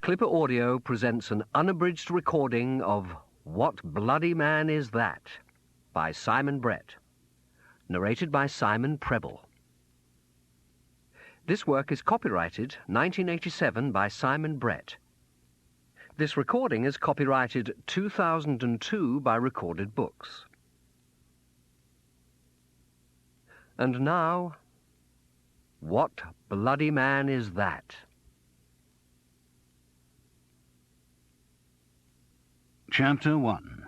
Clipper Audio presents an unabridged recording of What Bloody Man Is That? By Simon Brett. Narrated by Simon Preble. This work is copyrighted 1987 by Simon Brett. This recording is copyrighted 2002 by Recorded Books. And now, What Bloody Man Is That? Chapter 1.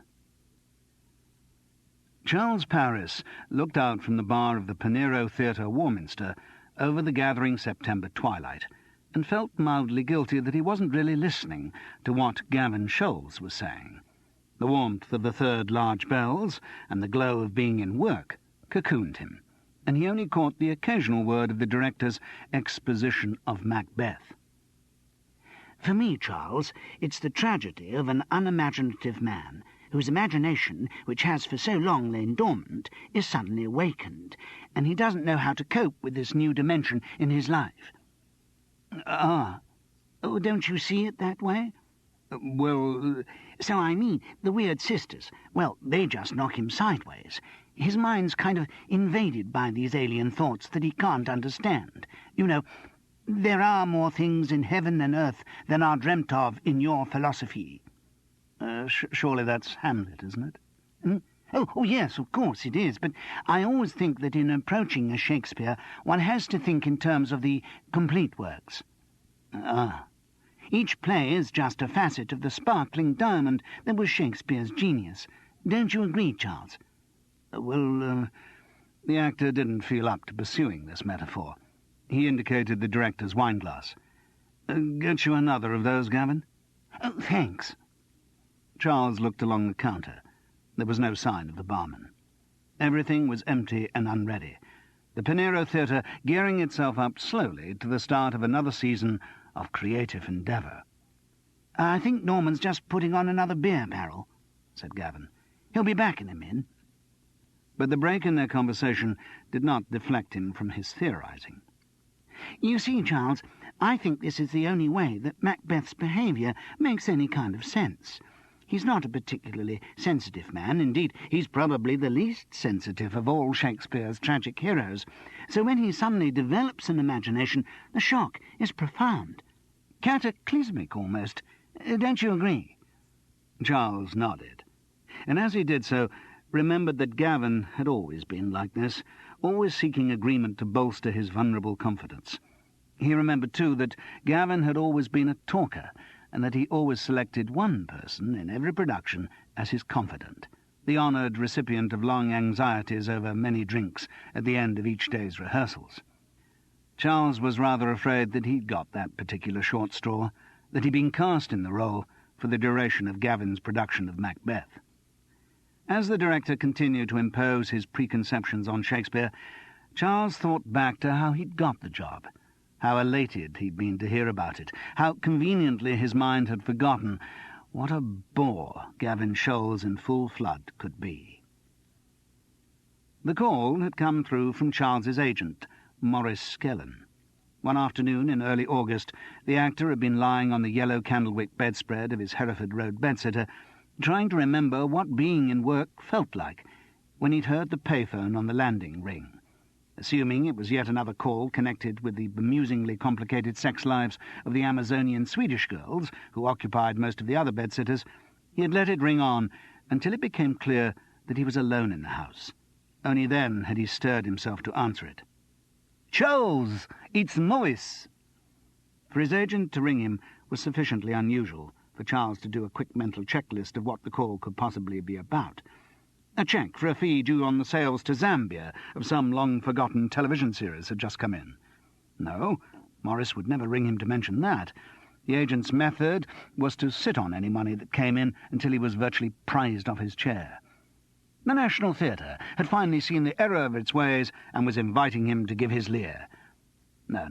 Charles Paris looked out from the bar of the Pinero Theatre, Warminster, over the gathering September twilight, and felt mildly guilty that he wasn't really listening to what Gavin Scholes was saying. The warmth of the third large bells and the glow of being in work cocooned him, and he only caught the occasional word of the director's exposition of Macbeth. For me, Charles, it's the tragedy of an unimaginative man whose imagination, which has for so long lain dormant, is suddenly awakened, and he doesn't know how to cope with this new dimension in his life. Oh, don't you see it that way? So I mean, the weird sisters, well, they just knock him sideways. His mind's kind of invaded by these alien thoughts that he can't understand. You know, there are more things in heaven and earth than are dreamt of in your philosophy. Surely that's Hamlet, isn't it? Hmm? Oh, yes, of course it is, but I always think that in approaching a Shakespeare, one has to think in terms of the complete works. Each play is just a facet of the sparkling diamond that was Shakespeare's genius. Don't you agree, Charles? The actor didn't feel up to pursuing this metaphor. He indicated the director's wineglass. Get you another of those, Gavin? Oh, thanks. Charles looked along the counter. There was no sign of the barman. Everything was empty and unready. The Pinero Theatre gearing itself up slowly to the start of another season of creative endeavour. I think Norman's just putting on another beer barrel, said Gavin. He'll be back in a minute. But the break in their conversation did not deflect him from his theorising. You see, Charles, I think this is the only way that Macbeth's behaviour makes any kind of sense. He's not a particularly sensitive man. Indeed, he's probably the least sensitive of all Shakespeare's tragic heroes. So when he suddenly develops an imagination, the shock is profound. Cataclysmic, almost. Don't you agree? Charles nodded, and as he did so, remembered that Gavin had always been like this, always seeking agreement to bolster his vulnerable confidence. He remembered, too, that Gavin had always been a talker, and that he always selected one person in every production as his confidant, the honoured recipient of long anxieties over many drinks at the end of each day's rehearsals. Charles was rather afraid that he'd got that particular short straw, that he'd been cast in the role for the duration of Gavin's production of Macbeth. As the director continued to impose his preconceptions on Shakespeare, Charles thought back to how he'd got the job, how elated he'd been to hear about it, how conveniently his mind had forgotten what a bore Gavin Scholes in full flood could be. The call had come through from Charles's agent, Maurice Skellen. One afternoon in early August, the actor had been lying on the yellow candlewick bedspread of his Hereford Road bedsitter, trying to remember what being in work felt like, when he'd heard the payphone on the landing ring. Assuming it was yet another call connected with the bemusingly complicated sex lives of the Amazonian Swedish girls, who occupied most of the other bedsitters, he had let it ring on until it became clear that he was alone in the house. Only then had he stirred himself to answer it. "Charles, it's Maurice." For his agent to ring him was sufficiently unusual for Charles to do a quick mental checklist of what the call could possibly be about. A cheque for a fee due on the sales to Zambia of some long-forgotten television series had just come in. No, Maurice would never ring him to mention that. The agent's method was to sit on any money that came in until he was virtually prized off his chair. The National Theatre had finally seen the error of its ways and was inviting him to give his leer. No,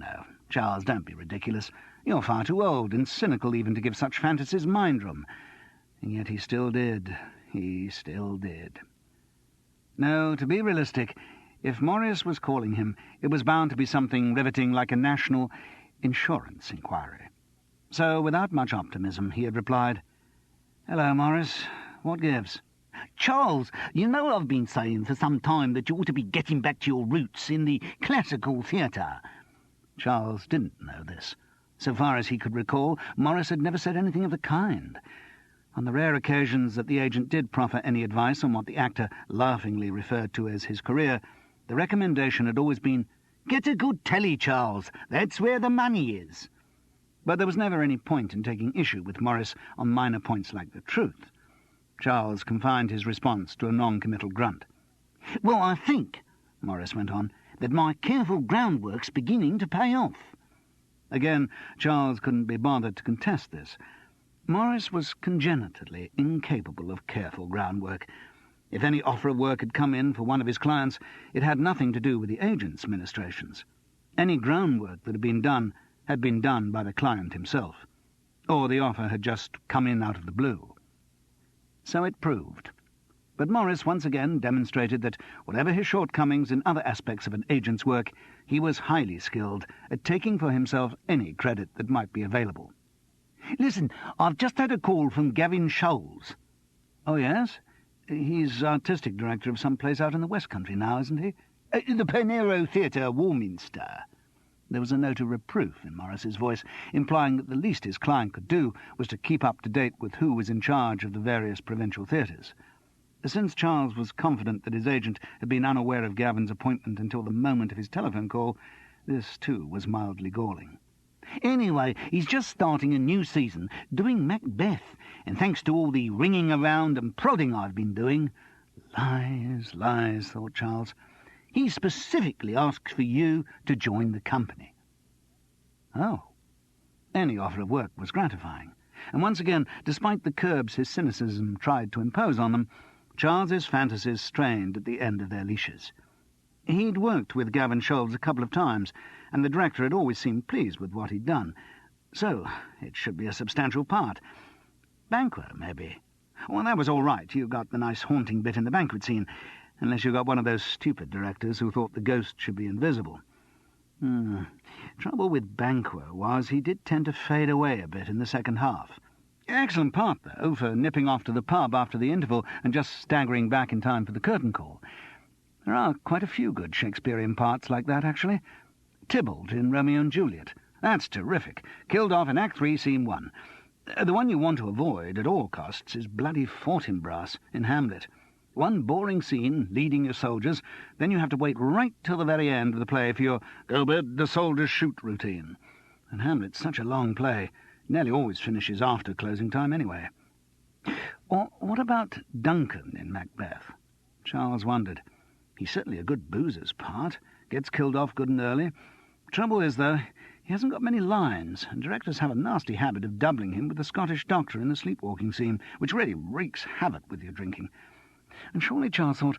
Charles, don't be ridiculous. You're far too old and cynical even to give such fantasies mind-room. And yet he still did. No, to be realistic, if Maurice was calling him, it was bound to be something riveting like a national insurance inquiry. So, without much optimism, he had replied, "Hello, Morris. What gives?" "Charles, you know I've been saying for some time that you ought to be getting back to your roots in the classical theatre." Charles didn't know this. So far as he could recall, Morris had never said anything of the kind. On the rare occasions that the agent did proffer any advice on what the actor laughingly referred to as his career, the recommendation had always been, "Get a good telly, Charles. That's where the money is." But there was never any point in taking issue with Morris on minor points like the truth. Charles confined his response to a non-committal grunt. "Well, I think," Morris went on, "that my careful groundwork's beginning to pay off." Again, Charles couldn't be bothered to contest this. Morris was congenitally incapable of careful groundwork. If any offer of work had come in for one of his clients, it had nothing to do with the agent's ministrations. Any groundwork that had been done by the client himself, or the offer had just come in out of the blue. So it proved. But Morris once again demonstrated that, whatever his shortcomings in other aspects of an agent's work, he was highly skilled at taking for himself any credit that might be available. "Listen, I've just had a call from Gavin Scholes." "Oh, yes? He's artistic director of some place out in the West Country now, isn't he?" "The Panero Theatre, Warminster." There was a note of reproof in Morris's voice, implying that the least his client could do was to keep up to date with who was in charge of the various provincial theatres. Since Charles was confident that his agent had been unaware of Gavin's appointment until the moment of his telephone call, this, too, was mildly galling. "Anyway, he's just starting a new season, doing Macbeth, and thanks to all the ringing around and prodding I've been doing—" Lies, lies, thought Charles. "He specifically asked for you to join the company." Oh. Any offer of work was gratifying, and once again, despite the curbs his cynicism tried to impose on them, Charles's fantasies strained at the end of their leashes. He'd worked with Gavin Scholes a couple of times, and the director had always seemed pleased with what he'd done. So it should be a substantial part. Banquo, maybe. Well, that was all right. You got the nice haunting bit in the banquet scene, unless you got one of those stupid directors who thought the ghost should be invisible. Trouble with Banquo was he did tend to fade away a bit in the second half. Excellent part, though, for nipping off to the pub after the interval and just staggering back in time for the curtain call. There are quite a few good Shakespearean parts like that, actually. Tybalt in Romeo and Juliet. That's terrific. Killed off in Act 3, Scene 1. The one you want to avoid at all costs is bloody Fortinbras in Hamlet. One boring scene, leading your soldiers, then you have to wait right till the very end of the play for your "go bid the soldiers shoot" routine. And Hamlet's such a long play. Nearly always finishes after closing time anyway. Or what about Duncan in Macbeth? Charles wondered. He's certainly a good boozer's part. Gets killed off good and early. Trouble is, though, he hasn't got many lines, and directors have a nasty habit of doubling him with the Scottish doctor in the sleepwalking scene, which really wreaks havoc with your drinking. And surely, Charles thought,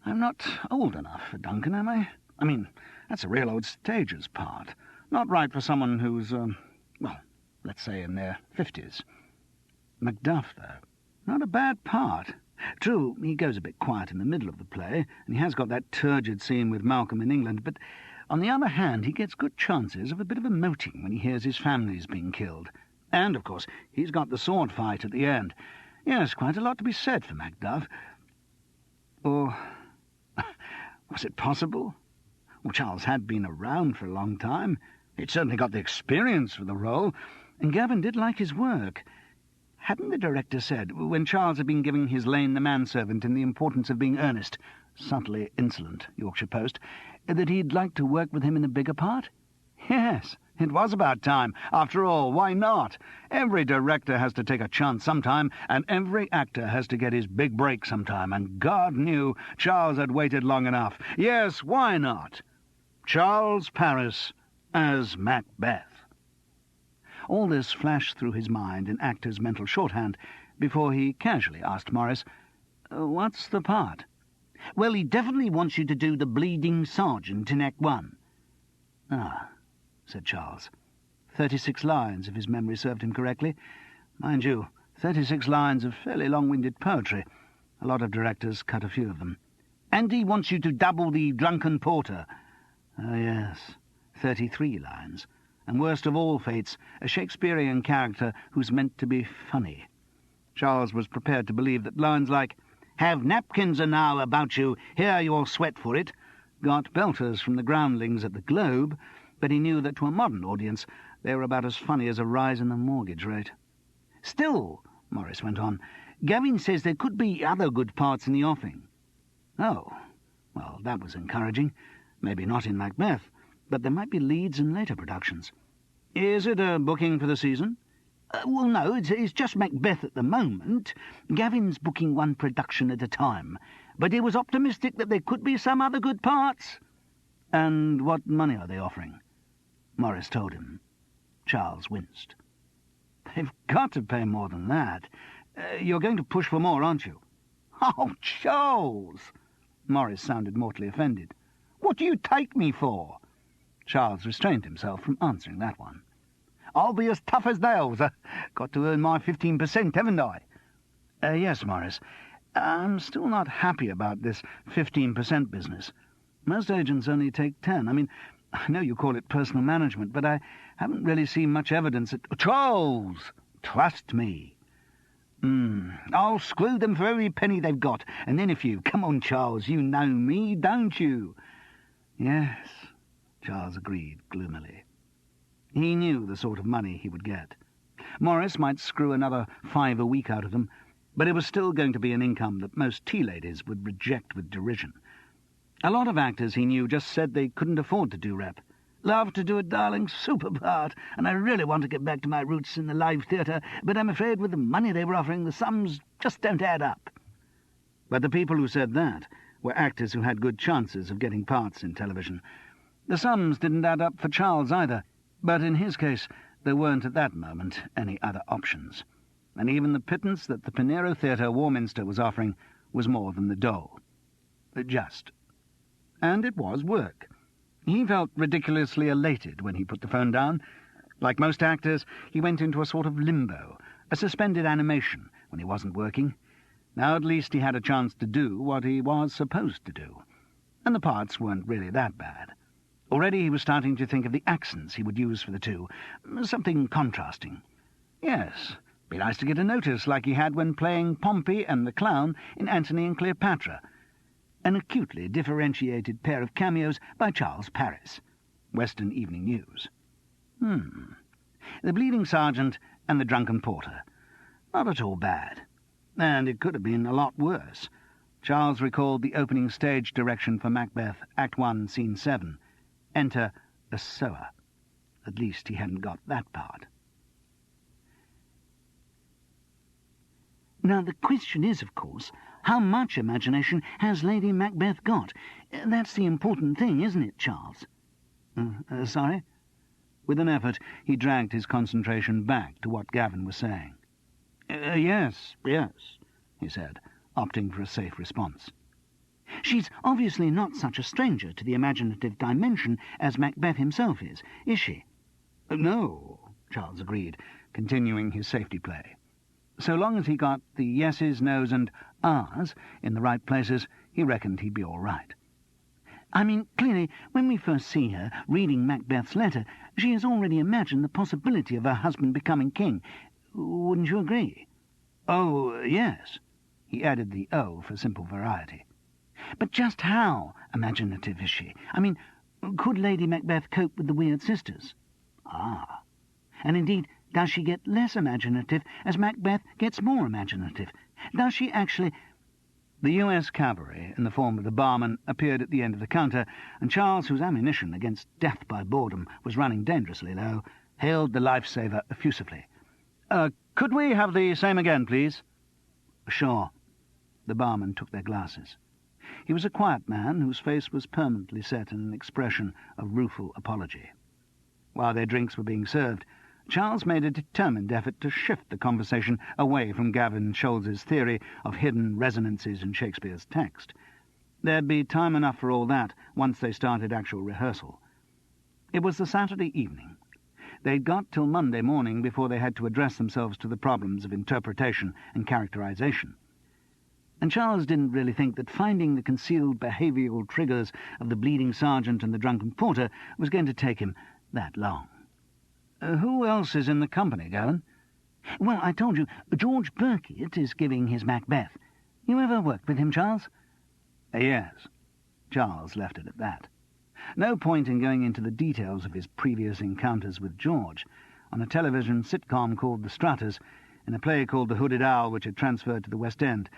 I'm not old enough for Duncan, am I? I mean, that's a real old stager's part. Not right for someone who's, let's say in their 50s. Macduff, though, not a bad part. True, he goes a bit quiet in the middle of the play, and he has got that turgid scene with Malcolm in England, but on the other hand, he gets good chances of a bit of emoting when he hears his family's being killed. And, of course, he's got the sword fight at the end. Yes, quite a lot to be said for Macduff. Or was it possible? Well, Charles had been around for a long time. He'd certainly got the experience for the role, and Gavin did like his work. Hadn't the director said, when Charles had been giving his Lane the manservant in The Importance of Being Earnest, subtly insolent, Yorkshire Post, that he'd like to work with him in a bigger part? Yes, it was about time. After all, why not? Every director has to take a chance sometime, and every actor has to get his big break sometime, and God knew Charles had waited long enough. Yes, why not? Charles Paris as Macbeth. All this flashed through his mind in actor's mental shorthand before he casually asked Morris, "What's the part?" "Well, he definitely wants you to do the bleeding sergeant in Act 1. "Ah," said Charles. 36 lines, if his memory served him correctly. Mind you, 36 lines of fairly long-winded poetry. A lot of directors cut a few of them. "And he wants you to double the drunken porter." Oh, yes, 33 lines. and worst of all fates, a Shakespearean character who's meant to be funny. Charles was prepared to believe that lines like, "Have napkins enow about you, here you'll sweat for it," got belters from the groundlings at the Globe, but he knew that to a modern audience they were about as funny as a rise in the mortgage rate. "Still," Morris went on, "Gavin says there could be other good parts in the offing." Oh, well, that was encouraging. Maybe not in Macbeth, but there might be leads in later productions. "Is it a booking for the season?" Well, no, it's just Macbeth at the moment. Gavin's booking one production at a time, but he was optimistic that there could be some other good parts." "And what money are they offering?" Morris told him. Charles winced. "They've got to pay more than that. You're going to push for more, aren't you?" "Oh, Charles!" Morris sounded mortally offended. "What do you take me for?" Charles restrained himself from answering that one. "I'll be as tough as nails. Got to earn my 15%, haven't I?" Yes, Morris. I'm still not happy about this 15% business. Most agents only take 10. I mean, I know you call it personal management, but I haven't really seen much evidence that—" "Charles, trust me. I'll screw them for every penny they've got, and then if you— Come on, Charles, you know me, don't you?" "Yes," Charles agreed gloomily. He knew the sort of money he would get. Morris might screw another $5 a week out of them, but it was still going to be an income that most tea-ladies would reject with derision. A lot of actors he knew just said they couldn't afford to do rep. "Love to do it, darling, super part, and I really want to get back to my roots in the live theatre, but I'm afraid with the money they were offering, the sums just don't add up." But the people who said that were actors who had good chances of getting parts in television. The sums didn't add up for Charles either, but in his case there weren't at that moment any other options, and even the pittance that the Pinero Theatre, Warminster, was offering was more than the dole. Just. And it was work. He felt ridiculously elated when he put the phone down. Like most actors, he went into a sort of limbo, a suspended animation, when he wasn't working. Now at least he had a chance to do what he was supposed to do. And the parts weren't really that bad. Already he was starting to think of the accents he would use for the two, something contrasting. Yes, be nice to get a notice like he had when playing Pompey and the Clown in Antony and Cleopatra. An acutely differentiated pair of cameos by Charles Paris. Western Evening News. The Bleeding Sergeant and the Drunken Porter. Not at all bad. And it could have been a lot worse. Charles recalled the opening stage direction for Macbeth, Act 1, Scene 7. Enter a sewer. At least he hadn't got that part. Now the question is, of course, how much imagination has Lady Macbeth got? That's the important thing, isn't it, Charles? Sorry? With an effort, he dragged his concentration back to what Gavin was saying. Yes, he said, opting for a safe response. She's obviously not such a stranger to the imaginative dimension as Macbeth himself is she? No, Charles agreed, continuing his safety play. So long as he got the yeses, nos, and ahs in the right places, he reckoned he'd be all right. I mean, clearly, when we first see her reading Macbeth's letter, she has already imagined the possibility of her husband becoming king. Wouldn't you agree? Oh, yes. He added the O for simple variety. But just how imaginative is she? I mean, could Lady Macbeth cope with the Weird Sisters? Ah. And indeed, does she get less imaginative as Macbeth gets more imaginative? Does she actually— The U.S. cavalry, in the form of the barman, appeared at the end of the counter, and Charles, whose ammunition against death by boredom was running dangerously low, hailed the lifesaver effusively. Could we have the same again, please?" "Sure." The barman took their glasses. He was a quiet man whose face was permanently set in an expression of rueful apology. While their drinks were being served, Charles made a determined effort to shift the conversation away from Gavin Scholz's theory of hidden resonances in Shakespeare's text. There'd be time enough for all that once they started actual rehearsal. It was the Saturday evening. They'd got till Monday morning before they had to address themselves to the problems of interpretation and characterization. And Charles didn't really think that finding the concealed behavioural triggers of the Bleeding Sergeant and the Drunken Porter was going to take him that long. Who else is in the company, Gavin? Well, I told you, George Birkett is giving his Macbeth. You ever worked with him, Charles? Yes. Charles left it at that. No point in going into the details of his previous encounters with George, on a television sitcom called The Strutters, in a play called The Hooded Owl, which had transferred to the West End,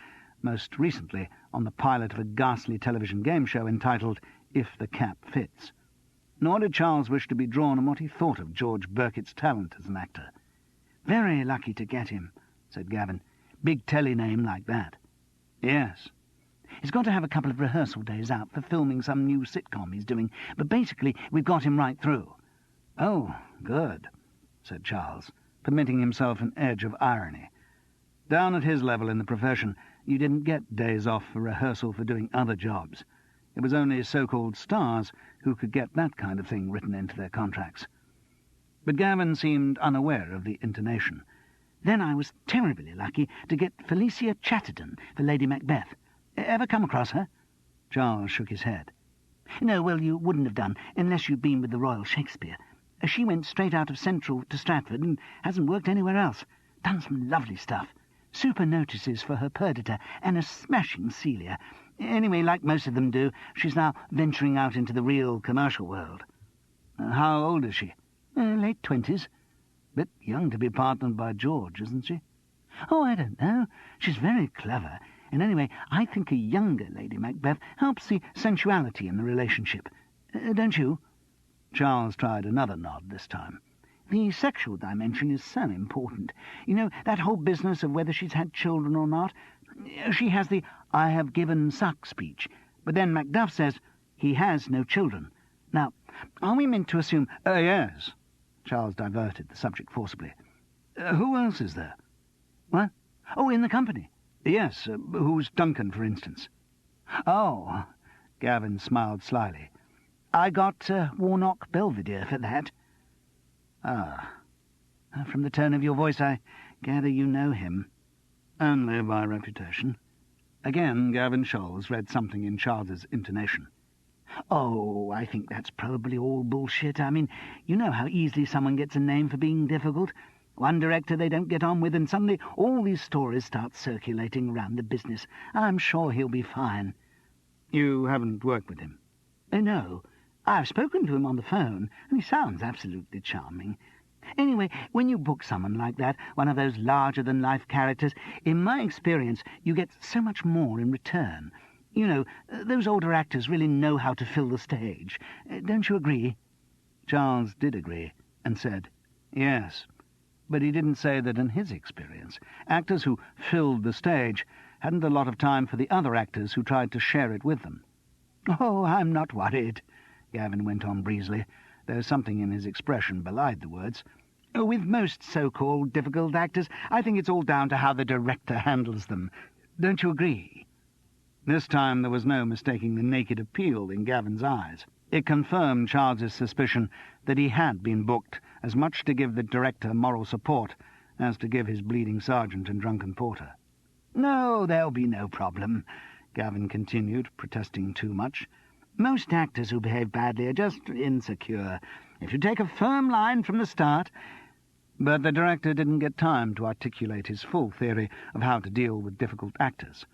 most recently on the pilot of a ghastly television game show entitled If the Cap Fits. Nor did Charles wish to be drawn on what he thought of George Birkett's talent as an actor. Very lucky to get him, said Gavin. Big telly name like that. Yes. He's got to have a couple of rehearsal days out for filming some new sitcom he's doing, but basically we've got him right through. Oh, good, said Charles, permitting himself an edge of irony. Down at his level in the profession, you didn't get days off for rehearsal for doing other jobs. It was only so-called stars who could get that kind of thing written into their contracts. But Gavin seemed unaware of the intonation. Then I was terribly lucky to get Felicia Chatterton for Lady Macbeth. Ever come across her? Charles shook his head. No, well, you wouldn't have done, unless you'd been with the Royal Shakespeare. She went straight out of Central to Stratford and hasn't worked anywhere else. Done some lovely stuff. Super notices for her Perdita and a smashing Celia. Anyway, like most of them do, she's now venturing out into the real commercial world. How old is she? Late 20s. Bit young to be partnered by George, isn't she? Oh, I don't know. She's very clever. And anyway, I think a younger Lady Macbeth helps the sensuality in the relationship. Don't you? Charles tried another nod this time. The sexual dimension is so important. You know, that whole business of whether she's had children or not. She has the "I have given suck" speech, but then Macduff says he has no children. Now, are we meant to assume... Yes. Charles diverted the subject forcibly. Who else is there? What? Oh, in the company? Yes, who's Duncan, for instance? Oh, Gavin smiled slyly. I got Warnock Belvedere for that. Ah. From the tone of your voice, I gather you know him. Only by reputation. Again, Gavin Scholes read something in Charles's intonation. Oh, I think that's probably all bullshit. I mean, you know how easily someone gets a name for being difficult. One director they don't get on with, and suddenly all these stories start circulating around the business. I'm sure he'll be fine. You haven't worked with him? No. I've spoken to him on the phone, and he sounds absolutely charming. Anyway, when you book someone like that, one of those larger-than-life characters, in my experience, you get so much more in return. You know, those older actors really know how to fill the stage. Don't you agree? Charles did agree, and said, yes. But he didn't say that in his experience, actors who filled the stage hadn't a lot of time for the other actors who tried to share it with them. Oh, I'm not worried, Gavin went on breezily, though something in his expression belied the words. With most so-called difficult actors, I think it's all down to how the director handles them. Don't you agree? This time there was no mistaking the naked appeal in Gavin's eyes. It confirmed Charles's suspicion that he had been booked as much to give the director moral support as to give his bleeding sergeant and drunken porter. No, there'll be no problem, Gavin continued, protesting too much. Most actors who behave badly are just insecure. If you take a firm line from the start... But the director didn't get time to articulate his full theory of how to deal with difficult actors.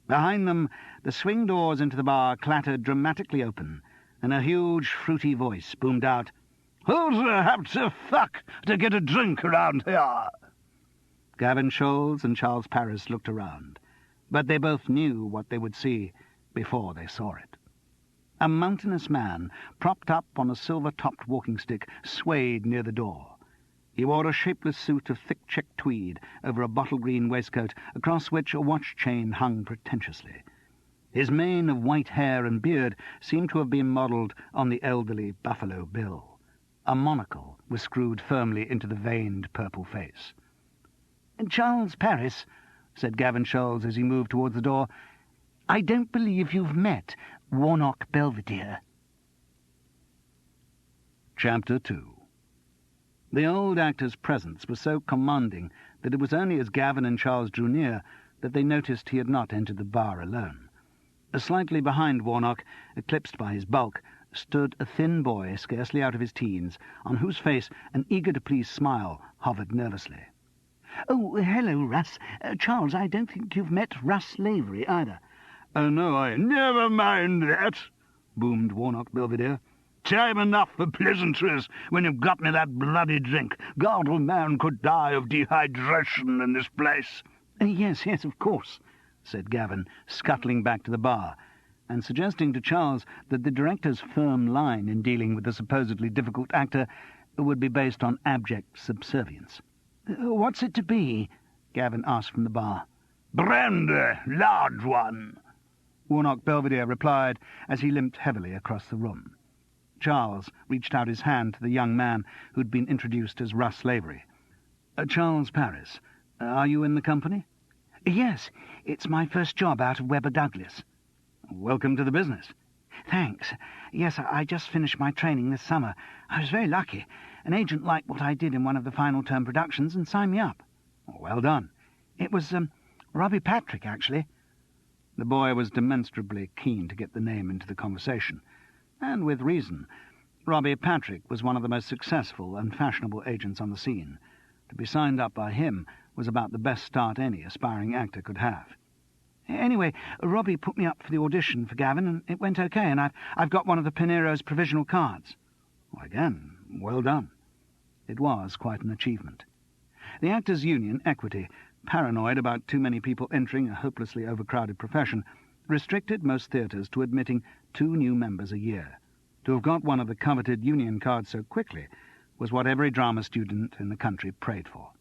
Behind them, the swing doors into the bar clattered dramatically open, and a huge, fruity voice boomed out, "Who's have to fuck to get a drink around here?" Gavin Scholes and Charles Paris looked around, but they both knew what they would see before they saw it. A mountainous man, propped up on a silver-topped walking stick, swayed near the door. He wore a shapeless suit of thick checked tweed over a bottle-green waistcoat, across which a watch-chain hung pretentiously. His mane of white hair and beard seemed to have been modelled on the elderly Buffalo Bill. A monocle was screwed firmly into the veined purple face. "Charles Paris," said Gavin Scholes as he moved towards the door, "I don't believe you've met Warnock Belvedere." Chapter 2. The old actor's presence was so commanding that it was only as Gavin and Charles drew near that they noticed he had not entered the bar alone. Slightly behind Warnock, eclipsed by his bulk, stood a thin boy scarcely out of his teens, on whose face an eager-to-please smile hovered nervously. "Oh, hello, Russ. Charles, I don't think you've met Russ Lavery either." No, I never mind that," boomed Warnock Belvedere. "Time enough for pleasantries when you've got me that bloody drink. God, a man could die of dehydration in this place." Yes, of course," said Gavin, scuttling back to the bar, and suggesting to Charles that the director's firm line in dealing with the supposedly difficult actor would be based on abject subservience. "What's it to be?" Gavin asked from the bar. "Brandy, large one," Warnock Belvedere replied as he limped heavily across the room. Charles reached out his hand to the young man who'd been introduced as Russ Lavery. "Charles Paris, are you in the company?" "Yes, it's my first job out of Webber Douglas." "Welcome to the business." "Thanks. Yes, I just finished my training this summer. I was very lucky. An agent liked what I did in one of the final term productions and signed me up." "Well done." "It was Robbie Patrick, actually." The boy was demonstrably keen to get the name into the conversation, and with reason. Robbie Patrick was one of the most successful and fashionable agents on the scene. To be signed up by him was about the best start any aspiring actor could have. "Anyway, Robbie put me up for the audition for Gavin, and it went okay, and I've got one of the Pinero's provisional cards." Again, well done. It was quite an achievement. The Actors' Union, Equity, paranoid about too many people entering a hopelessly overcrowded profession, restricted most theatres to admitting 2 new members a year. To have got one of the coveted union cards so quickly was what every drama student in the country prayed for.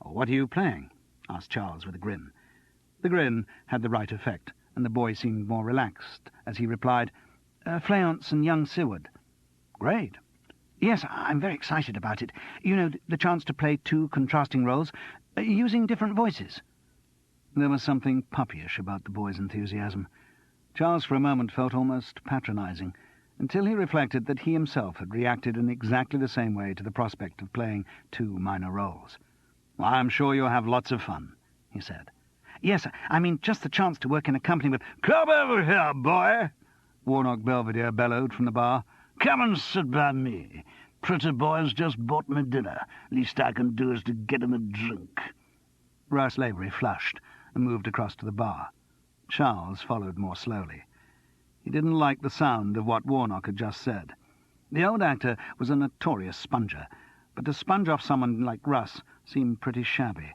"What are you playing?" asked Charles with a grin. The grin had the right effect, and the boy seemed more relaxed as he replied, "Fleance and young Seward." "Great." "Yes, I'm very excited about it. You know, the chance to play 2 contrasting roles, using different voices." There was something puppyish about the boy's enthusiasm. Charles for a moment felt almost patronising, until he reflected that he himself had reacted in exactly the same way to the prospect of playing 2 minor roles. "I'm sure you'll have lots of fun," he said. "Yes, I mean just the chance to work in a company with—" "Come over here, boy," Warnock Belvedere bellowed from the bar. "Come and sit by me. Pretty boy's just bought me dinner. Least I can do is to get him a drink." Russ Lavery flushed and moved across to the bar. Charles followed more slowly. He didn't like the sound of what Warnock had just said. The old actor was a notorious sponger, but to sponge off someone like Russ seemed pretty shabby.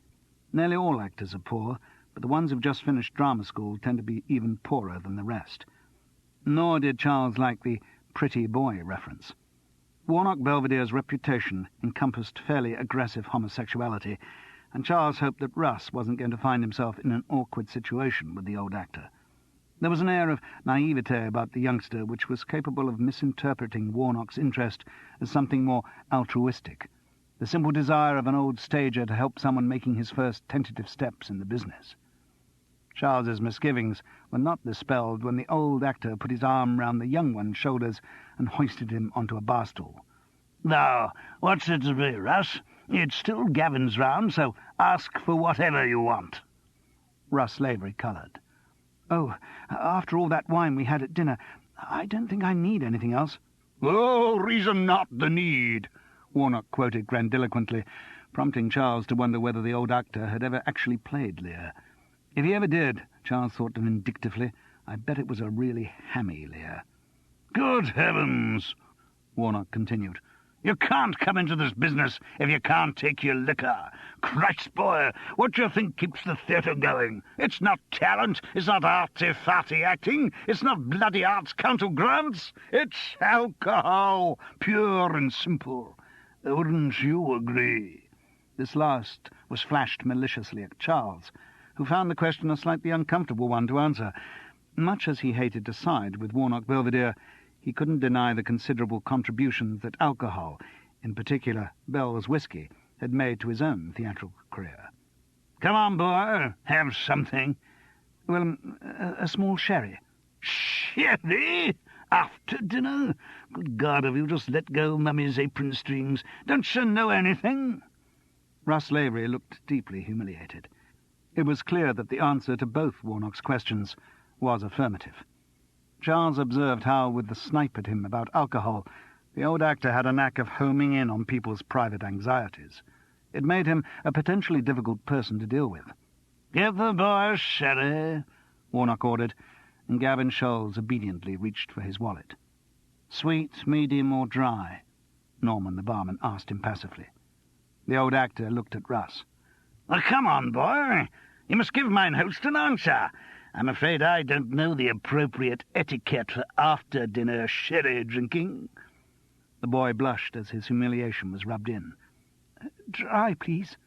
Nearly all actors are poor, but the ones who've just finished drama school tend to be even poorer than the rest. Nor did Charles like the pretty boy reference. Warnock Belvedere's reputation encompassed fairly aggressive homosexuality, and Charles hoped that Russ wasn't going to find himself in an awkward situation with the old actor. There was an air of naivete about the youngster which was capable of misinterpreting Warnock's interest as something more altruistic, the simple desire of an old stager to help someone making his first tentative steps in the business. Charles's misgivings were not dispelled when the old actor put his arm round the young one's shoulders and hoisted him onto a bar stool. "Now, what's it to be, Russ? It's still Gavin's round, so ask for whatever you want." Russ Lavery coloured. "Oh, after all that wine we had at dinner, I don't think I need anything else." "Oh, reason not the need," Warnock quoted grandiloquently, prompting Charles to wonder whether the old actor had ever actually played Lear. If he ever did, Charles thought vindictively, I bet it was a really hammy Lear. "Good heavens," Warnock continued. "You can't come into this business if you can't take your liquor. Christ, boy, what do you think keeps the theatre going? It's not talent, it's not arty-farty acting, it's not bloody arts council grants, it's alcohol, pure and simple. Wouldn't you agree?" This last was flashed maliciously at Charles, who found the question a slightly uncomfortable one to answer. Much as he hated to side with Warnock Belvedere, he couldn't deny the considerable contributions that alcohol, in particular Bell's whiskey, had made to his own theatrical career. "Come on, boy, have something." "Well, a small sherry." "Sherry? After dinner? Good God, have you just let go Mummy's apron strings? Don't you know anything?" Russ Lavery looked deeply humiliated. It was clear that the answer to both Warnock's questions was affirmative. Charles observed how, with the snipe at him about alcohol, the old actor had a knack of homing in on people's private anxieties. It made him a potentially difficult person to deal with. "Give the boy a sherry," Warnock ordered, and Gavin Scholes obediently reached for his wallet. "Sweet, medium, or dry?" Norman, the barman, asked impassively. The old actor looked at Russ. "Come on, boy. You must give mine host an answer. I'm afraid I don't know the appropriate etiquette for after-dinner sherry drinking." The boy blushed as his humiliation was rubbed in. "Dry, please,"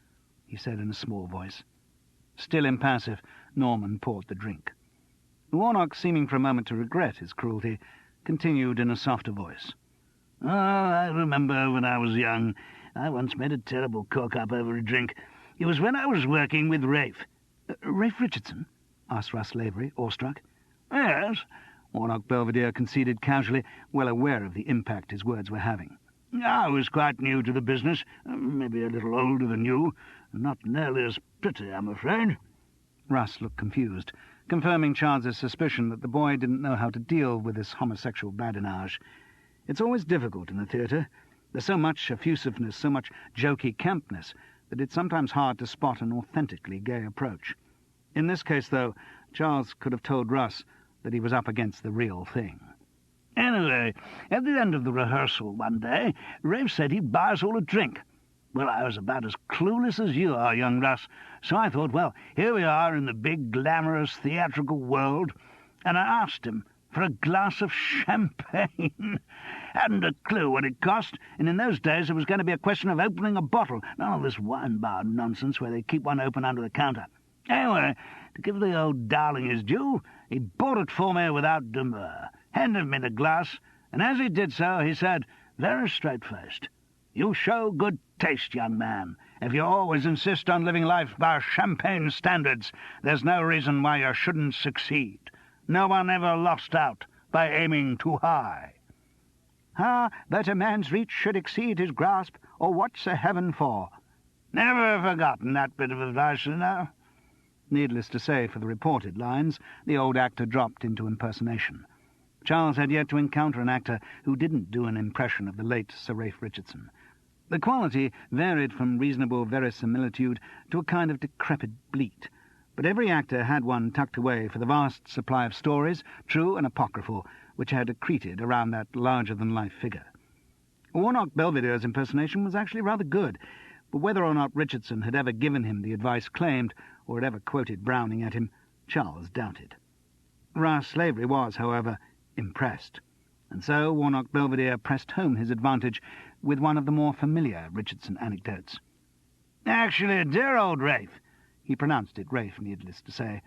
he said in a small voice. Still impassive, Norman poured the drink. Warnock, seeming for a moment to regret his cruelty, continued in a softer voice. "Oh, I remember when I was young. I once made a terrible cock-up over a drink. It was when I was working with Rafe." "Rafe Richardson?" asked Russ Lavery, awestruck. "Yes," Warnock Belvedere conceded casually, well aware of the impact his words were having. "I was quite new to the business, maybe a little older than you. Not nearly as pretty, I'm afraid." Russ looked confused, confirming Charles's suspicion that the boy didn't know how to deal with this homosexual badinage. It's always difficult in the theatre. There's so much effusiveness, so much jokey campness, that it's sometimes hard to spot an authentically gay approach. In this case, though, Charles could have told Russ that he was up against the real thing. "Anyway, at the end of the rehearsal one day, Rafe said he'd buy us all a drink. Well, I was about as clueless as you are, young Russ, so I thought, well, here we are in the big, glamorous, theatrical world, and I asked him for a glass of champagne. Hadn't a clue what it cost, and in those days it was going to be a question of opening a bottle, none of this wine bar nonsense where they keep one open under the counter. Anyway, to give the old darling his due, he bought it for me without demur, handed me the glass, and as he did so, he said, very straight-faced, 'You show good taste, young man. If you always insist on living life by champagne standards, there's no reason why you shouldn't succeed. No one ever lost out by aiming too high.' That a man's reach should exceed his grasp, or what's a heaven for?" Never forgotten that bit of advice, you know. Needless to say, for the reported lines, the old actor dropped into impersonation. Charles had yet to encounter an actor who didn't do an impression of the late Sir Rafe Richardson. The quality varied from reasonable verisimilitude to a kind of decrepit bleat, but every actor had one tucked away for the vast supply of stories, true and apocryphal, which had accreted around that larger-than-life figure. Warnock Belvedere's impersonation was actually rather good, but whether or not Richardson had ever given him the advice claimed, or had ever quoted Browning at him, Charles doubted. Russ Lavery was, however, impressed, and so Warnock Belvedere pressed home his advantage with one of the more familiar Richardson anecdotes. "Actually, dear old Rafe," he pronounced it Rafe, needless to say,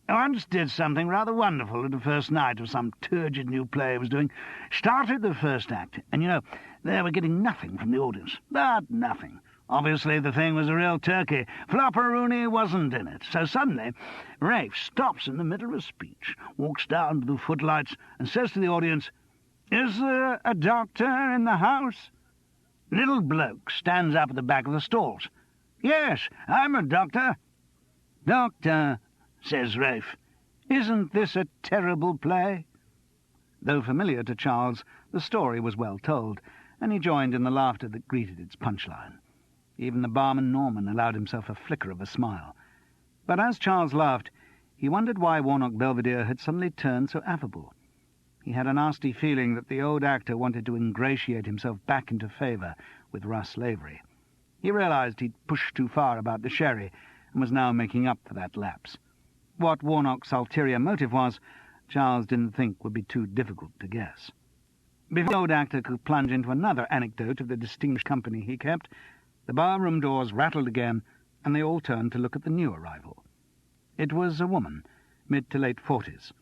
"once did something rather wonderful at the first night of some turgid new play he was doing. Started the first act, and, you know, they were getting nothing from the audience, but nothing. Obviously the thing was a real turkey. Flopperoony wasn't in it. So suddenly Rafe stops in the middle of a speech, walks down to the footlights, and says to the audience, 'Is there a doctor in the house?' Little bloke stands up at the back of the stalls. 'Yes, I'm a doctor.' 'Doctor,' says Rafe, 'isn't this a terrible play?' Though familiar to Charles, the story was well told, and he joined in the laughter that greeted its punchline. Even the barman Norman allowed himself a flicker of a smile. But as Charles laughed, he wondered why Warnock Belvedere had suddenly turned so affable. He had a nasty feeling that the old actor wanted to ingratiate himself back into favour with Russ Lavery. He realised he'd pushed too far about the sherry, and was now making up for that lapse. What Warnock's ulterior motive was, Charles didn't think would be too difficult to guess. Before the old actor could plunge into another anecdote of the distinguished company he kept, the bar-room doors rattled again, and they all turned to look at the new arrival. It was a woman, mid to late 40s.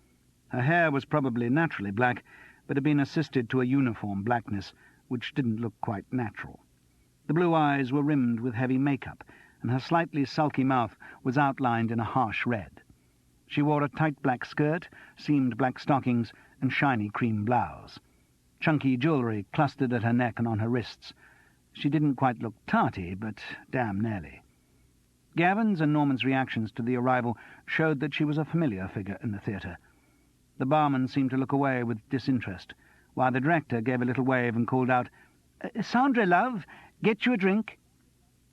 Her hair was probably naturally black, but had been assisted to a uniform blackness, which didn't look quite natural. The blue eyes were rimmed with heavy makeup, and her slightly sulky mouth was outlined in a harsh red. She wore a tight black skirt, seamed black stockings, and shiny cream blouse. Chunky jewellery clustered at her neck and on her wrists. She didn't quite look tarty, but damn nearly. Gavin's and Norman's reactions to the arrival showed that she was a familiar figure in the theatre. The barman seemed to look away with disinterest, while the director gave a little wave and called out, "Sandra, love, get you a drink."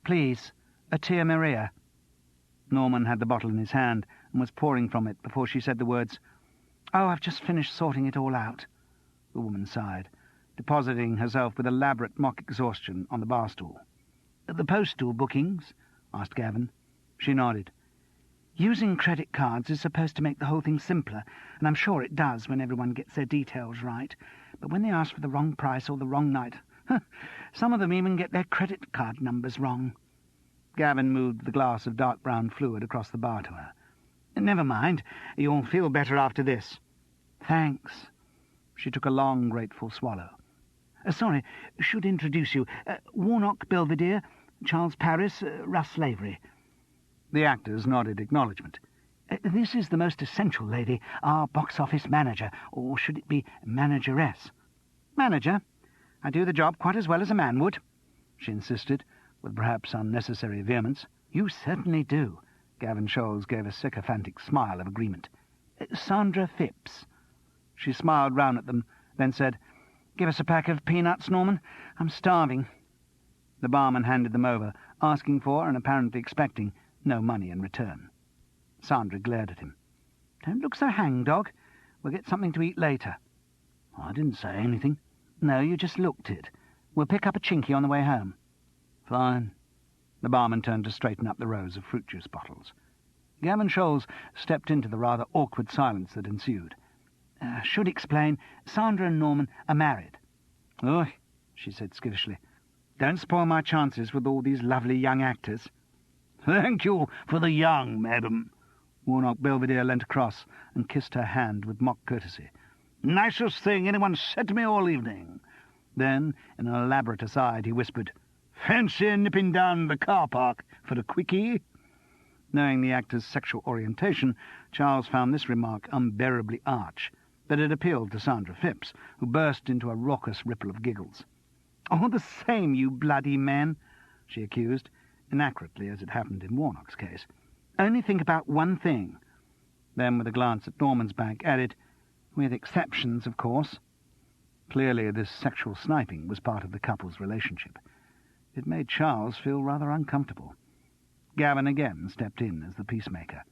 "Please, a Tia Maria." Norman had the bottle in his hand and was pouring from it before she said the words, "Oh, I've just finished sorting it all out." The woman sighed, depositing herself with elaborate mock exhaustion on the bar stool. "The postal bookings?" asked Gavin. She nodded. "Using credit cards is supposed to make the whole thing simpler, and I'm sure it does when everyone gets their details right. But when they ask for the wrong price or the wrong night, some of them even get their credit card numbers wrong." Gavin moved the glass of dark brown fluid across the bar to her. "Never mind. You'll feel better after this." "Thanks." She took a long, grateful swallow. "Sorry, should introduce you. Warnock Belvedere, Charles Paris, Russ Lavery." The actors nodded acknowledgement. "This is the most essential lady, our box office manager, or should it be manageress?" "Manager? I do the job quite as well as a man would," she insisted, with perhaps unnecessary vehemence. "You certainly do." Gavin Scholes gave a sycophantic smile of agreement. "Sandra Phipps." She smiled round at them, then said, "Give us a pack of peanuts, Norman. I'm starving." The barman handed them over, asking for, and apparently expecting, no money in return. Sandra glared at him. "Don't look so hangdog. We'll get something to eat later." "I didn't say anything." "No, you just looked it. We'll pick up a chinky on the way home." "Fine." The barman turned to straighten up the rows of fruit juice bottles. Gavin Scholes stepped into the rather awkward silence that ensued. "Should explain, Sandra and Norman are married." "Oh," she said skittishly. "Don't spoil my chances with all these lovely young actors." "Thank you for the young, madam." Warnock Belvedere leant across and kissed her hand with mock courtesy. "Nicest thing anyone said to me all evening." Then, in an elaborate aside, he whispered, "Fancy nipping down the car park for a quickie?" Knowing the actor's sexual orientation, Charles found this remark unbearably arch, but it appealed to Sandra Phipps, who burst into a raucous ripple of giggles. "All the same, you bloody men," she accused, inaccurately as it happened in Warnock's case. "Only think about one thing." Then, with a glance at Norman's back, added, "With exceptions, of course." Clearly this sexual sniping was part of the couple's relationship. It made Charles feel rather uncomfortable. Gavin again stepped in as the peacemaker.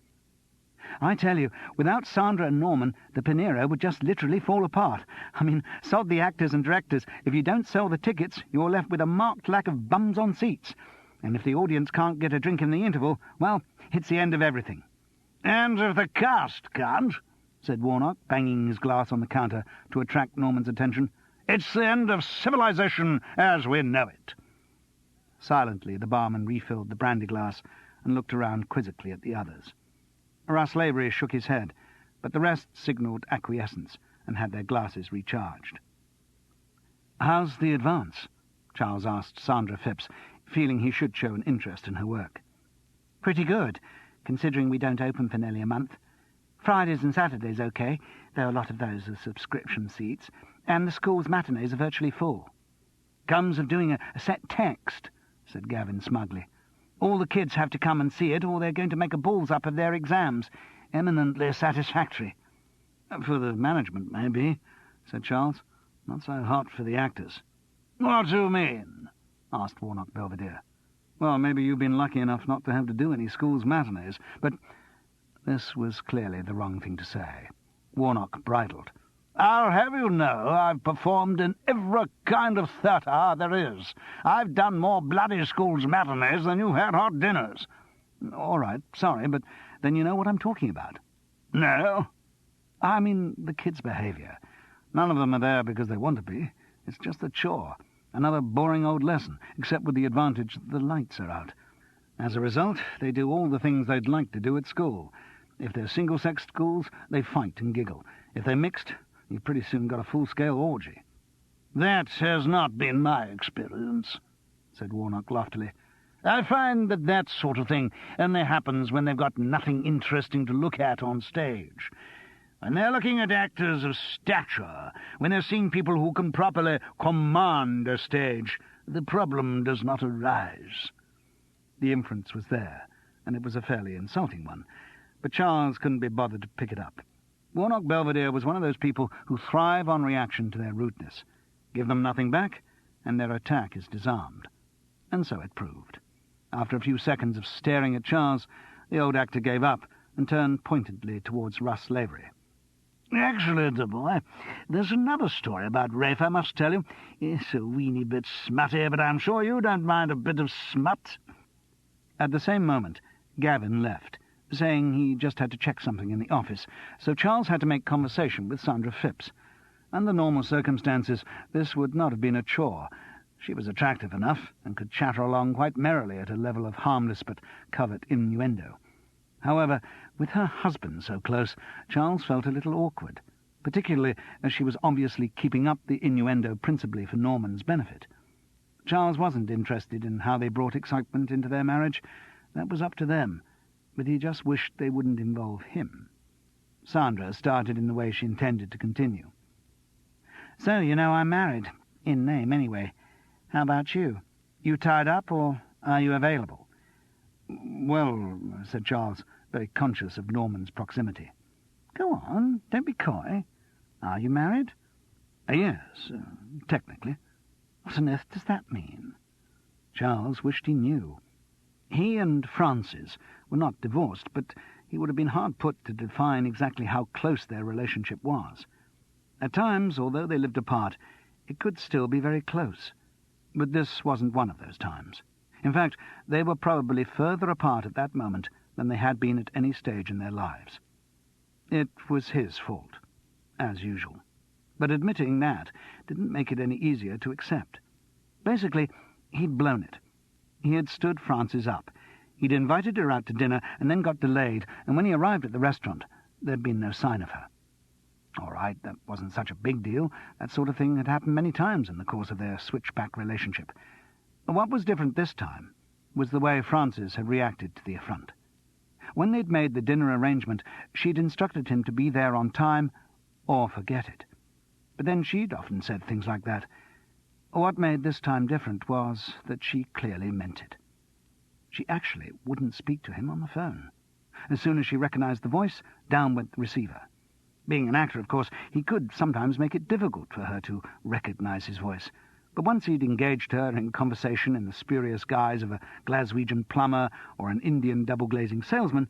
"I tell you, without Sandra and Norman, the Pinero would just literally fall apart. I mean, sod the actors and directors. If you don't sell the tickets, you're left with a marked lack of bums on seats. And if the audience can't get a drink in the interval, well, it's the end of everything." "And if the cast can't," said Warnock, banging his glass on the counter to attract Norman's attention, "it's the end of civilization as we know it." Silently, the barman refilled the brandy glass and looked around quizzically at the others. Russ Lavery shook his head, but the rest signalled acquiescence and had their glasses recharged. "How's the advance?" Charles asked Sandra Phipps, feeling he should show an interest in her work. "Pretty good, considering we don't open for nearly a month. Fridays and Saturdays okay, though a lot of those are subscription seats, and the school's matinees are virtually full." "Comes of doing a set text," said Gavin smugly. "All the kids have to come and see it, or they're going to make a balls up of their exams. Eminently satisfactory." "For the management, maybe," said Charles. "Not so hot for the actors." "What do you mean?" asked Warnock Belvedere. "Well, maybe you've been lucky enough not to have to do any school's matinees, but—" This was clearly the wrong thing to say. Warnock bridled. "I'll have you know I've performed in every kind of theatre there is. I've done more bloody school's matinees than you've had hot dinners." "All right, sorry, but then you know what I'm talking about." "No?" "I mean the kids' behaviour. None of them are there because they want to be. It's just a chore. Another boring old lesson, except with the advantage that the lights are out. As a result, they do all the things they'd like to do at school. If they're single-sex schools, they fight and giggle. If they're mixed, you've pretty soon got a full-scale orgy." "That has not been my experience," said Warnock loftily. "I find that sort of thing only happens when they've got nothing interesting to look at on stage. When they're looking at actors of stature, when they're seeing people who can properly command a stage, the problem does not arise." The inference was there, and it was a fairly insulting one, but Charles couldn't be bothered to pick it up. Warnock Belvedere was one of those people who thrive on reaction to their rudeness. Give them nothing back, and their attack is disarmed. And so it proved. After a few seconds of staring at Charles, the old actor gave up and turned pointedly towards Russ Lavery. "Excellent, boy. There's another story about Rafe I must tell you. It's a weeny bit smutty, but I'm sure you don't mind a bit of smut." At the same moment, Gavin left, saying he just had to check something in the office, so Charles had to make conversation with Sandra Phipps. Under normal circumstances, this would not have been a chore. She was attractive enough, and could chatter along quite merrily at a level of harmless but covert innuendo. However, with her husband so close, Charles felt a little awkward, particularly as she was obviously keeping up the innuendo principally for Norman's benefit. Charles wasn't interested in how they brought excitement into their marriage. That was up to them, but he just wished they wouldn't involve him. Sandra started in the way she intended to continue. "So, you know I'm married. In name, anyway. How about you? You tied up, or are you available?" "Well," said Charles, very conscious of Norman's proximity. "Go on, don't be coy. Are you married?" "Yes, technically." "What on earth does that mean?" Charles wished he knew. He and Frances were not divorced, but he would have been hard put to define exactly how close their relationship was. At times, although they lived apart, it could still be very close. But this wasn't one of those times. In fact, they were probably further apart at that moment than they had been at any stage in their lives. It was his fault, as usual. But admitting that didn't make it any easier to accept. Basically, he'd blown it. He had stood Frances up. He'd invited her out to dinner and then got delayed, and when he arrived at the restaurant, there'd been no sign of her. All right, that wasn't such a big deal. That sort of thing had happened many times in the course of their switchback relationship. What was different this time was the way Frances had reacted to the affront. When they'd made the dinner arrangement, she'd instructed him to be there on time or forget it. But then she'd often said things like that. What made this time different was that she clearly meant it. She actually wouldn't speak to him on the phone. As soon as she recognized the voice, down went the receiver. Being an actor, of course, he could sometimes make it difficult for her to recognize his voice. But once he'd engaged her in conversation in the spurious guise of a Glaswegian plumber or an Indian double-glazing salesman,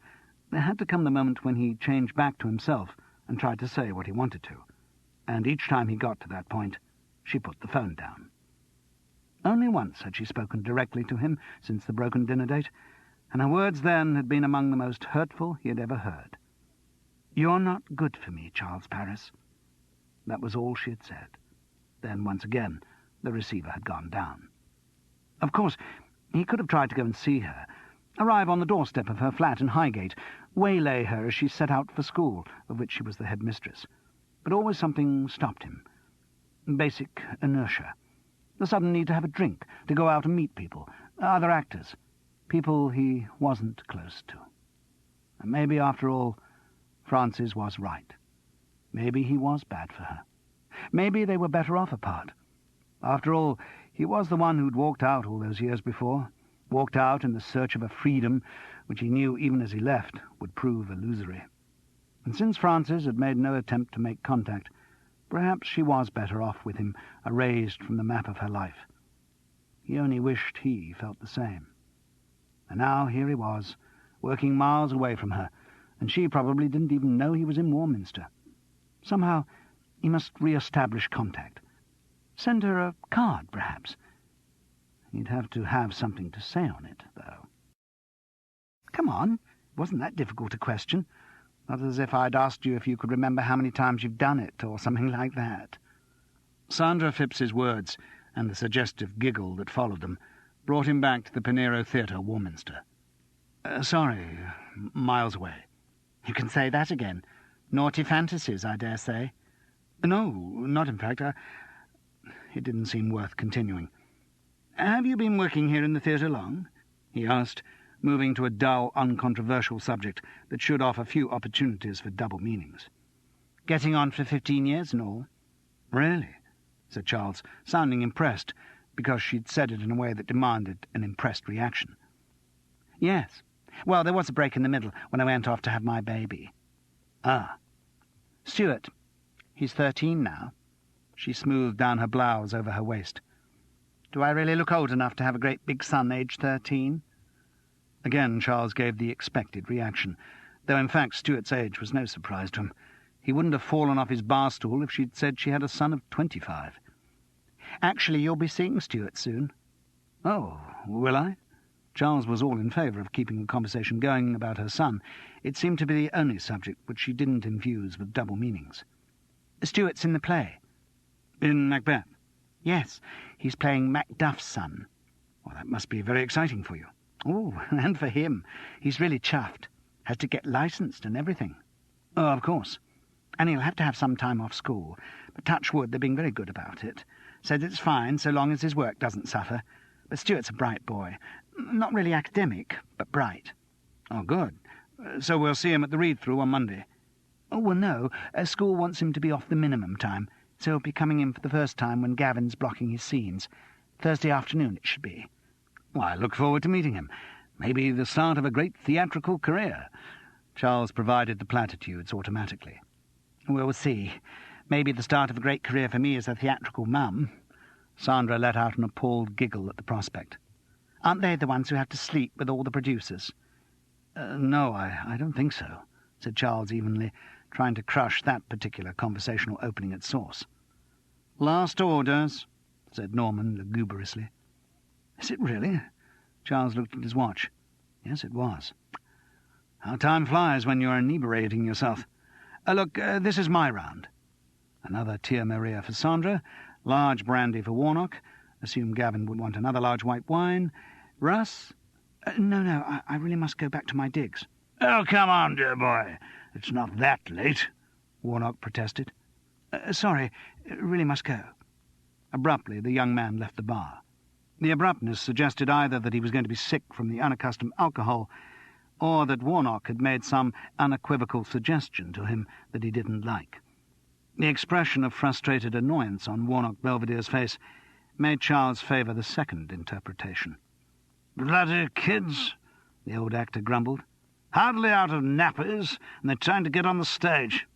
there had to come the moment when he changed back to himself and tried to say what he wanted to. And each time he got to that point, she put the phone down. Only once had she spoken directly to him since the broken dinner date, and her words then had been among the most hurtful he had ever heard. "You're not good for me, Charles Paris." That was all she had said. Then, once again, the receiver had gone down. Of course, he could have tried to go and see her, arrive on the doorstep of her flat in Highgate, waylay her as she set out for school, of which she was the headmistress. But always something stopped him. Basic inertia. The sudden need to have a drink, to go out and meet people, other actors, people he wasn't close to. And maybe, after all, Frances was right. Maybe he was bad for her. Maybe they were better off apart. After all, he was the one who'd walked out all those years before, walked out in the search of a freedom which he knew even as he left would prove illusory. And since Frances had made no attempt to make contact, perhaps she was better off with him erased from the map of her life. He only wished he felt the same. And now here he was, working miles away from her, and she probably didn't even know he was in Warminster. Somehow he must re-establish contact. Send her a card, perhaps. He'd have to have something to say on it, though. Come on, wasn't that difficult a question? Not as if I'd asked you if you could remember how many times you've done it, or something like that. Sandra Phipps's words, and the suggestive giggle that followed them, brought him back to the Pinero Theatre, Warminster. Sorry, miles away. You can say that again. Naughty fantasies, I dare say. No, not in fact. It didn't seem worth continuing. Have you been working here in the theatre long? He asked, moving to a dull, uncontroversial subject that should offer few opportunities for double meanings. Getting on for 15 years and all. Really? Said Charles, sounding impressed, because she'd said it in a way that demanded an impressed reaction. Yes. Well, there was a break in the middle when I went off to have my baby. Ah. Stuart. He's 13 now. She smoothed down her blouse over her waist. Do I really look old enough to have a great big son aged 13? Again Charles gave the expected reaction, though in fact Stuart's age was no surprise to him. He wouldn't have fallen off his bar stool if she'd said she had a son of 25. Actually, you'll be seeing Stuart soon. Oh, will I? Charles was all in favour of keeping the conversation going about her son. It seemed to be the only subject which she didn't infuse with double meanings. Stuart's in the play. In Macbeth? Yes, he's playing Macduff's son. Well, that must be very exciting for you. Oh, and for him. He's really chuffed. Has to get licensed and everything. Oh, of course. And he'll have to have some time off school. But touch wood, they're being very good about it. Said it's fine so long as his work doesn't suffer. But Stuart's a bright boy. Not really academic, but bright. Oh, good. So we'll see him at the read-through on Monday. Oh, well, no. School wants him to be off the minimum time, so he'll be coming in for the first time when Gavin's blocking his scenes. Thursday afternoon it should be. Well, I look forward to meeting him. Maybe the start of a great theatrical career. Charles provided the platitudes automatically. We'll see. Maybe the start of a great career for me as a theatrical mum. Sandra let out an appalled giggle at the prospect. Aren't they the ones who have to sleep with all the producers? No, I don't think so, said Charles evenly, trying to crush that particular conversational opening at source. Last orders, said Norman lugubriously. Is it really? Charles looked at his watch. Yes, it was. How time flies when you're inebriating yourself. Look, this is my round. Another Tia Maria for Sandra, large brandy for Warnock. Assume Gavin would want another large white wine. Russ? No, I really must go back to my digs. Oh, come on, dear boy. It's not that late, Warnock protested. Sorry, really must go. Abruptly, the young man left the bar. The abruptness suggested either that he was going to be sick from the unaccustomed alcohol, or that Warnock had made some unequivocal suggestion to him that he didn't like. The expression of frustrated annoyance on Warnock Belvedere's face made Charles favour the second interpretation. Bloody kids, the old actor grumbled. Hardly out of nappies, and they're trying to get on the stage.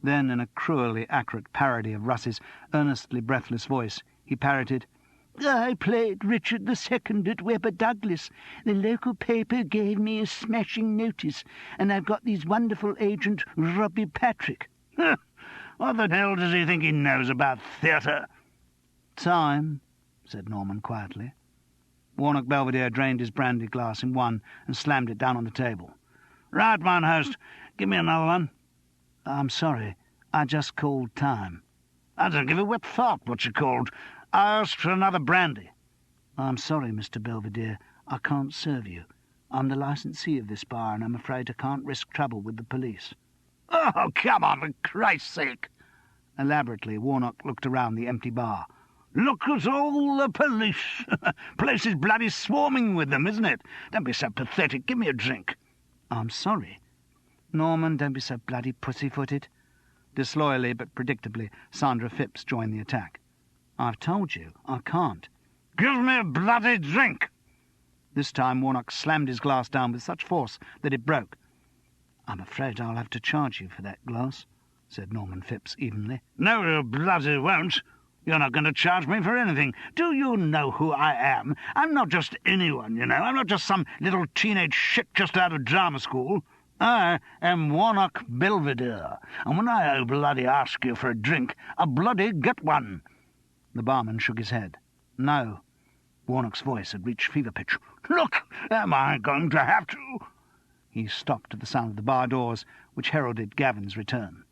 Then, in a cruelly accurate parody of Russ's earnestly breathless voice, he parroted, I played Richard II at Webber Douglas. The local paper gave me a smashing notice, and I've got these wonderful agent Robbie Patrick. What the hell does he think he knows about theatre? Time, said Norman quietly. Warnock Belvedere drained his brandy glass in one and slammed it down on the table. Right, mine host. Give me another one. I'm sorry. I just called time. I don't give a whip thought what you called. I asked for another brandy. I'm sorry, Mr. Belvedere. I can't serve you. I'm the licensee of this bar, and I'm afraid I can't risk trouble with the police. Oh, come on, for Christ's sake. Elaborately, Warnock looked around the empty bar. Look at all the police. Place is bloody swarming with them, isn't it? Don't be so pathetic. Give me a drink. I'm sorry. Norman, don't be so bloody pussy-footed. Disloyally but predictably, Sandra Phipps joined the attack. I've told you, I can't. Give me a bloody drink. This time Warnock slammed his glass down with such force that it broke. I'm afraid I'll have to charge you for that glass, said Norman Phipps evenly. No, you bloody won't. You're not going to charge me for anything. Do you know who I am? I'm not just anyone, you know. I'm not just some little teenage shit just out of drama school. I am Warnock Belvedere, and when I bloody ask you for a drink, I bloody get one. The barman shook his head. No. Warnock's voice had reached fever pitch. Look, am I going to have to? He stopped at the sound of the bar doors, which heralded Gavin's return.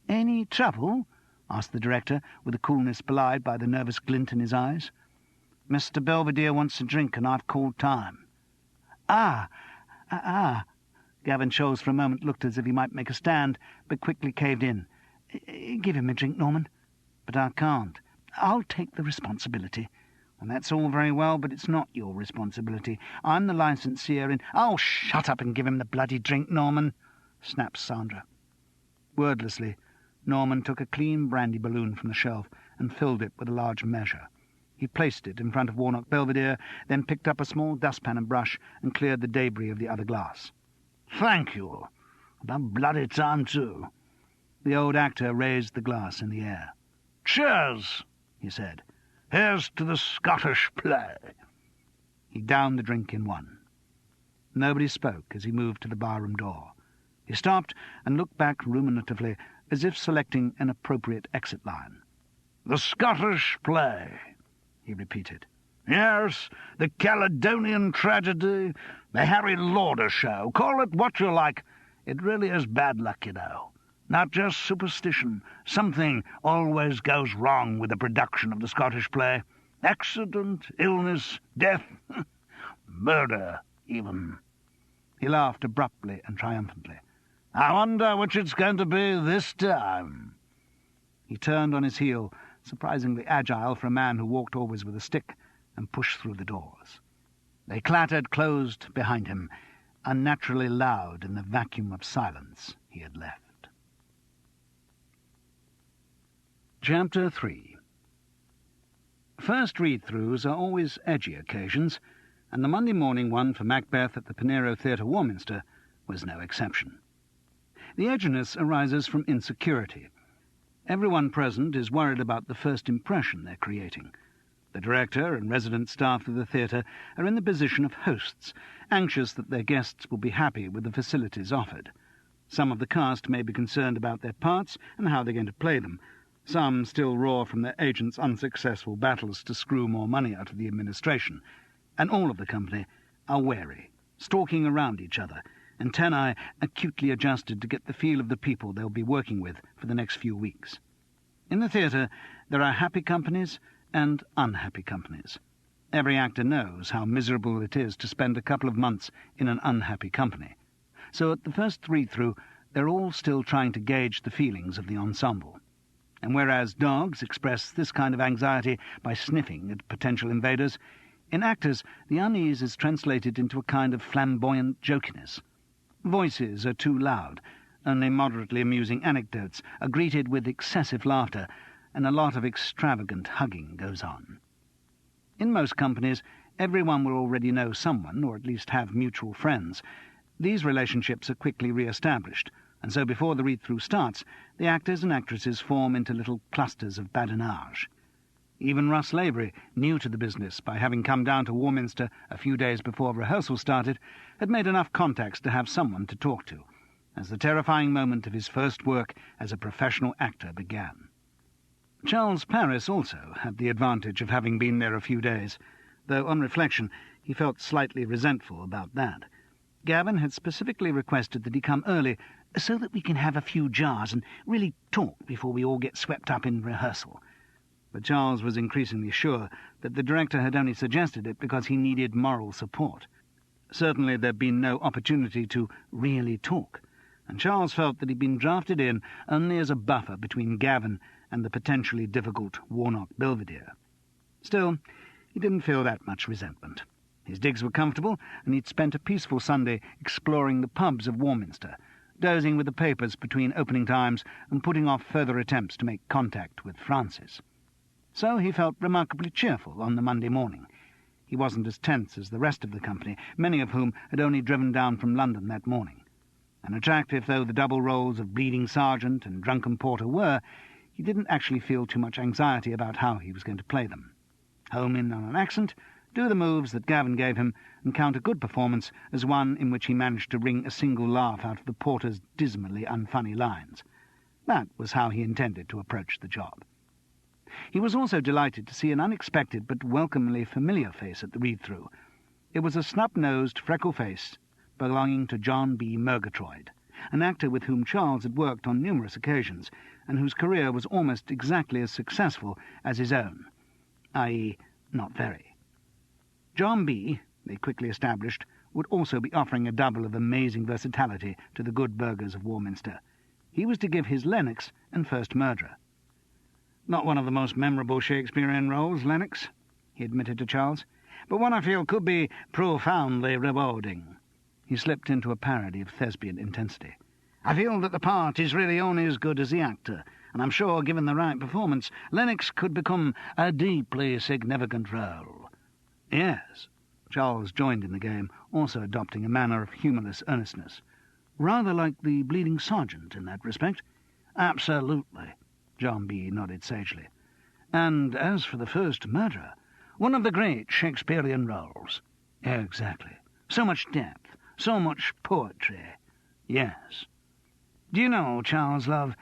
Any trouble? Asked the director, with a coolness belied by the nervous glint in his eyes. Mr. Belvedere wants a drink, and I've called time. Ah. Gavin Scholes for a moment looked as if he might make a stand, but quickly caved in. Give him a drink, Norman. But I can't. I'll take the responsibility. And that's all very well, but it's not your responsibility. I'm the licensee and... Oh, shut up and give him the bloody drink, Norman, snapped Sandra. Wordlessly, Norman took a clean brandy balloon from the shelf and filled it with a large measure. He placed it in front of Warnock Belvedere, then picked up a small dustpan and brush and cleared the debris of the other glass. Thank you. About bloody time, too. The old actor raised the glass in the air. "Cheers," he said. "Here's to the Scottish play." He downed the drink in one. Nobody spoke as he moved to the barroom door. He stopped and looked back ruminatively, as if selecting an appropriate exit line. "The Scottish play," he repeated. "Yes, the Caledonian tragedy, the Harry Lauder show. Call it what you like. It really is bad luck, you know. Not just superstition. Something always goes wrong with the production of the Scottish play. Accident, illness, death, murder, even." He laughed abruptly and triumphantly. "I wonder which it's going to be this time." He turned on his heel, surprisingly agile for a man who walked always with a stick, and pushed through the doors. They clattered closed behind him, unnaturally loud in the vacuum of silence he had left. Chapter 3. First read-throughs are always edgy occasions, and the Monday morning one for Macbeth at the Pinero Theatre, Warminster, was no exception. The edginess arises from insecurity. Everyone present is worried about the first impression they're creating. The director and resident staff of the theatre are in the position of hosts, anxious that their guests will be happy with the facilities offered. Some of the cast may be concerned about their parts and how they're going to play them. Some still roar from their agents' unsuccessful battles to screw more money out of the administration. And all of the company are wary, stalking around each other, antennae acutely adjusted to get the feel of the people they'll be working with for the next few weeks. In the theatre, there are happy companies and unhappy companies. Every actor knows how miserable it is to spend a couple of months in an unhappy company. So at the first read-through, they're all still trying to gauge the feelings of the ensemble. And whereas dogs express this kind of anxiety by sniffing at potential invaders, in actors the unease is translated into a kind of flamboyant jokiness. Voices are too loud, only moderately amusing anecdotes are greeted with excessive laughter, and a lot of extravagant hugging goes on. In most companies, everyone will already know someone, or at least have mutual friends. These relationships are quickly re-established, and so before the read-through starts, the actors and actresses form into little clusters of badinage. Even Russ Lavery, new to the business by having come down to Warminster a few days before rehearsal started, had made enough contacts to have someone to talk to, as the terrifying moment of his first work as a professional actor began. Charles Paris also had the advantage of having been there a few days, though on reflection he felt slightly resentful about that. Gavin had specifically requested that he come early so that we can have a few jars and really talk before we all get swept up in rehearsal. But Charles was increasingly sure that the director had only suggested it because he needed moral support. Certainly there'd been no opportunity to really talk, and Charles felt that he'd been drafted in only as a buffer between Gavin and the potentially difficult Warnock Belvedere. Still, he didn't feel that much resentment. His digs were comfortable, and he'd spent a peaceful Sunday exploring the pubs of Warminster, dozing with the papers between opening times and putting off further attempts to make contact with Francis. So he felt remarkably cheerful on the Monday morning. He wasn't as tense as the rest of the company, many of whom had only driven down from London that morning. And attractive though the double roles of bleeding sergeant and drunken porter were, he didn't actually feel too much anxiety about how he was going to play them. Home in on an accent, do the moves that Gavin gave him, and count a good performance as one in which he managed to wring a single laugh out of the porter's dismally unfunny lines. That was how he intended to approach the job. He was also delighted to see an unexpected but welcomingly familiar face at the read-through. It was a snub-nosed, freckle face belonging to John B. Murgatroyd, an actor with whom Charles had worked on numerous occasions, and whose career was almost exactly as successful as his own, i.e., not very. John B., they quickly established, would also be offering a double of amazing versatility to the good burghers of Warminster. He was to give his Lennox and First Murderer. "Not one of the most memorable Shakespearean roles, Lennox," he admitted to Charles, "but one I feel could be profoundly rewarding." He slipped into a parody of thespian intensity. "I feel that the part is really only as good as the actor, and I'm sure, given the right performance, Lennox could become a deeply significant role." "Yes." Charles joined in the game, also adopting a manner of humorless earnestness. "Rather like the bleeding sergeant in that respect. Absolutely, John B. nodded sagely. And as for the first murderer, one of the great Shakespearean roles. Exactly. So much depth, so much poetry. Yes. Do you know, Charles, love,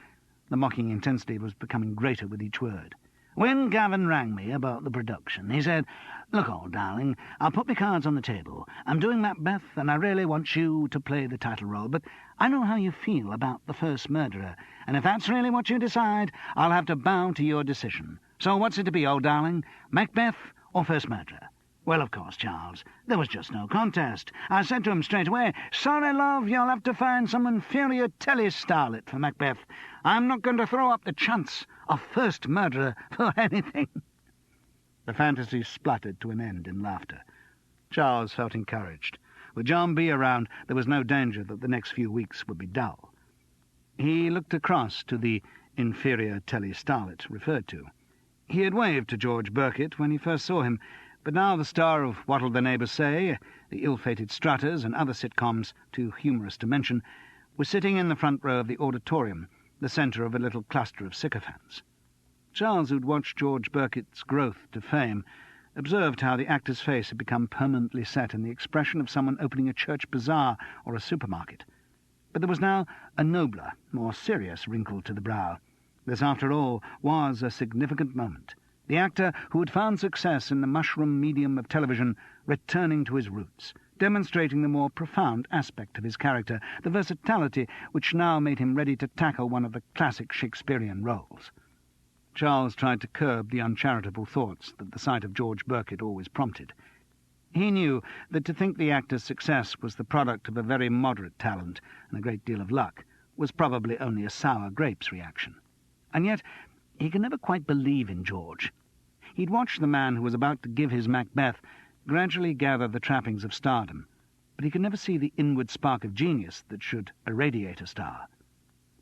the mocking intensity was becoming greater with each word. When Gavin rang me about the production, he said, "Look, old darling, I'll put my cards on the table. I'm doing Macbeth, and I really want you to play the title role, but I know how you feel about the first murderer, and if that's really what you decide, I'll have to bow to your decision. So what's it to be, old darling? Macbeth or first murderer?" Well, of course, Charles, there was just no contest. I said to him straight away, "Sorry, love, you'll have to find some inferior telly-starlet for Macbeth. I'm not going to throw up the chance of first murderer for anything." The fantasy spluttered to an end in laughter. Charles felt encouraged. With John B. around, there was no danger that the next few weeks would be dull. He looked across to the inferior telly-starlet referred to. He had waved to George Birkett when he first saw him, but now the star of What'll the Neighbours Say, the Ill-Fated Strutters, and other sitcoms, too humorous to mention, was sitting in the front row of the auditorium, the centre of a little cluster of sycophants. Charles, who'd watched George Birkett's growth to fame, observed how the actor's face had become permanently set in the expression of someone opening a church bazaar or a supermarket. But there was now a nobler, more serious wrinkle to the brow. This, after all, was a significant moment. The actor who had found success in the mushroom medium of television returning to his roots, demonstrating the more profound aspect of his character, the versatility which now made him ready to tackle one of the classic Shakespearean roles. Charles tried to curb the uncharitable thoughts that the sight of George Birkett always prompted. He knew that to think the actor's success was the product of a very moderate talent and a great deal of luck was probably only a sour grapes reaction. And yet he could never quite believe in George. He'd watched the man who was about to give his Macbeth gradually gather the trappings of stardom, but he could never see the inward spark of genius that should irradiate a star.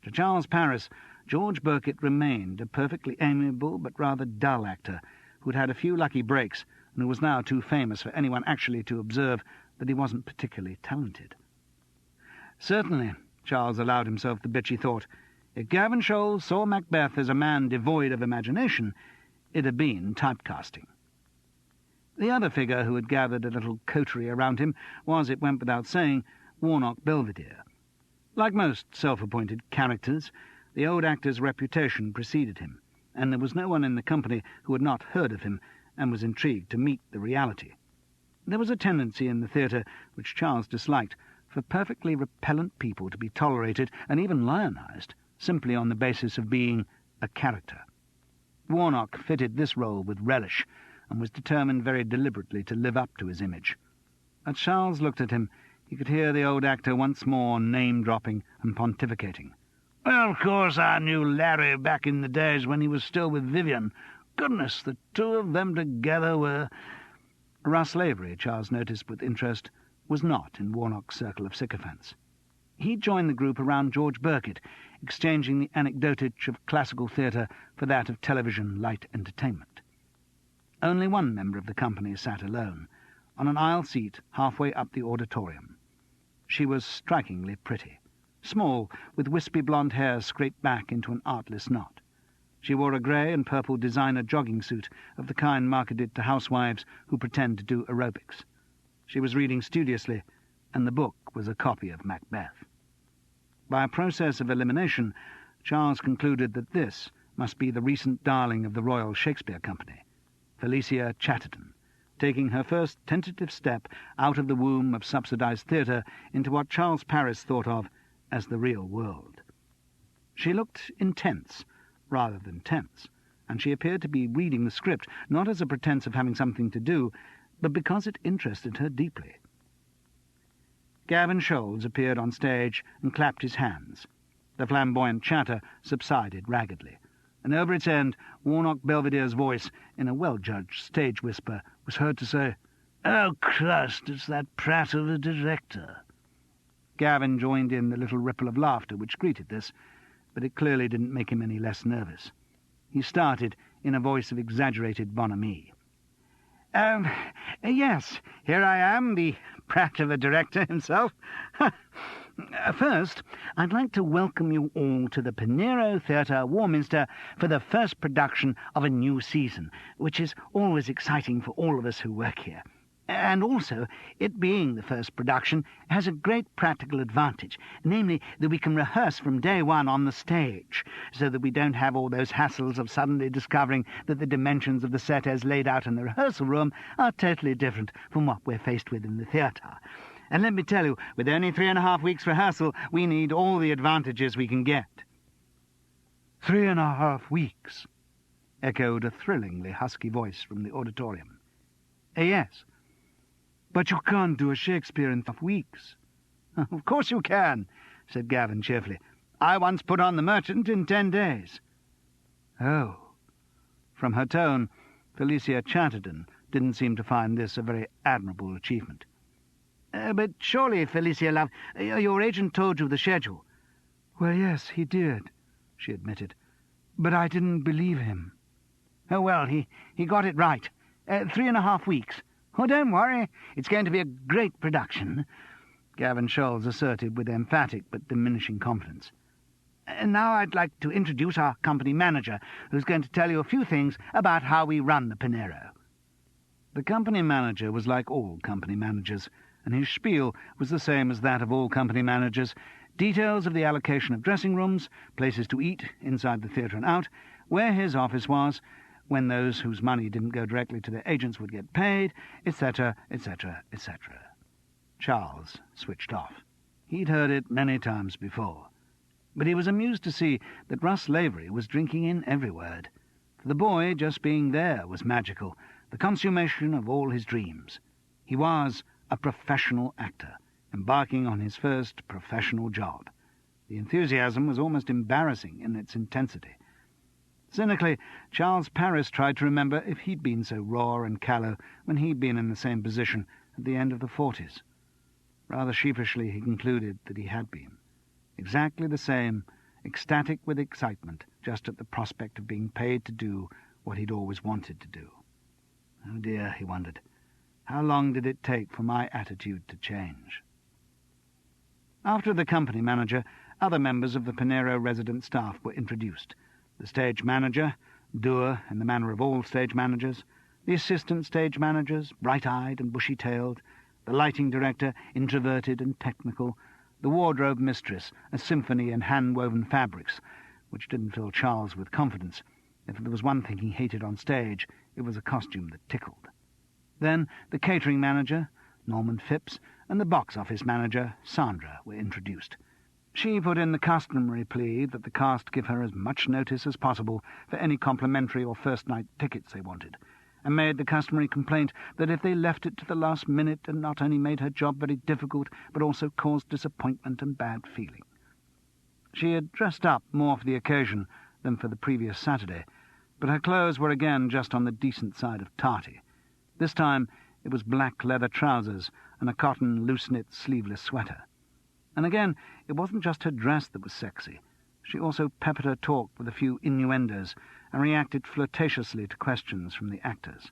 To Charles Paris, George Birkett remained a perfectly amiable but rather dull actor who'd had a few lucky breaks and who was now too famous for anyone actually to observe that he wasn't particularly talented. Certainly, Charles allowed himself the bitchy thought, if Gavin Scholl saw Macbeth as a man devoid of imagination, it had been typecasting. The other figure who had gathered a little coterie around him was, it went without saying, Warnock Belvedere. Like most self-appointed characters, the old actor's reputation preceded him, and there was no one in the company who had not heard of him and was intrigued to meet the reality. There was a tendency in the theatre, which Charles disliked, for perfectly repellent people to be tolerated and even lionized, simply on the basis of being a character. Warnock fitted this role with relish, and was determined very deliberately to live up to his image. As Charles looked at him, he could hear the old actor once more name-dropping and pontificating. "Well, of course I knew Larry back in the days when he was still with Vivian. Goodness, the two of them together were—" Russ Lavery, Charles noticed with interest, was not in Warnock's circle of sycophants. He joined the group around George Birkett, exchanging the anecdotage of classical theatre for that of television light entertainment. Only one member of the company sat alone, on an aisle seat halfway up the auditorium. She was strikingly pretty, small, with wispy blonde hair scraped back into an artless knot. She wore a grey and purple designer jogging suit of the kind marketed to housewives who pretend to do aerobics. She was reading studiously, and the book was a copy of Macbeth. By a process of elimination, Charles concluded that this must be the recent darling of the Royal Shakespeare Company, Felicia Chatterton, taking her first tentative step out of the womb of subsidized theatre into what Charles Paris thought of as the real world. She looked intense rather than tense, and she appeared to be reading the script not as a pretence of having something to do, but because it interested her deeply. Gavin Scholes appeared on stage and clapped his hands. The flamboyant chatter subsided raggedly, and over its end Warnock Belvedere's voice, in a well-judged stage whisper, was heard to say, "Oh, Christ, it's that prat of a director." Gavin joined in the little ripple of laughter which greeted this, but it clearly didn't make him any less nervous. He started in a voice of exaggerated bonhomie. Yes, here I am, the prat of a director himself. First, I'd like to welcome you all to the Pinero Theatre, Warminster, for the first production of a new season, which is always exciting for all of us who work here. And also, it being the first production has a great practical advantage, namely that we can rehearse from day one on the stage, so that we don't have all those hassles of suddenly discovering that the dimensions of the set as laid out in the rehearsal room are totally different from what we're faced with in the theatre. And let me tell you, with only 3.5 weeks rehearsal, we need all the advantages we can get. 3.5 weeks, echoed a thrillingly husky voice from the auditorium. Yes. But you can't do a Shakespeare in 5 weeks. Of course you can, said Gavin cheerfully. I once put on The Merchant in 10 days. Oh. From her tone, Felicia Chatterton didn't seem to find this a very admirable achievement. But surely, Felicia, love, your agent told you the schedule. Well, yes, he did, she admitted. But I didn't believe him. Oh, well, he got it right. 3.5 weeks. Oh, don't worry. It's going to be a great production, Gavin Scholes asserted with emphatic but diminishing confidence. Now I'd like to introduce our company manager, who's going to tell you a few things about how we run the Pinero. The company manager was like all company managers, and his spiel was the same as that of all company managers: details of the allocation of dressing rooms, places to eat, inside the theatre and out, where his office was, when those whose money didn't go directly to their agents would get paid, etc., etc., etc. Charles switched off. He'd heard it many times before. But he was amused to see that Russ Lavery was drinking in every word. For the boy, just being there was magical, the consummation of all his dreams. He was a professional actor, embarking on his first professional job. The enthusiasm was almost embarrassing in its intensity. Cynically, Charles Paris tried to remember if he'd been so raw and callow when he'd been in the same position at the end of the 40s. Rather sheepishly, he concluded that he had been. Exactly the same, ecstatic with excitement, just at the prospect of being paid to do what he'd always wanted to do. Oh dear, he wondered, how long did it take for my attitude to change? After the company manager, other members of the Pinero resident staff were introduced. The stage manager, dour in the manner of all stage managers, the assistant stage managers, bright-eyed and bushy-tailed, the lighting director, introverted and technical, the wardrobe mistress, a symphony in hand-woven fabrics, which didn't fill Charles with confidence. If there was one thing he hated on stage, it was a costume that tickled. Then the catering manager, Norman Phipps, and the box office manager, Sandra, were introduced. She put in the customary plea that the cast give her as much notice as possible for any complimentary or first-night tickets they wanted, and made the customary complaint that if they left it to the last minute, it not only made her job very difficult, but also caused disappointment and bad feeling. She had dressed up more for the occasion than for the previous Saturday, but her clothes were again just on the decent side of tarty. This time it was black leather trousers and a cotton loose-knit sleeveless sweater. And again, it wasn't just her dress that was sexy. She also peppered her talk with a few innuendos and reacted flirtatiously to questions from the actors.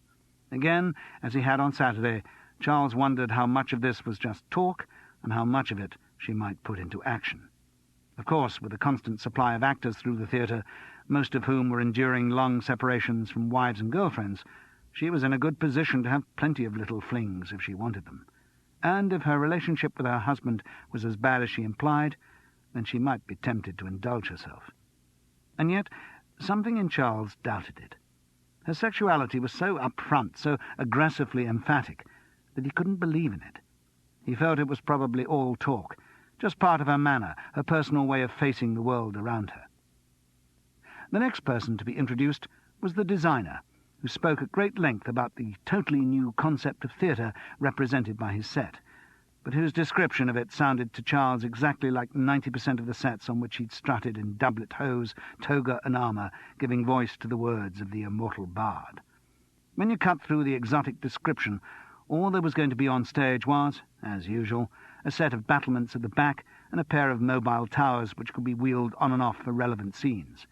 Again, as he had on Saturday, Charles wondered how much of this was just talk and how much of it she might put into action. Of course, with a constant supply of actors through the theatre, most of whom were enduring long separations from wives and girlfriends, she was in a good position to have plenty of little flings if she wanted them. And if her relationship with her husband was as bad as she implied, then she might be tempted to indulge herself. And yet, something in Charles doubted it. Her sexuality was so upfront, so aggressively emphatic, that he couldn't believe in it. He felt it was probably all talk, just part of her manner, her personal way of facing the world around her. The next person to be introduced was the designer, who spoke at great length about the totally new concept of theatre represented by his set, but whose description of it sounded to Charles exactly like 90% of the sets on which he'd strutted in doublet hose, toga and armour, giving voice to the words of the immortal bard. When you cut through the exotic description, all there was going to be on stage was, as usual, a set of battlements at the back and a pair of mobile towers which could be wheeled on and off for relevant scenes.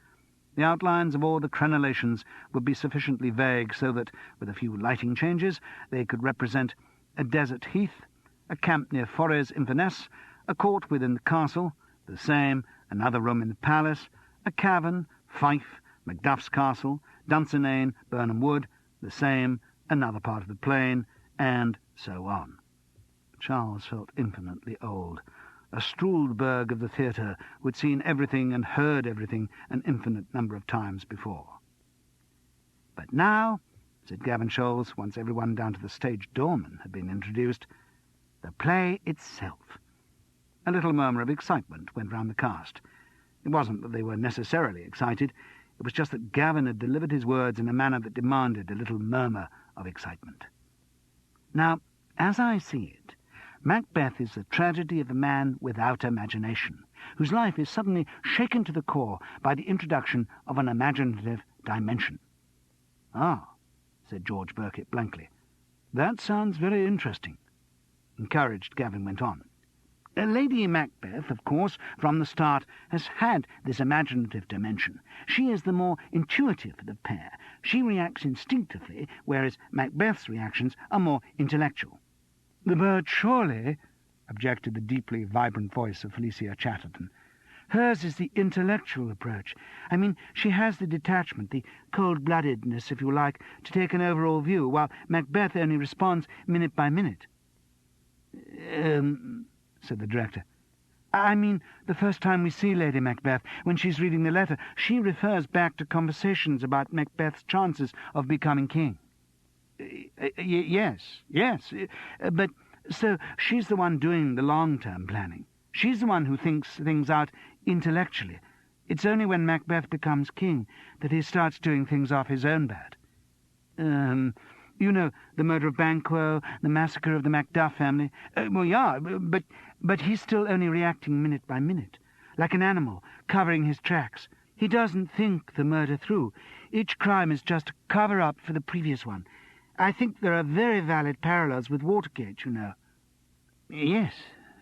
The outlines of all the crenellations would be sufficiently vague so that, with a few lighting changes, they could represent a desert heath, a camp near Forres Inverness, A court within the castle, the same, another room in the palace, a cavern, Fife, Macduff's castle, Dunsinane, Burnham Wood, the same, another part of the plain, and so on. Charles felt infinitely old, a Struldberg of the theatre who had seen everything and heard everything an infinite number of times before. "But now," said Gavin Scholes, once everyone down to the stage doorman had been introduced, "the play itself." A little murmur of excitement went round the cast. It wasn't that they were necessarily excited, it was just that Gavin had delivered his words in a manner that demanded a little murmur of excitement. "Now, as I see it, Macbeth is the tragedy of a man without imagination, whose life is suddenly shaken to the core by the introduction of an imaginative dimension." "Ah," said George Birkett blankly. "That sounds very interesting." Encouraged, Gavin went on. "Lady Macbeth, of course, from the start, has had this imaginative dimension. She is the more intuitive of the pair. She reacts instinctively, whereas Macbeth's reactions are more intellectual." "But surely," objected the deeply vibrant voice of Felicia Chatterton, "hers is the intellectual approach. I mean, she has the detachment, the cold-bloodedness, if you like, to take an overall view, while Macbeth only responds minute by minute." Said the director. "I mean, the first time we see Lady Macbeth, when she's reading the letter, she refers back to conversations about Macbeth's chances of becoming king." Yes, but so she's the one doing the long-term planning. She's the one who thinks things out intellectually. It's only when Macbeth becomes king that he starts doing things off his own bat. You know, the murder of Banquo, the massacre of the Macduff family. Well, yeah, but he's still only reacting minute by minute, like an animal, covering his tracks. He doesn't think the murder through. Each crime is just a cover-up for the previous one. I think there are very valid parallels with Watergate, you know." Yes,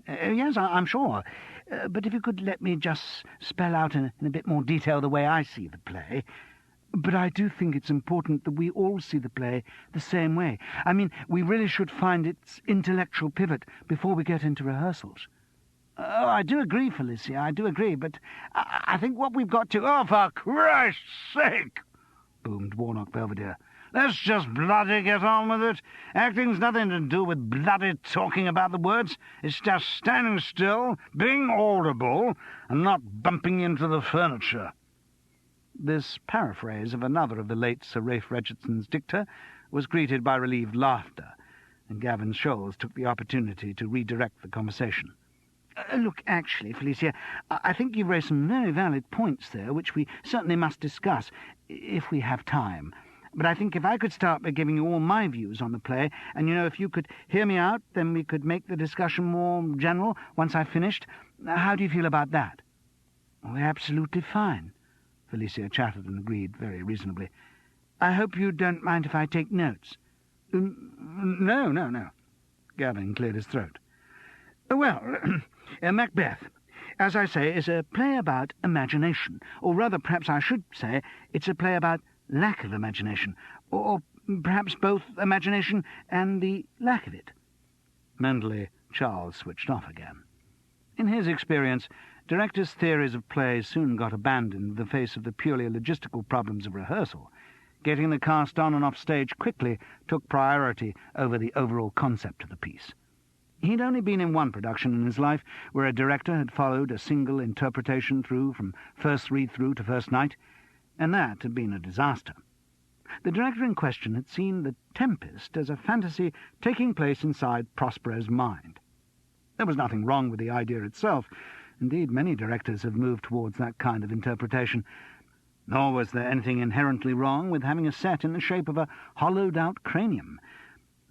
I'm sure. But if you could let me just spell out in a bit more detail the way I see the play. But I do think it's important that we all see the play the same way. I mean, we really should find its intellectual pivot before we get into rehearsals." "Oh, I do agree, Felicia, I do agree, but I think what we've got to—" "Oh, for Christ's sake!" boomed Warnock Belvedere. "Let's just bloody get on with it. Acting's nothing to do with bloody talking about the words. It's just standing still, being audible, and not bumping into the furniture." This paraphrase of another of the late Sir Ralph Richardson's dicta was greeted by relieved laughter, and Gavin Scholes took the opportunity to redirect the conversation. Look, actually, Felicia, I think you've raised some very valid points there, which we certainly must discuss, if we have time. But I think if I could start by giving you all my views on the play, and, if you could hear me out, then we could make the discussion more general once I've finished. How do you feel about that?" "Oh, absolutely fine," Felicia Chatterton agreed very reasonably. "I hope you don't mind if I take notes." No. Gavin cleared his throat. "Well, Macbeth, as I say, is a play about imagination, or rather, perhaps I should say, it's a play about lack of imagination, or perhaps both imagination and the lack of it." Mentally, Charles switched off again. In his experience, directors' theories of plays soon got abandoned in the face of the purely logistical problems of rehearsal. Getting the cast on and off stage quickly took priority over the overall concept of the piece. He'd only been in one production in his life where a director had followed a single interpretation through from first read-through to first night, and that had been a disaster. The director in question had seen The Tempest as a fantasy taking place inside Prospero's mind. There was nothing wrong with the idea itself. Indeed, many directors have moved towards that kind of interpretation. Nor was there anything inherently wrong with having a set in the shape of a hollowed-out cranium.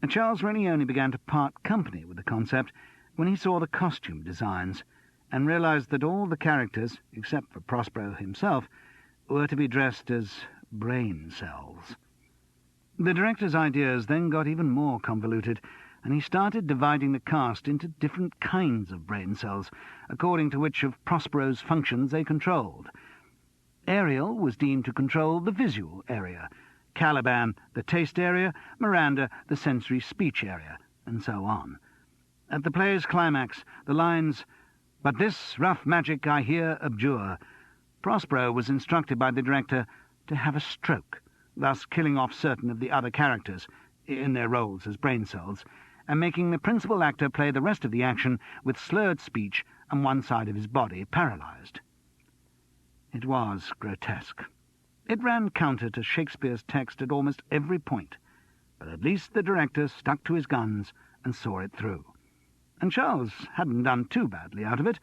And Charles really only began to part company with the concept when he saw the costume designs and realized that all the characters, except for Prospero himself, were to be dressed as brain cells. The director's ideas then got even more convoluted, and he started dividing the cast into different kinds of brain cells, according to which of Prospero's functions they controlled. Ariel was deemed to control the visual area, Caliban the taste area, Miranda the sensory speech area, and so on. At the play's climax, the lines, But this rough magic I here abjure. Prospero was instructed by the director to have a stroke, thus killing off certain of the other characters in their roles as brain cells, and making the principal actor play the rest of the action with slurred speech and one side of his body paralysed. It was grotesque. It ran counter to Shakespeare's text at almost every point, but at least the director stuck to his guns and saw it through. And Charles hadn't done too badly out of it.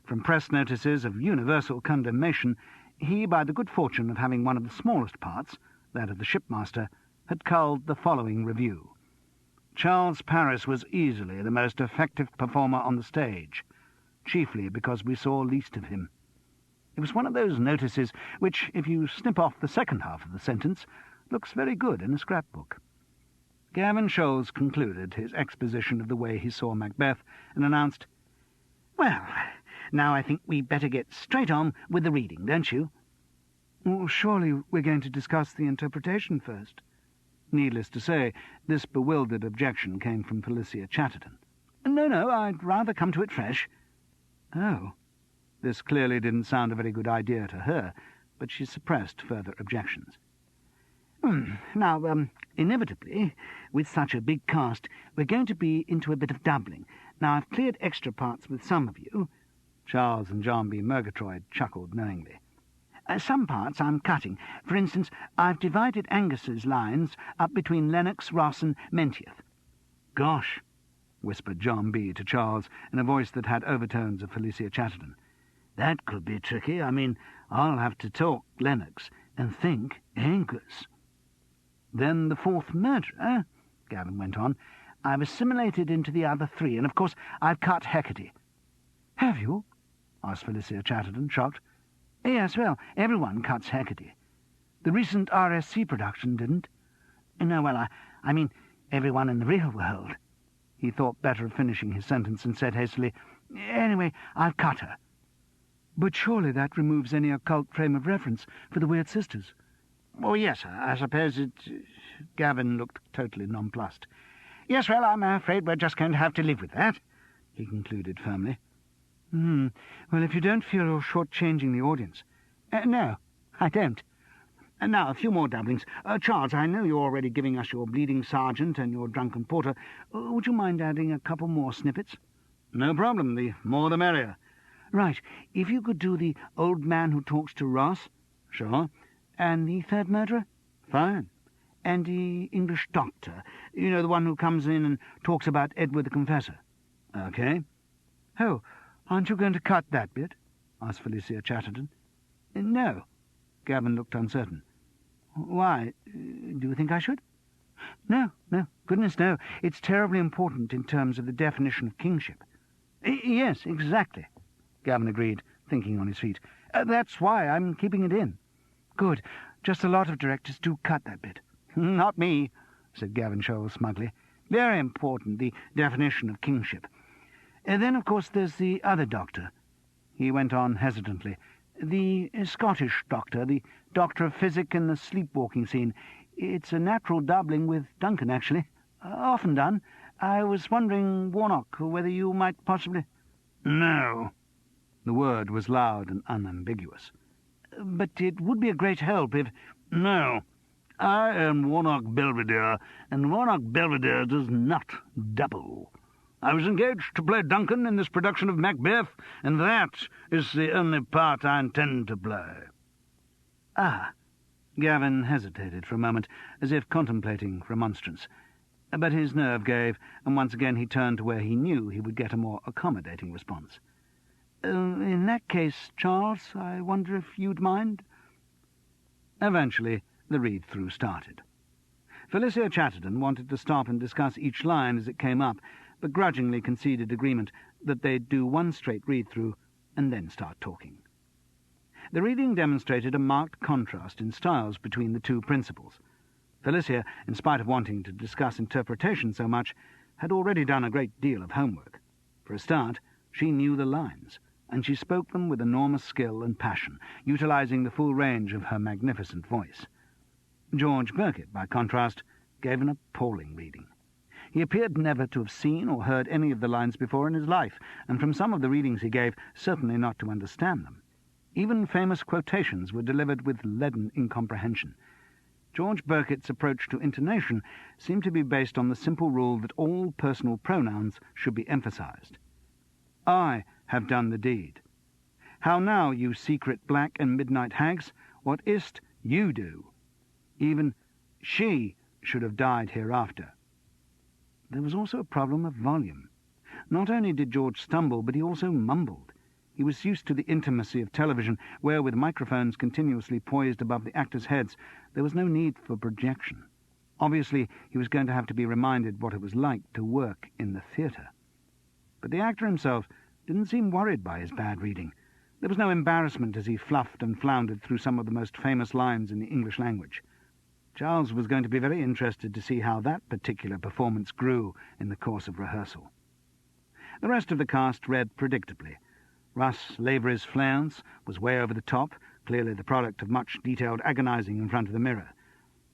From press notices of universal condemnation, he, by the good fortune of having one of the smallest parts, that of the shipmaster, had culled the following review. Charles Paris was easily the most effective performer on the stage, chiefly because we saw least of him. It was one of those notices which, if you snip off the second half of the sentence, looks very good in a scrapbook. Gavin Scholes concluded his exposition of the way he saw Macbeth and announced, "Well, now I think we'd better get straight on with the reading, don't you?" "Well, surely we're going to discuss the interpretation first." Needless to say, this bewildered objection came from Felicia Chatterton. No, I'd rather come to it fresh." Oh. This clearly didn't sound a very good idea to her, but she suppressed further objections. Now, inevitably, with such a big cast, we're going to be into a bit of doubling. Now, I've cleared extra parts with some of you." Charles and John B. Murgatroyd chuckled knowingly. Some parts I'm cutting. For instance, I've divided Angus's lines up between Lennox, Ross, and Menteith." "Gosh," whispered John B. to Charles in a voice that had overtones of Felicia Chatterton. "That could be tricky. I mean, I'll have to talk Lennox and think Angus." "Then the fourth murderer," Gavin went on, "I've assimilated into the other three, and of course I've cut Hecate." "Have you?" asked Felicia Chatterton, shocked. "Yes, well, everyone cuts Hecate. The recent RSC production didn't?" "No, well, I mean everyone in the real world." He thought better of finishing his sentence and said hastily, "Anyway, I've cut her." "But surely that removes any occult frame of reference for the Weird Sisters." "Oh, yes, I suppose it—" Gavin looked totally nonplussed. "Yes, well, I'm afraid we're just going to have to live with that," he concluded firmly. Well, if you don't feel you're shortchanging the audience." No, I don't. Now, a few more doublings. Charles, I know you're already giving us your bleeding sergeant and your drunken porter. Would you mind adding a couple more snippets?" "No problem. The more the merrier." "Right. If you could do the old man who talks to Ross." "Sure." "And the third murderer?" "Fine." "And the English doctor. You know, the one who comes in and talks about Edward the Confessor." "OK." "Oh, aren't you going to cut that bit?" asked Felicia Chatterton. "No." Gavin looked uncertain. "Why? Do you think I should?" No. Goodness, no. It's terribly important in terms of the definition of kingship." "Yes, exactly," Gavin agreed, thinking on his feet. "That's why I'm keeping it in." "Good. Just a lot of directors do cut that bit." "Not me," said Gavin Scholes smugly. "Very important, the definition of kingship. Then, of course, there's the other doctor," he went on hesitantly. "The Scottish doctor, the doctor of physic in the sleepwalking scene. It's a natural doubling with Duncan, actually. Often done. I was wondering, Warnock, whether you might possibly—" "No." The word was loud and unambiguous. "But it would be a great help if—" "No. I am Warnock Belvedere, and Warnock Belvedere does not double. I was engaged to play Duncan in this production of Macbeth, and that is the only part I intend to play." "Ah." Gavin hesitated for a moment, as if contemplating remonstrance. But his nerve gave, and once again he turned to where he knew he would get a more accommodating response. In that case, Charles, I wonder if you'd mind?" Eventually, the read-through started. Felicia Chatterton wanted to stop and discuss each line as it came up, but grudgingly conceded agreement that they'd do one straight read-through and then start talking. The reading demonstrated a marked contrast in styles between the two principals. Felicia, in spite of wanting to discuss interpretation so much, had already done a great deal of homework. For a start, she knew the lines, and she spoke them with enormous skill and passion, utilizing the full range of her magnificent voice. George Birkett, by contrast, gave an appalling reading. He appeared never to have seen or heard any of the lines before in his life, and from some of the readings he gave, certainly not to understand them. Even famous quotations were delivered with leaden incomprehension. George Birkett's approach to intonation seemed to be based on the simple rule that all personal pronouns should be emphasized. I have done the deed. How now, you secret black and midnight hags? What is't you do? Even she should have died hereafter. There was also a problem of volume. Not only did George stumble, but he also mumbled. He was used to the intimacy of television, where, with microphones continuously poised above the actors' heads, there was no need for projection. Obviously, he was going to have to be reminded what it was like to work in the theatre. But the actor himself didn't seem worried by his bad reading. There was no embarrassment as he fluffed and floundered through some of the most famous lines in the English language. Charles was going to be very interested to see how that particular performance grew in the course of rehearsal. The rest of the cast read predictably. Russ Lavery's Fleance was way over the top, clearly the product of much detailed agonizing in front of the mirror.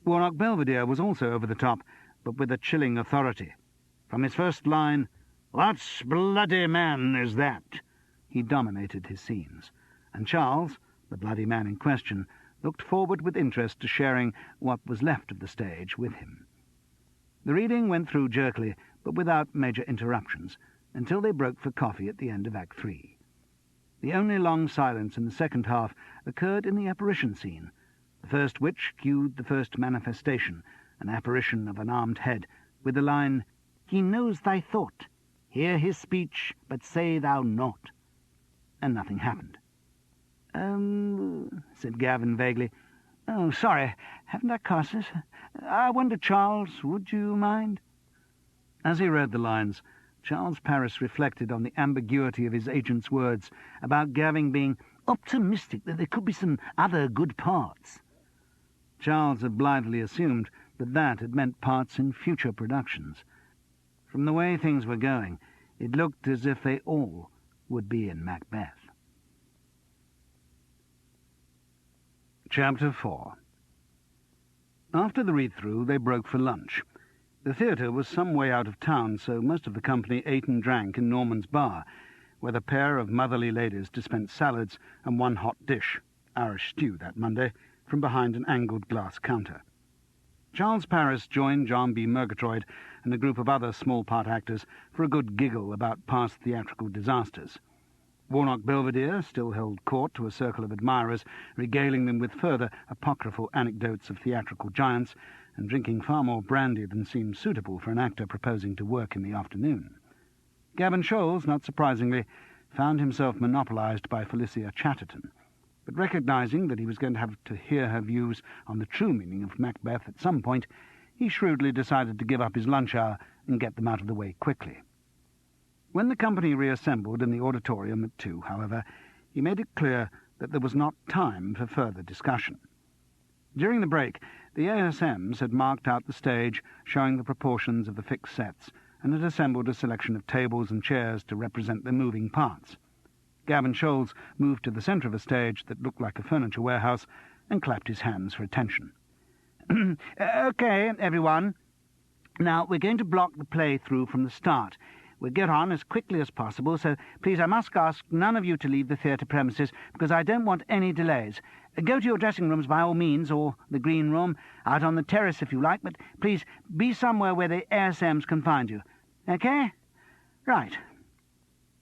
Warnock Belvedere was also over the top, but with a chilling authority. From his first line, "What bloody man is that?" he dominated his scenes, and Charles, the bloody man in question, looked forward with interest to sharing what was left of the stage with him. The reading went through jerkily, but without major interruptions, until they broke for coffee at the end of Act 3. The only long silence in the second half occurred in the apparition scene, the first which cued the first manifestation, an apparition of an armed head, with the line, "He knows thy thought. Hear his speech, but say thou naught." And nothing happened. Said Gavin vaguely. "Oh, sorry, haven't I cast this? I wonder, Charles, would you mind?" As he read the lines, Charles Paris reflected on the ambiguity of his agent's words about Gavin being optimistic that there could be some other good parts. Charles had blithely assumed that had meant parts in future productions. From the way things were going, it looked as if they all would be in Macbeth. Chapter 4. After the read-through, they broke for lunch. The theatre was some way out of town, so most of the company ate and drank in Norman's bar, where the pair of motherly ladies dispensed salads and one hot dish, Irish stew that Monday, from behind an angled glass counter. Charles Paris joined John B. Murgatroyd and a group of other small-part actors for a good giggle about past theatrical disasters. Warnock Belvedere still held court to a circle of admirers, regaling them with further apocryphal anecdotes of theatrical giants, and drinking far more brandy than seemed suitable for an actor proposing to work in the afternoon. Gavin Scholes, not surprisingly, found himself monopolised by Felicia Chatterton, but recognising that he was going to have to hear her views on the true meaning of Macbeth at some point, he shrewdly decided to give up his lunch hour and get them out of the way quickly. When the company reassembled in the auditorium at 2, however, he made it clear that there was not time for further discussion. During the break, the ASMs had marked out the stage, showing the proportions of the fixed sets, and had assembled a selection of tables and chairs to represent the moving parts. Gavin Scholes moved to the centre of a stage that looked like a furniture warehouse and clapped his hands for attention. "OK, everyone. Now, we're going to block the play through from the start. We'll get on as quickly as possible, so please, I must ask none of you to leave the theatre premises, because I don't want any delays. Go to your dressing rooms by all means, or the green room, out on the terrace if you like, but please be somewhere where the ASMs can find you. OK? Right."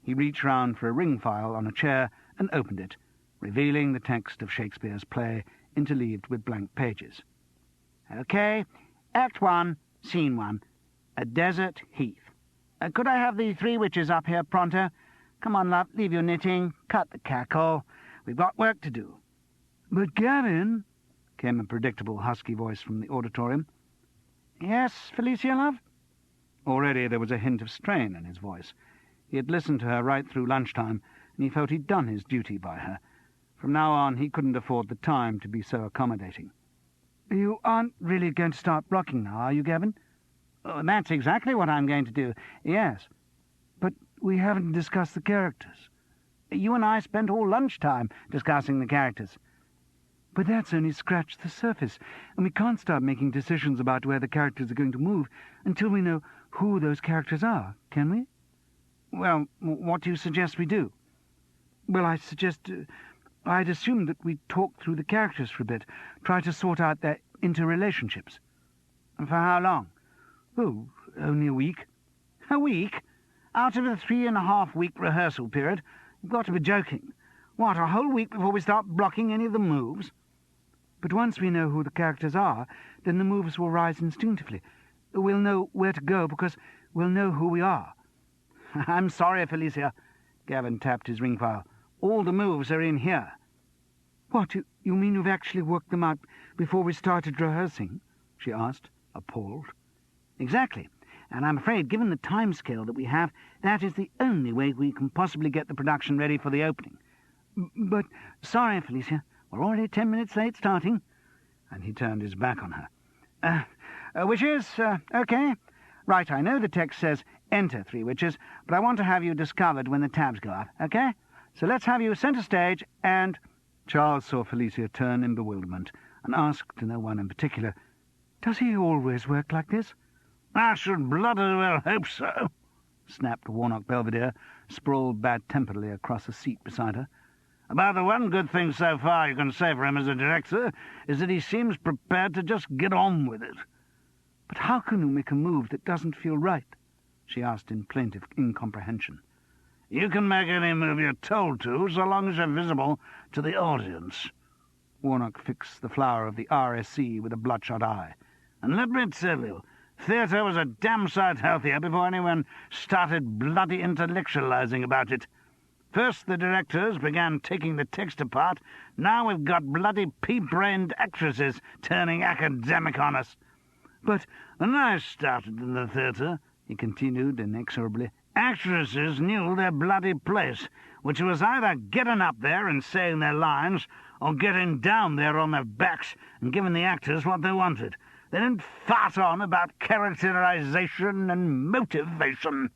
He reached round for a ring file on a chair and opened it, revealing the text of Shakespeare's play, interleaved with blank pages. "OK, Act 1, Scene 1, a desert heath. Could I have the three witches up here pronto? Come on, love, leave your knitting, cut the cackle. We've got work to do." "But, Gavin," came a predictable husky voice from the auditorium. "Yes, Felicia, love?" Already there was a hint of strain in his voice. He had listened to her right through lunchtime, and he felt he'd done his duty by her. From now on, he couldn't afford the time to be so accommodating. "You aren't really going to start blocking now, are you, Gavin?" "Oh, that's exactly what I'm going to do, yes." "But we haven't discussed the characters." "You and I spent all lunchtime discussing the characters." "But that's only scratched the surface, and we can't start making decisions about where the characters are going to move until we know who those characters are, can we? Well, what do you suggest we do? Well, I suggest... I'd assumed that we'd talk through the characters for a bit, try to sort out their interrelationships. And for how long? Oh, only a week. A week? Out of a 3.5-week rehearsal period? You've got to be joking. What, a whole week before we start blocking any of the moves? But once we know who the characters are, then the moves will rise instinctively. We'll know where to go because we'll know who we are. I'm sorry, Felicia. Gavin tapped his ring file. All the moves are in here. What, you mean you've actually worked them out before we started rehearsing? She asked, appalled. Exactly. And I'm afraid, given the time scale that we have, that is the only way we can possibly get the production ready for the opening. But, sorry, Felicia, we're already 10 minutes late starting. And he turned his back on her. Witches, okay. Right, I know the text says, enter 3 witches, but I want to have you discovered when the tabs go up, okay? So let's have you centre stage and... Charles saw Felicia turn in bewilderment and asked no one in particular, Does he always work like this? I should bloody well hope so, snapped Warnock Belvedere, sprawled bad-temperedly across a seat beside her. About the one good thing so far you can say for him as a director is that he seems prepared to just get on with it. But how can you make a move that doesn't feel right? She asked in plaintive incomprehension. You can make any move you're told to, so long as you're visible to the audience. Warnock fixed the flower of the RSC with a bloodshot eye. And let me tell you, theatre was a damn sight healthier before anyone started bloody intellectualizing about it. First the directors began taking the text apart, now we've got bloody pea-brained actresses turning academic on us. But when I started in the theatre, he continued inexorably, actresses knew their bloody place, which was either getting up there and saying their lines, or getting down there on their backs and giving the actors what they wanted. They didn't fart on about characterization and motivation.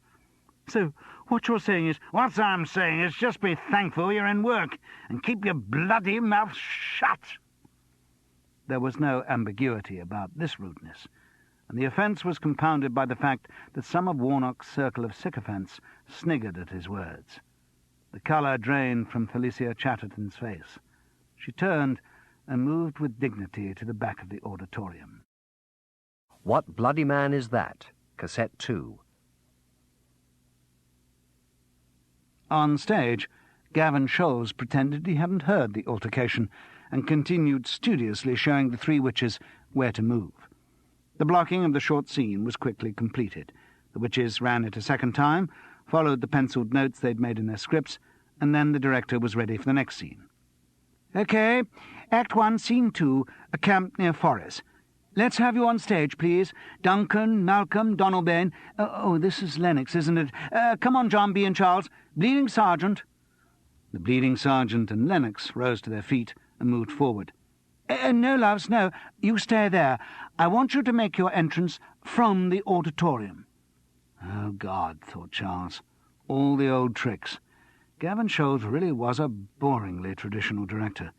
So, what you're saying is... What I'm saying is just be thankful you're in work, and keep your bloody mouth shut. There was no ambiguity about this rudeness, and the offence was compounded by the fact that some of Warnock's circle of sycophants sniggered at his words. The colour drained from Felicia Chatterton's face. She turned and moved with dignity to the back of the auditorium. What Bloody Man Is That? Cassette 2. On stage, Gavin Scholes pretended he hadn't heard the altercation and continued studiously showing the 3 witches where to move. The blocking of the short scene was quickly completed. The witches ran it a second time, followed the penciled notes they'd made in their scripts, and then the director was ready for the next scene. OK, Act 1, Scene 2, a camp near Forres. Let's have you on stage, please. Duncan, Malcolm, Donalbain. Oh, this is Lennox, isn't it? Come on, John B. and Charles. Bleeding Sergeant. The Bleeding Sergeant and Lennox rose to their feet and moved forward. No, loves, no. You stay there. I want you to make your entrance from the auditorium. Oh, God, thought Charles. All the old tricks. Gavin Scholes really was a boringly traditional director.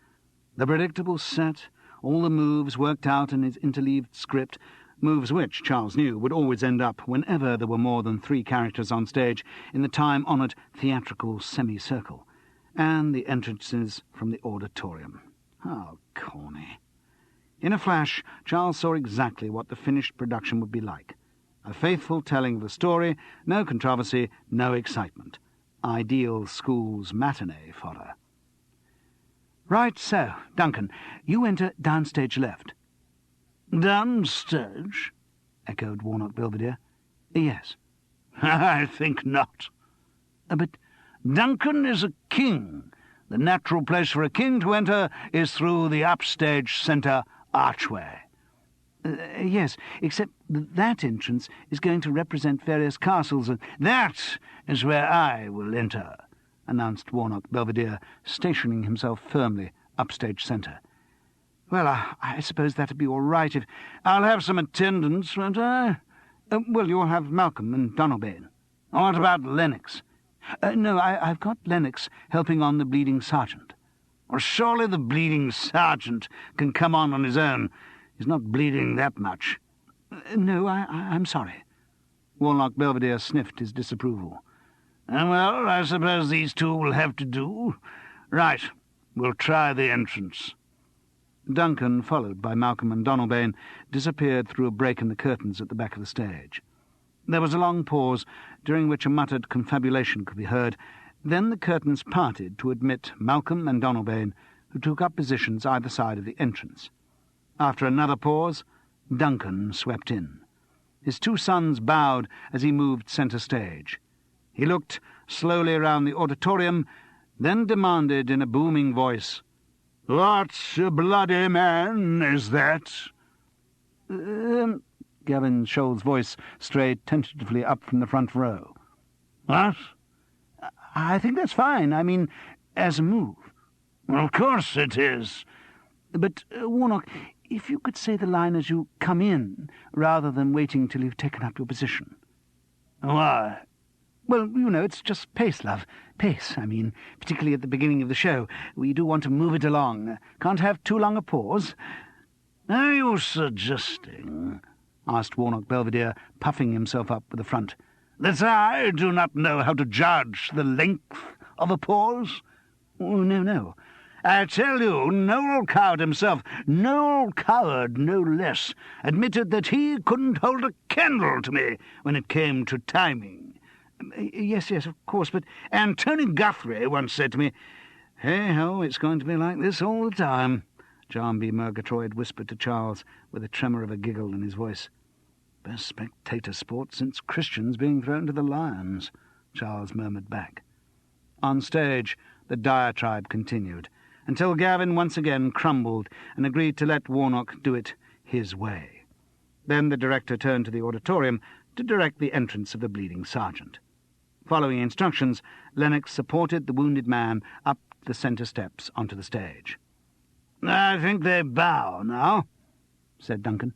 The predictable set, all the moves worked out in his interleaved script, moves which, Charles knew, would always end up, whenever there were more than 3 characters on stage, in the time-honoured theatrical semicircle, and the entrances from the auditorium. How corny. In a flash, Charles saw exactly what the finished production would be like. A faithful telling of the story, no controversy, no excitement. Ideal school's matinee fodder. Right so, Duncan, you enter downstage left. Downstage? Echoed Warnock Belvedere. Yes. I think not. But Duncan is a king. The natural place for a king to enter is through the upstage centre archway. Yes, except that entrance is going to represent various castles, and that is where I will enter, announced Warnock Belvedere, stationing himself firmly upstage centre. Well, I suppose that'd be all right if... I'll have some attendants, won't I? Well, you'll have Malcolm and Donalbain. What about Lennox? No, I've got Lennox helping on the Bleeding Sergeant. Well, surely the Bleeding Sergeant can come on his own. He's not bleeding that much. No, I'm sorry. Warnock Belvedere sniffed his disapproval. Well, I suppose these two will have to do. Right, we'll try the entrance. Duncan, followed by Malcolm and Donalbain, disappeared through a break in the curtains at the back of the stage. There was a long pause, during which a muttered confabulation could be heard. Then the curtains parted to admit Malcolm and Donalbain, who took up positions either side of the entrance. After another pause, Duncan swept in. His two sons bowed as he moved centre stage. He looked slowly around the auditorium, then demanded in a booming voice, "What bloody man is that?" Gavin Shoal's voice strayed tentatively up from the front row. What? "I think that's fine. I mean, as a move." Well, of course it is. But, Warnock, if you could say the line as you come in, rather than waiting till you've taken up your position. Why? Well, you know, it's just pace, love. Pace, I mean, particularly at the beginning of the show. We do want to move it along. Can't have too long a pause. Are you suggesting, asked Warnock Belvedere, puffing himself up with the front, that I do not know how to judge the length of a pause? Oh, no. I tell you, Noel Coward himself, Noel Coward no less, admitted that he couldn't hold a candle to me when it came to timing. Yes, of course, but... And Tony Guthrie once said to me, "Hey-ho, it's going to be like this all the time," John B. Murgatroyd whispered to Charles, with a tremor of a giggle in his voice. "Best spectator sport since Christians being thrown to the lions," Charles murmured back. On stage, the diatribe continued, until Gavin once again crumbled and agreed to let Warnock do it his way. Then the director turned to the auditorium to direct the entrance of the bleeding sergeant. Following instructions, Lennox supported the wounded man up the centre steps onto the stage. "I think they bow now," said Duncan.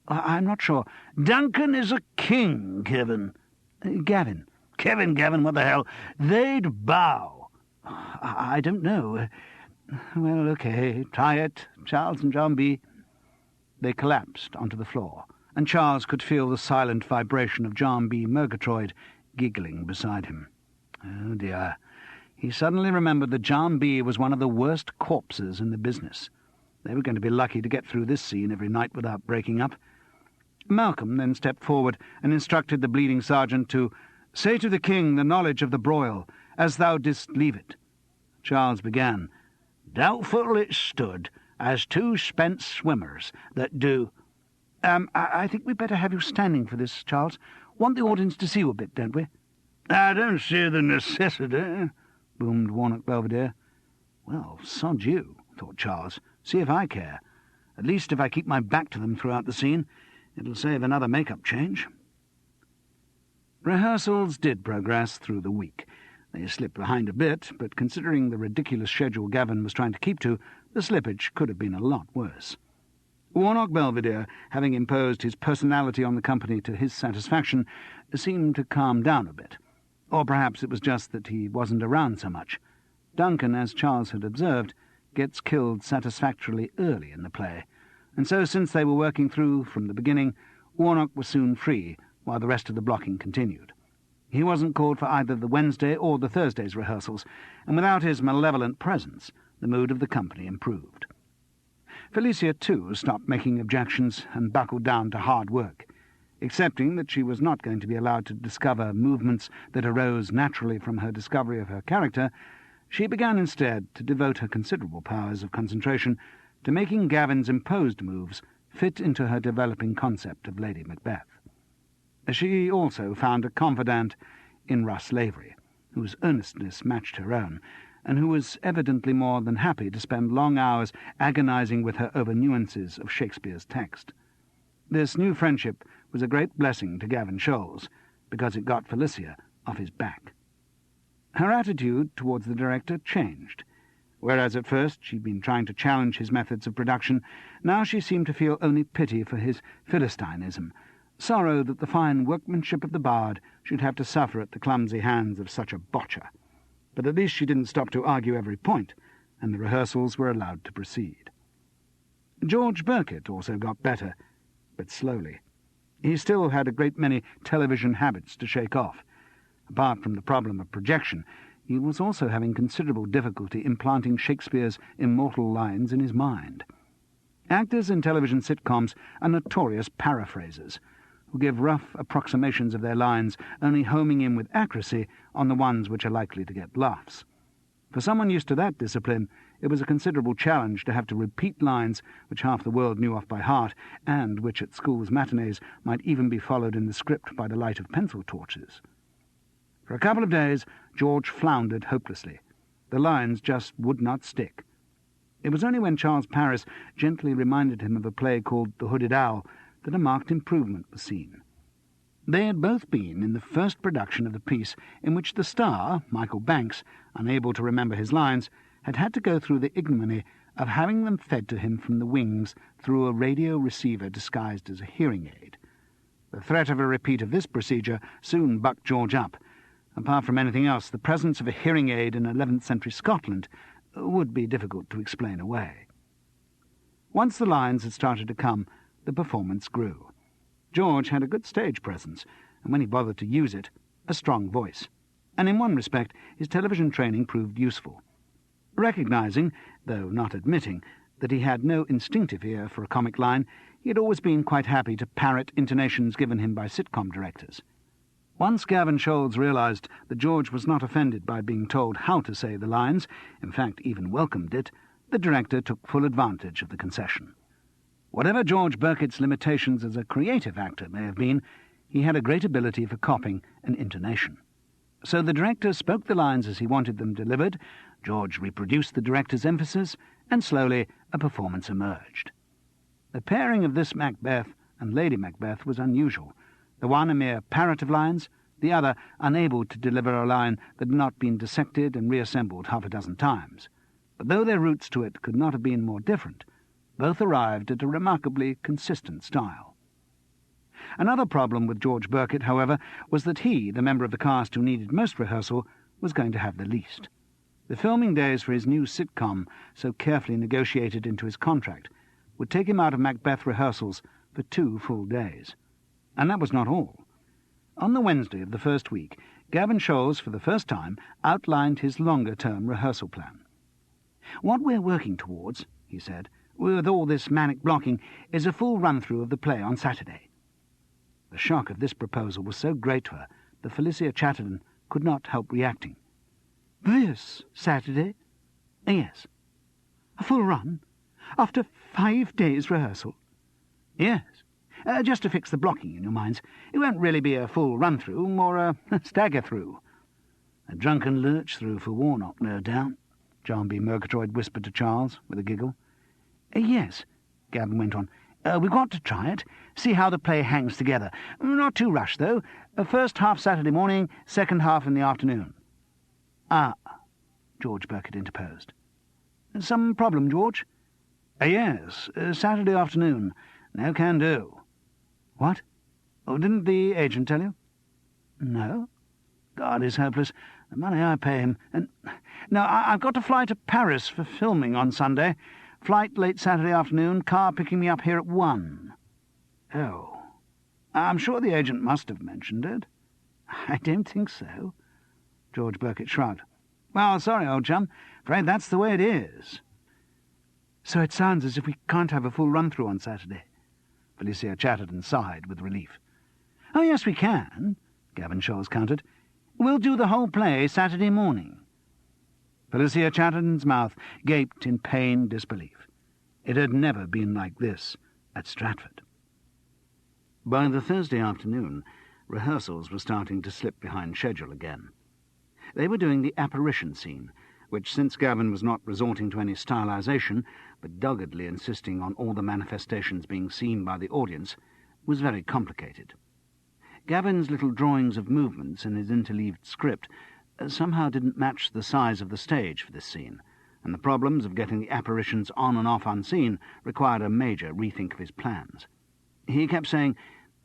"I'm not sure." "Duncan is a king, Kevin." "Gavin." Gavin, what the hell? They'd bow." "I don't know." "Well, OK, try it, Charles and John B." They collapsed onto the floor, and Charles could feel the silent vibration of John B. Murgatroyd giggling beside him. Oh, dear. He suddenly remembered that John B. was one of the worst corpses in the business. They were going to be lucky to get through this scene every night without breaking up. Malcolm then stepped forward and instructed the bleeding sergeant to "say to the king the knowledge of the broil, as thou didst leave it." Charles began, "Doubtful it stood, as two spent swimmers that do—" I think we'd better have you standing for this, Charles. Want the audience to see you a bit, don't we?" "I don't see the necessity," boomed Warnock Belvedere. Well, sod you, thought Charles. See if I care. At least if I keep my back to them throughout the scene, it'll save another make-up change. Rehearsals did progress through the week. They slipped behind a bit, but considering the ridiculous schedule Gavin was trying to keep to, the slippage could have been a lot worse. Warnock Belvedere, having imposed his personality on the company to his satisfaction, seemed to calm down a bit. Or perhaps it was just that he wasn't around so much. Duncan, as Charles had observed, gets killed satisfactorily early in the play, and so since they were working through from the beginning, Warnock was soon free while the rest of the blocking continued. He wasn't called for either the Wednesday or the Thursday's rehearsals, and without his malevolent presence, the mood of the company improved. Felicia, too, stopped making objections and buckled down to hard work. Accepting that she was not going to be allowed to discover movements that arose naturally from her discovery of her character, she began instead to devote her considerable powers of concentration to making Gavin's imposed moves fit into her developing concept of Lady Macbeth. She also found a confidant in Russ Lavery, whose earnestness matched her own, and who was evidently more than happy to spend long hours agonizing with her over nuances of Shakespeare's text. This new friendship was a great blessing to Gavin Shoals, because it got Felicia off his back. Her attitude towards the director changed. Whereas at first she'd been trying to challenge his methods of production, now she seemed to feel only pity for his Philistinism, sorrow that the fine workmanship of the bard should have to suffer at the clumsy hands of such a botcher. But at least she didn't stop to argue every point, and the rehearsals were allowed to proceed. George Birkett also got better, but slowly. He still had a great many television habits to shake off. Apart from the problem of projection, he was also having considerable difficulty implanting Shakespeare's immortal lines in his mind. Actors in television sitcoms are notorious paraphrasers, who give rough approximations of their lines, only homing in with accuracy on the ones which are likely to get laughs. For someone used to that discipline, it was a considerable challenge to have to repeat lines which half the world knew off by heart, and which at schools' matinees might even be followed in the script by the light of pencil torches. For a couple of days, George floundered hopelessly. The lines just would not stick. It was only when Charles Paris gently reminded him of a play called The Hooded Owl that a marked improvement was seen. They had both been in the first production of the piece in which the star, Michael Banks, unable to remember his lines, had had to go through the ignominy of having them fed to him from the wings through a radio receiver disguised as a hearing aid. The threat of a repeat of this procedure soon bucked George up. Apart from anything else, the presence of a hearing aid in 11th century Scotland would be difficult to explain away. Once the lines had started to come, the performance grew. George had a good stage presence, and when he bothered to use it, a strong voice. And in one respect, his television training proved useful. Recognizing, though not admitting, that he had no instinctive ear for a comic line, he had always been quite happy to parrot intonations given him by sitcom directors. Once Gavin Scholes realized that George was not offended by being told how to say the lines, in fact even welcomed it, the director took full advantage of the concession. Whatever George Burkett's limitations as a creative actor may have been, he had a great ability for copying and intonation. So the director spoke the lines as he wanted them delivered, George reproduced the director's emphasis, and slowly a performance emerged. The pairing of this Macbeth and Lady Macbeth was unusual, the one a mere parrot of lines, the other unable to deliver a line that had not been dissected and reassembled half a dozen times. But though their routes to it could not have been more different, both arrived at a remarkably consistent style. Another problem with George Burkett, however, was that he, the member of the cast who needed most rehearsal, was going to have the least. The filming days for his new sitcom, so carefully negotiated into his contract, would take him out of Macbeth rehearsals for 2 full days. And that was not all. On the Wednesday of the first week, Gavin Scholes, for the first time, outlined his longer-term rehearsal plan. "What we're working towards," he said, "with all this manic blocking, is a full run-through of the play on Saturday." The shock of this proposal was so great to her that Felicia Chatterton could not help reacting. "This Saturday?" "Yes." "A full run? After 5 days' rehearsal?" "Yes. Just to fix the blocking in your minds. It won't really be a full run-through, more a stagger-through." "A drunken lurch-through for Warnock, no doubt," John B. Murgatroyd whispered to Charles, with a giggle. "Yes," Gavin went on. "We've got to try it, see how the play hangs together. Not too rushed, though. First half Saturday morning, second half in the afternoon." "Ah," George Burkett interposed. "Some problem, George?" "Yes, Saturday afternoon. No can do." "What? Oh, didn't the agent tell you?" "No." "God is hopeless. The money I pay him. And no, I've got to fly to Paris for filming on Sunday. Flight late Saturday afternoon, car picking me up here at 1. "Oh. I'm sure the agent must have mentioned it." "I don't think so." George Burkett shrugged. "Well, sorry, old chum. Afraid that's the way it is." "So it sounds as if we can't have a full run-through on Saturday." Felicia Chatterton sighed with relief. "Oh, yes, we can," Gavin Scholes countered. "We'll do the whole play Saturday morning." Felicia Chatterton's mouth gaped in pained disbelief. It had never been like this at Stratford. By the Thursday afternoon, rehearsals were starting to slip behind schedule again. They were doing the apparition scene, which, since Gavin was not resorting to any stylization, but doggedly insisting on all the manifestations being seen by the audience, was very complicated. Gavin's little drawings of movements in his interleaved script somehow didn't match the size of the stage for this scene, and the problems of getting the apparitions on and off unseen required a major rethink of his plans. He kept saying,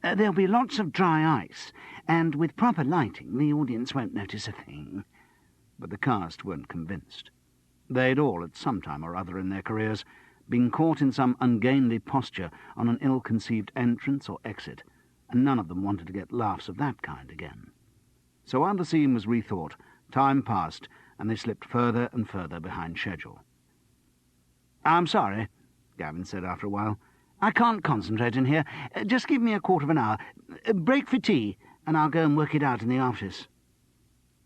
"There'll be lots of dry ice, and with proper lighting the audience won't notice a thing." But the cast weren't convinced. They'd all, at some time or other in their careers, been caught in some ungainly posture on an ill-conceived entrance or exit, and none of them wanted to get laughs of that kind again. So while the scene was rethought, time passed, and they slipped further and further behind schedule. "I'm sorry," Gavin said after a while. "I can't concentrate in here. Just give me a quarter of an hour. Break for tea, and I'll go and work it out in the office."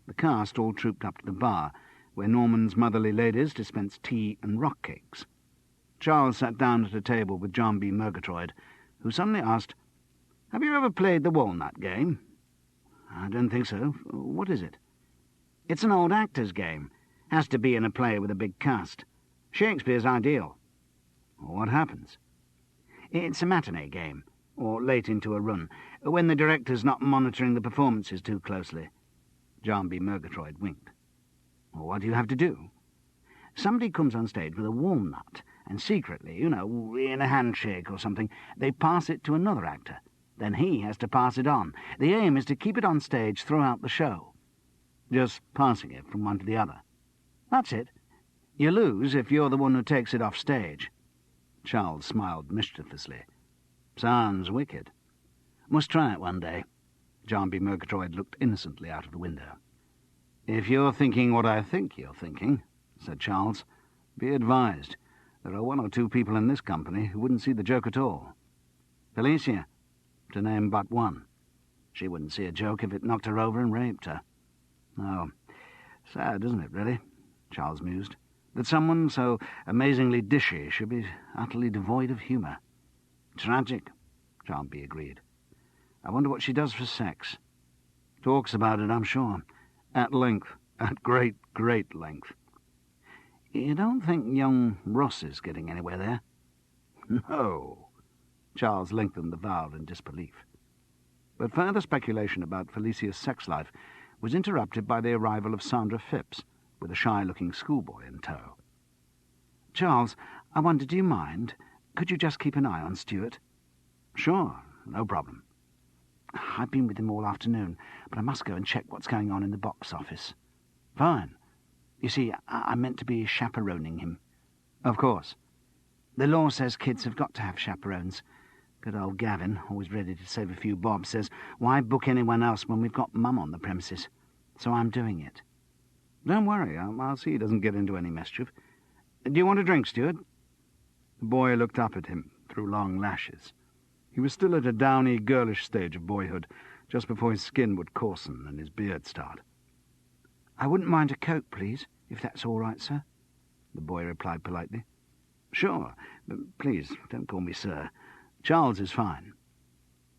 The cast all trooped up to the bar, where Norman's motherly ladies dispensed tea and rock cakes. Charles sat down at a table with John B. Murgatroyd, who suddenly asked, "Have you ever played the walnut game?" "I don't think so. What is it?" "It's an old actors' game. Has to be in a play with a big cast. Shakespeare's ideal." "What happens?" "It's a matinee game, or late into a run, when the director's not monitoring the performances too closely." John B. Murgatroyd winked. "What do you have to do?" "Somebody comes on stage with a walnut, and secretly, in a handshake or something, they pass it to another actor. Then he has to pass it on. The aim is to keep it on stage throughout the show." "Just passing it from one to the other?" "That's it. You lose if you're the one who takes it off stage." Charles smiled mischievously. "Sounds wicked." "Must try it one day." John B. Murgatroyd looked innocently out of the window. "If you're thinking what I think you're thinking," said Charles, "be advised. There are one or two people in this company who wouldn't see the joke at all. Felicia, to name but one. She wouldn't see a joke if it knocked her over and raped her." "Oh, sad, isn't it, really?" Charles mused, "that someone so amazingly dishy should be utterly devoid of humour." "Tragic," John B. agreed. "I wonder what she does for sex." "Talks about it, I'm sure. At length. At great, great length." "You don't think young Ross is getting anywhere there?" "No." Charles lengthened the vowel in disbelief. But further speculation about Felicia's sex life was interrupted by the arrival of Sandra Phipps, with a shy-looking schoolboy in tow. "Charles, I wonder, do you mind? Could you just keep an eye on Stuart?" "Sure, no problem." "I've been with him all afternoon, but I must go and check what's going on in the box office." "Fine." "You see, I meant to be chaperoning him." "Of course." "The law says kids have got to have chaperones. Good old Gavin, always ready to save a few bob, says, why book anyone else when we've got Mum on the premises? So I'm doing it." "Don't worry, I'll see he doesn't get into any mischief. Do you want a drink, Stuart?" The boy looked up at him through long lashes. He was still at a downy, girlish stage of boyhood, just before his skin would coarsen and his beard start. "I wouldn't mind a Coke, please, if that's all right, sir," the boy replied politely. "Sure, but please don't call me sir. Charles is fine."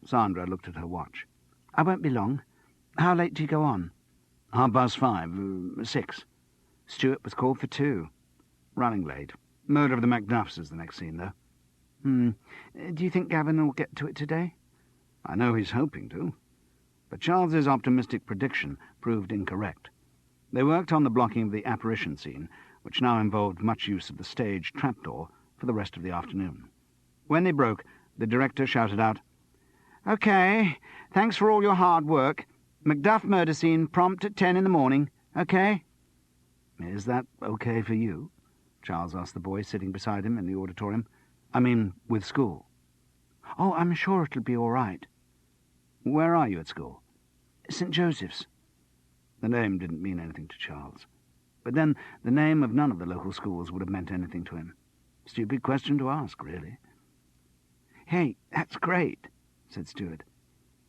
Sandra looked at her watch. "I won't be long. How late do you go on?" 5:30, 6. Stuart was called for 2. Running late. Murder of the Macduffs is the next scene, though. Do you think Gavin will get to it today?" "I know he's hoping to." But Charles's optimistic prediction proved incorrect. They worked on the blocking of the apparition scene, which now involved much use of the stage trapdoor, for the rest of the afternoon. When they broke, the director shouted out, "OK, thanks for all your hard work. Macduff murder scene prompt at 10 in the morning. OK?" "Is that OK for you?" Charles asked the boy sitting beside him in the auditorium. "I mean, with school." "Oh, I'm sure it'll be all right." "Where are you at school?" "St. Joseph's." The name didn't mean anything to Charles. But then the name of none of the local schools would have meant anything to him. Stupid question to ask, really. "Hey, that's great," said Stuart.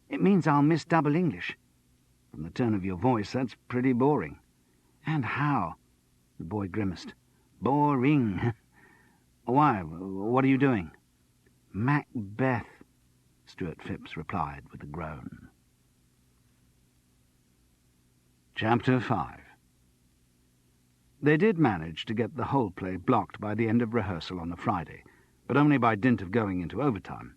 "It means I'll miss double English." "From the tone of your voice, that's pretty boring." "And how?" The boy grimaced. "Boring." "Why? What are you doing?" "Macbeth," Stuart Phipps replied with a groan. Chapter 5. They did manage to get the whole play blocked by the end of rehearsal on the Friday, but only by dint of going into overtime.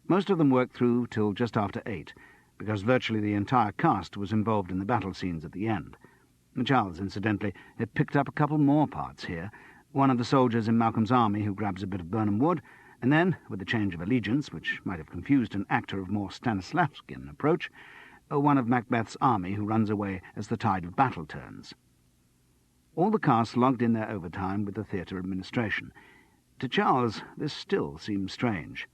Most of them worked through till just after 8, because virtually the entire cast was involved in the battle scenes at the end. Charles, incidentally, had picked up a couple more parts here, one of the soldiers in Malcolm's army who grabs a bit of Birnam wood, and then, with a change of allegiance, which might have confused an actor of more Stanislavskian approach, one of Macbeth's army who runs away as the tide of battle turns. All the cast logged in their overtime with the theatre administration. To Charles, this still seemed strange.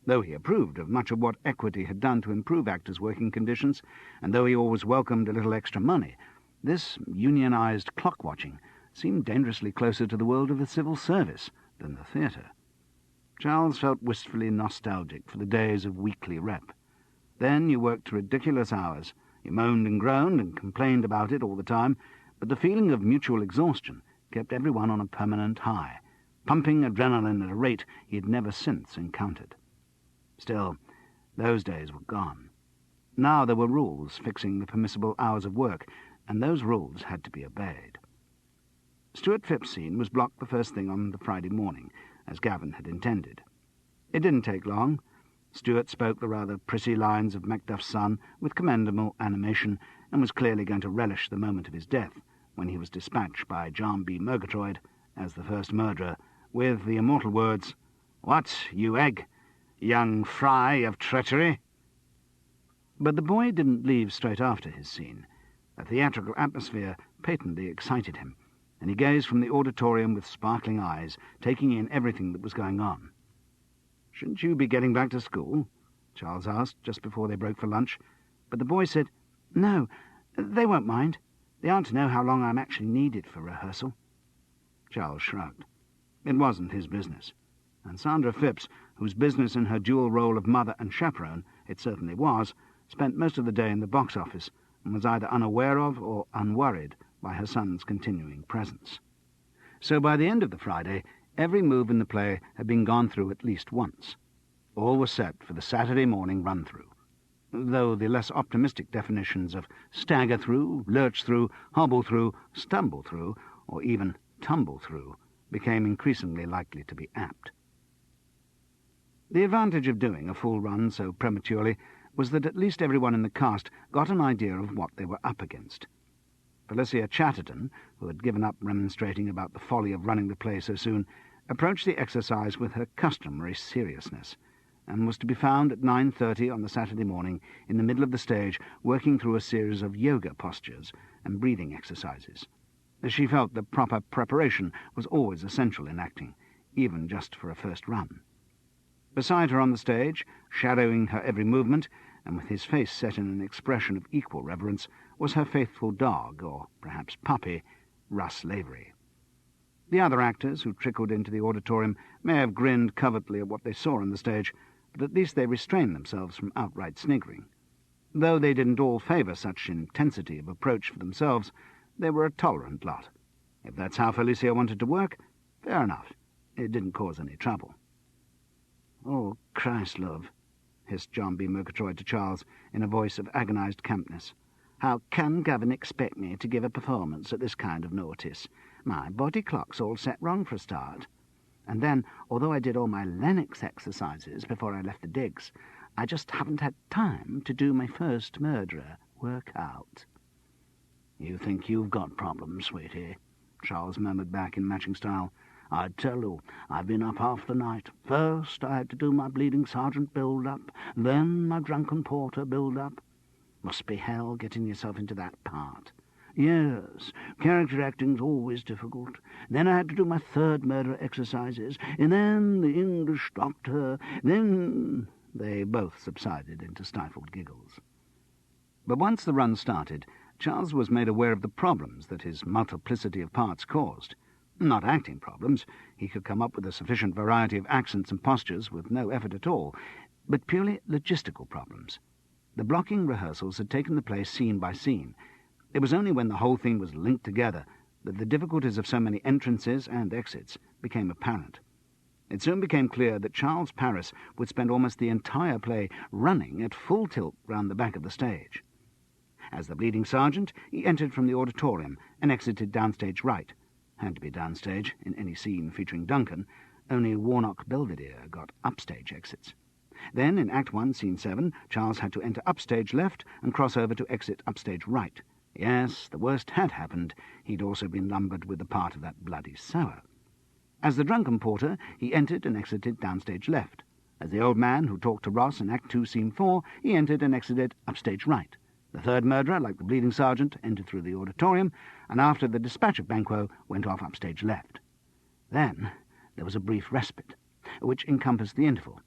Though he approved of much of what Equity had done to improve actors' working conditions, and though he always welcomed a little extra money, this unionised clock-watching seemed dangerously closer to the world of the civil service than the theatre. Charles felt wistfully nostalgic for the days of weekly rep. Then you worked to ridiculous hours. You moaned and groaned and complained about it all the time, but the feeling of mutual exhaustion kept everyone on a permanent high, pumping adrenaline at a rate he had never since encountered. Still, those days were gone. Now there were rules fixing the permissible hours of work, and those rules had to be obeyed. Stuart Phipps's scene was blocked the first thing on the Friday morning, as Gavin had intended. It didn't take long. Stuart spoke the rather prissy lines of Macduff's son with commendable animation, and was clearly going to relish the moment of his death, when he was dispatched by John B. Murgatroyd as the first murderer, with the immortal words, "What, you egg, young fry of treachery?" But the boy didn't leave straight after his scene. The theatrical atmosphere patently excited him, and he gazed from the auditorium with sparkling eyes, taking in everything that was going on. "Shouldn't you be getting back to school?" Charles asked just before they broke for lunch, but the boy said, "No, they won't mind. They aren't to know how long I'm actually needed for rehearsal." Charles shrugged. It wasn't his business, and Sandra Phipps, whose business in her dual role of mother and chaperone it certainly was, spent most of the day in the box office and was either unaware of or unworried by her son's continuing presence. So by the end of the Friday, every move in the play had been gone through at least once. All was set for the Saturday morning run-through, though the less optimistic definitions of stagger through, lurch through, hobble through, stumble through, or even tumble through became increasingly likely to be apt. The advantage of doing a full run so prematurely was that at least everyone in the cast got an idea of what they were up against. Felicia Chatterton, who had given up remonstrating about the folly of running the play so soon, approached the exercise with her customary seriousness, and was to be found at 9:30 on the Saturday morning in the middle of the stage working through a series of yoga postures and breathing exercises. She felt that proper preparation was always essential in acting, even just for a first run. Beside her on the stage, shadowing her every movement, and with his face set in an expression of equal reverence, was her faithful dog, or perhaps puppy, Russ Lavery. The other actors who trickled into the auditorium may have grinned covertly at what they saw on the stage, but at least they restrained themselves from outright sniggering. Though they didn't all favour such intensity of approach for themselves, they were a tolerant lot. If that's how Felicia wanted to work, fair enough. It didn't cause any trouble. "Oh, Christ, love," hissed John B. Murgatroyd to Charles in a voice of agonised campness. "How can Gavin expect me to give a performance at this kind of notice? My body clock's all set wrong for a start. And then, although I did all my Lennox exercises before I left the digs, I just haven't had time to do my first murderer workout." "You think you've got problems, sweetie," Charles murmured back in matching style. "I tell you, I've been up half the night. First I had to do my bleeding sergeant build-up, then my drunken porter build-up. Must be hell getting yourself into that part. Yes, character acting's always difficult. Then I had to do my third murder exercises, and then the English doctor, then—" They both subsided into stifled giggles. But once the run started, Charles was made aware of the problems that his multiplicity of parts caused. Not acting problems. He could come up with a sufficient variety of accents and postures with no effort at all, but purely logistical problems. The blocking rehearsals had taken the play scene by scene. It was only when the whole thing was linked together that the difficulties of so many entrances and exits became apparent. It soon became clear that Charles Paris would spend almost the entire play running at full tilt round the back of the stage. As the bleeding sergeant, he entered from the auditorium and exited downstage right. Had to be downstage in any scene featuring Duncan. Only Warnock Belvedere got upstage exits. Then, in Act 1, Scene 7, Charles had to enter upstage left and cross over to exit upstage right. Yes, the worst had happened. He'd also been lumbered with the part of that bloody sower. As the drunken porter, he entered and exited downstage left. As the old man who talked to Ross in Act 2, Scene 4, he entered and exited upstage right. The third murderer, like the bleeding sergeant, entered through the auditorium, and after the dispatch of Banquo, went off upstage left. Then there was a brief respite, which encompassed the interval.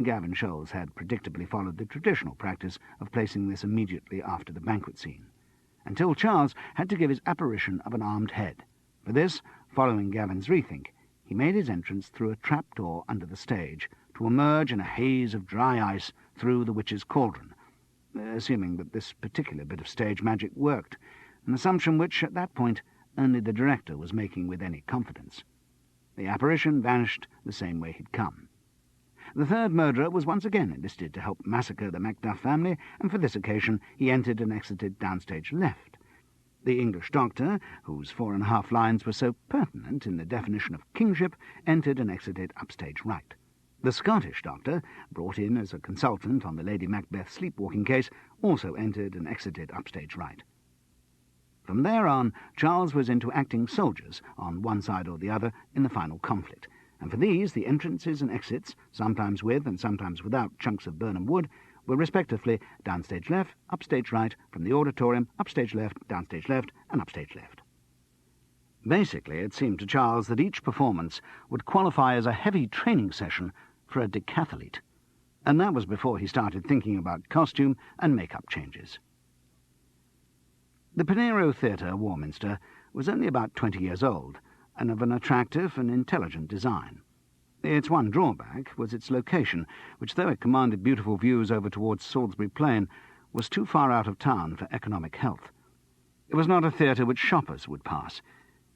Gavin Sholes had predictably followed the traditional practice of placing this immediately after the banquet scene, until Charles had to give his apparition of an armed head. For this, following Gavin's rethink, he made his entrance through a trapdoor under the stage, to emerge in a haze of dry ice through the witch's cauldron, assuming that this particular bit of stage magic worked, an assumption which, at that point, only the director was making with any confidence. The apparition vanished the same way he'd come. The third murderer was once again enlisted to help massacre the Macduff family, and for this occasion he entered and exited downstage left. The English doctor, whose 4.5 lines were so pertinent in the definition of kingship, entered and exited upstage right. The Scottish doctor, brought in as a consultant on the Lady Macbeth sleepwalking case, also entered and exited upstage right. From there on, Charles was into acting soldiers on one side or the other in the final conflict, and for these the entrances and exits, sometimes with and sometimes without chunks of Burnham wood, were respectively downstage left, upstage right, from the auditorium, upstage left, downstage left, and upstage left. Basically, it seemed to Charles that each performance would qualify as a heavy training session for a decathlete, and that was before he started thinking about costume and make-up changes. The Pinero Theatre, Warminster, was only about 20 years old, and of an attractive and intelligent design. Its one drawback was its location, which, though it commanded beautiful views over towards Salisbury Plain, was too far out of town for economic health. It was not a theatre which shoppers would pass.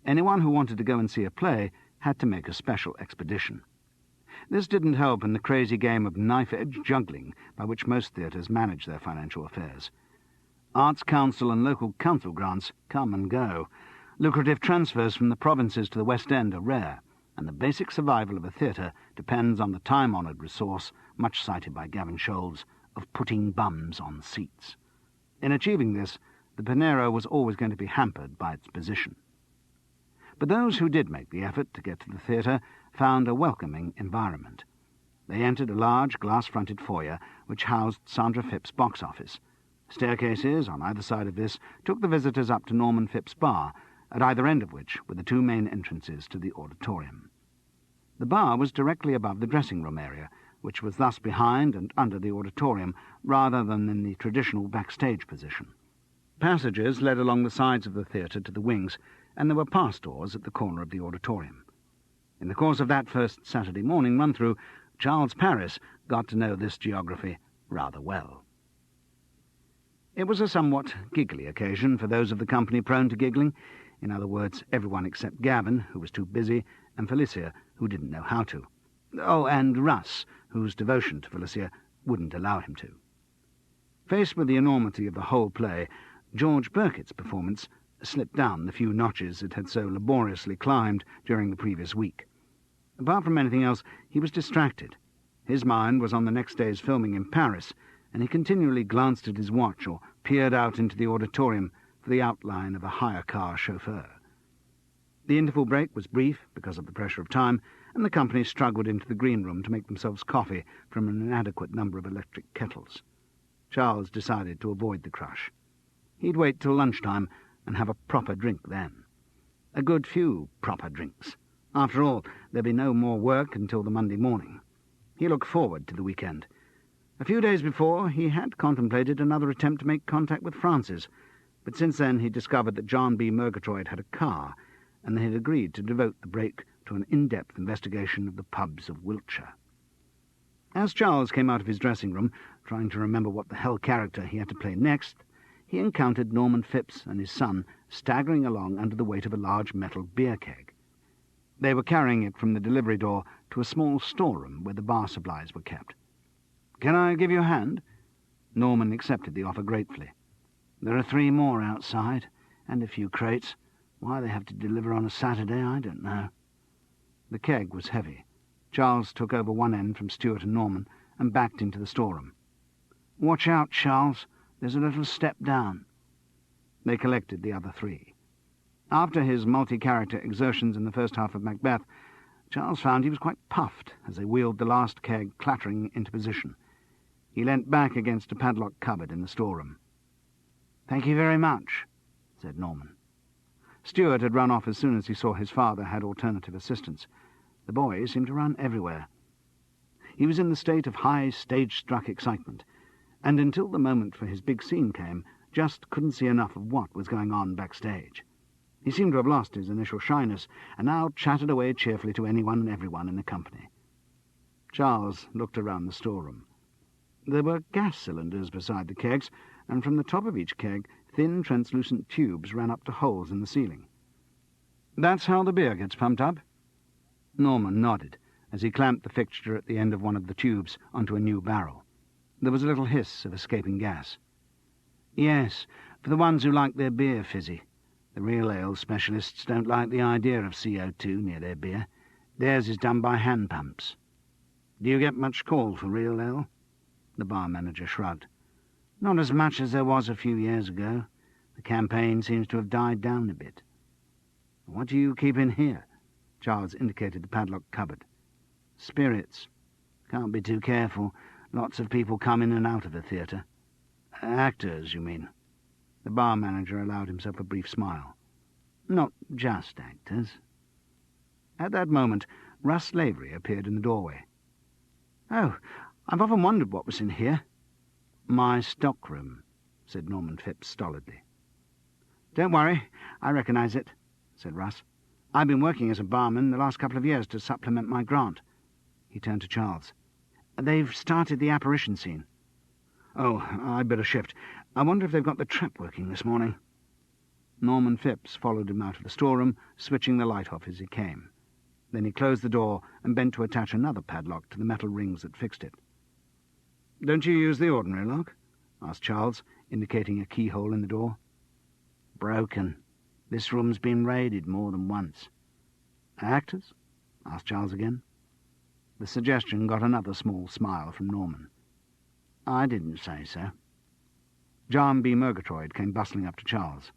Anyone who wanted to go and see a play had to make a special expedition. This didn't help in the crazy game of knife-edge juggling by which most theatres manage their financial affairs. Arts Council and local council grants come and go. Lucrative transfers from the provinces to the West End are rare, and the basic survival of a theatre depends on the time-honoured resource, much cited by Gavin Sholes, of putting bums on seats. In achieving this, the Pinero was always going to be hampered by its position. But those who did make the effort to get to the theatre found a welcoming environment. They entered a large glass-fronted foyer which housed Sandra Phipps's box office. Staircases on either side of this took the visitors up to Norman Phipps's bar, at either end of which were the two main entrances to the auditorium. The bar was directly above the dressing-room area, which was thus behind and under the auditorium, rather than in the traditional backstage position. Passages led along the sides of the theatre to the wings, and there were pass doors at the corner of the auditorium. In the course of that first Saturday morning run-through, Charles Paris got to know this geography rather well. It was a somewhat giggly occasion for those of the company prone to giggling. In other words, everyone except Gavin, who was too busy, and Felicia, who didn't know how to. Oh, and Russ, whose devotion to Felicia wouldn't allow him to. Faced with the enormity of the whole play, George Burkitt's performance slipped down the few notches it had so laboriously climbed during the previous week. Apart from anything else, he was distracted. His mind was on the next day's filming in Paris, and he continually glanced at his watch or peered out into the auditorium for the outline of a hire-car chauffeur. The interval break was brief because of the pressure of time, and the company struggled into the green room to make themselves coffee from an inadequate number of electric kettles. Charles decided to avoid the crush. He'd wait till lunchtime and have a proper drink then. A good few proper drinks. After all, there'd be no more work until the Monday morning. He looked forward to the weekend. A few days before, he had contemplated another attempt to make contact with Francis, but since then he discovered that John B. Murgatroyd had a car, and they had agreed to devote the break to an in-depth investigation of the pubs of Wiltshire. As Charles came out of his dressing-room, trying to remember what the hell character he had to play next, he encountered Norman Phipps and his son staggering along under the weight of a large metal beer keg. They were carrying it from the delivery door to a small storeroom where the bar supplies were kept. "Can I give you a hand?" Norman accepted the offer gratefully. "There are 3 more outside, and a few crates. Why they have to deliver on a Saturday, I don't know." The keg was heavy. Charles took over one end from Stuart and Norman and backed into the storeroom. "Watch out, Charles. There's a little step down." They collected the other 3. After his multi-character exertions in the first half of Macbeth, Charles found he was quite puffed as they wheeled the last keg clattering into position. He leant back against a padlocked cupboard in the storeroom. "Thank you very much," said Norman. Stuart had run off as soon as he saw his father had alternative assistance. The boy seemed to run everywhere. He was in the state of high stage-struck excitement, and until the moment for his big scene came, just couldn't see enough of what was going on backstage. He seemed to have lost his initial shyness, and now chatted away cheerfully to anyone and everyone in the company. Charles looked around the storeroom. There were gas cylinders beside the kegs, and from the top of each keg, thin, translucent tubes ran up to holes in the ceiling. "That's how the beer gets pumped up?" Norman nodded, as he clamped the fixture at the end of one of the tubes onto a new barrel. There was a little hiss of escaping gas. "Yes, for the ones who like their beer fizzy. The real ale specialists don't like the idea of CO2 near their beer. Theirs is done by hand pumps." "Do you get much call for real ale?" The bar manager shrugged. "Not as much as there was a few years ago. The campaign seems to have died down a bit." "What do you keep in here?" Charles indicated the padlocked cupboard. "Spirits. Can't be too careful. Lots of people come in and out of the theatre." "Actors, you mean?" The bar manager allowed himself a brief smile. "Not just actors." At that moment, Russ Lavery appeared in the doorway. "Oh, I've often wondered what was in here." "My stockroom," said Norman Phipps stolidly. "Don't worry, I recognise it," said Russ. "I've been working as a barman the last couple of years to supplement my grant." He turned to Charles. "They've started the apparition scene." "Oh, I'd better shift. I wonder if they've got the trap working this morning." Norman Phipps followed him out of the storeroom, switching the light off as he came. Then he closed the door and bent to attach another padlock to the metal rings that fixed it. "Don't you use the ordinary lock?" asked Charles, indicating a keyhole in the door. "Broken. This room's been raided more than once." "Actors?" asked Charles again. The suggestion got another small smile from Norman. "I didn't say so." John B. Murgatroyd came bustling up to Charles.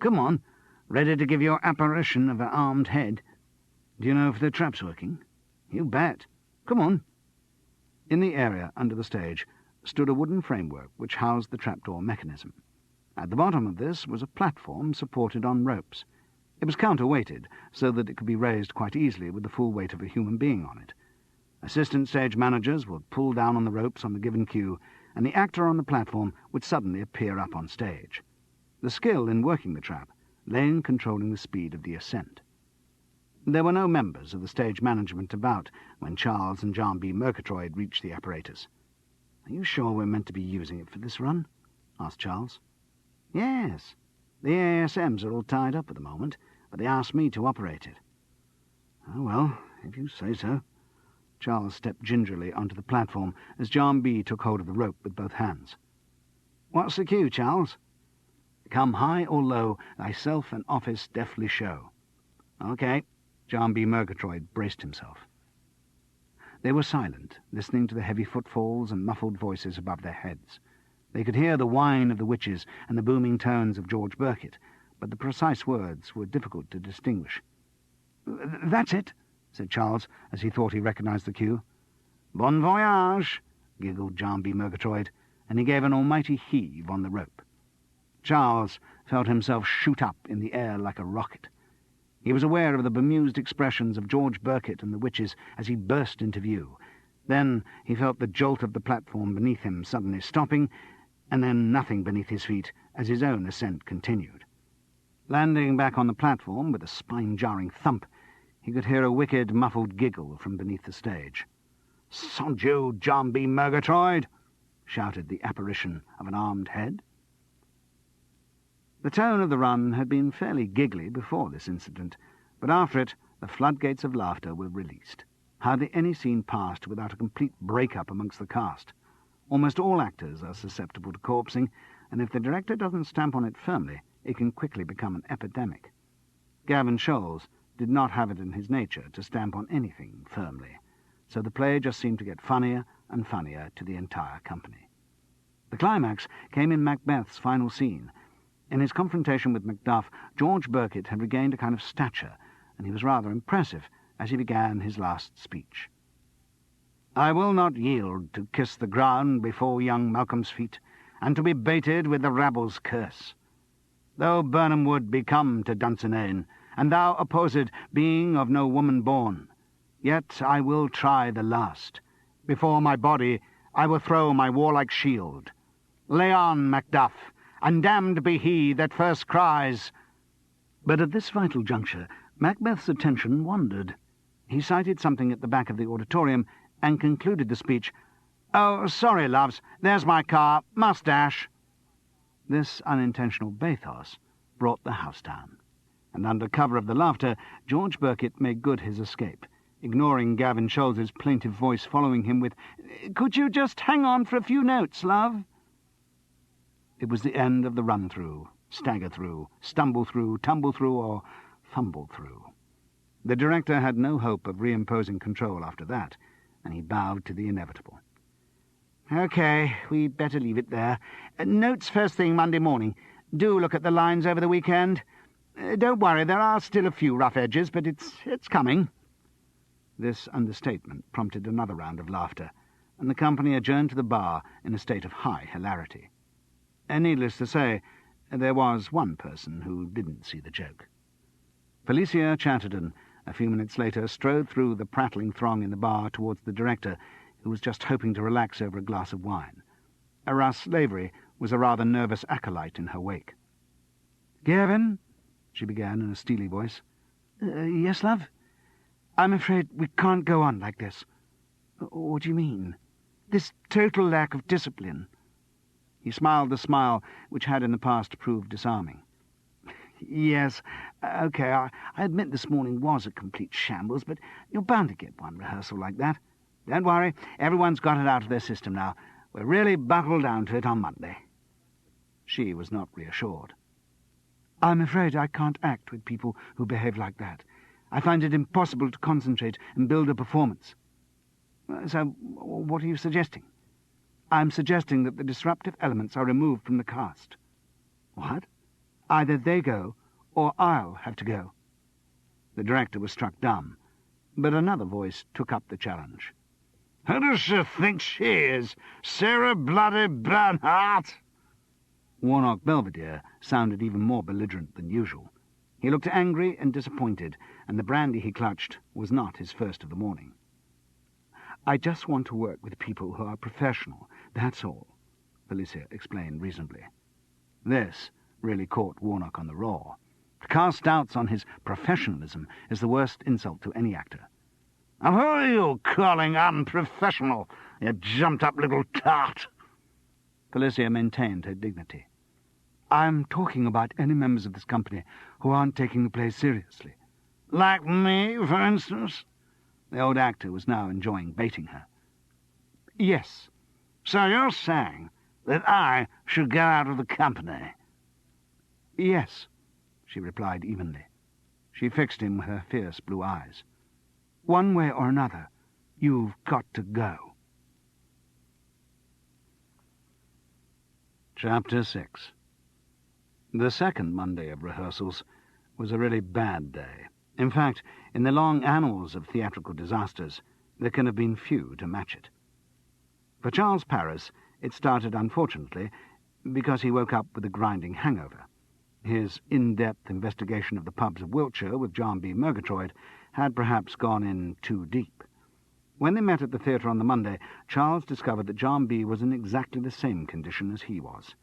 "Come on, ready to give your apparition of an armed head. Do you know if the trap's working?" "You bet. Come on." In the area under the stage stood a wooden framework which housed the trapdoor mechanism. At the bottom of this was a platform supported on ropes. It was counterweighted, so that it could be raised quite easily with the full weight of a human being on it. Assistant stage managers would pull down on the ropes on the given cue, and the actor on the platform would suddenly appear up on stage. The skill in working the trap lay in controlling the speed of the ascent. There were no members of the stage management about when Charles and John B. Murgatroyd reached the apparatus. "Are you sure we're meant to be using it for this run?" asked Charles. "Yes. The ASMs are all tied up at the moment, but they asked me to operate it." "Oh, well, if you say so." Charles stepped gingerly onto the platform as John B. took hold of the rope with both hands. "What's the cue, Charles?" "Come high or low, thyself and office deftly show." "OK." John B. Murgatroyd braced himself. They were silent, listening to the heavy footfalls and muffled voices above their heads. They could hear the whine of the witches and the booming tones of George Birkett, but the precise words were difficult to distinguish. "That's it," said Charles, as he thought he recognised the cue. "Bon voyage," giggled John B. Murgatroyd, and he gave an almighty heave on the rope. Charles felt himself shoot up in the air like a rocket. He was aware of the bemused expressions of George Birkett and the witches as he burst into view. Then he felt the jolt of the platform beneath him suddenly stopping, and then nothing beneath his feet as his own ascent continued. Landing back on the platform with a spine-jarring thump, he could hear a wicked, muffled giggle from beneath the stage. "Sod you, John B. Murgatroyd!" shouted the apparition of an armed head. The tone of the run had been fairly giggly before this incident, but after it the floodgates of laughter were released. Hardly any scene passed without a complete break-up amongst the cast. Almost all actors are susceptible to corpsing, and if the director doesn't stamp on it firmly, it can quickly become an epidemic. Gavin Scholes did not have it in his nature to stamp on anything firmly, so the play just seemed to get funnier and funnier to the entire company. The climax came in Macbeth's final scene. In his confrontation with Macduff, George Birkett had regained a kind of stature, and he was rather impressive as he began his last speech. "I will not yield to kiss the ground before young Malcolm's feet, and to be baited with the rabble's curse. Though Birnam Wood be come to Dunsinane, and thou opposed, being of no woman born, yet I will try the last, Before my body I will throw my warlike shield. Lay on, Macduff, and damned be he that first cries." But at this vital juncture Macbeth's attention wandered. He sighted something at the back of the auditorium and concluded the speech, "Oh, sorry, loves, there's my car, must dash." This unintentional bathos brought the house down, and under cover of the laughter George Birkett made good his escape, ignoring Gavin Scholes's plaintive voice following him with, "Could you just hang on for a few notes, love?" It was the end of the run-through, stagger-through, stumble-through, tumble-through, or fumble-through. The director had no hope of reimposing control after that, and he bowed to the inevitable. "OK, we'd better leave it there. Notes first thing Monday morning. Do look at the lines over the weekend. Don't worry, there are still a few rough edges, but it's coming." This understatement prompted another round of laughter, and the company adjourned to the bar in a state of high hilarity. Needless to say, there was one person who didn't see the joke. Felicia Chatterton, a few minutes later, strode through the prattling throng in the bar towards the director, who was just hoping to relax over a glass of wine. Russ Lavery was a rather nervous acolyte in her wake. "Gavin," she began in a steely voice. "Yes, love? I'm afraid we can't go on like this." "What do you mean?" "This total lack of discipline." He smiled the smile which had in the past proved disarming. "Yes, OK, I admit this morning was a complete shambles, but you're bound to get one rehearsal like that. Don't worry, everyone's got it out of their system now. We're really buckled down to it on Monday." She was not reassured. "I'm afraid I can't act with people who behave like that. I find it impossible to concentrate and build a performance." "So, what are you suggesting?" "I'm suggesting that the disruptive elements are removed from the cast." "What?" "Either they go, or I'll have to go." The director was struck dumb, but another voice took up the challenge. "Who does she think she is? Sarah Bloody Bernhardt?" Warnock Belvedere sounded even more belligerent than usual. He looked angry and disappointed, and the brandy he clutched was not his first of the morning. "I just want to work with people who are professional, that's all," Felicia explained reasonably. This really caught Warnock on the raw. To cast doubts on his professionalism is the worst insult to any actor. "And who are you calling unprofessional, you jumped-up little tart?" Felicia maintained her dignity. "I'm talking about any members of this company who aren't taking the play seriously." "Like me, for instance?" The old actor was now enjoying baiting her. "Yes." "So you're saying that I should get out of the company?" "Yes," she replied evenly. She fixed him with her fierce blue eyes. "One way or another, you've got to go." Chapter 6. The second Monday of rehearsals was a really bad day. In fact, in the long annals of theatrical disasters, there can have been few to match it. For Charles Paris, it started unfortunately because he woke up with a grinding hangover. His in-depth investigation of the pubs of Wiltshire with John B. Murgatroyd had perhaps gone in too deep. When they met at the theatre on the Monday, Charles discovered that John B. was in exactly the same condition as he was.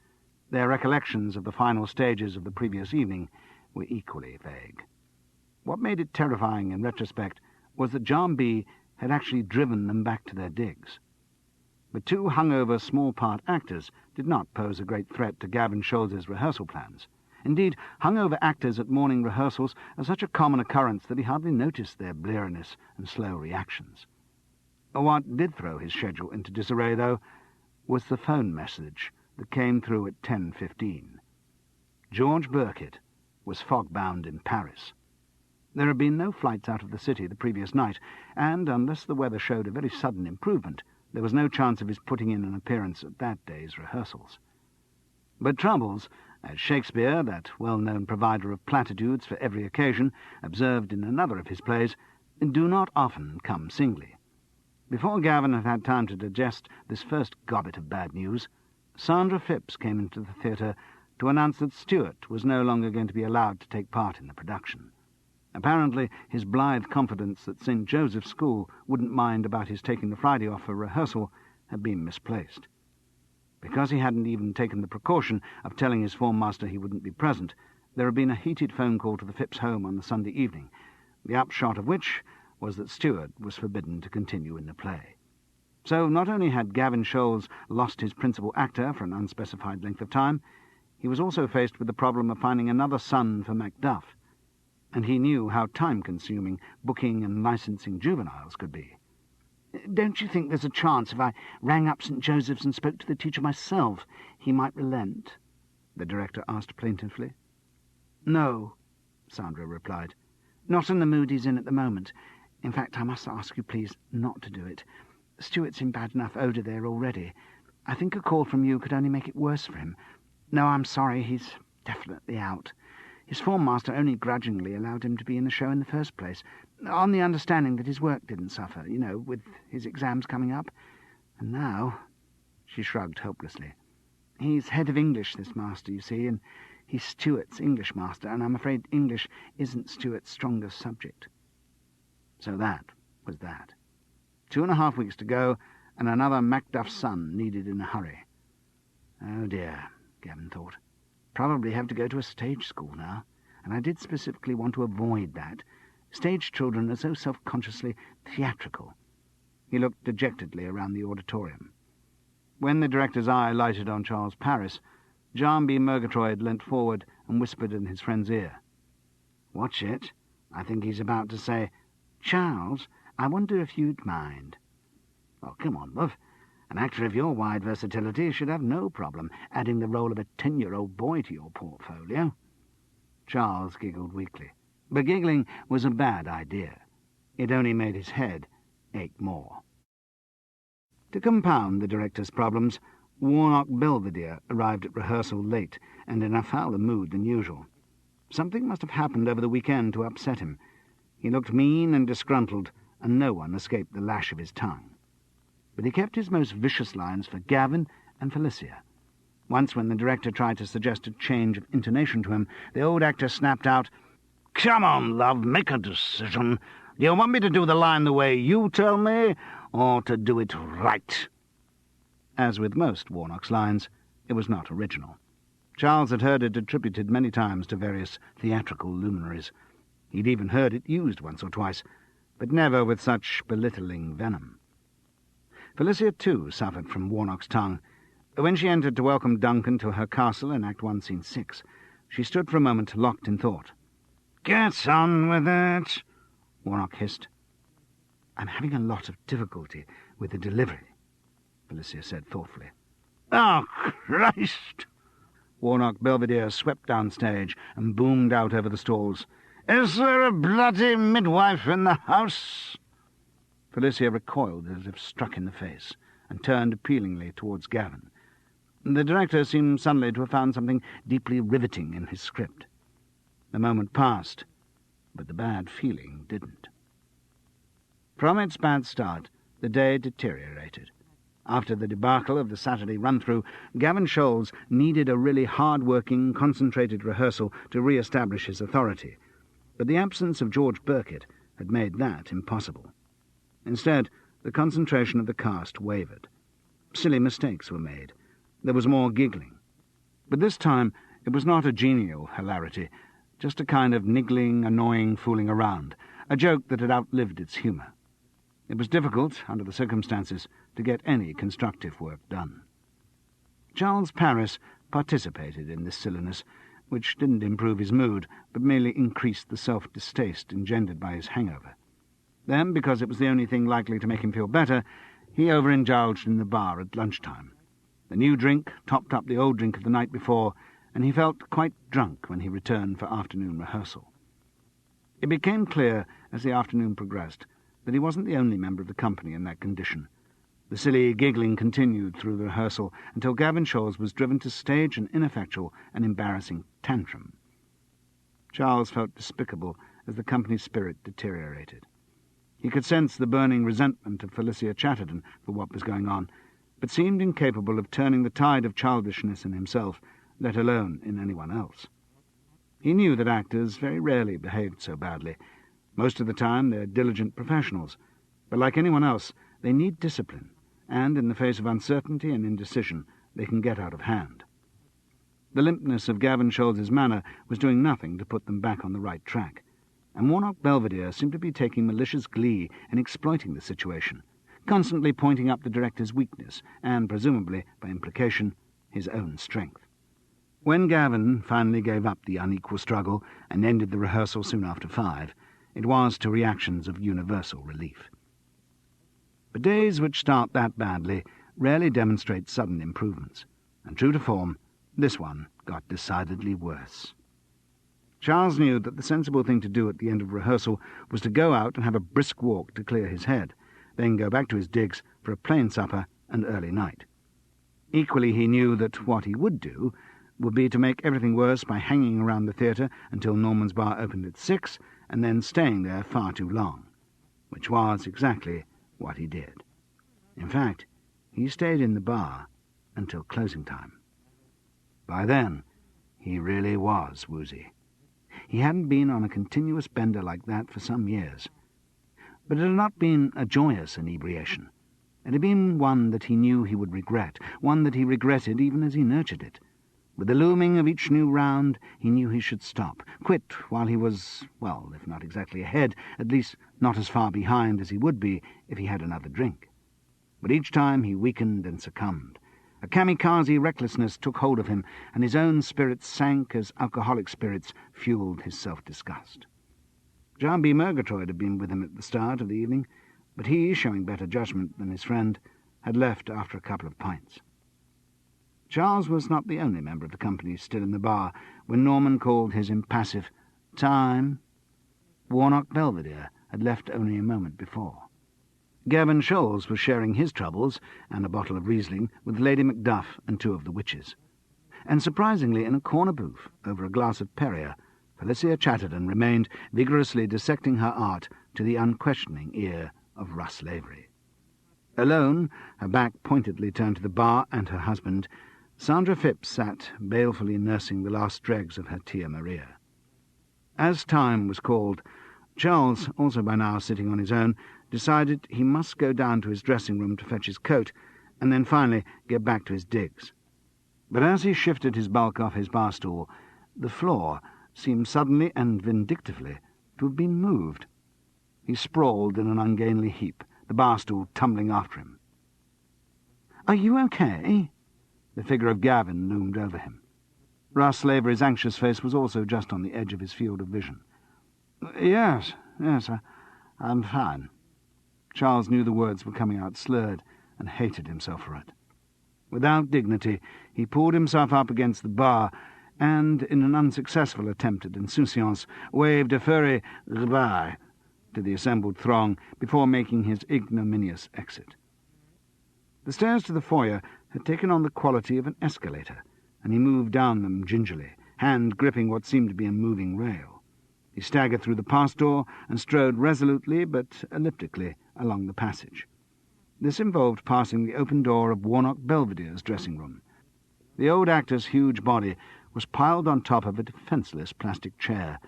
Their recollections of the final stages of the previous evening were equally vague. What made it terrifying in retrospect was that John B. had actually driven them back to their digs. The two hungover small-part actors did not pose a great threat to Gavin Scholes's rehearsal plans. Indeed, hungover actors at morning rehearsals are such a common occurrence that he hardly noticed their bleariness and slow reactions. What did throw his schedule into disarray, though, was the phone message that came through at 10:15. George Birkett was fog-bound in Paris. There had been no flights out of the city the previous night, and, unless the weather showed a very sudden improvement, there was no chance of his putting in an appearance at that day's rehearsals. But troubles, as Shakespeare, that well-known provider of platitudes for every occasion, observed in another of his plays, do not often come singly. Before Gavin had had time to digest this first gobbet of bad news, Sandra Phipps came into the theatre to announce that Stewart was no longer going to be allowed to take part in the production. Apparently his blithe confidence that St. Joseph's School wouldn't mind about his taking the Friday off for rehearsal had been misplaced. Because he hadn't even taken the precaution of telling his form master he wouldn't be present, there had been a heated phone call to the Phipps home on the Sunday evening, the upshot of which was that Stewart was forbidden to continue in the play. So not only had Gavin Scholes lost his principal actor for an unspecified length of time, he was also faced with the problem of finding another son for Macduff, and he knew how time-consuming booking and licensing juveniles could be. Don't you think there's a chance if I rang up St. Joseph's and spoke to the teacher myself, he might relent? The director asked plaintively. No, Sandra replied. Not in the mood he's in at the moment. In fact, I must ask you, please, not to do it. Stuart's in bad enough odour there already. I think a call from you could only make it worse for him. No, I'm sorry, he's definitely out. His form master only grudgingly allowed him to be in the show in the first place, on the understanding that his work didn't suffer, with his exams coming up. And now, she shrugged hopelessly. He's head of English, this master, you see, and he's Stuart's English master, and I'm afraid English isn't Stuart's strongest subject. So that was that. 2.5 weeks to go, and another Macduff's son needed in a hurry. Oh dear, Gavin thought. Probably have to go to a stage school now, and I did specifically want to avoid that. Stage children are so self-consciously theatrical. He looked dejectedly around the auditorium. When the director's eye lighted on Charles Paris, John B. Murgatroyd leant forward and whispered in his friend's ear. "Watch it. I think he's about to say, 'Charles, I wonder if you'd mind.' Oh, come on, love. An actor of your wide versatility should have no problem adding the role of a 10-year-old boy to your portfolio." Charles giggled weakly. But giggling was a bad idea. It only made his head ache more. To compound the director's problems, Warnock Belvedere arrived at rehearsal late and in a fouler mood than usual. Something must have happened over the weekend to upset him. He looked mean and disgruntled, and no one escaped the lash of his tongue. But he kept his most vicious lines for Gavin and Felicia. Once, when the director tried to suggest a change of intonation to him, the old actor snapped out, "Come on, love, make a decision. Do you want me to do the line the way you tell me, or to do it right?" As with most Warnock's lines, it was not original. Charles had heard it attributed many times to various theatrical luminaries. He'd even heard it used once or twice, but never with such belittling venom. Felicia, too, suffered from Warnock's tongue. When she entered to welcome Duncan to her castle in Act 1, Scene 6, she stood for a moment locked in thought. "Get on with it," Warnock hissed. "I'm having a lot of difficulty with the delivery," Felicia said thoughtfully. "Oh, Christ!" Warnock Belvedere swept downstage and boomed out over the stalls. "Is there a bloody midwife in the house?" Felicia recoiled as if struck in the face, and turned appealingly towards Gavin. The director seemed suddenly to have found something deeply riveting in his script. The moment passed, but the bad feeling didn't. From its bad start, the day deteriorated. After the debacle of the Saturday run-through, Gavin Scholes needed a really hard-working, concentrated rehearsal to re-establish his authority, but the absence of George Burkett had made that impossible. Instead, the concentration of the cast wavered. Silly mistakes were made. There was more giggling. But this time it was not a genial hilarity, just a kind of niggling, annoying fooling around, a joke that had outlived its humour. It was difficult, under the circumstances, to get any constructive work done. Charles Paris participated in this silliness, which didn't improve his mood, but merely increased the self-distaste engendered by his hangover. Then, because it was the only thing likely to make him feel better, he overindulged in the bar at lunchtime. The new drink topped up the old drink of the night before, and he felt quite drunk when he returned for afternoon rehearsal. It became clear, as the afternoon progressed, that he wasn't the only member of the company in that condition. The silly giggling continued through the rehearsal until Gavin Scholes was driven to stage an ineffectual and embarrassing tantrum. Charles felt despicable as the company's spirit deteriorated. He could sense the burning resentment of Felicia Chatterton for what was going on, but seemed incapable of turning the tide of childishness in himself, let alone in anyone else. He knew that actors very rarely behaved so badly. Most of the time they're diligent professionals, but like anyone else, they need discipline, and in the face of uncertainty and indecision, they can get out of hand. The limpness of Gavin Scholes's manner was doing nothing to put them back on the right track, and Warnock Belvedere seemed to be taking malicious glee in exploiting the situation, constantly pointing up the director's weakness and, presumably, by implication, his own strength. When Gavin finally gave up the unequal struggle and ended the rehearsal soon after 5, it was to reactions of universal relief. But days which start that badly rarely demonstrate sudden improvements, and true to form, this one got decidedly worse. Charles knew that the sensible thing to do at the end of rehearsal was to go out and have a brisk walk to clear his head, then go back to his digs for a plain supper and early night. Equally he knew that what he would do would be to make everything worse by hanging around the theatre until Norman's Bar opened at 6 and then staying there far too long, which was exactly what he did. In fact, he stayed in the bar until closing time. By then, he really was woozy. He hadn't been on a continuous bender like that for some years. But it had not been a joyous inebriation. It had been one that he knew he would regret, one that he regretted even as he nurtured it. With the looming of each new round, he knew he should stop, quit while he was, well, if not exactly ahead, at least not as far behind as he would be if he had another drink. But each time he weakened and succumbed. A kamikaze recklessness took hold of him, and his own spirits sank as alcoholic spirits fueled his self-disgust. John B. Murgatroyd had been with him at the start of the evening, but he, showing better judgment than his friend, had left after a couple of pints. Charles was not the only member of the company still in the bar when Norman called his impassive "time." Warnock Belvedere had left only a moment before. Gavin Scholes was sharing his troubles and a bottle of Riesling with Lady Macduff and 2 of the witches. And surprisingly, in a corner booth, over a glass of Perrier, Felicia Chatterton remained vigorously dissecting her art to the unquestioning ear of Russ Lavery. Alone, her back pointedly turned to the bar and her husband, Sandra Phipps sat balefully nursing the last dregs of her Tia Maria. As time was called, Charles, also by now sitting on his own, decided he must go down to his dressing room to fetch his coat, and then finally get back to his digs. But as he shifted his bulk off his bar stool, the floor seemed suddenly and vindictively to have been moved. He sprawled in an ungainly heap, the bar stool tumbling after him. "Are you okay?" The figure of Gavin loomed over him. Russ Lavery's anxious face was also just on the edge of his field of vision. Yes, I'm fine." Charles knew the words were coming out slurred and hated himself for it. Without dignity, he pulled himself up against the bar and, in an unsuccessful attempt at insouciance, waved a furry goodbye to the assembled throng before making his ignominious exit. The stairs to the foyer had taken on the quality of an escalator, and he moved down them gingerly, hand gripping what seemed to be a moving rail. He staggered through the pass door and strode resolutely but elliptically along the passage. This involved passing the open door of Warnock Belvedere's dressing room. The old actor's huge body was piled on top of a defenceless plastic chair.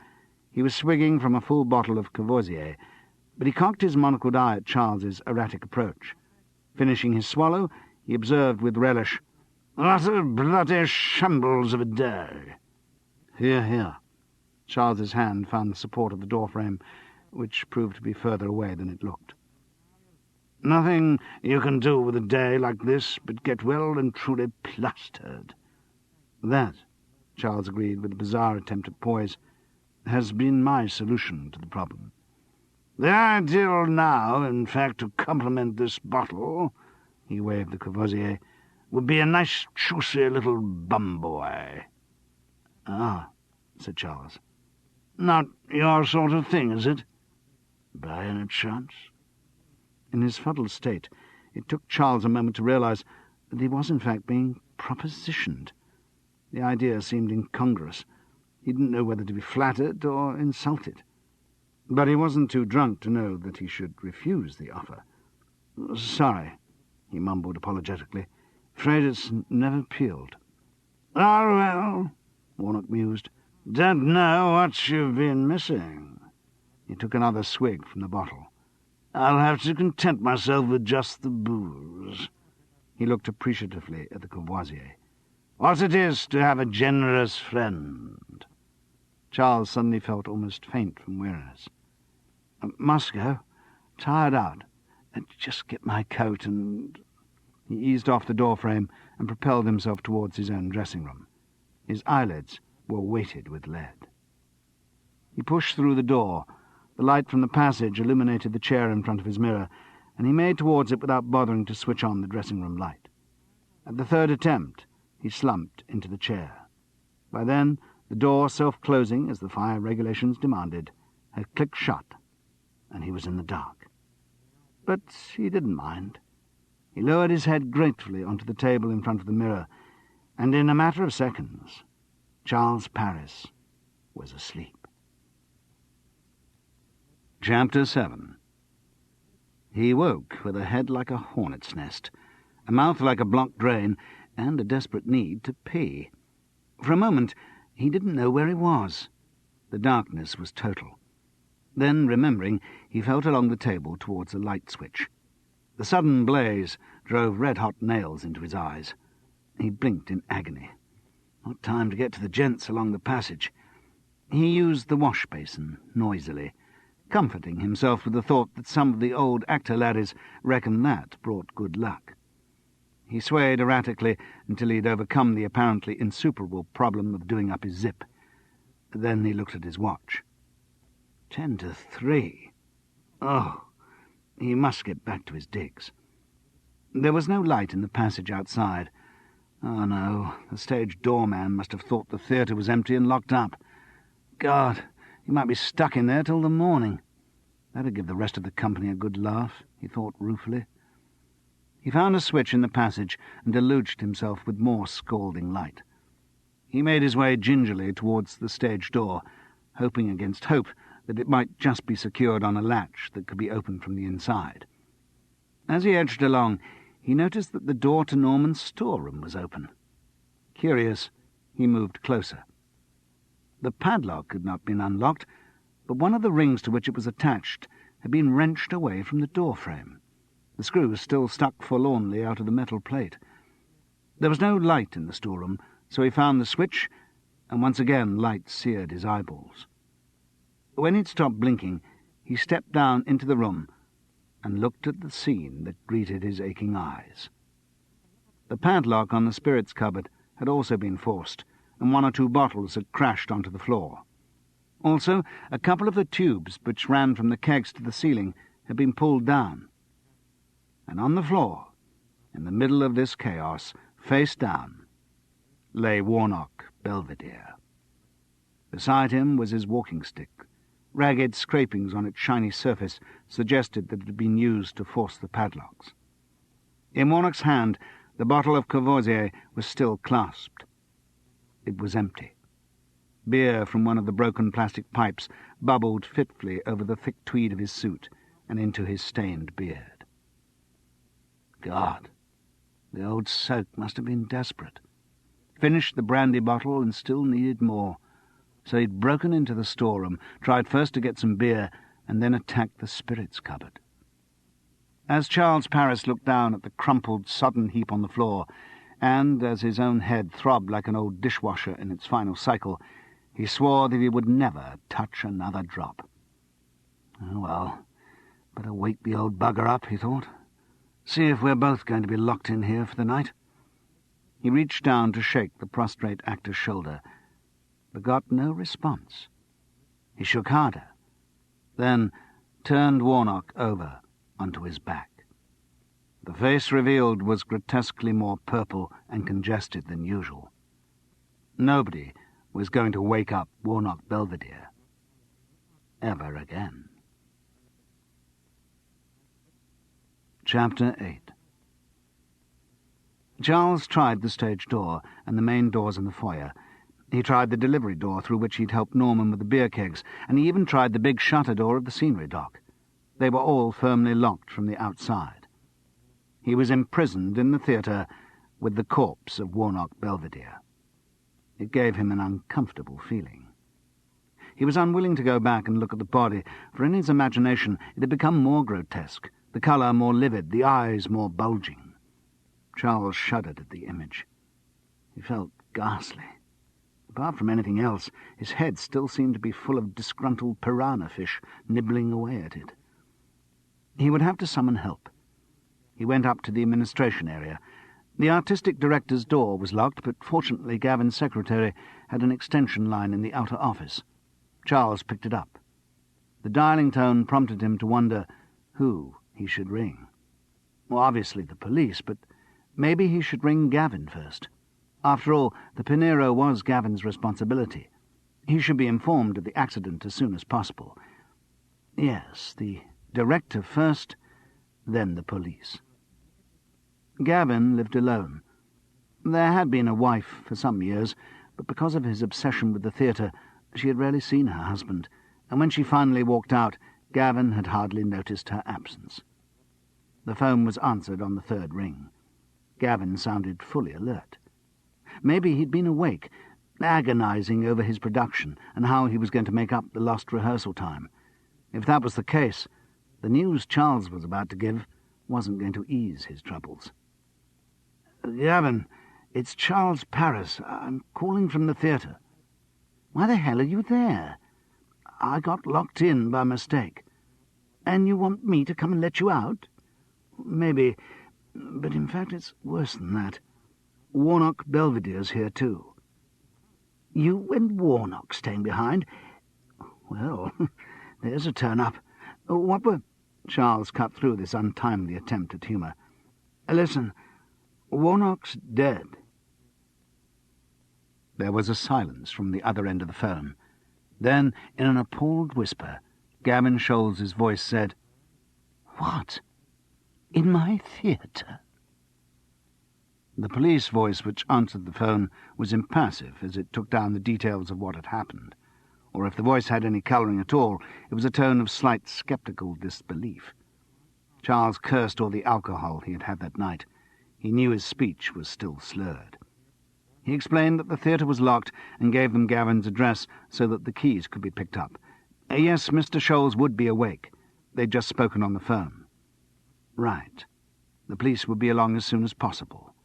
He was swigging from a full bottle of Courvoisier, but he cocked his monocled eye at Charles's erratic approach. Finishing his swallow, he observed with relish, "What a bloody shambles of a day!" "Hear, hear." Charles's hand found the support of the door-frame, which proved to be further away than it looked. "Nothing you can do with a day like this but get well and truly plastered." "That," Charles agreed with a bizarre attempt at poise, "has been my solution to the problem." "The ideal now, in fact, to complement this bottle," he waved the Courvoisier, "would be a nice, juicy little bum boy." "Ah," said Charles. "Not your sort of thing, is it? By any chance?" In his fuddled state, it took Charles a moment to realize that he was in fact being propositioned. The idea seemed incongruous. He didn't know whether to be flattered or insulted. But he wasn't too drunk to know that he should refuse the offer. "Sorry," he mumbled apologetically. "Afraid it's never peeled." "Ah, well," Warnock mused, Don't know what you've been missing. He took another swig from the bottle. I'll have to content myself with just the booze. He looked appreciatively at the Courvoisier. What it is to have a generous friend. Charles suddenly felt almost faint from weariness. Must go. Tired out. Just get my coat and... He eased off the door frame and propelled himself towards his own dressing room. His eyelids were weighted with lead. He pushed through the door. The light from the passage illuminated the chair in front of his mirror, and he made towards it without bothering to switch on the dressing-room light. At the third attempt, he slumped into the chair. By then, the door, self-closing as the fire regulations demanded, had clicked shut, and he was in the dark. But he didn't mind. He lowered his head gratefully onto the table in front of the mirror, and in a matter of seconds, Charles Paris was asleep. Chapter 7. He woke with a head like a hornet's nest, a mouth like a blocked drain, and a desperate need to pee. For a moment, he didn't know where he was. The darkness was total. Then, remembering, he felt along the table towards a light switch. The sudden blaze drove red-hot nails into his eyes. He blinked in agony. Not time to get to the gents along the passage. He used the wash-basin noisily, comforting himself with the thought that some of the old actor laddies reckoned that brought good luck. He swayed erratically until he had overcome the apparently insuperable problem of doing up his zip. Then he looked at his watch. 10 to 3. Oh, he must get back to his digs. There was no light in the passage outside. Oh, no, the stage doorman must have thought the theatre was empty and locked up. God, he might be stuck in there till the morning. That'd give the rest of the company a good laugh, he thought ruefully. He found a switch in the passage and deluged himself with more scalding light. He made his way gingerly towards the stage door, hoping against hope that it might just be secured on a latch that could be opened from the inside. As he edged along, he noticed that the door to Norman's storeroom was open. Curious, he moved closer. The padlock had not been unlocked, but one of the rings to which it was attached had been wrenched away from the door frame. The screws still stuck forlornly out of the metal plate. There was no light in the storeroom, so he found the switch, and once again light seared his eyeballs. When he'd stopped blinking, he stepped down into the room and looked at the scene that greeted his aching eyes. The padlock on the spirits cupboard had also been forced, and 1 or 2 bottles had crashed onto the floor. Also, a couple of the tubes which ran from the kegs to the ceiling had been pulled down. And on the floor, in the middle of this chaos, face down, lay Warnock Belvedere. Beside him was his walking stick. Ragged scrapings on its shiny surface suggested that it had been used to force the padlocks. In Warnock's hand, the bottle of Courvoisier was still clasped. It was empty. Beer from one of the broken plastic pipes bubbled fitfully over the thick tweed of his suit and into his stained beard. God, the old soak must have been desperate. Finished the brandy bottle and still needed more. So he'd broken into the storeroom, tried first to get some beer, and then attacked the spirits cupboard. As Charles Paris looked down at the crumpled, sodden heap on the floor, and as his own head throbbed like an old dishwasher in its final cycle, he swore that he would never touch another drop. Oh, well, better wake the old bugger up, he thought. See if we're both going to be locked in here for the night. He reached down to shake the prostrate actor's shoulder, but got no response. He shook harder, then turned Warnock over onto his back. The face revealed was grotesquely more purple and congested than usual. Nobody was going to wake up Warnock Belvedere ever again. Chapter 8. Charles tried the stage door and the main doors in the foyer. He tried the delivery door through which he'd helped Norman with the beer kegs, and he even tried the big shutter door of the scenery dock. They were all firmly locked from the outside. He was imprisoned in the theatre with the corpse of Warnock Belvedere. It gave him an uncomfortable feeling. He was unwilling to go back and look at the body, for in his imagination it had become more grotesque, the colour more livid, the eyes more bulging. Charles shuddered at the image. He felt ghastly. Apart from anything else, his head still seemed to be full of disgruntled piranha fish nibbling away at it. He would have to summon help. He went up to the administration area. The artistic director's door was locked, but fortunately Gavin's secretary had an extension line in the outer office. Charles picked it up. The dialing tone prompted him to wonder who he should ring. Well, obviously the police, but maybe he should ring Gavin first. After all, the Pinero was Gavin's responsibility. He should be informed of the accident as soon as possible. Yes, the director first, then the police. Gavin lived alone. There had been a wife for some years, but because of his obsession with the theatre, she had rarely seen her husband, and when she finally walked out, Gavin had hardly noticed her absence. The phone was answered on the third ring. Gavin sounded fully alert. Maybe he'd been awake, agonizing over his production and how he was going to make up the lost rehearsal time. If that was the case, the news Charles was about to give wasn't going to ease his troubles. "Gavin, it's Charles Paris. I'm calling from the theatre." "Why the hell are you there?" "I got locked in by mistake." "And you want me to come and let you out?" "Maybe, but in fact it's worse than that. Warnock Belvedere's here too." "You and Warnock staying behind? Well, there's a turn-up. What were—" Charles cut through this untimely attempt at humour. "Listen, Warnock's dead." There was a silence from the other end of the phone. Then, in an appalled whisper, Gavin Scholes's voice said, "What? In my theatre?" The police voice which answered the phone was impassive as it took down the details of what had happened. Or if the voice had any colouring at all, it was a tone of slight sceptical disbelief. Charles cursed all the alcohol he had had that night. He knew his speech was still slurred. He explained that the theatre was locked and gave them Gavin's address so that the keys could be picked up. Yes, Mr. Scholes would be awake. They'd just spoken on the phone. Right. The police would be along as soon as possible.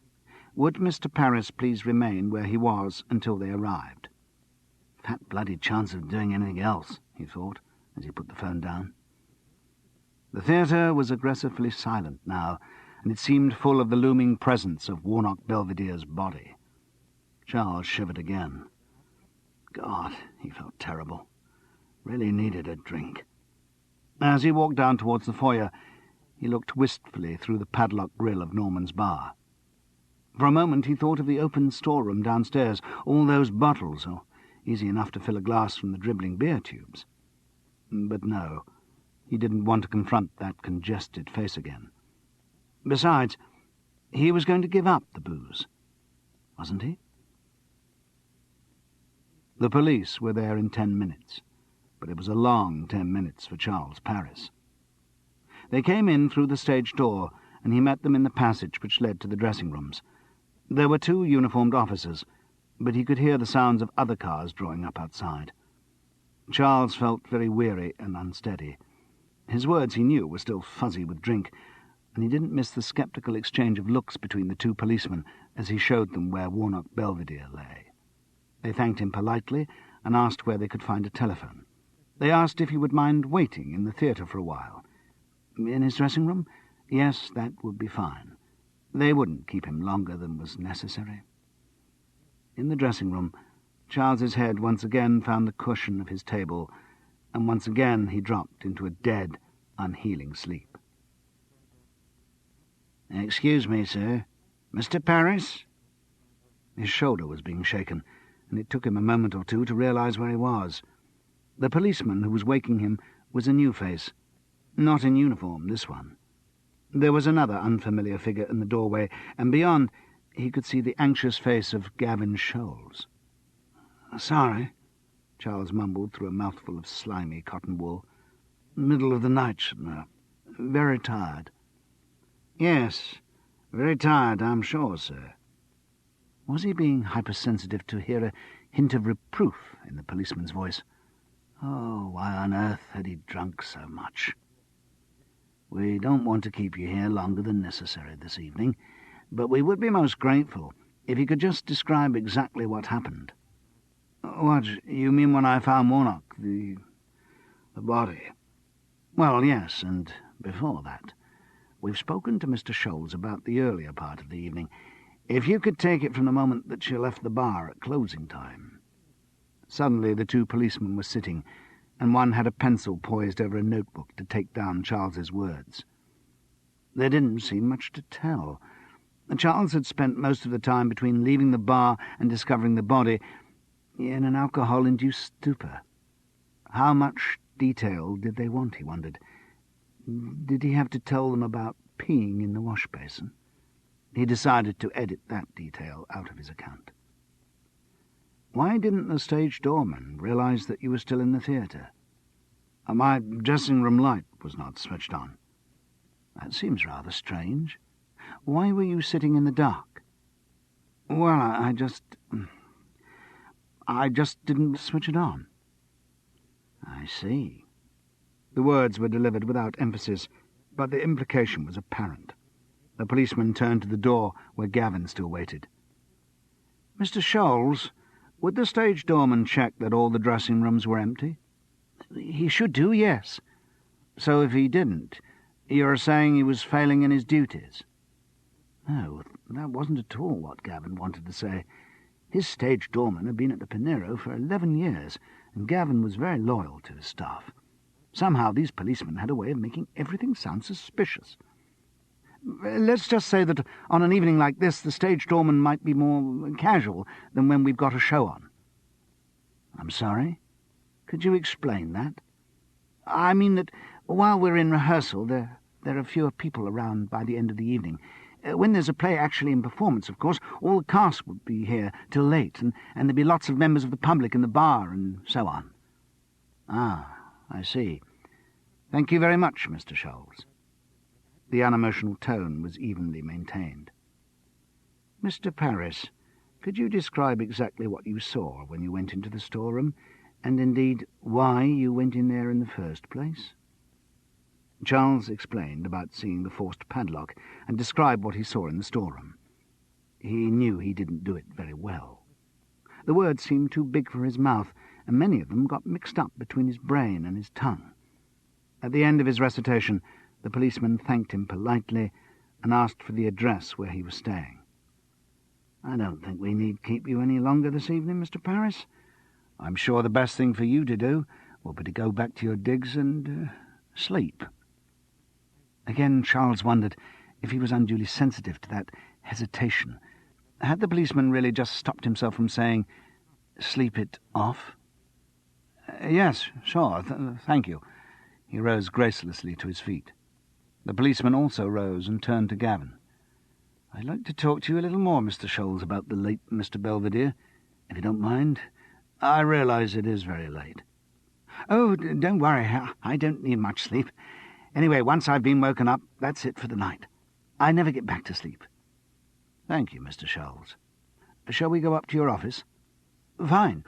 Would Mr. Paris please remain where he was until they arrived? Fat bloody chance of doing anything else, he thought, as he put the phone down. The theatre was aggressively silent now, and it seemed full of the looming presence of Warnock Belvedere's body. Charles shivered again. God, he felt terrible. Really needed a drink. As he walked down towards the foyer, he looked wistfully through the padlocked grille of Norman's bar. For a moment he thought of the open storeroom downstairs, all those bottles, easy enough to fill a glass from the dribbling beer tubes. But no, he didn't want to confront that congested face again. Besides, he was going to give up the booze, wasn't he? The police were there in 10 minutes, but it was a long 10 minutes for Charles Paris. They came in through the stage door, and he met them in the passage which led to the dressing rooms. There were 2 uniformed officers, but he could hear the sounds of other cars drawing up outside. Charles felt very weary and unsteady. His words, he knew, were still fuzzy with drink, and he didn't miss the sceptical exchange of looks between the 2 policemen as he showed them where Warnock Belvedere lay. They thanked him politely and asked where they could find a telephone. They asked if he would mind waiting in the theatre for a while. In his dressing room? Yes, that would be fine. They wouldn't keep him longer than was necessary. In the dressing room, Charles's head once again found the cushion of his table, and once again he dropped into a dead, unhealing sleep. "Excuse me, sir. Mr. Paris?" His shoulder was being shaken, and it took him a moment or 2 to realize where he was. The policeman who was waking him was a new face. Not in uniform, this one. There was another unfamiliar figure in the doorway, and beyond he could see the anxious face of Gavin Scholes. "Sorry," Charles mumbled through a mouthful of slimy cotton wool. "Middle of the night, very tired." "Yes, very tired, I'm sure, sir." Was he being hypersensitive to hear a hint of reproof in the policeman's voice? Oh, why on earth had he drunk so much? We don't want to keep you here longer than necessary this evening, but we would be most grateful if you could just describe exactly what happened. What, you mean when I found Warnock, the body? Well, yes, and before that. We've spoken to Mr. Scholes about the earlier part of the evening. If you could take it from the moment that she left the bar at closing time. Suddenly the two policemen were sitting, and one had a pencil poised over a notebook to take down Charles's words. There didn't seem much to tell. Charles had spent most of the time between leaving the bar and discovering the body in an alcohol-induced stupor. How much detail did they want, he wondered. Did he have to tell them about peeing in the wash basin? He decided to edit that detail out of his account. Why didn't the stage doorman realize that you were still in the theatre? My dressing room light was not switched on. That seems rather strange. Why were you sitting in the dark? Well, I just didn't switch it on. I see. The words were delivered without emphasis, but the implication was apparent. The policeman turned to the door where Gavin still waited. Mr. Scholes, would the stage doorman check that all the dressing rooms were empty? He should do, yes. So if he didn't, you're saying he was failing in his duties? No, that wasn't at all what Gavin wanted to say. His stage doorman had been at the Pinero for 11 years, and Gavin was very loyal to his staff. Somehow these policemen had a way of making everything sound suspicious. Let's just say that on an evening like this, the stage doorman might be more casual than when we've got a show on. I'm sorry? Could you explain that? I mean that while we're in rehearsal, there are fewer people around by the end of the evening. When there's a play actually in performance, of course, all the cast would be here till late, and there'd be lots of members of the public in the bar and so on. Ah, I see. Thank you very much, Mr. Scholes. The unemotional tone was evenly maintained. Mr. Paris, could you describe exactly what you saw when you went into the storeroom, and indeed why you went in there in the first place? Charles explained about seeing the forced padlock and described what he saw in the storeroom. He knew he didn't do it very well. The words seemed too big for his mouth, and many of them got mixed up between his brain and his tongue. At the end of his recitation, the policeman thanked him politely and asked for the address where he was staying. I don't think we need keep you any longer this evening, Mr. Paris. I'm sure the best thing for you to do will be to go back to your digs and sleep. Again, Charles wondered if he was unduly sensitive to that hesitation. Had the policeman really just stopped himself from saying, "Sleep it off"? Yes, sure, thank you. He rose gracelessly to his feet. The policeman also rose and turned to Gavin. I'd like to talk to you a little more, Mr. Scholes, about the late Mr. Belvedere, if you don't mind. I realise it is very late. Oh, don't worry, I don't need much sleep. Anyway, once I've been woken up, that's it for the night. I never get back to sleep. Thank you, Mr. Scholes. Shall we go up to your office? Fine.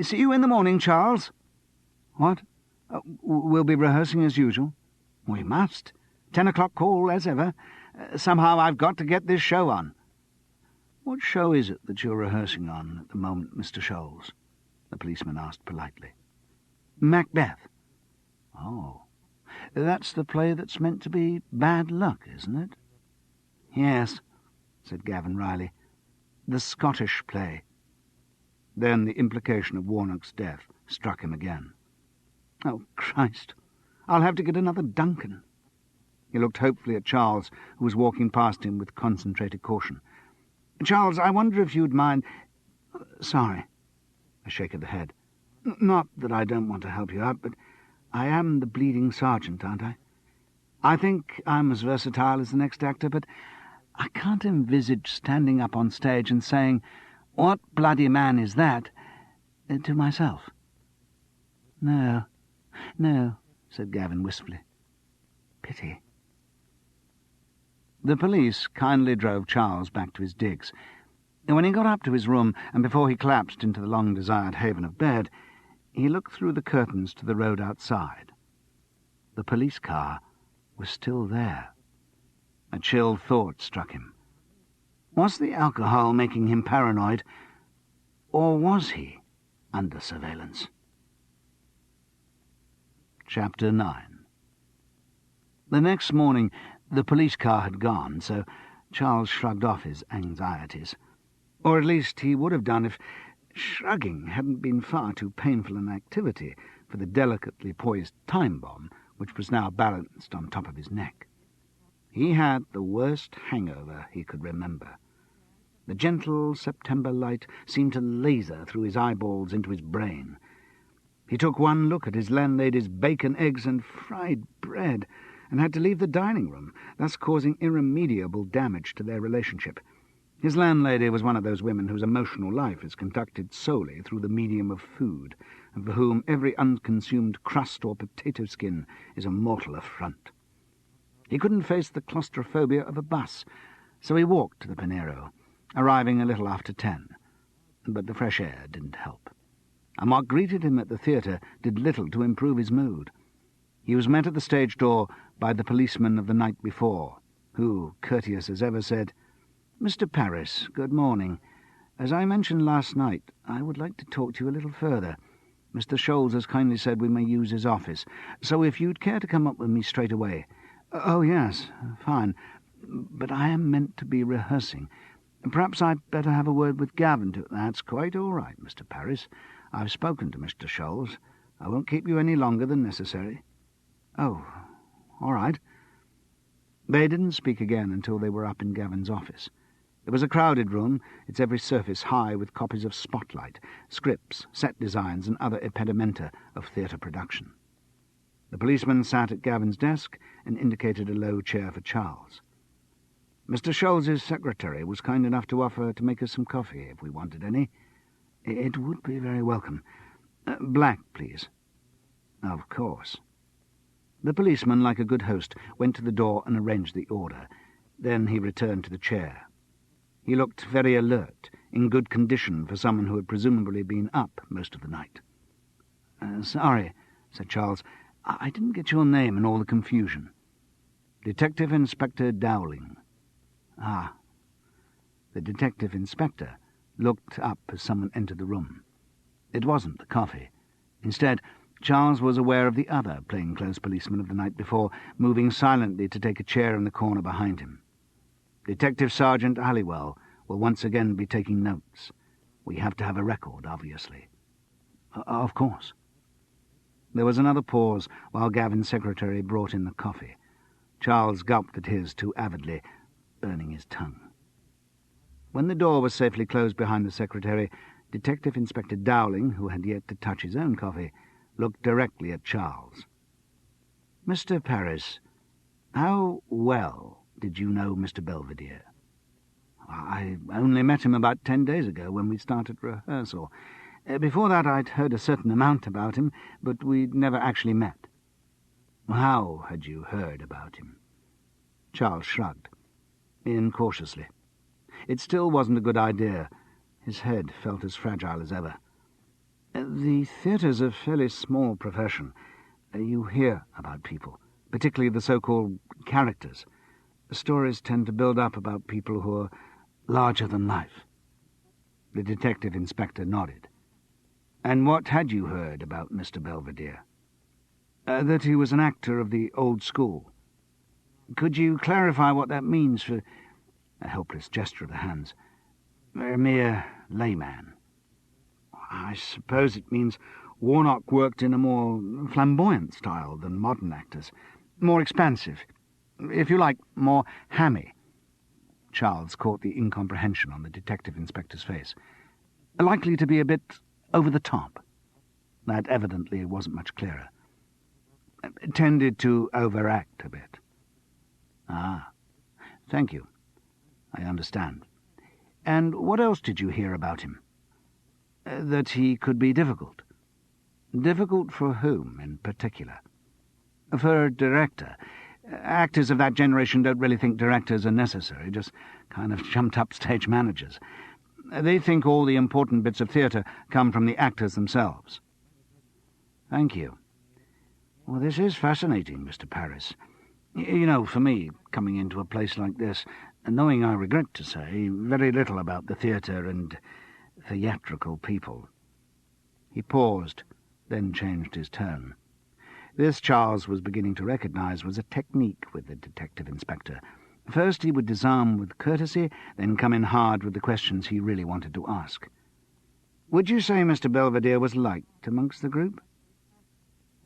See you in the morning, Charles. What? We'll be rehearsing as usual? We must. 10 o'clock call, as ever. Somehow I've got to get this show on. What show is it that you're rehearsing on at the moment, Mr. Scholes? The policeman asked politely. Macbeth. Oh, that's the play that's meant to be bad luck, isn't it? Yes, said Gavin wryly. The Scottish play. Then the implication of Warnock's death struck him again. Oh, Christ, I'll have to get another Duncan. He looked hopefully at Charles, who was walking past him with concentrated caution. Charles, I wonder if you'd mind... Sorry. A shake of the head. Not that I don't want to help you out, but I am the bleeding sergeant, aren't I? I think I'm as versatile as the next actor, but I can't envisage standing up on stage and saying, "What bloody man is that?" to myself. No, said Gavin wistfully. Pity. The police kindly drove Charles back to his digs. When he got up to his room, and before he collapsed into the long-desired haven of bed, He looked through the curtains to the road outside. The police car was still there. A chill thought struck him. Was the alcohol making him paranoid, or was he under surveillance? Chapter 9. The next morning the police car had gone, so Charles shrugged off his anxieties. Or at least he would have done if shrugging hadn't been far too painful an activity for the delicately poised time bomb which was now balanced on top of his neck. He had the worst hangover he could remember. The gentle September light seemed to laser through his eyeballs into his brain. He took one look at his landlady's bacon, eggs, and fried bread, and had to leave the dining room, thus causing irremediable damage to their relationship. His landlady was one of those women whose emotional life is conducted solely through the medium of food, and for whom every unconsumed crust or potato skin is a mortal affront. He couldn't face the claustrophobia of a bus, so he walked to the Pinero, arriving a little after 10. But the fresh air didn't help. And what greeted him at the theatre did little to improve his mood. He was met at the stage door by the policeman of the night before, who, courteous as ever, said, "Mr. Paris, good morning. As I mentioned last night, I would like to talk to you a little further. Mr. Scholes has kindly said we may use his office, so if you'd care to come up with me straight away." "Oh, yes, fine. But I am meant to be rehearsing. Perhaps I'd better have a word with Gavin to—" "That's quite all right, Mr. Paris. I've spoken to Mr. Scholes. I won't keep you any longer than necessary." "Oh, all right." They didn't speak again until they were up in Gavin's office. It was a crowded room, its every surface high with copies of Spotlight, scripts, set designs, and other impedimenta of theatre production. The policeman sat at Gavin's desk and indicated a low chair for Charles. "Mr. Scholes's secretary was kind enough to offer to make us some coffee if we wanted any." "It would be very welcome. Black, please." "Of course." The policeman, like a good host, went to the door and arranged the order. Then he returned to the chair. He looked very alert, in good condition for someone who had presumably been up most of the night. "Sorry," said Charles. "I didn't get your name in all the confusion." "Detective Inspector Dowling." "Ah." The detective inspector looked up as someone entered the room. It wasn't the coffee. Instead, Charles was aware of the other plainclothes policeman of the night before, moving silently to take a chair in the corner behind him. Detective Sergeant Halliwell will once again be taking notes. We have to have a record, obviously. Of course. There was another pause while Gavin's secretary brought in the coffee. Charles gulped at his too avidly, burning his tongue. When the door was safely closed behind the secretary, Detective Inspector Dowling, who had yet to touch his own coffee, looked directly at Charles. "Mr. Paris, how well did you know Mr. Belvedere?" "I only met him about 10 days ago when we started rehearsal. Before that I'd heard a certain amount about him, but we'd never actually met." "How had you heard about him?" Charles shrugged, incautiously. It still wasn't a good idea. His head felt as fragile as ever. "The theatre's a fairly small profession. You hear about people, particularly the so-called characters. Stories tend to build up about people who are larger than life." The detective inspector nodded. "And what had you heard about Mr. Belvedere?" "That he was an actor of the old school." "Could you clarify what that means for—" A helpless gesture of the hands. "A mere layman." "I suppose it means Warnock worked in a more flamboyant style than modern actors. More expansive. If you like, more hammy." Charles caught the incomprehension on the detective inspector's face. "Likely to be a bit over the top." That evidently wasn't much clearer. "Tended to overact a bit." "Ah, thank you. I understand. And what else did you hear about him?" "That he could be difficult." "Difficult for whom, in particular?" "For a director. Actors of that generation don't really think directors are necessary, just kind of jumped-up stage managers. They think all the important bits of theatre come from the actors themselves." Thank you. Well, this is fascinating, Mr. Paris. You know, for me, coming into a place like this, and knowing, I regret to say, very little about the theatre and theatrical people. He paused, then changed his tone. This, Charles was beginning to recognise, was a technique with the detective inspector. First he would disarm with courtesy, then come in hard with the questions he really wanted to ask. Would you say Mr. Belvedere was liked amongst the group?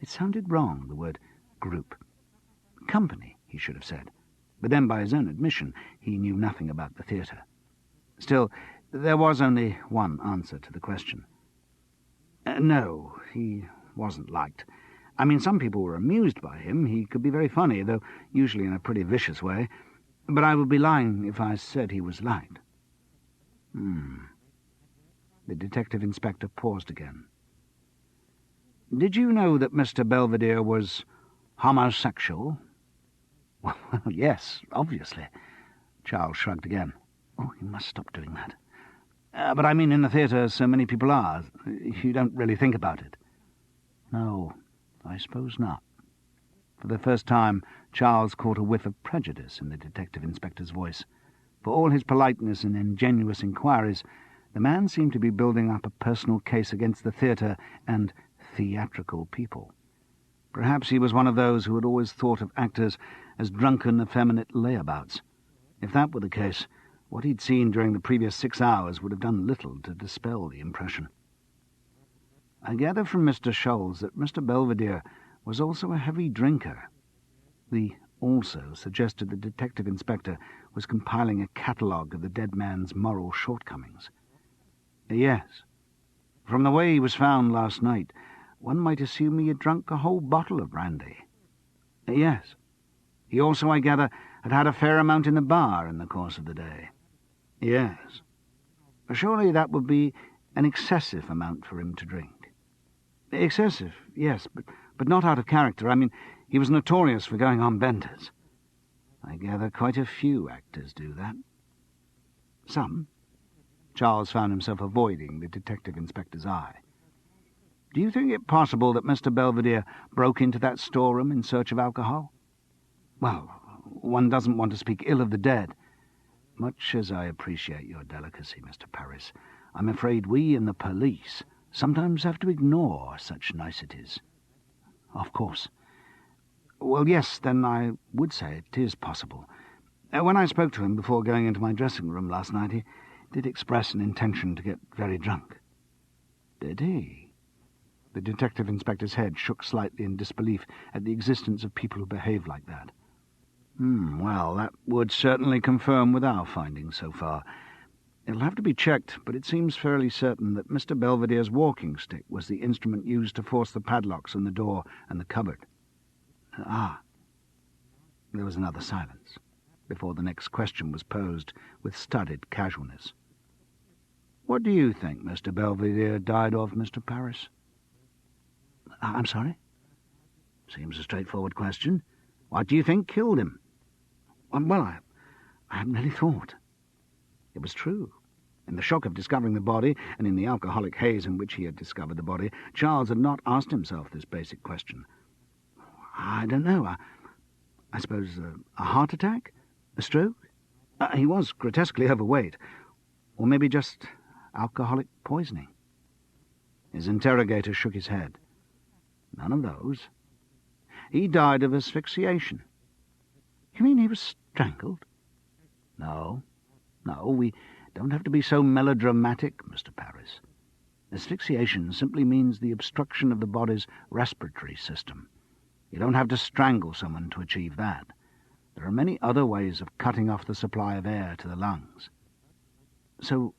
It sounded wrong, the word group. Company, he should have said. But then, by his own admission, he knew nothing about the theatre. Still, there was only one answer to the question. No, he wasn't liked. I mean, some people were amused by him. He could be very funny, though usually in a pretty vicious way. But I would be lying if I said he was liked. The detective inspector paused again. Did you know that Mr. Belvedere was homosexual? Well, yes, obviously. Charles shrugged again. Oh, you must stop doing that. But I mean, in the theatre, so many people are. You don't really think about it. No, I suppose not. For the first time, Charles caught a whiff of prejudice in the detective inspector's voice. For all his politeness and ingenuous inquiries, the man seemed to be building up a personal case against the theatre and theatrical people. Perhaps he was one of those who had always thought of actors as drunken, effeminate layabouts. If that were the case, what he'd seen during the previous 6 hours would have done little to dispel the impression. I gather from Mr. Scholes that Mr. Belvedere was also a heavy drinker. The "also" suggested the detective inspector was compiling a catalogue of the dead man's moral shortcomings. Yes. From the way he was found last night, one might assume he had drunk a whole bottle of brandy. Yes. He also, I gather, had had a fair amount in the bar in the course of the day. Yes. Surely that would be an excessive amount for him to drink. Excessive, yes, but not out of character. I mean, he was notorious for going on benders. I gather quite a few actors do that. Some. Charles found himself avoiding the detective inspector's eye. Do you think it possible that Mr. Belvedere broke into that storeroom in search of alcohol? Well, one doesn't want to speak ill of the dead. Much as I appreciate your delicacy, Mr. Paris, I'm afraid we in the police sometimes have to ignore such niceties. Of course. Well, yes, then I would say it is possible. When I spoke to him before going into my dressing room last night, he did express an intention to get very drunk. Did he? The detective inspector's head shook slightly in disbelief at the existence of people who behave like that. Well, that would certainly confirm with our findings so far. It'll have to be checked, but it seems fairly certain that Mr. Belvedere's walking stick was the instrument used to force the padlocks on the door and the cupboard. There was another silence before the next question was posed with studied casualness. What do you think Mr. Belvedere died of, Mr. Paris? I'm sorry? Seems a straightforward question. What do you think killed him? Well, I hadn't really thought. It was true. In the shock of discovering the body, and in the alcoholic haze in which he had discovered the body, Charles had not asked himself this basic question. I don't know. I suppose a heart attack? A stroke? He was grotesquely overweight. Or maybe just alcoholic poisoning. His interrogator shook his head. None of those. He died of asphyxiation. You mean he was strangled? No, we don't have to be so melodramatic, Mr. Paris. Asphyxiation simply means the obstruction of the body's respiratory system. You don't have to strangle someone to achieve that. There are many other ways of cutting off the supply of air to the lungs. So,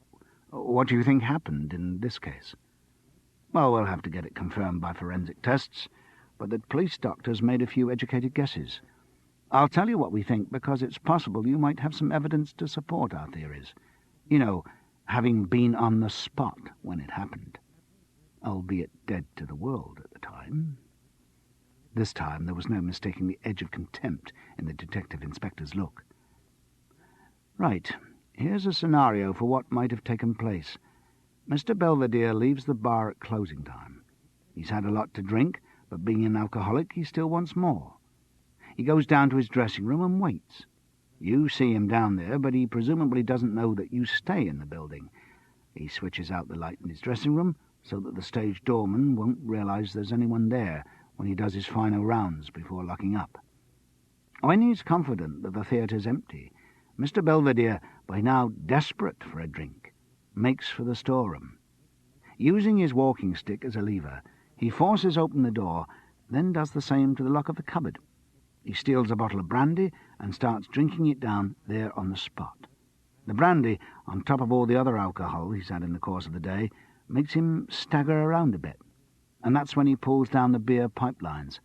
what do you think happened in this case? Well, we'll have to get it confirmed by forensic tests, but the police doctors made a few educated guesses. I'll tell you what we think, because it's possible you might have some evidence to support our theories. You know, having been on the spot when it happened, albeit dead to the world at the time. This time there was no mistaking the edge of contempt in the detective inspector's look. Right, here's a scenario for what might have taken place. Mr. Belvedere leaves the bar at closing time. He's had a lot to drink, but being an alcoholic, he still wants more. He goes down to his dressing room and waits. You see him down there, but he presumably doesn't know that you stay in the building. He switches out the light in his dressing room so that the stage doorman won't realise there's anyone there when he does his final rounds before locking up. When he's confident that the theatre's empty, Mr. Belvedere, by now desperate for a drink, makes for the storeroom. Using his walking stick as a lever, he forces open the door, then does the same to the lock of the cupboard. He steals a bottle of brandy and starts drinking it down there on the spot. The brandy, on top of all the other alcohol he's had in the course of the day, makes him stagger around a bit, and that's when he pulls down the beer pipelines.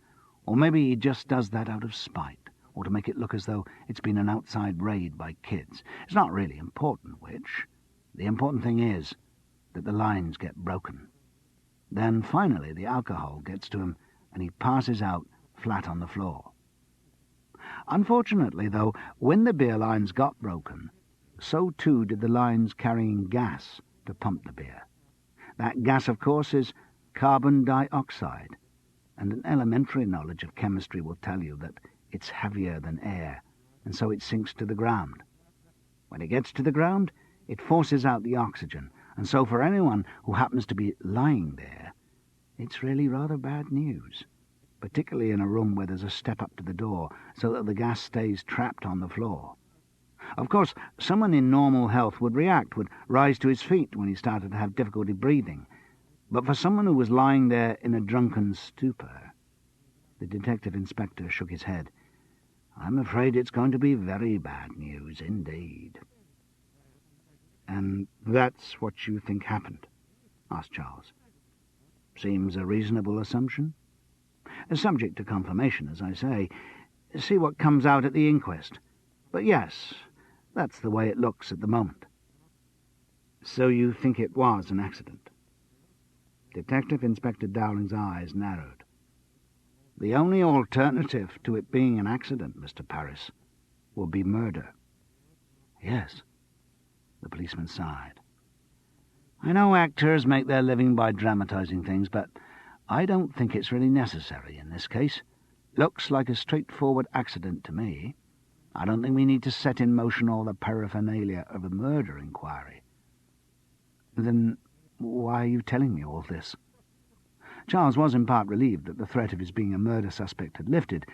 Or maybe he just does that out of spite, or to make it look as though it's been an outside raid by kids. It's not really important which. The important thing is that the lines get broken. Then finally the alcohol gets to him and he passes out flat on the floor. Unfortunately, though, when the beer lines got broken, so too did the lines carrying gas to pump the beer. That gas, of course, is carbon dioxide, and an elementary knowledge of chemistry will tell you that it's heavier than air, and so it sinks to the ground. When it gets to the ground, it forces out the oxygen, and so for anyone who happens to be lying there, it's really rather bad news, particularly in a room where there's a step up to the door so that the gas stays trapped on the floor. Of course, someone in normal health would react, would rise to his feet when he started to have difficulty breathing. But for someone who was lying there in a drunken stupor, the detective inspector shook his head. I'm afraid it's going to be very bad news indeed. And that's what you think happened? Asked Charles. Seems a reasonable assumption. Subject to confirmation, as I say. See what comes out at the inquest. But yes, that's the way it looks at the moment. So you think it was an accident? Detective Inspector Dowling's eyes narrowed. The only alternative to it being an accident, Mr. Parris, would be murder. Yes, the policeman sighed. I know actors make their living by dramatizing things, but I don't think it's really necessary in this case. Looks like a straightforward accident to me. I don't think we need to set in motion all the paraphernalia of a murder inquiry. Then why are you telling me all this? Charles was in part relieved that the threat of his being a murder suspect had lifted,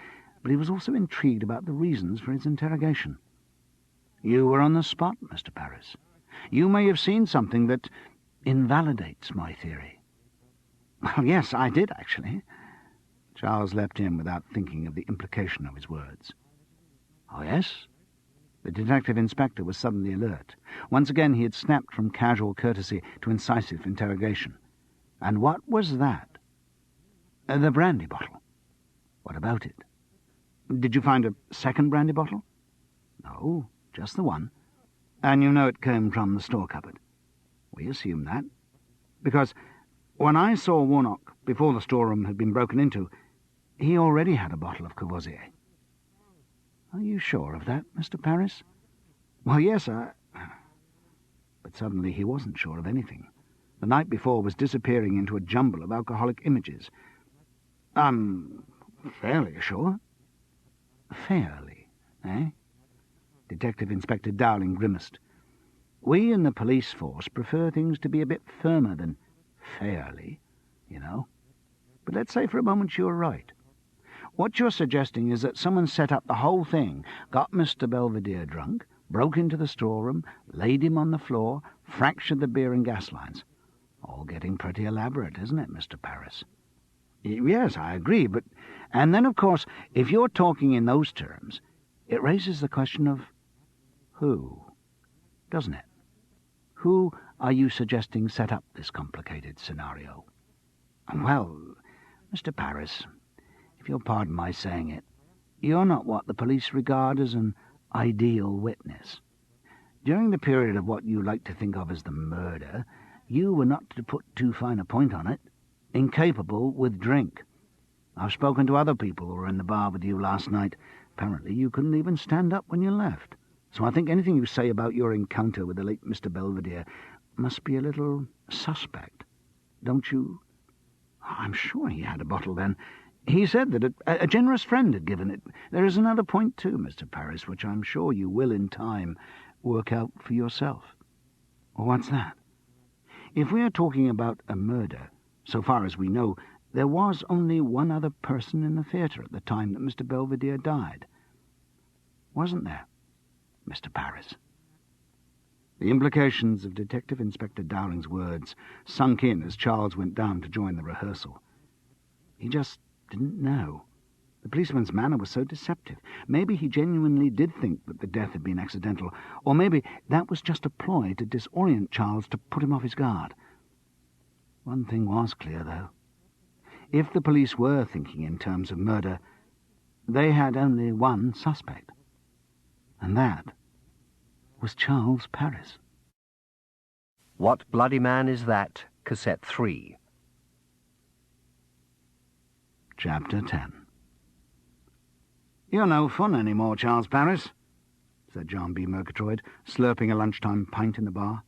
but he was also intrigued about the reasons for his interrogation. You were on the spot, Mr. Parris. You may have seen something that invalidates my theory. Well, yes, I did, actually. Charles leapt in without thinking of the implication of his words. Oh, yes? The detective inspector was suddenly alert. Once again he had snapped from casual courtesy to incisive interrogation. And what was that? The brandy bottle. What about it? Did you find a second brandy bottle? No, just the one. And you know it came from the store cupboard? We assume that. Because when I saw Warnock, before the storeroom had been broken into, he already had a bottle of Courvoisier. Are you sure of that, Mr. Parris? Well, yes, But suddenly he wasn't sure of anything. The night before was disappearing into a jumble of alcoholic images. I'm fairly sure. Fairly, eh? Detective Inspector Dowling grimaced. We in the police force prefer things to be a bit firmer than fairly, you know. But let's say for a moment you're right. What you're suggesting is that someone set up the whole thing, got Mr. Belvedere drunk, broke into the storeroom, laid him on the floor, fractured the beer and gas lines. All getting pretty elaborate, isn't it, Mr. Parris? Yes, I agree, but... And then, of course, if you're talking in those terms, it raises the question of who, doesn't it? Who are you suggesting set up this complicated scenario? Well, Mr. Parris, if you'll pardon my saying it, you're not what the police regard as an ideal witness. During the period of what you like to think of as the murder, you were not, to put too fine a point on it, incapable with drink. I've spoken to other people who were in the bar with you last night. Apparently you couldn't even stand up when you left. So I think anything you say about your encounter with the late Mr. Belvedere must be a little suspect. Don't you? I'm sure he had a bottle then. He said that a generous friend had given it. There is another point too, Mr. Parris, which I'm sure you will in time work out for yourself. What's that? If we are talking about a murder, so far as we know, there was only one other person in the theatre at the time that Mr. Belvedere died. Wasn't there, Mr. Parris? The implications of Detective Inspector Dowling's words sunk in as Charles went down to join the rehearsal. He just didn't know. The policeman's manner was so deceptive. Maybe he genuinely did think that the death had been accidental, or maybe that was just a ploy to disorient Charles to put him off his guard. One thing was clear, though. If the police were thinking in terms of murder, they had only one suspect, and that was Charles Parris. What Bloody Man Is That? Cassette 3. Chapter 10. "You're no fun any more, Charles Parris," said John B. Murgatroyd, slurping a lunchtime pint in the bar.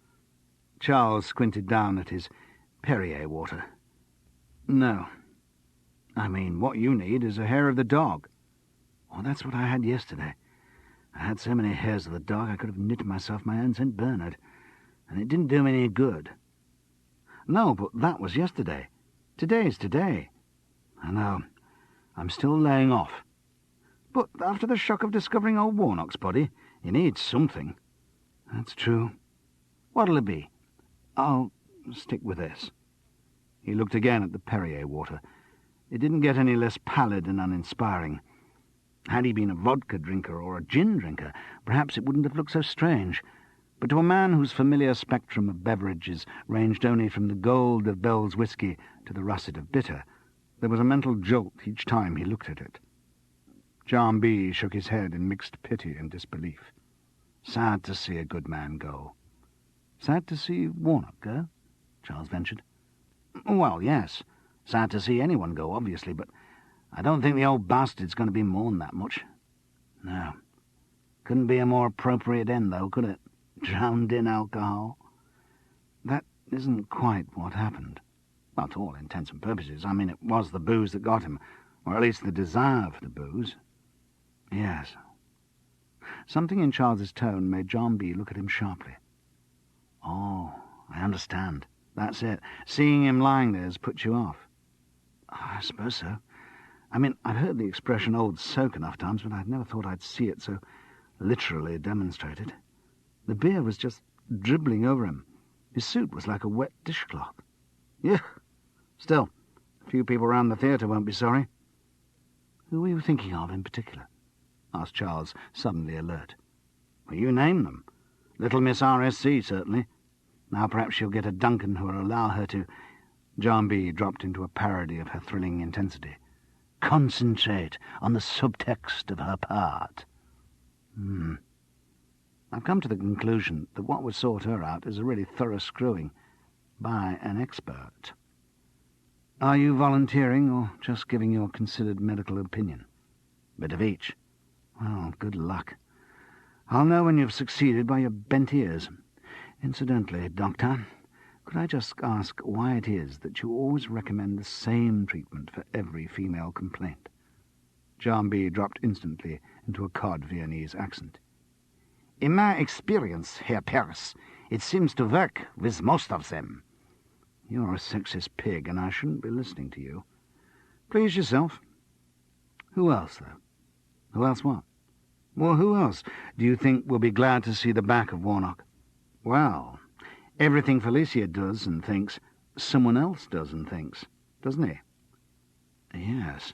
Charles squinted down at his Perrier water. "No. I mean, what you need is a hair of the dog." "Oh, that's what I had yesterday. I had so many hairs of the dog I could have knit myself my own St. Bernard, and it didn't do me any good." "No, but that was yesterday. Today's today." "I know. I'm still laying off. But after the shock of discovering old Warnock's body, you need something." "That's true. What'll it be?" "I'll stick with this." He looked again at the Perrier water. It didn't get any less pallid and uninspiring. Had he been a vodka drinker or a gin drinker, perhaps it wouldn't have looked so strange. But to a man whose familiar spectrum of beverages ranged only from the gold of Bell's whisky to the russet of bitter, there was a mental jolt each time he looked at it. John B. shook his head in mixed pity and disbelief. Sad to see a good man go. "Sad to see Warnock go?" Charles ventured. "Well, yes. Sad to see anyone go, obviously, but I don't think the old bastard's going to be mourned that much. No. Couldn't be a more appropriate end, though, could it? Drowned in alcohol." "That isn't quite what happened." "Well, to all intents and purposes. I mean, it was the booze that got him, or at least the desire for the booze." "Yes." Something in Charles's tone made John B. look at him sharply. "Oh, I understand. That's it. Seeing him lying there has put you off." "I suppose so. I mean, I'd heard the expression old soak enough times, but I'd never thought I'd see it so literally demonstrated. The beer was just dribbling over him. His suit was like a wet dishcloth. Yuck! Still, a few people round the theatre won't be sorry." "Who were you thinking of in particular?" asked Charles, suddenly alert. "Well, you name them. Little Miss R.S.C., certainly. Now perhaps she'll get a Duncan who will allow her to—" John B. dropped into a parody of her thrilling intensity. "Concentrate on the subtext of her part." I've come to the conclusion that what would sort her out is a really thorough screwing by an expert." "Are you volunteering or just giving your considered medical opinion?" "Bit of each." "Well, good luck. I'll know when you've succeeded by your bent ears. Incidentally, Doctor, could I just ask why it is that you always recommend the same treatment for every female complaint?" John B. dropped instantly into a cod Viennese accent. "In my experience, Herr Parris, it seems to work with most of them." "You're a sexist pig, and I shouldn't be listening to you. Please yourself. Who else, though? Who else what? Well, who else do you think will be glad to see the back of Warnock?" "Well, everything Felicia does and thinks, someone else does and thinks, doesn't he?" "Yes,"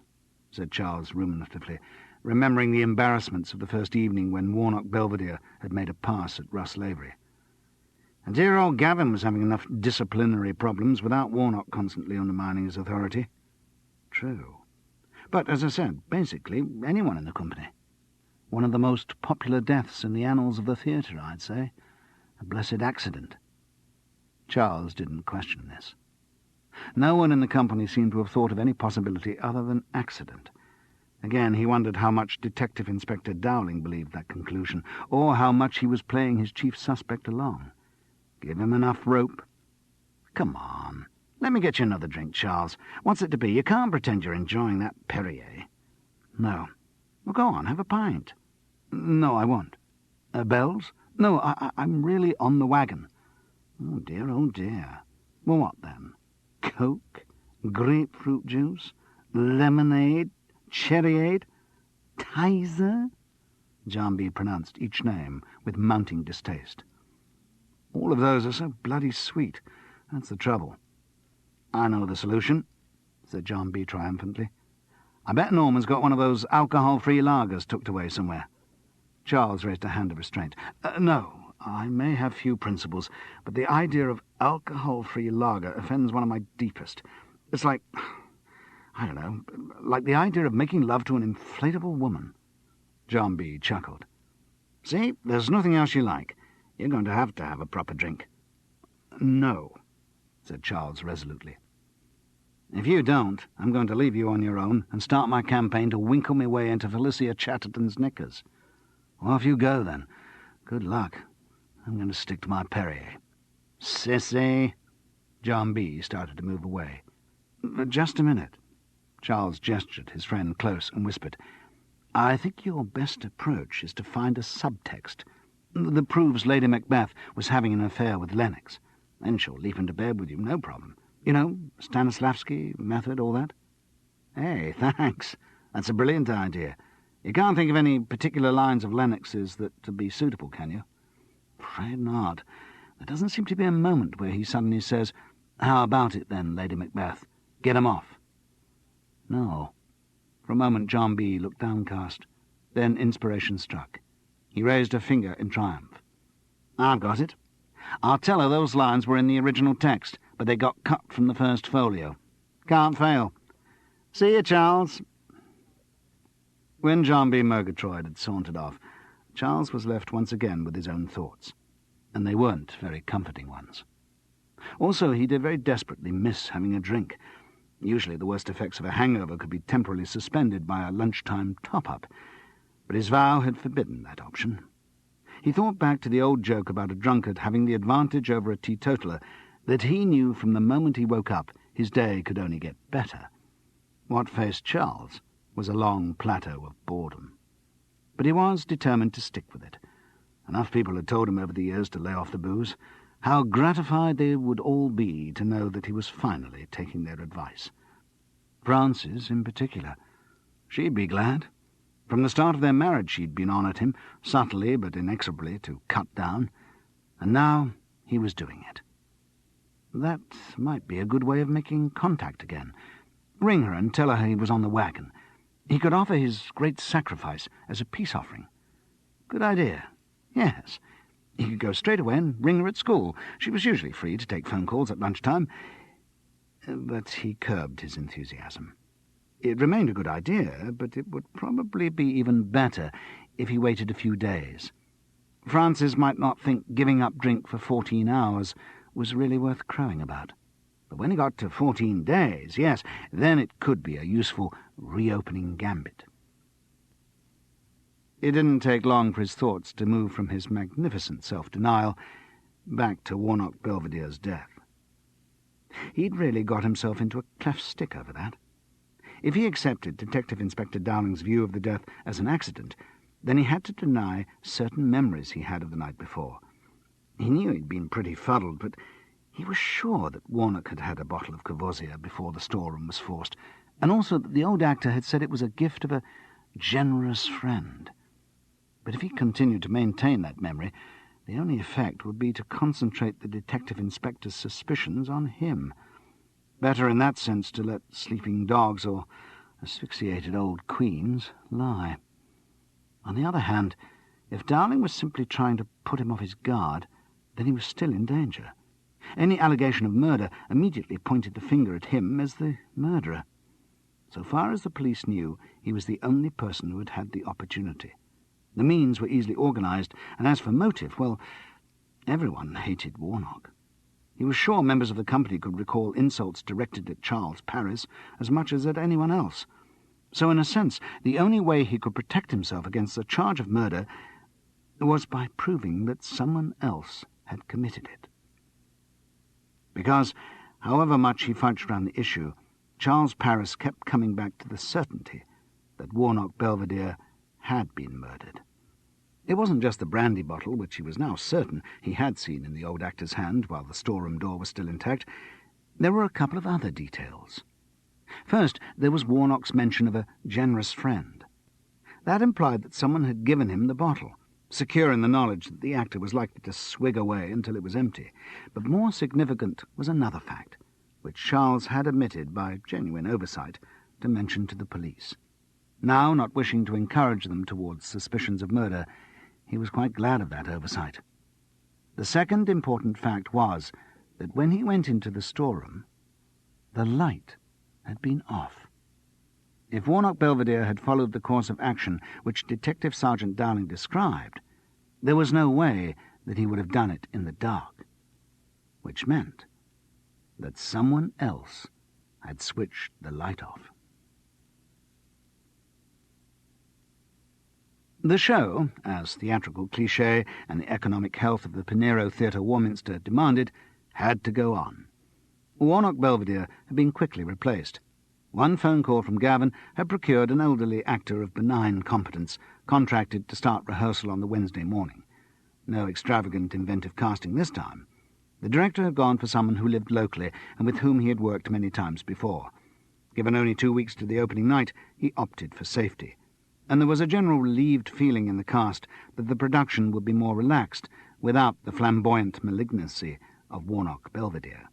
said Charles ruminatively, remembering the embarrassments of the first evening when Warnock Belvedere had made a pass at Russ Lavery. And dear old Gavin was having enough disciplinary problems without Warnock constantly undermining his authority. True. But, as I said, basically anyone in the company. One of the most popular deaths in the annals of the theatre, I'd say. A blessed accident. Charles didn't question this. No one in the company seemed to have thought of any possibility other than accident. Again, he wondered how much Detective Inspector Dowling believed that conclusion, or how much he was playing his chief suspect along. Give him enough rope. Come on, Let me get you another drink, Charles. What's it to be? You can't pretend you're enjoying that Perrier. No. Well, go on, have a pint. No, I won't. Bells? No, I'm really on the wagon. Oh, dear, oh, dear. Well, what then? Coke? Grapefruit juice? Lemonade? Cherryade? Tizer? John B. pronounced each name with mounting distaste. All of those are so bloody sweet. That's the trouble. I know the solution, said John B. triumphantly. I bet Norman's got one of those alcohol-free lagers tucked away somewhere. Charles raised a hand of restraint. No, I may have few principles, but the idea of alcohol-free lager offends one of my deepest. It's like, I don't know, like the idea of making love to an inflatable woman. John B. chuckled. See, there's nothing else you like. You're going to have a proper drink. No, said Charles resolutely. If you don't, I'm going to leave you on your own and start my campaign to winkle my way into Felicia Chatterton's knickers. Off you go, then. Good luck. I'm going to stick to my Perrier. Sissy. John B. started to move away. Just a minute. Charles gestured his friend close and whispered, I think your best approach is to find a subtext that proves Lady Macbeth was having an affair with Lennox. Then she'll leap into bed with you, no problem. You know, Stanislavski method, all that. Hey, thanks. That's a brilliant idea. You can't think of any particular lines of Lennox's that to be suitable, can you? Afraid not. There doesn't seem to be a moment where he suddenly says, How about it then, Lady Macbeth? Get 'em off. No. For a moment John B. looked downcast. Then inspiration struck. He raised a finger in triumph. I've got it. I'll tell her those lines were in the original text, but they got cut from the first folio. Can't fail. See you, Charles. When John B. Murgatroyd had sauntered off, Charles was left once again with his own thoughts, and they weren't very comforting ones. Also, he did very desperately miss having a drink. Usually the worst effects of a hangover could be temporarily suspended by a lunchtime top-up, but his vow had forbidden that option. He thought back to the old joke about a drunkard having the advantage over a teetotaler, that he knew from the moment he woke up his day could only get better. What faced Charles was a long plateau of boredom. But he was determined to stick with it. Enough people had told him over the years to lay off the booze. How gratified they would all be to know that he was finally taking their advice. Frances, in particular. She'd be glad. From the start of their marriage she'd been on at him, subtly but inexorably, to cut down, and now he was doing it. That might be a good way of making contact again. Ring her and tell her he was on the wagon. He could offer his great sacrifice as a peace offering. Good idea. Yes. He could go straight away and ring her at school. She was usually free to take phone calls at lunchtime. But he curbed his enthusiasm. It remained a good idea, but it would probably be even better if he waited a few days. Frances might not think giving up drink for 14 hours was really worth crowing about. But when he got to 14 days, yes, then it could be a useful reopening gambit. It didn't take long for his thoughts to move from his magnificent self-denial back to Warnock Belvedere's death. He'd really got himself into a cleft stick over that. If he accepted Detective Inspector Dowling's view of the death as an accident, then he had to deny certain memories he had of the night before. He knew he'd been pretty fuddled, but he was sure that Warnock had had a bottle of Courvoisier before the storeroom was forced, and also that the old actor had said it was a gift of a generous friend. But if he continued to maintain that memory, the only effect would be to concentrate the detective inspector's suspicions on him. Better in that sense to let sleeping dogs or asphyxiated old queens lie. On the other hand, if Dowling was simply trying to put him off his guard, then he was still in danger. Any allegation of murder immediately pointed the finger at him as the murderer. So far as the police knew, he was the only person who had had the opportunity. The means were easily organised, and as for motive, well, everyone hated Warnock. He was sure members of the company could recall insults directed at Charles Paris as much as at anyone else. So in a sense, the only way he could protect himself against the charge of murder was by proving that someone else had committed it. Because, However much he fudged round the issue, Charles Paris kept coming back to the certainty that Warnock Belvedere had been murdered. It wasn't just the brandy bottle, which he was now certain he had seen in the old actor's hand while the storeroom door was still intact. There were a couple of other details. First, there was Warnock's mention of a generous friend. That implied that someone had given him the bottle, secure in the knowledge that the actor was likely to swig away until it was empty. But more significant was another fact, which Charles had omitted by genuine oversight to mention to the police. Now, not wishing to encourage them towards suspicions of murder, he was quite glad of that oversight. The second important fact was that when he went into the storeroom, the light had been off. If Warnock Belvedere had followed the course of action which Detective Sergeant Dowling described, there was no way that he would have done it in the dark, which meant that someone else had switched the light off. The show, as theatrical cliché and the economic health of the Pinero Theatre Warminster demanded, had to go on. Warnock Belvedere had been quickly replaced. One phone call from Gavin had procured an elderly actor of benign competence, contracted to start rehearsal on the Wednesday morning. No extravagant inventive casting this time. The director had gone for someone who lived locally and with whom he had worked many times before. Given only 2 weeks to the opening night, he opted for safety, and there was a general relieved feeling in the cast that the production would be more relaxed without the flamboyant malignancy of Warnock Belvedere.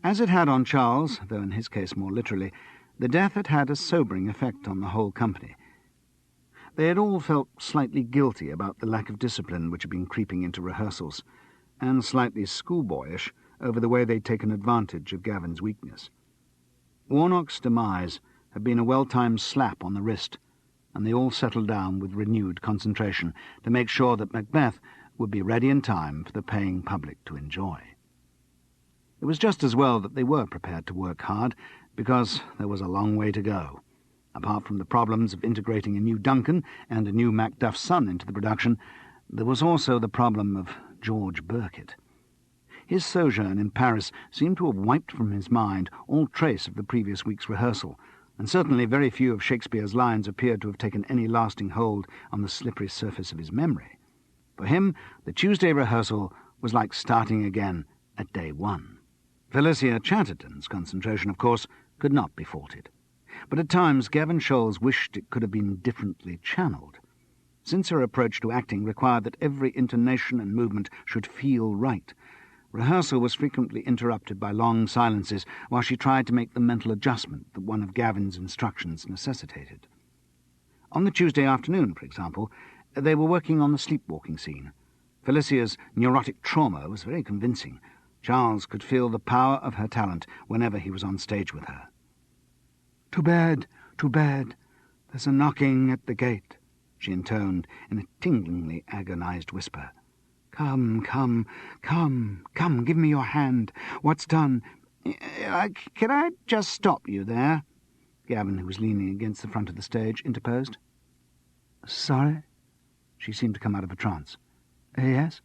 As it had on Charles, though in his case more literally, the death had had a sobering effect on the whole company. They had all felt slightly guilty about the lack of discipline which had been creeping into rehearsals, and slightly schoolboyish over the way they'd taken advantage of Gavin's weakness. Warnock's demise had been a well-timed slap on the wrist, and they all settled down with renewed concentration to make sure that Macbeth would be ready in time for the paying public to enjoy. It was just as well that they were prepared to work hard, because there was a long way to go. Apart from the problems of integrating a new Duncan and a new Macduff's son into the production, there was also the problem of George Birkett. His sojourn in Paris seemed to have wiped from his mind all trace of the previous week's rehearsal, and certainly very few of Shakespeare's lines appeared to have taken any lasting hold on the slippery surface of his memory. For him, the Tuesday rehearsal was like starting again at day one. Felicia Chatterton's concentration, of course, could not be faulted, but at times Gavin Scholes wished it could have been differently channeled. Since her approach to acting required that every intonation and movement should feel right, rehearsal was frequently interrupted by long silences while she tried to make the mental adjustment that one of Gavin's instructions necessitated. On the Tuesday afternoon, for example, they were working on the sleepwalking scene. Felicia's neurotic trauma was very convincing. Charles could feel the power of her talent whenever he was on stage with her. To bed, there's a knocking at the gate," she intoned in a tinglingly agonized whisper. Come, give me your hand. What's done? Can I just stop you there?" Gavin, who was leaning against the front of the stage, interposed. "Sorry?" She seemed to come out of a trance. "Yes?"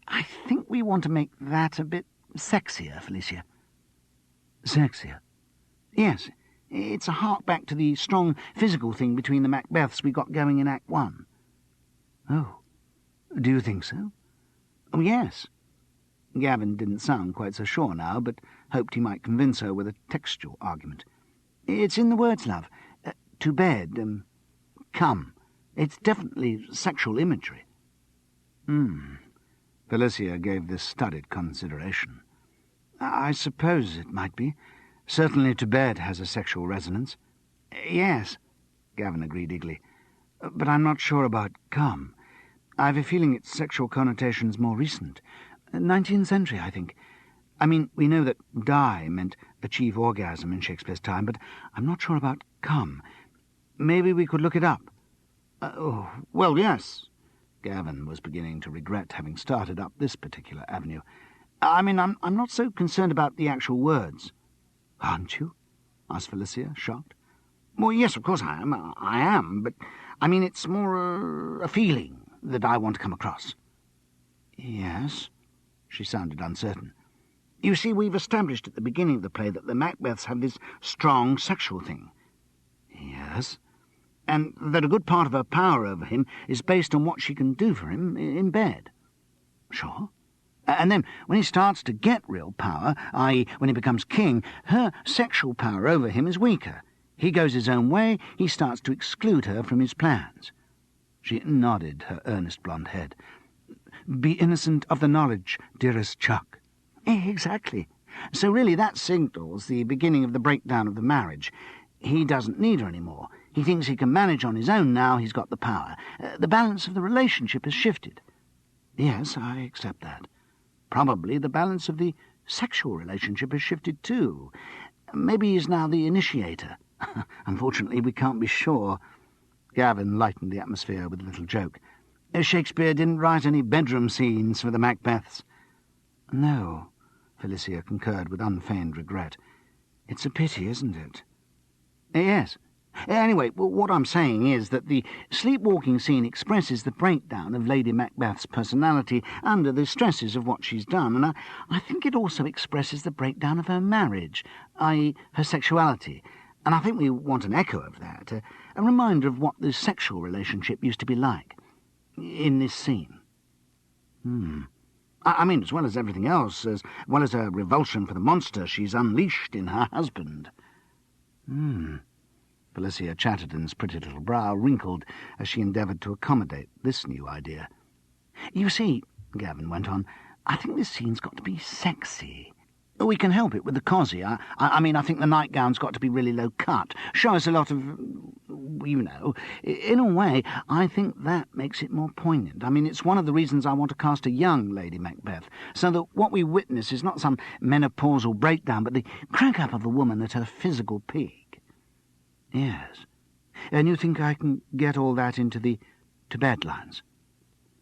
"I think we want to make that a bit sexier, Felicia." "Sexier?" "Yes. It's a hark back to the strong physical thing between the Macbeths we got going in Act 1. "Oh, do you think so?" "Oh, yes." Gavin didn't sound quite so sure now, but hoped he might convince her with a textual argument. "It's in the words, love. To bed, come. It's definitely sexual imagery." Felicia gave this studied consideration. "I suppose it might be. Certainly to bed has a sexual resonance." "Yes," Gavin agreed eagerly. "But I'm not sure about come. I've a feeling its sexual connotation's more recent. 19th century, I think. I mean, we know that die meant achieve orgasm in Shakespeare's time, but I'm not sure about come. Maybe we could look it up." Well, yes." Gavin was beginning to regret having started up this particular avenue. "I mean, I'm not so concerned about the actual words." "Aren't you?" asked Felicia, shocked. "Well, yes, of course I am, but I mean it's more a feeling that I want to come across." "Yes?" She sounded uncertain. You see, we've established at the beginning of the play that the Macbeths have this strong sexual thing. Yes? And that a good part of her power over him is based on what she can do for him in bed. Sure. And then, when he starts to get real power, i.e. when he becomes king, her sexual power over him is weaker. He goes his own way, he starts to exclude her from his plans. She nodded her earnest blonde head. Be innocent of the knowledge, dearest Chuck. Exactly. So really that signals the beginning of the breakdown of the marriage. He doesn't need her anymore. He thinks he can manage on his own now he's got the power. The balance of the relationship has shifted. Yes, I accept that. Probably the balance of the sexual relationship has shifted too. Maybe he's now the initiator. Unfortunately, we can't be sure. Gavin lightened the atmosphere with a little joke. Shakespeare didn't write any bedroom scenes for the Macbeths. No, Felicia concurred with unfeigned regret. It's a pity, isn't it? Yes. Anyway, what I'm saying is that the sleepwalking scene expresses the breakdown of Lady Macbeth's personality under the stresses of what she's done, and I think it also expresses the breakdown of her marriage, i.e. her sexuality. And I think we want an echo of that, a reminder of what the sexual relationship used to be like in this scene. I mean, as well as everything else, as well as her revulsion for the monster she's unleashed in her husband. Felicia Chatterton's pretty little brow wrinkled as she endeavoured to accommodate this new idea. You see, Gavin went on, I think this scene's got to be sexy. We can help it with the cosy. I mean, I think the nightgown's got to be really low cut. Show us a lot of, you know. In a way, I think that makes it more poignant. I mean, it's one of the reasons I want to cast a young Lady Macbeth, so that what we witness is not some menopausal breakdown, but the crack-up of the woman at her physical peak. Yes. And you think I can get all that into the to-bed lines?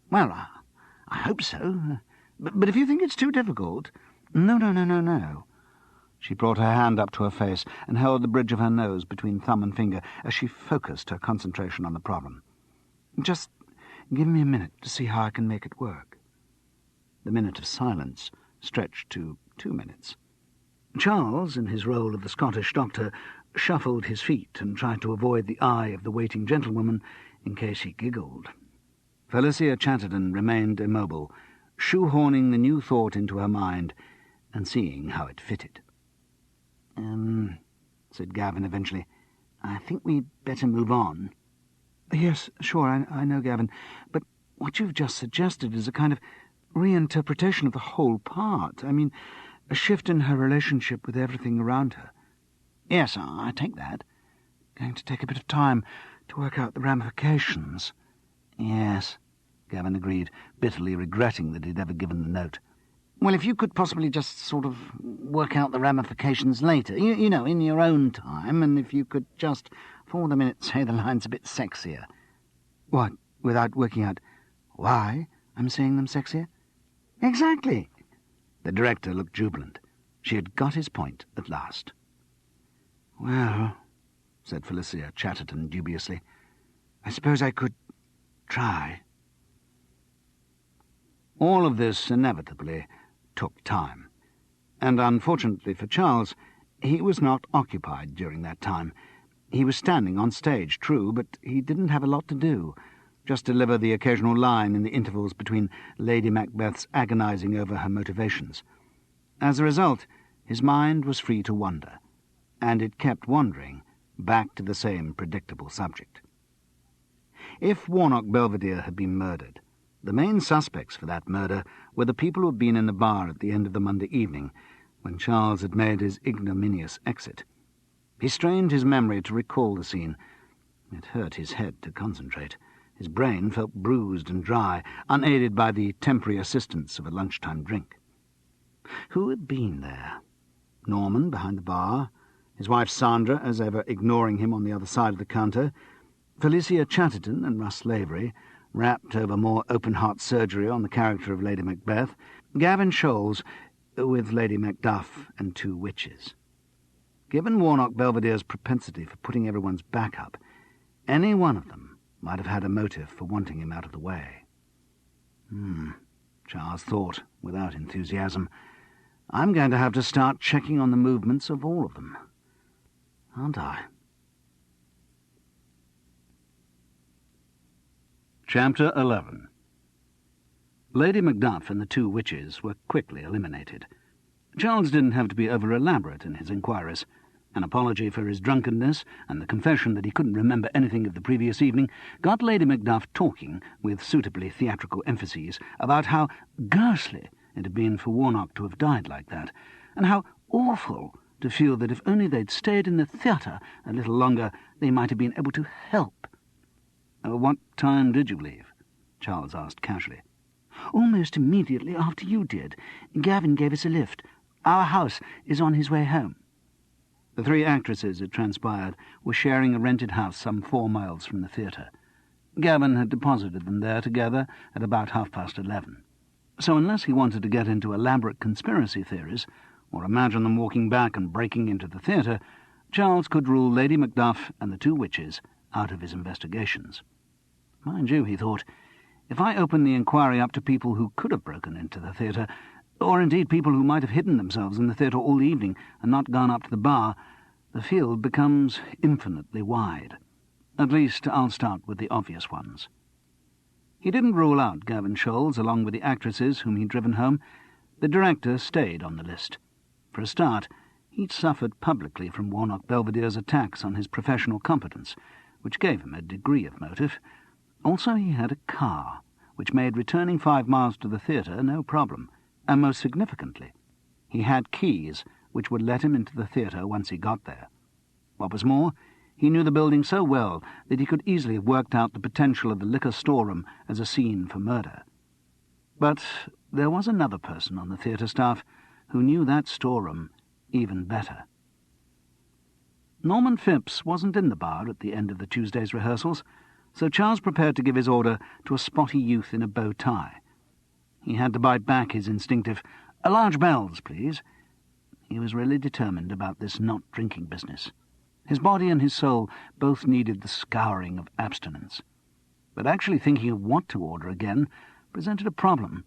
Well, I hope so. But if you think it's too difficult... No. She brought her hand up to her face and held the bridge of her nose between thumb and finger as she focused her concentration on the problem. Just give me a minute to see how I can make it work. The minute of silence stretched to 2 minutes. Charles, in his role of the Scottish doctor, shuffled his feet and tried to avoid the eye of the waiting gentlewoman in case he giggled. Felicia Chatterton remained immobile, shoehorning the new thought into her mind and seeing how it fitted. Said Gavin eventually, I think we'd better move on. Yes, sure, I know, Gavin, but what you've just suggested is a kind of reinterpretation of the whole part. I mean, a shift in her relationship with everything around her. Yes, I take that. Going to take a bit of time to work out the ramifications. Yes, Gavin agreed, bitterly regretting that he'd ever given the note. Well, if you could possibly just sort of work out the ramifications later, you know, in your own time, and if you could just, for the minute, say the lines a bit sexier. What, without working out why I'm saying them sexier? Exactly. The director looked jubilant. She had got his point at last. Well, said Felicia Chatterton dubiously, I suppose I could try. All of this inevitably took time, and unfortunately for Charles, he was not occupied during that time. He was standing on stage, true, but he didn't have a lot to do, just deliver the occasional line in the intervals between Lady Macbeth's agonizing over her motivations. As a result, his mind was free to wander, and it kept wandering back to the same predictable subject. If Warnock Belvedere had been murdered, the main suspects for that murder were the people who had been in the bar at the end of the Monday evening, when Charles had made his ignominious exit. He strained his memory to recall the scene. It hurt his head to concentrate. His brain felt bruised and dry, unaided by the temporary assistance of a lunchtime drink. Who had been there? Norman behind the bar, his wife Sandra, as ever, ignoring him on the other side of the counter, Felicia Chatterton and Russ Lavery, wrapped over more open-heart surgery on the character of Lady Macbeth, Gavin Scholes, with Lady Macduff and 2 witches. Given Warnock Belvedere's propensity for putting everyone's back up, any one of them might have had a motive for wanting him out of the way. Charles thought, without enthusiasm, I'm going to have to start checking on the movements of all of them, aren't I? Chapter 11. Lady Macduff and the two witches were quickly eliminated. Charles didn't have to be over-elaborate in his inquiries. An apology for his drunkenness and the confession that he couldn't remember anything of the previous evening got Lady Macduff talking, with suitably theatrical emphases, about how ghastly it had been for Warnock to have died like that, and how awful to feel that if only they'd stayed in the theatre a little longer, they might have been able to help. "What time did you leave?" Charles asked casually. "Almost immediately after you did. Gavin gave us a lift. Our house is on his way home." The three actresses, it transpired, were sharing a rented house some 4 miles from the theatre. Gavin had deposited them there together at about 11:30. So unless he wanted to get into elaborate conspiracy theories, or imagine them walking back and breaking into the theatre, Charles could rule Lady Macduff and the two witches out of his investigations. Mind you, he thought, if I open the inquiry up to people who could have broken into the theatre, or indeed people who might have hidden themselves in the theatre all evening and not gone up to the bar, the field becomes infinitely wide. At least I'll start with the obvious ones. He didn't rule out Gavin Scholes along with the actresses whom he'd driven home. The director stayed on the list. For a start, he'd suffered publicly from Warnock Belvedere's attacks on his professional competence, which gave him a degree of motive. Also, he had a car, which made returning 5 miles to the theatre no problem, and most significantly, he had keys which would let him into the theatre once he got there. What was more, he knew the building so well that he could easily have worked out the potential of the liquor storeroom as a scene for murder. But there was another person on the theatre staff who knew that storeroom even better. Norman Phipps wasn't in the bar at the end of the Tuesday's rehearsals, so Charles prepared to give his order to a spotty youth in a bow tie. He had to bite back his instinctive, "Large bells, please." He was really determined about this not-drinking business. His body and his soul both needed the scouring of abstinence. But actually thinking of what to order again presented a problem.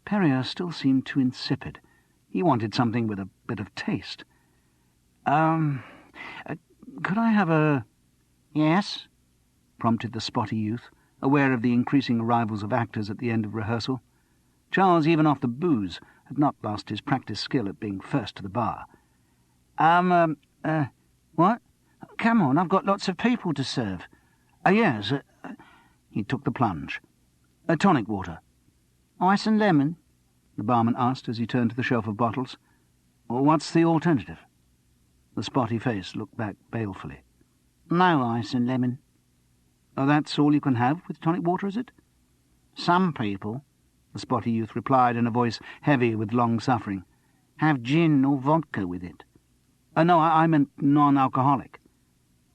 Perrier still seemed too insipid. He wanted something with a bit of taste. Could I have a—" "Yes?" prompted the spotty youth, aware of the increasing arrivals of actors at the end of rehearsal. Charles, even off the booze, had not lost his practised skill at being first to the bar. What? Come on, I've got lots of people to serve." Yes." He took the plunge. "Tonic water." "Ice and lemon?" the barman asked as he turned to the shelf of bottles. "What's the alternative?" The spotty face looked back balefully. "No ice and lemon." "That's all you can have with tonic water, is it?" "Some people," the spotty youth replied in a voice heavy with long suffering, "have gin or vodka with it." No, I meant non-alcoholic."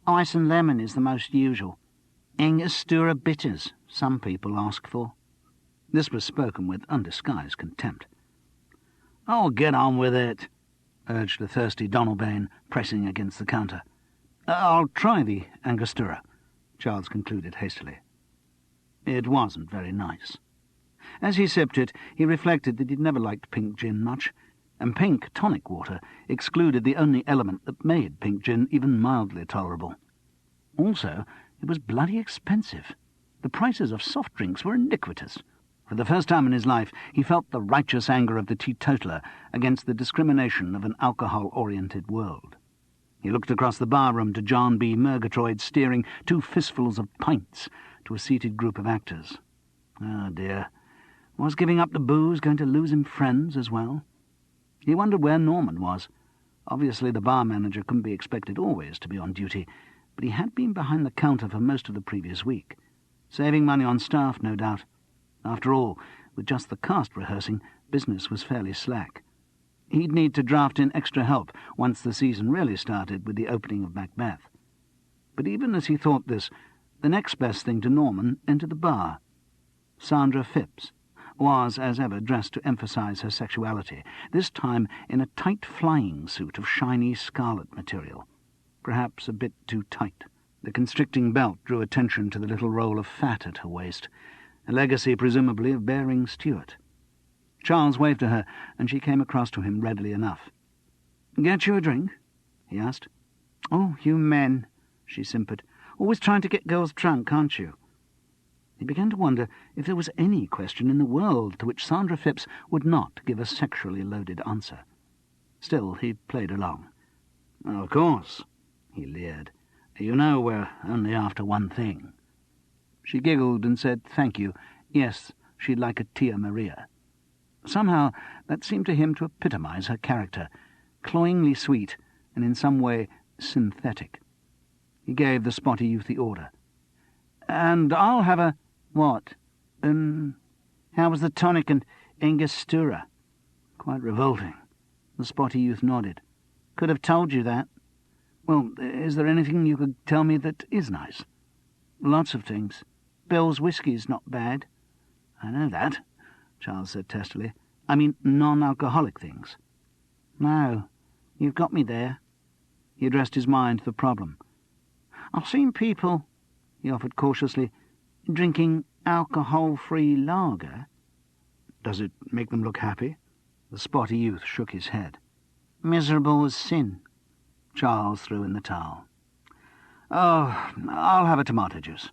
"Ice and lemon is the most usual. Angostura bitters, some people ask for." This was spoken with undisguised contempt. "Oh, get on with it," urged the thirsty Donalbain, pressing against the counter. "I'll try the Angostura," Charles concluded hastily. It wasn't very nice. As he sipped it, he reflected that he'd never liked pink gin much, and pink tonic water excluded the only element that made pink gin even mildly tolerable. Also, it was bloody expensive. The prices of soft drinks were iniquitous. For the first time in his life, he felt the righteous anger of the teetotaler against the discrimination of an alcohol-oriented world. He looked across the barroom to John B. Murgatroyd steering 2 fistfuls of pints to a seated group of actors. Oh, dear. Was giving up the booze going to lose him friends as well? He wondered where Norman was. Obviously the bar manager couldn't be expected always to be on duty, but he had been behind the counter for most of the previous week. Saving money on staff, no doubt. After all, with just the cast rehearsing, business was fairly slack. He'd need to draft in extra help once the season really started with the opening of Macbeth. But even as he thought this, the next best thing to Norman entered the bar. Sandra Phipps was, as ever, dressed to emphasize her sexuality, this time in a tight flying suit of shiny scarlet material. Perhaps a bit too tight. The constricting belt drew attention to the little roll of fat at her waist, a legacy presumably of Baring Stewart. Charles waved to her, and she came across to him readily enough. "Get you a drink?" he asked. "Oh, you men," she simpered. "Always trying to get girls drunk, aren't you?" He began to wonder if there was any question in the world to which Sandra Phipps would not give a sexually loaded answer. Still, he played along. "Of course," he leered. "You know we're only after one thing." She giggled and said thank you. Yes, she'd like a Tia Maria. Somehow that seemed to him to epitomise her character, cloyingly sweet and in some way synthetic. He gave the spotty youth the order. "And I'll have a—" "What? How was the tonic and Angostura?" "Quite revolting." The spotty youth nodded. "Could have told you that." "Well, is there anything you could tell me that is nice?" "Lots of things. Bill's whiskey's not bad." "I know that," Charles said testily. "I mean non-alcoholic things." "No, you've got me there." He addressed his mind to the problem. "I've seen people," he offered cautiously, "drinking alcohol-free lager." "Does it make them look happy?" The spotty youth shook his head. "Miserable as sin." Charles threw in the towel. "Oh, I'll have a tomato juice."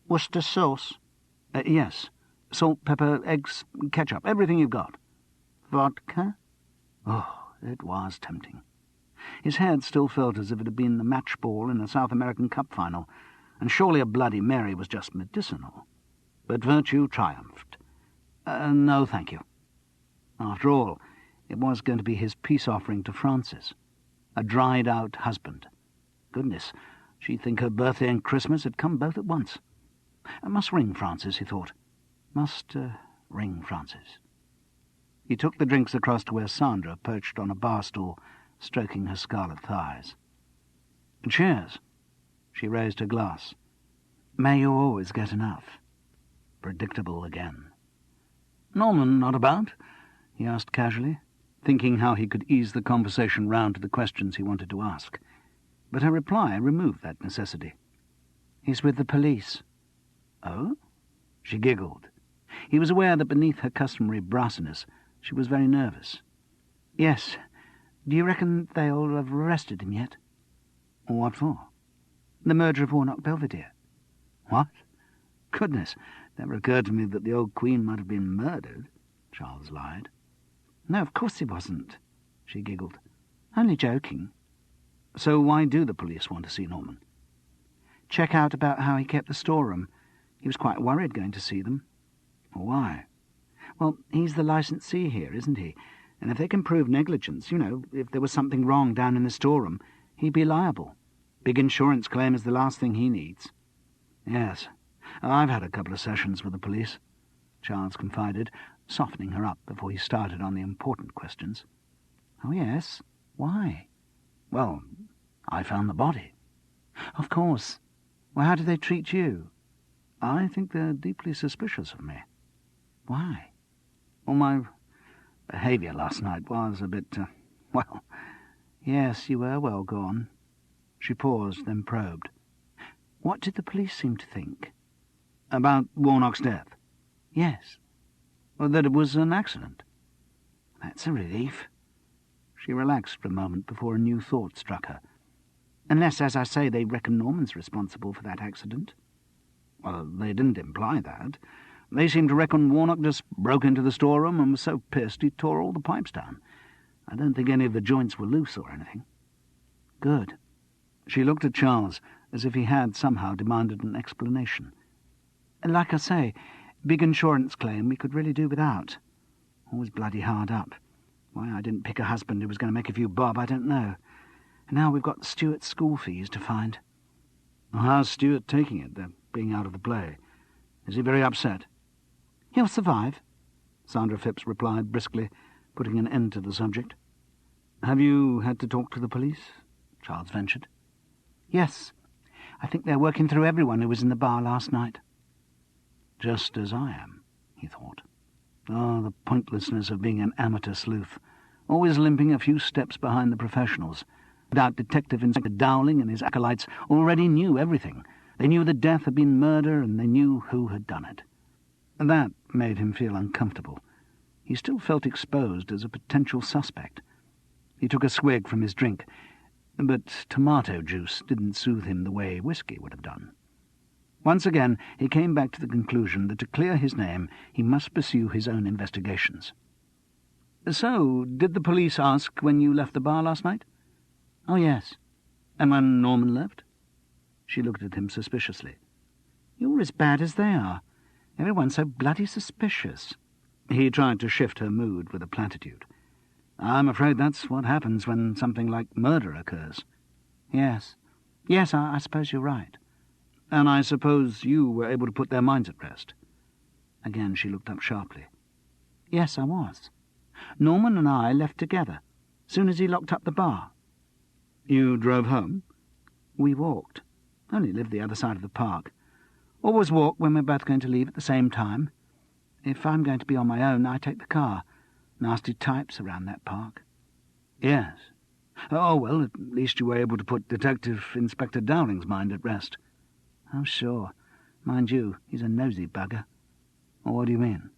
"Worcester sauce?" "Yes. Salt, pepper, eggs, ketchup, everything you've got." "Vodka?" Oh, it was tempting. His head still felt as if it had been the match ball in a South American Cup final, and surely a Bloody Mary was just medicinal. But virtue triumphed. No, thank you. After all, it was going to be his peace offering to Francis. A dried-out husband. Goodness, she'd think her birthday and Christmas had come both at once. I must ring Francis, he thought. Must ring Francis. He took the drinks across to where Sandra perched on a bar stool, stroking her scarlet thighs. "Cheers." She raised her glass. "May you always get enough." Predictable again. "Norman not about?" he asked casually, thinking how he could ease the conversation round to the questions he wanted to ask. But her reply removed that necessity. "He's with the police." "Oh?" She giggled. He was aware that beneath her customary brassiness she was very nervous. "Yes. Do you reckon they'll have arrested him yet?" "What for?" "The murder of Warnock Belvedere." "What? Goodness, never occurred to me that the old Queen might have been murdered," Charles lied. "No, of course he wasn't," she giggled. "Only joking." "So why do the police want to see Norman?" "Check out about how he kept the storeroom. He was quite worried going to see them." "Why?" "Well, he's the licensee here, isn't he? And if they can prove negligence, if there was something wrong down in the storeroom, he'd be liable. Big insurance claim is the last thing he needs." "Yes, I've had a couple of sessions with the police," Charles confided, softening her up before he started on the important questions. "Oh, yes? Why?" "Well, I found the body." "Of course. Well, how did they treat you?" "I think they're deeply suspicious of me." "Why?" "Well, my behaviour last night was a bit, well—" "Yes, you were. Well, go on." She paused, then probed. "What did the police seem to think?" "About Warnock's death?" "Yes." "That it was an accident." "That's a relief." She relaxed for a moment before a new thought struck her. "Unless, as I say, they reckon Norman's responsible for that accident." "Well, they didn't imply that. They seemed to reckon Warnock just broke into the storeroom and was so pissed he tore all the pipes down. I don't think any of the joints were loose or anything." "Good." She looked at Charles as if he had somehow demanded an explanation. "Like I say, big insurance claim we could really do without. Always bloody hard up. Why I didn't pick a husband who was going to make a few bob, I don't know. And now we've got Stuart's school fees to find." "How's Stuart taking it, being out of the play? Is he very upset?" "He'll survive," Sandra Phipps replied briskly, putting an end to the subject. "Have you had to talk to the police?" Charles ventured. "Yes. I think they're working through everyone who was in the bar last night." "Just as I am," he thought. Oh, the pointlessness of being an amateur sleuth, always limping a few steps behind the professionals. No doubt Detective Inspector Dowling and his acolytes already knew everything. They knew the death had been murder, and they knew who had done it. And that made him feel uncomfortable. he still felt exposed as a potential suspect. He took a swig from his drink, but tomato juice didn't soothe him the way whiskey would have done. Once again he came back to the conclusion that to clear his name he must pursue his own investigations. "So, did the police ask when you left the bar last night?" "Oh, yes." "And when Norman left?" She looked at him suspiciously. "You're as bad as they are. Everyone's so bloody suspicious." He tried to shift her mood with a platitude. "I'm afraid that's what happens when something like murder occurs." Yes. Yes, I suppose you're right." "And I suppose you were able to put their minds at rest?" Again she looked up sharply. "Yes, I was. Norman and I left together, soon as he locked up the bar." "You drove home?" "We walked. Only lived the other side of the park. Always walk when we're both going to leave at the same time. If I'm going to be on my own, I take the car. Nasty types around that park." "Yes. Oh, well, at least you were able to put Detective Inspector Dowling's mind at rest." "Oh, sure. Mind you, he's a nosy bugger." "What do you mean?"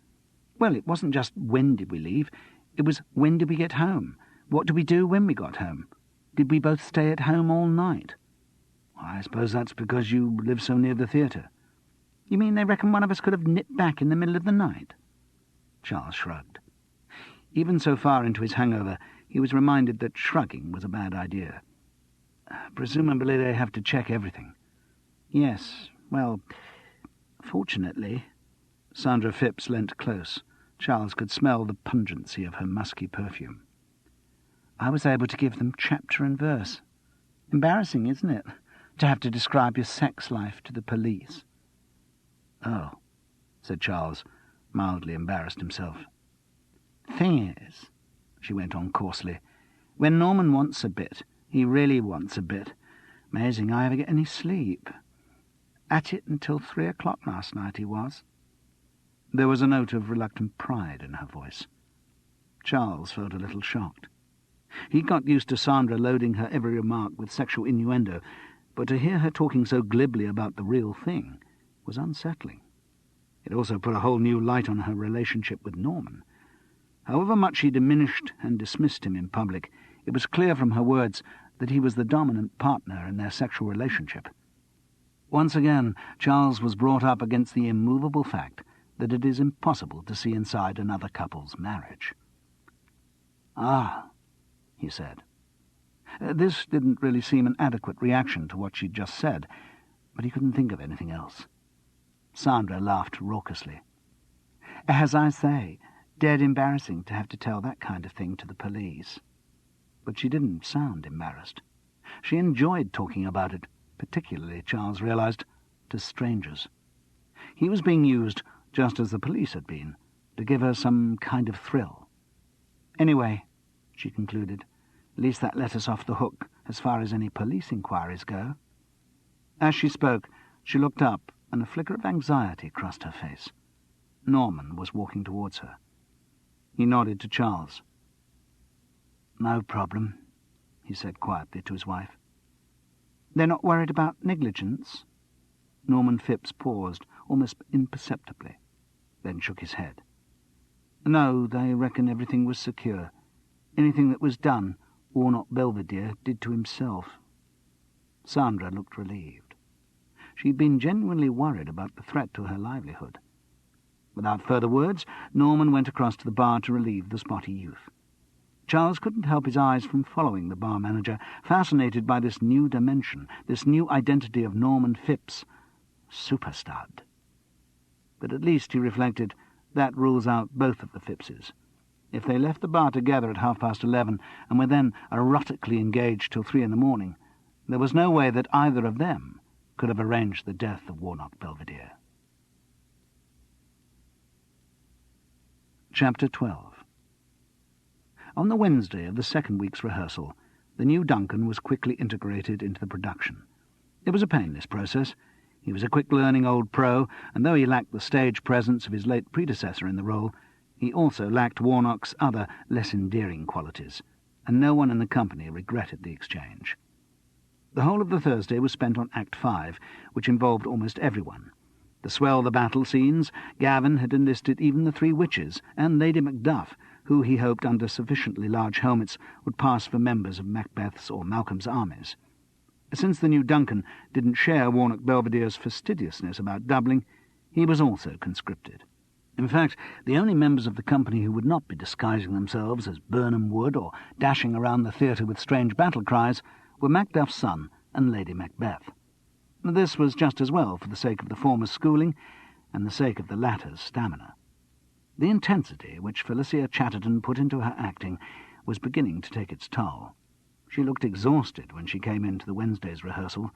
"Well, it wasn't just when did we leave. It was when did we get home? What did we do when we got home? Did we both stay at home all night?" "I suppose that's because you live so near the theatre." "You mean they reckon one of us could have nipped back in the middle of the night?" Charles shrugged. Even so far into his hangover, he was reminded that shrugging was a bad idea. "Presumably they have to check everything." "Yes, well, fortunately." Sandra Phipps leant close. Charles could smell the pungency of her musky perfume. "I was able to give them chapter and verse. Embarrassing, isn't it, to have to describe your sex life to the police?" "Oh," said Charles, mildly embarrassed himself. "Thing is," she went on coarsely, "when Norman wants a bit, he really wants a bit. Amazing I ever get any sleep. At it until 3 o'clock last night he was." There was a note of reluctant pride in her voice. Charles felt a little shocked. He got used to Sandra loading her every remark with sexual innuendo, but to hear her talking so glibly about the real thing was unsettling. It also put a whole new light on her relationship with Norman. However much she diminished and dismissed him in public, it was clear from her words that he was the dominant partner in their sexual relationship. Once again, Charles was brought up against the immovable fact that it is impossible to see inside another couple's marriage. "Ah," he said. This didn't really seem an adequate reaction to what she'd just said, but he couldn't think of anything else. Sandra laughed raucously. "As I say, dead embarrassing to have to tell that kind of thing to the police." But she didn't sound embarrassed. She enjoyed talking about it, particularly, Charles realized, to strangers. He was being used, just as the police had been, to give her some kind of thrill. "Anyway," she concluded, "at least that let us off the hook as far as any police inquiries go." As she spoke, she looked up, and a flicker of anxiety crossed her face. Norman was walking towards her. He nodded to Charles. "No problem," he said quietly to his wife. "They're not worried about negligence?" Norman Phipps paused, almost imperceptibly, then shook his head. "No, they reckon everything was secure. Anything that was done, Warnock Belvedere did to himself." Sandra looked relieved. She'd been genuinely worried about the threat to her livelihood. Without further words, Norman went across to the bar to relieve the spotty youth. Charles couldn't help his eyes from following the bar manager, fascinated by this new dimension, this new identity of Norman Phipps, superstud. But at least, he reflected, that rules out both of the Phippses. If they left the bar together at 11:30 and were then erotically engaged till 3 a.m, there was no way that either of them could have arranged the death of Warnock Belvedere. Chapter 12. On the Wednesday of the second week's rehearsal, the new Duncan was quickly integrated into the production. It was a painless process. He was a quick-learning old pro, and though he lacked the stage presence of his late predecessor in the role, he also lacked Warnock's other, less endearing qualities, and no one in the company regretted the exchange. The whole of the Thursday was spent on Act 5, which involved almost everyone. To swell the battle scenes, Gavin had enlisted even the three witches and Lady Macduff, who he hoped under sufficiently large helmets would pass for members of Macbeth's or Malcolm's armies. Since the new Duncan didn't share Warnock Belvedere's fastidiousness about doubling, he was also conscripted. In fact, the only members of the company who would not be disguising themselves as Birnam Wood or dashing around the theatre with strange battle cries were Macduff's son and Lady Macbeth. This was just as well for the sake of the former's schooling and the sake of the latter's stamina. The intensity which Felicia Chatterton put into her acting was beginning to take its toll. She looked exhausted when she came into the Wednesday's rehearsal.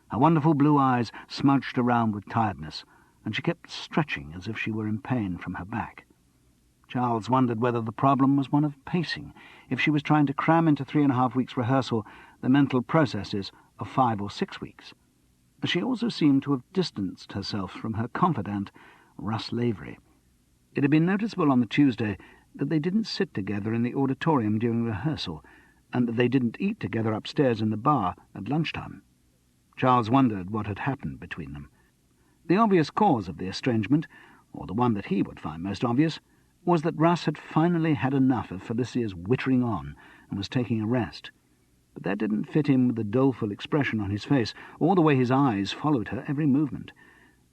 Her wonderful blue eyes smudged around with tiredness, and she kept stretching as if she were in pain from her back. Charles wondered whether the problem was one of pacing, if she was trying to cram into 3.5 weeks' rehearsal the mental processes of 5 or 6 weeks. She also seemed to have distanced herself from her confidant, Russ Lavery. It had been noticeable on the Tuesday that they didn't sit together in the auditorium during rehearsal, and that they didn't eat together upstairs in the bar at lunchtime. Charles wondered what had happened between them. The obvious cause of the estrangement, or the one that he would find most obvious, was that Russ had finally had enough of Felicia's wittering on and was taking a rest. But that didn't fit in with the doleful expression on his face, or the way his eyes followed her every movement.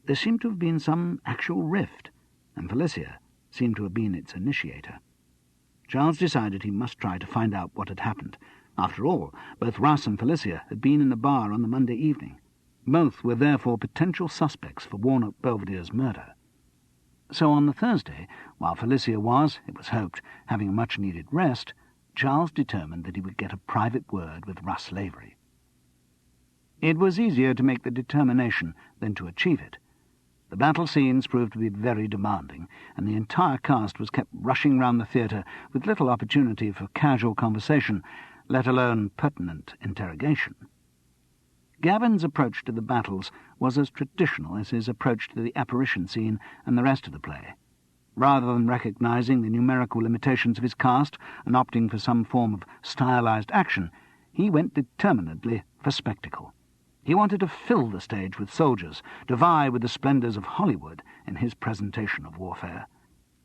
There seemed to have been some actual rift, and Felicia seemed to have been its initiator. Charles decided he must try to find out what had happened. After all, both Russ and Felicia had been in the bar on the Monday evening. Both were therefore potential suspects for Warnock Belvedere's murder. So on the Thursday, while Felicia was, it was hoped, having a much-needed rest, Charles determined that he would get a private word with Russ Lavery. It was easier to make the determination than to achieve it. The battle scenes proved to be very demanding, and the entire cast was kept rushing round the theatre with little opportunity for casual conversation, let alone pertinent interrogation. Gavin's approach to the battles was as traditional as his approach to the apparition scene and the rest of the play. Rather than recognising the numerical limitations of his cast and opting for some form of stylised action, he went determinedly for spectacle. He wanted to fill the stage with soldiers, to vie with the splendours of Hollywood in his presentation of warfare.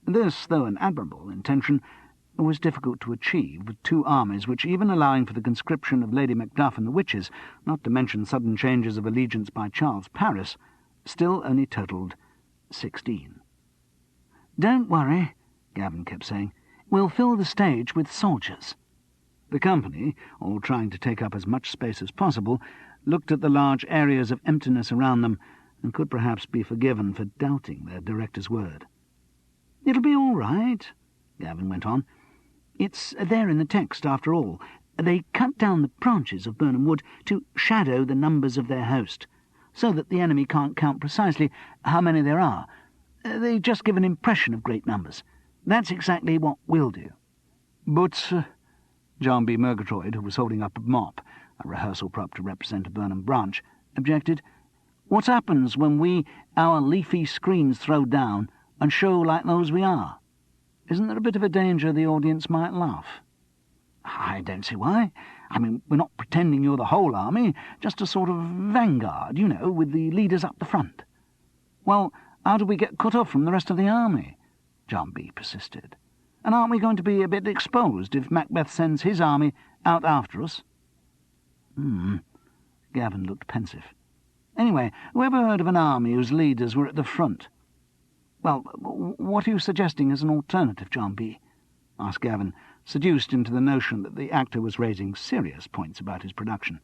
This, though an admirable intention, was difficult to achieve with two armies which, even allowing for the conscription of Lady Macduff and the witches, not to mention sudden changes of allegiance by Charles Paris, still only totalled 16. "Don't worry," Gavin kept saying. "We'll fill the stage with soldiers." The company, all trying to take up as much space as possible, looked at the large areas of emptiness around them and could perhaps be forgiven for doubting their director's word. "It'll be all right," Gavin went on. "It's there in the text, after all. They cut down the branches of Birnam Wood to shadow the numbers of their host, so that the enemy can't count precisely how many there are. They just give an impression of great numbers. That's exactly what we'll do." "But," John B. Murgatroyd, who was holding up a mop, a rehearsal prop to represent a Burnham branch, objected, "what happens when we our leafy screens throw down and show like those we are? Isn't there a bit of a danger the audience might laugh?" "I don't see why. I mean, we're not pretending you're the whole army, just a sort of vanguard, you know, with the leaders up the front." "Well, how do we get cut off from the rest of the army?" John B. persisted. "And aren't we going to be a bit exposed if Macbeth sends his army out after us?" Gavin looked pensive. "Anyway, whoever heard of an army whose leaders were at the front?" "Well, what are you suggesting as an alternative, John B.?" asked Gavin, seduced into the notion that the actor was raising serious points about his production.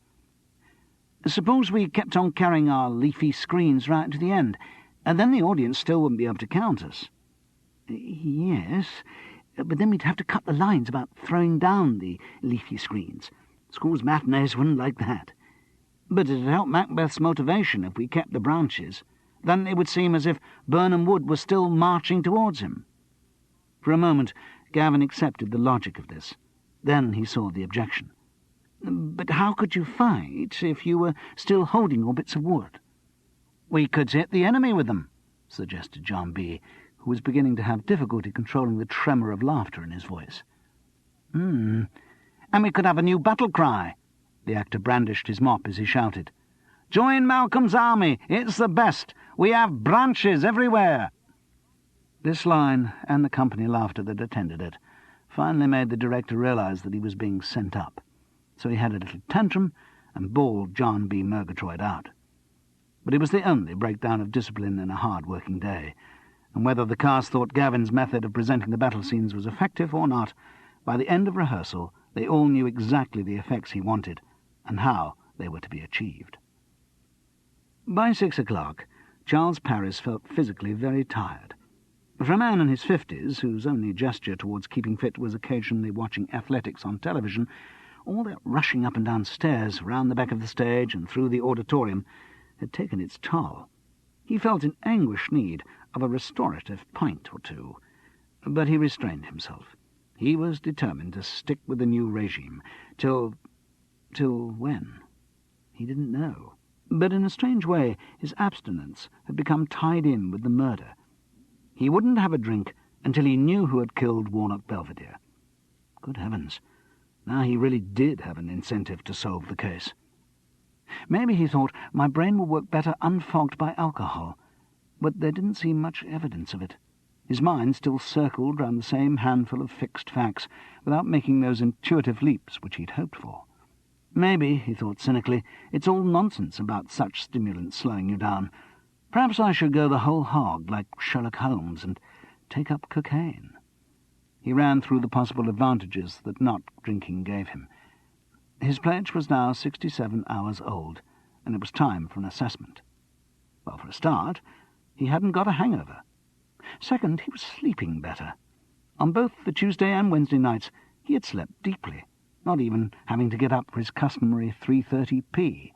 "Suppose we kept on carrying our leafy screens right to the end, and then the audience still wouldn't be able to count us." "Yes, but then we'd have to cut the lines about throwing down the leafy screens. School's matinees wouldn't like that. But it'd help Macbeth's motivation if we kept the branches. Then it would seem as if Birnam Wood was still marching towards him." For a moment Gavin accepted the logic of this. Then he saw the objection. "But how could you fight if you were still holding your bits of wood?" "We could hit the enemy with them," suggested John B., who was beginning to have difficulty controlling the tremor of laughter in his voice. "And we could have a new battle cry." The actor brandished his mop as he shouted. "Join Malcolm's army. It's the best. We have branches everywhere." This line, and the company laughter that attended it, finally made the director realise that he was being sent up. So he had a little tantrum and bawled John B. Murgatroyd out. But it was the only breakdown of discipline in a hard-working day, and whether the cast thought Gavin's method of presenting the battle scenes was effective or not, by the end of rehearsal they all knew exactly the effects he wanted and how they were to be achieved. By 6 o'clock, Charles Paris felt physically very tired. For a man in his 50s, whose only gesture towards keeping fit was occasionally watching athletics on television, all that rushing up and down stairs, round the back of the stage and through the auditorium, had taken its toll. He felt in anguish need of a restorative pint or two, but he restrained himself. He was determined to stick with the new regime, till when? He didn't know. But in a strange way his abstinence had become tied in with the murder. He wouldn't have a drink until he knew who had killed Warnock Belvedere. Good heavens, now he really did have an incentive to solve the case. Maybe, he thought, my brain will work better unfogged by alcohol, but there didn't seem much evidence of it. His mind still circled round the same handful of fixed facts, without making those intuitive leaps which he'd hoped for. Maybe, he thought cynically, it's all nonsense about such stimulants slowing you down. Perhaps I should go the whole hog, like Sherlock Holmes, and take up cocaine. He ran through the possible advantages that not drinking gave him. His pledge was now 67 hours old, and it was time for an assessment. Well, for a start, he hadn't got a hangover. Second, he was sleeping better. On both the Tuesday and Wednesday nights he had slept deeply, not even having to get up for his customary 3:30p.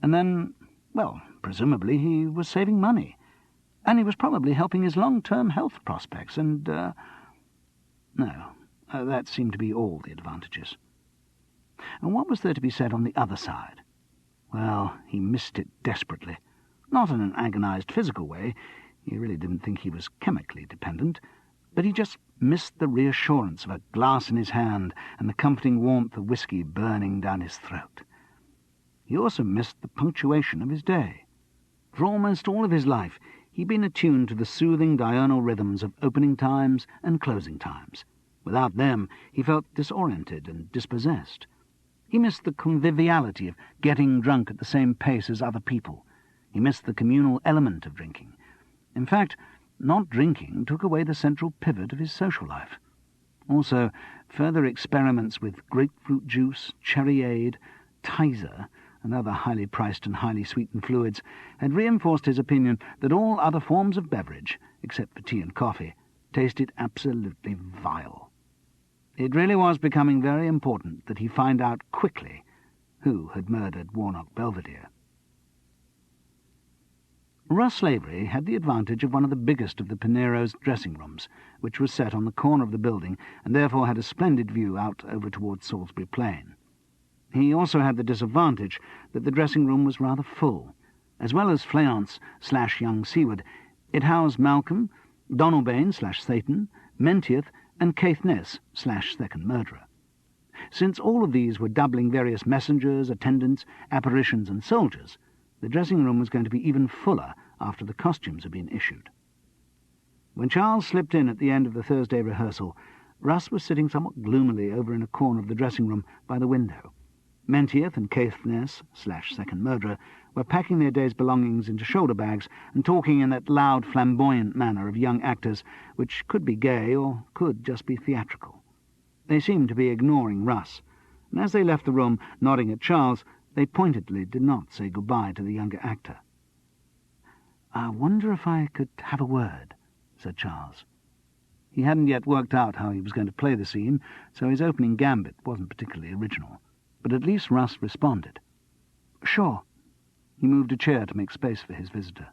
And then, well, presumably he was saving money, and he was probably helping his long-term health prospects, and, that seemed to be all the advantages. And what was there to be said on the other side? Well, he missed it desperately. Not in an agonized physical way. He really didn't think he was chemically dependent, but he just missed the reassurance of a glass in his hand and the comforting warmth of whisky burning down his throat. He also missed the punctuation of his day. For almost all of his life he'd been attuned to the soothing diurnal rhythms of opening times and closing times. Without them he felt disoriented and dispossessed. He missed the conviviality of getting drunk at the same pace as other people. He missed the communal element of drinking. In fact, not drinking took away the central pivot of his social life. Also, further experiments with grapefruit juice, cherryade, Tizer, and other highly priced and highly sweetened fluids had reinforced his opinion that all other forms of beverage, except for tea and coffee, tasted absolutely vile. It really was becoming very important that he find out quickly who had murdered Warnock Belvedere. Russ Lavery had the advantage of one of the biggest of the Pinero's dressing rooms, which was set on the corner of the building and therefore had a splendid view out over towards Salisbury Plain. He also had the disadvantage that the dressing room was rather full. As well as Fleance/young Seward, it housed Malcolm, Donalbain/Satan, Menteith, and Caithness/second murderer. Since all of these were doubling various messengers, attendants, apparitions, and soldiers, the dressing room was going to be even fuller after the costumes had been issued. When Charles slipped in at the end of the Thursday rehearsal, Russ was sitting somewhat gloomily over in a corner of the dressing room by the window. Menteith and Caithness/second murderer were packing their day's belongings into shoulder bags and talking in that loud, flamboyant manner of young actors, which could be gay or could just be theatrical. They seemed to be ignoring Russ, and as they left the room, nodding at Charles, they pointedly did not say goodbye to the younger actor. "I wonder if I could have a word," said Charles. He hadn't yet worked out how he was going to play the scene, so his opening gambit wasn't particularly original. But at least Russ responded. "Sure." He moved a chair to make space for his visitor.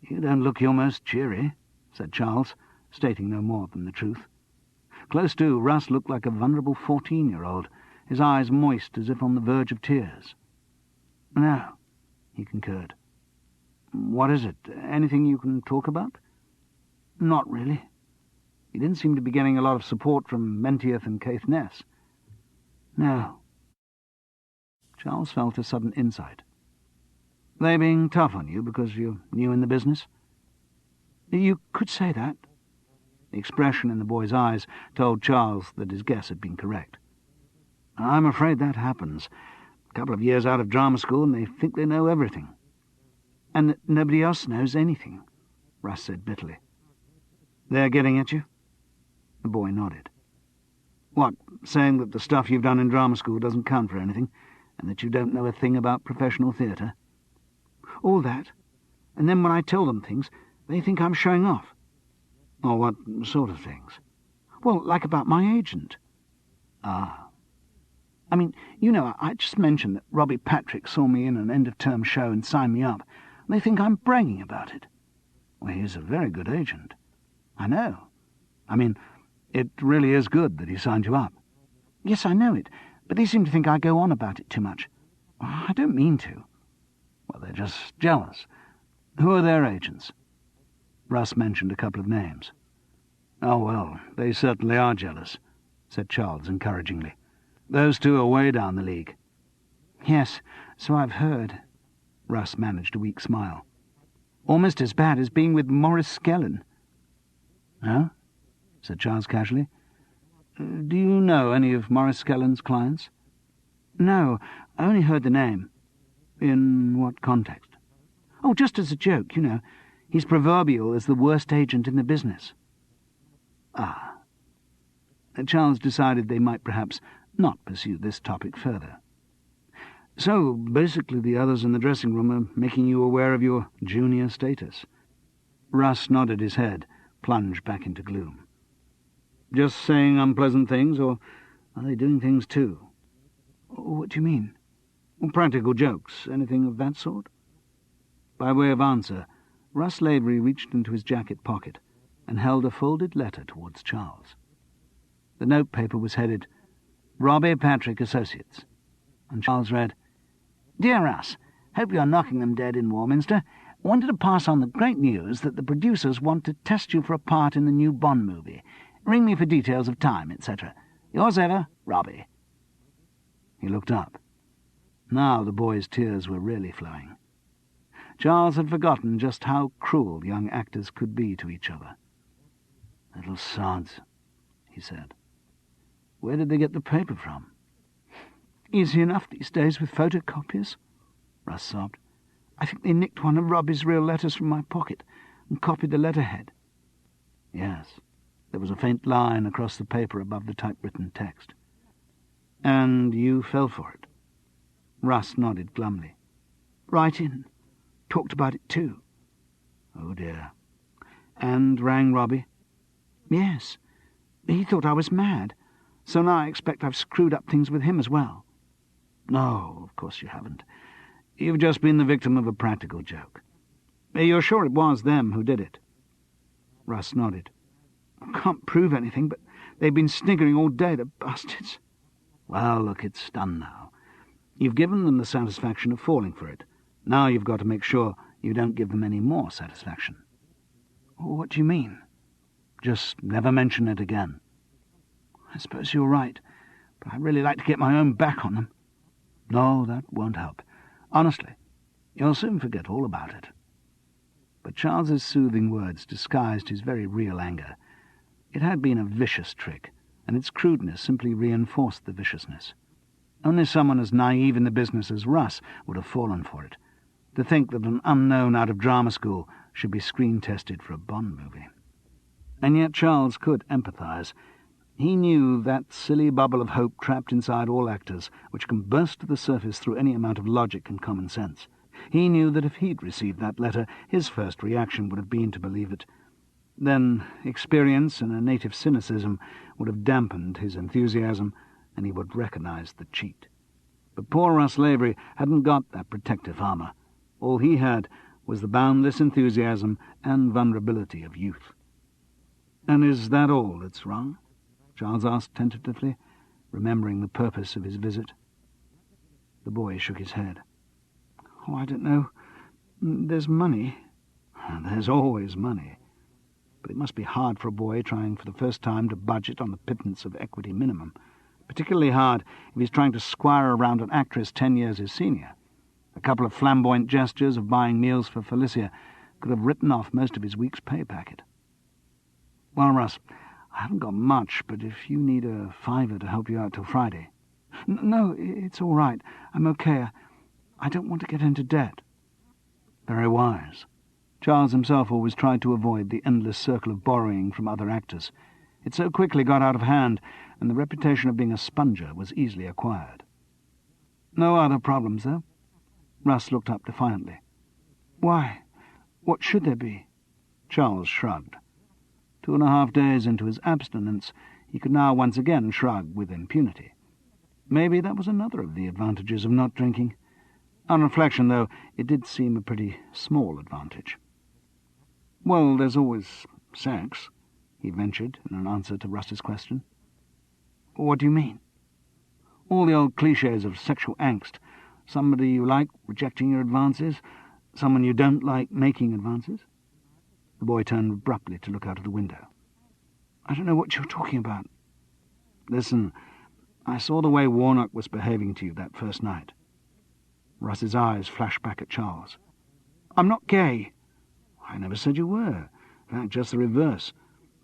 "You don't look your most cheery," said Charles, stating no more than the truth. Close to, Russ looked like a vulnerable 14-year-old, his eyes moist as if on the verge of tears. "No," he concurred. "What is it? Anything you can talk about?" "Not really." He didn't seem to be getting a lot of support from Menteith and Caithness. "No." Charles felt a sudden insight. They being tough on you because you're new in the business? You could say that. The expression in the boy's eyes told Charles that his guess had been correct. I'm afraid that happens. A couple of years out of drama school and they think they know everything. And that nobody else knows anything, Russ said bitterly. They're getting at you? The boy nodded. What, saying that the stuff you've done in drama school doesn't count for anything, and that you don't know a thing about professional theatre? All that. And then when I tell them things, they think I'm showing off. Or what sort of things? Well, like about my agent. Ah. I mean, you know, I just mentioned that Robbie Patrick saw me in an end-of-term show and signed me up. And they think I'm bragging about it. Well, he's a very good agent. I know. I mean, it really is good that he signed you up. Yes, I know it, but they seem to think I go on about it too much. I don't mean to. Well, they're just jealous. Who are their agents? Russ mentioned a couple of names. Oh, well, they certainly are jealous, said Charles encouragingly. Those two are way down the league. Yes, so I've heard. Russ managed a weak smile. Almost as bad as being with Maurice Skellen. Oh? Said Charles casually. Do you know any of Maurice Skellen's clients? No, I only heard the name. In what context? Oh, just as a joke, you know. He's proverbial as the worst agent in the business. Ah. Charles decided they might perhaps not pursue this topic further. So, basically the others in the dressing room are making you aware of your junior status. Russ nodded his head, plunged back into gloom. Just saying unpleasant things, or are they doing things too? What do you mean? Practical jokes, anything of that sort? By way of answer, Russ Lavery reached into his jacket pocket and held a folded letter towards Charles. The notepaper was headed, Robbie Patrick Associates, and Charles read, Dear Russ, hope you're knocking them dead in Warminster. Wanted to pass on the great news that the producers want to test you for a part in the new Bond movie. Ring me for details of time, etc. Yours ever, Robbie. He looked up. Now the boy's tears were really flowing. Charles had forgotten just how cruel young actors could be to each other. Little sods, he said. Where did they get the paper from? Easy enough these days with photocopiers, Russ sobbed. I think they nicked one of Robbie's real letters from my pocket and copied the letterhead. Yes, there was a faint line across the paper above the typewritten text. And you fell for it? Russ nodded glumly. Right in. Talked about it too. Oh dear. And rang Robbie? Yes. He thought I was mad. So now I expect I've screwed up things with him as well. No, of course you haven't. You've just been the victim of a practical joke. You're sure it was them who did it? Russ nodded. I can't prove anything, but they've been sniggering all day, the bastards. Well, look, it's done now. You've given them the satisfaction of falling for it. Now you've got to make sure you don't give them any more satisfaction. What do you mean? Just never mention it again. I suppose you're right, but I'd really like to get my own back on them. No, that won't help. Honestly, you'll soon forget all about it. But Charles's soothing words disguised his very real anger. It had been a vicious trick, and its crudeness simply reinforced the viciousness. Only someone as naive in the business as Russ would have fallen for it, to think that an unknown out of drama school should be screen-tested for a Bond movie. And yet Charles could empathize. He knew that silly bubble of hope trapped inside all actors, which can burst to the surface through any amount of logic and common sense. He knew that if he'd received that letter, his first reaction would have been to believe it. Then experience and a native cynicism would have dampened his enthusiasm, and he would recognize the cheat. But poor Russ Lavery hadn't got that protective armor. All he had was the boundless enthusiasm and vulnerability of youth. "And is that all that's wrong?" Charles asked tentatively, remembering the purpose of his visit. The boy shook his head. "Oh, I don't know. There's money." "There's always money. But it must be hard for a boy trying for the first time to budget on the pittance of equity minimum, particularly hard if he's trying to squire around an actress 10 years his senior. A couple of flamboyant gestures of buying meals for Felicia could have written off most of his week's pay packet. "Well, Russ, I haven't got much, but if you need a fiver to help you out till Friday—" No, it's all right. I'm okay. I don't want to get into debt." Very wise. Charles himself always tried to avoid the endless circle of borrowing from other actors. It so quickly got out of hand, and the reputation of being a sponger was easily acquired. "No other problems, though?" Russ looked up defiantly. "Why? What should there be?" Charles shrugged. 2.5 days into his abstinence, he could now once again shrug with impunity. Maybe that was another of the advantages of not drinking. On reflection, though, it did seem a pretty small advantage. "Well, there's always sex," he ventured in an answer to Russ's question. "What do you mean?" "All the old clichés of sexual angst. Somebody you like rejecting your advances, someone you don't like making advances." The boy turned abruptly to look out of the window. "I don't know what you're talking about." "Listen, I saw the way Warnock was behaving to you that first night." Russ's eyes flashed back at Charles. "I'm not gay." "I never said you were. In fact, just the reverse.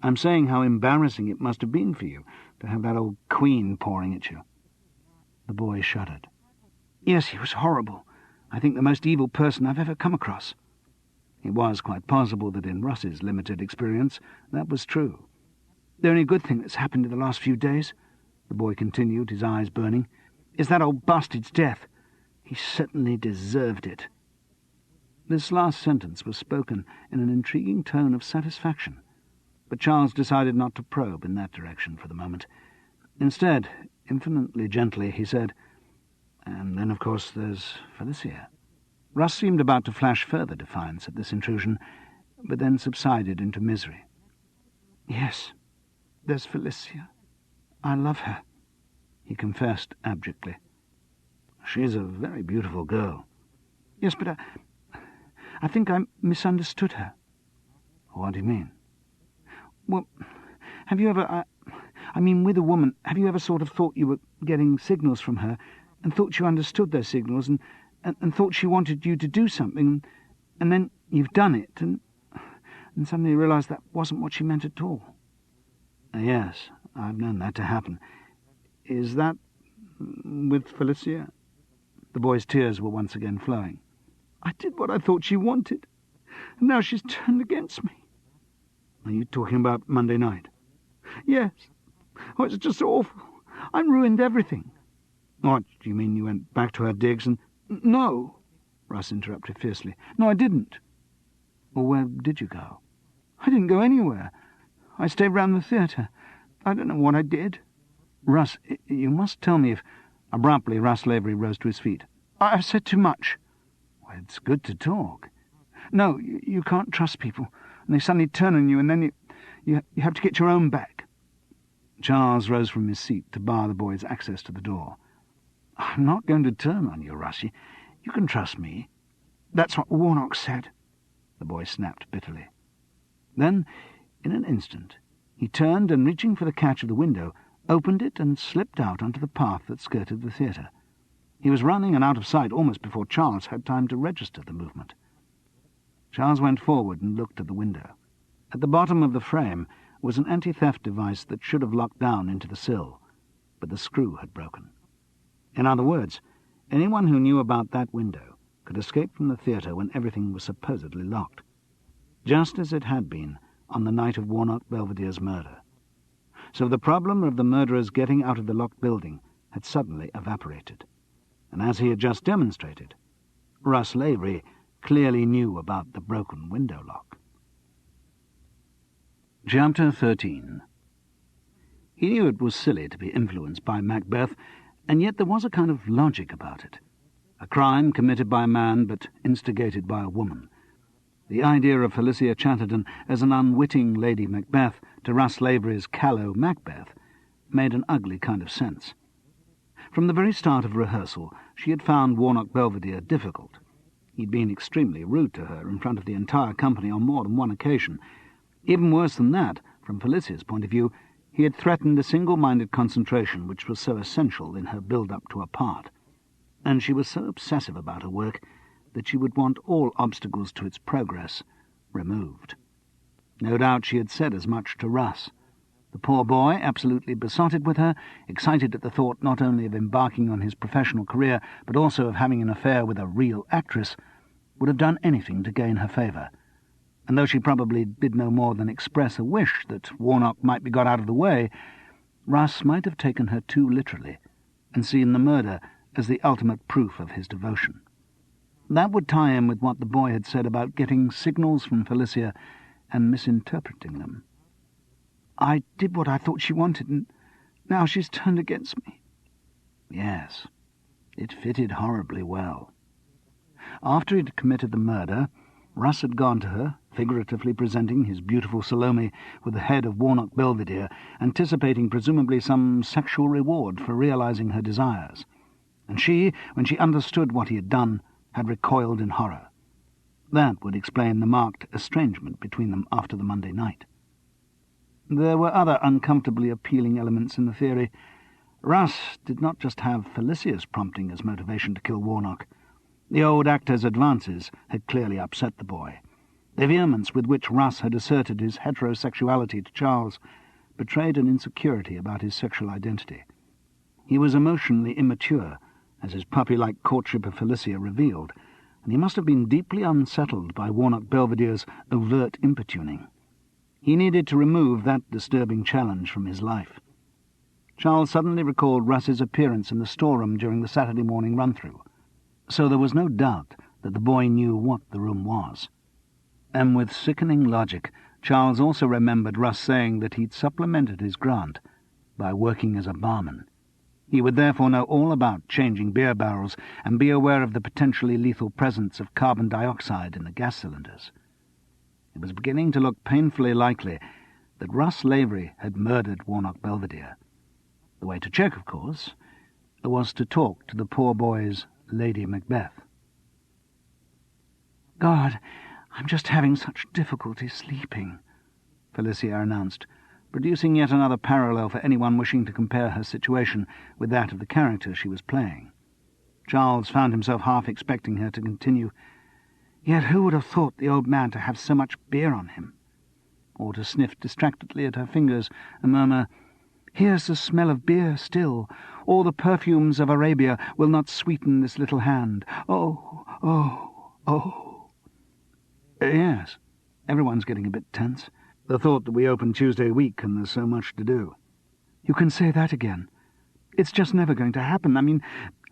I'm saying how embarrassing it must have been for you to have that old queen pouring at you." The boy shuddered. "Yes, he was horrible. I think the most evil person I've ever come across." It was quite possible that in Russ's limited experience that was true. "The only good thing that's happened in the last few days," the boy continued, his eyes burning, "is that old bastard's death. He certainly deserved it." This last sentence was spoken in an intriguing tone of satisfaction, but Charles decided not to probe in that direction for the moment. Instead, infinitely gently, he said, "And then, of course, there's Felicia." Russ seemed about to flash further defiance at this intrusion, but then subsided into misery. "Yes, there's Felicia. I love her," he confessed abjectly. "She's a very beautiful girl." "Yes, but I think I misunderstood her." "What do you mean?" "Well, have you ever... I mean, with a woman, have you ever sort of thought you were getting signals from her, and thought you understood those signals, and thought she wanted you to do something, and then you've done it, and suddenly realised that wasn't what she meant at all?" "Yes, I've known that to happen. Is that with Felicia?" The boy's tears were once again flowing. "I did what I thought she wanted, and now she's turned against me." "Are you talking about Monday night?" "Yes. Oh, it's just awful. I ruined everything." "What, do you mean you went back to her digs and—" "No," Russ interrupted fiercely. "No, I didn't." "Well, where did you go?" "I didn't go anywhere. I stayed round the theatre. I don't know what I did." "Russ, you must tell me if—" Abruptly, Russ Lavery rose to his feet. "I've said too much." "Well, it's good to talk." "No, you can't trust people, and they suddenly turn on you, and then you have to get your own back." Charles rose from his seat to bar the boy's access to the door. "I'm not going to turn on you, Russie. You can trust me." "That's what Warnock said," the boy snapped bitterly. Then, in an instant, he turned and, reaching for the catch of the window, opened it and slipped out onto the path that skirted the theatre. He was running and out of sight almost before Charles had time to register the movement. Charles went forward and looked at the window. At the bottom of the frame was an anti-theft device that should have locked down into the sill, but the screw had broken. In other words, anyone who knew about that window could escape from the theatre when everything was supposedly locked, just as it had been on the night of Warnock Belvedere's murder. So the problem of the murderers getting out of the locked building had suddenly evaporated, and as he had just demonstrated, Russ Lavery clearly knew about the broken window lock. Chapter 13. He knew it was silly to be influenced by Macbeth, and yet there was a kind of logic about it. A crime committed by a man but instigated by a woman. The idea of Felicia Chatterton as an unwitting Lady Macbeth to Russ Lavery's callow Macbeth made an ugly kind of sense. From the very start of rehearsal, she had found Warnock Belvedere difficult. He'd been extremely rude to her in front of the entire company on more than one occasion. Even worse than that, from Felicia's point of view, he had threatened the single-minded concentration which was so essential in her build-up to a part. and she was so obsessive about her work that she would want all obstacles to its progress removed. No doubt she had said as much to Russ. The poor boy, absolutely besotted with her, excited at the thought not only of embarking on his professional career, but also of having an affair with a real actress, would have done anything to gain her favour. And though she probably did no more than express a wish that Warnock might be got out of the way, Russ might have taken her too literally, and seen the murder as the ultimate proof of his devotion. That would tie in with what the boy had said about getting signals from Felicia and misinterpreting them. I did what I thought she wanted, and now she's turned against me. Yes, it fitted horribly well. After he'd committed the murder, Russ had gone to her, figuratively presenting his beautiful Salome with the head of Warnock Belvedere, anticipating presumably some sexual reward for realizing her desires. And she, when she understood what he had done, had recoiled in horror. That would explain the marked estrangement between them after the Monday night. There were other uncomfortably appealing elements in the theory. Russ did not just have Felicia's prompting as motivation to kill Warnock. The old actor's advances had clearly upset the boy. The vehemence with which Russ had asserted his heterosexuality to Charles betrayed an insecurity about his sexual identity. He was emotionally immature, as his puppy-like courtship of Felicia revealed, and he must have been deeply unsettled by Warnock Belvedere's overt impatuning. He needed to remove that disturbing challenge from his life. Charles suddenly recalled Russ's appearance in the storeroom during the Saturday morning run-through, so there was no doubt that the boy knew what the room was. And with sickening logic, Charles also remembered Russ saying that he'd supplemented his grant by working as a barman. He would therefore know all about changing beer barrels and be aware of the potentially lethal presence of carbon dioxide in the gas cylinders. It was beginning to look painfully likely that Russ Lavery had murdered Warnock Belvedere. The way to check, of course, was to talk to the poor boy's Lady Macbeth. God, I'm just having such difficulty sleeping, Felicia announced, producing yet another parallel for anyone wishing to compare her situation with that of the character she was playing. Charles found himself half expecting her to continue, "Yet who would have thought the old man to have so much beer on him?" or to sniff distractedly at her fingers and murmur, "Here's the smell of beer still. All the perfumes of Arabia will not sweeten this little hand. Oh, oh, oh." Yes, everyone's getting a bit tense. The thought that we open Tuesday week and there's so much to do. You can say that again. It's just never going to happen. I mean,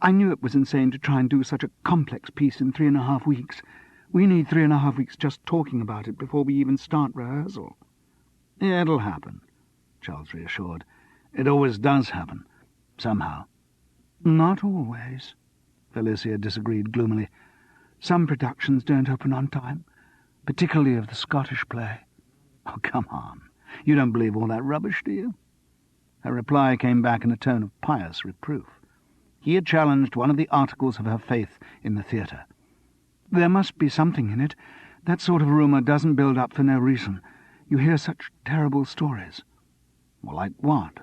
I knew it was insane to try and do such a complex piece in 3.5 weeks. We need 3.5 weeks just talking about it before we even start rehearsal. Yeah, it'll happen, Charles reassured. It always does happen, somehow. Not always, Felicia disagreed gloomily. Some productions don't open on time, particularly of the Scottish play. Oh, come on. You don't believe all that rubbish, do you? Her reply came back in a tone of pious reproof. He had challenged one of the articles of her faith in the theatre. There must be something in it. That sort of rumour doesn't build up for no reason. You hear such terrible stories. Well, like what?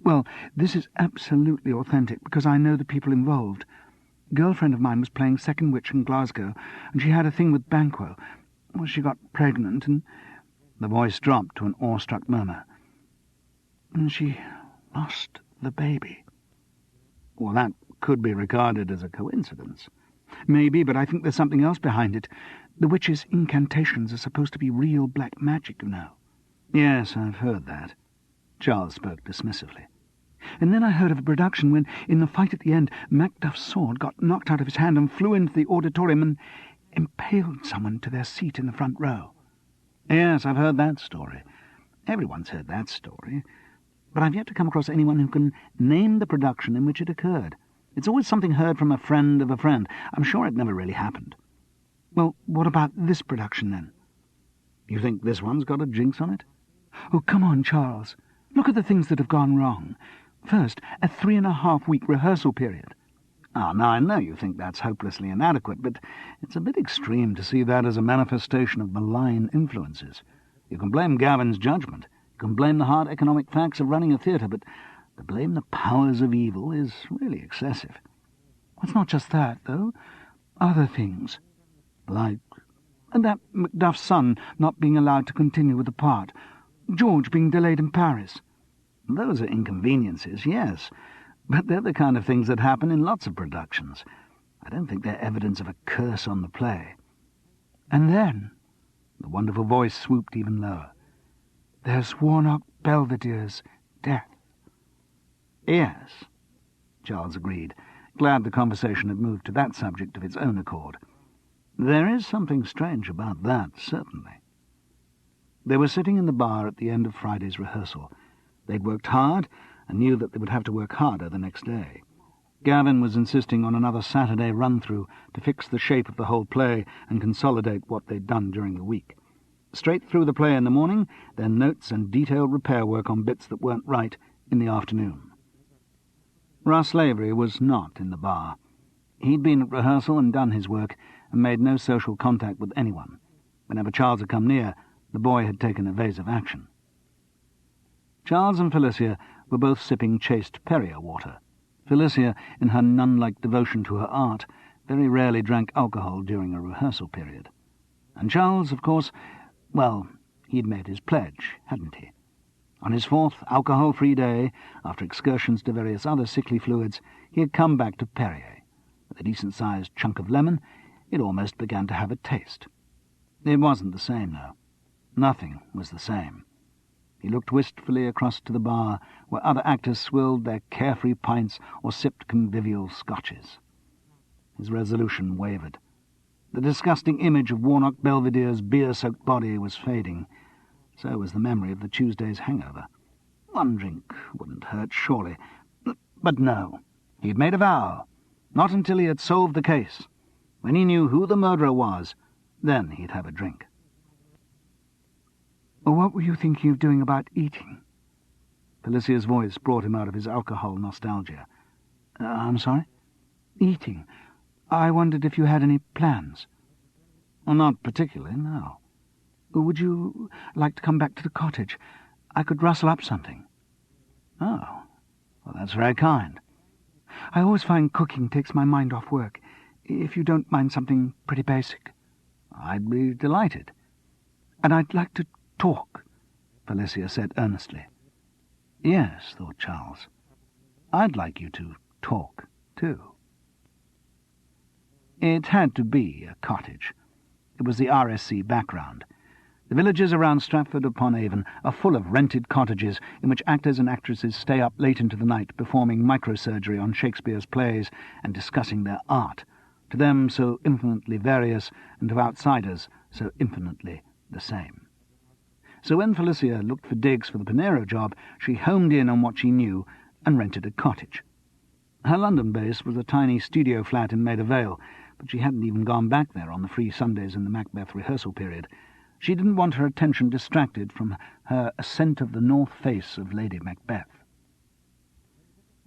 Well, this is absolutely authentic, because I know the people involved. A girlfriend of mine was playing second witch in Glasgow, and she had a thing with Banquo. Well, she got pregnant, and... The voice dropped to an awestruck murmur. And she lost the baby. Well, that could be regarded as a coincidence. Maybe, but I think there's something else behind it. The witch's incantations are supposed to be real black magic, you know. Yes, I've heard that. Charles spoke dismissively. And then I heard of a production when, in the fight at the end, Macduff's sword got knocked out of his hand and flew into the auditorium and impaled someone to their seat in the front row. Yes, I've heard that story. Everyone's heard that story. But I've yet to come across anyone who can name the production in which it occurred. It's always something heard from a friend of a friend. I'm sure it never really happened. Well, what about this production, then? You think this one's got a jinx on it? Oh, come on, Charles. Look at the things that have gone wrong. First, a 3.5-week rehearsal period. Ah, now I know you think that's hopelessly inadequate, but it's a bit extreme to see that as a manifestation of malign influences. You can blame Gavin's judgment. You can blame the hard economic facts of running a theatre, but to blame the powers of evil is really excessive. It's not just that, though. Other things. Like that Macduff's son not being allowed to continue with the part. George being delayed in Paris. Those are inconveniences, yes. But they're the kind of things that happen in lots of productions. I don't think they're evidence of a curse on the play. And then, the wonderful voice swooped even lower, there's Warnock Belvedere's death. Yes, Charles agreed, glad the conversation had moved to that subject of its own accord. There is something strange about that, certainly. They were sitting in the bar at the end of Friday's rehearsal. They'd worked hard and knew that they would have to work harder the next day. Gavin was insisting on another Saturday run-through to fix the shape of the whole play and consolidate what they'd done during the week. Straight through the play in the morning, then notes and detailed repair work on bits that weren't right in the afternoon. Russ Lavery was not in the bar. He'd been at rehearsal and done his work and made no social contact with anyone. Whenever Charles had come near, the boy had taken evasive action. Charles and Felicia were both sipping chaste Perrier water. Felicia, in her nun-like devotion to her art, very rarely drank alcohol during a rehearsal period. And Charles, of course, well, he'd made his pledge, hadn't he? On his fourth alcohol-free day, after excursions to various other sickly fluids, he had come back to Perrier. With a decent-sized chunk of lemon, it almost began to have a taste. It wasn't the same, though. Nothing was the same. He looked wistfully across to the bar, where other actors swilled their carefree pints or sipped convivial scotches. His resolution wavered. The disgusting image of Warnock Belvedere's beer-soaked body was fading. So was the memory of the Tuesday's hangover. One drink wouldn't hurt, surely. But no. He had made a vow. Not until he had solved the case. When he knew who the murderer was, then he'd have a drink. What were you thinking of doing about eating? Felicia's voice brought him out of his alcohol nostalgia. I'm sorry? Eating. I wondered if you had any plans. Well, not particularly, no. Would you like to come back to the cottage? I could rustle up something. Oh, well, that's very kind. I always find cooking takes my mind off work. If you don't mind something pretty basic. I'd be delighted. And I'd like to talk, Felicia said earnestly. Yes, thought Charles. I'd like you to talk, too. It had to be a cottage. It was the RSC background. The villages around Stratford-upon-Avon are full of rented cottages in which actors and actresses stay up late into the night performing microsurgery on Shakespeare's plays and discussing their art, to them so infinitely various and to outsiders so infinitely the same. So when Felicia looked for digs for the Pinero job, she homed in on what she knew and rented a cottage. Her London base was a tiny studio flat in Maida Vale, but she hadn't even gone back there on the free Sundays in the Macbeth rehearsal period. She didn't want her attention distracted from her ascent of the north face of Lady Macbeth.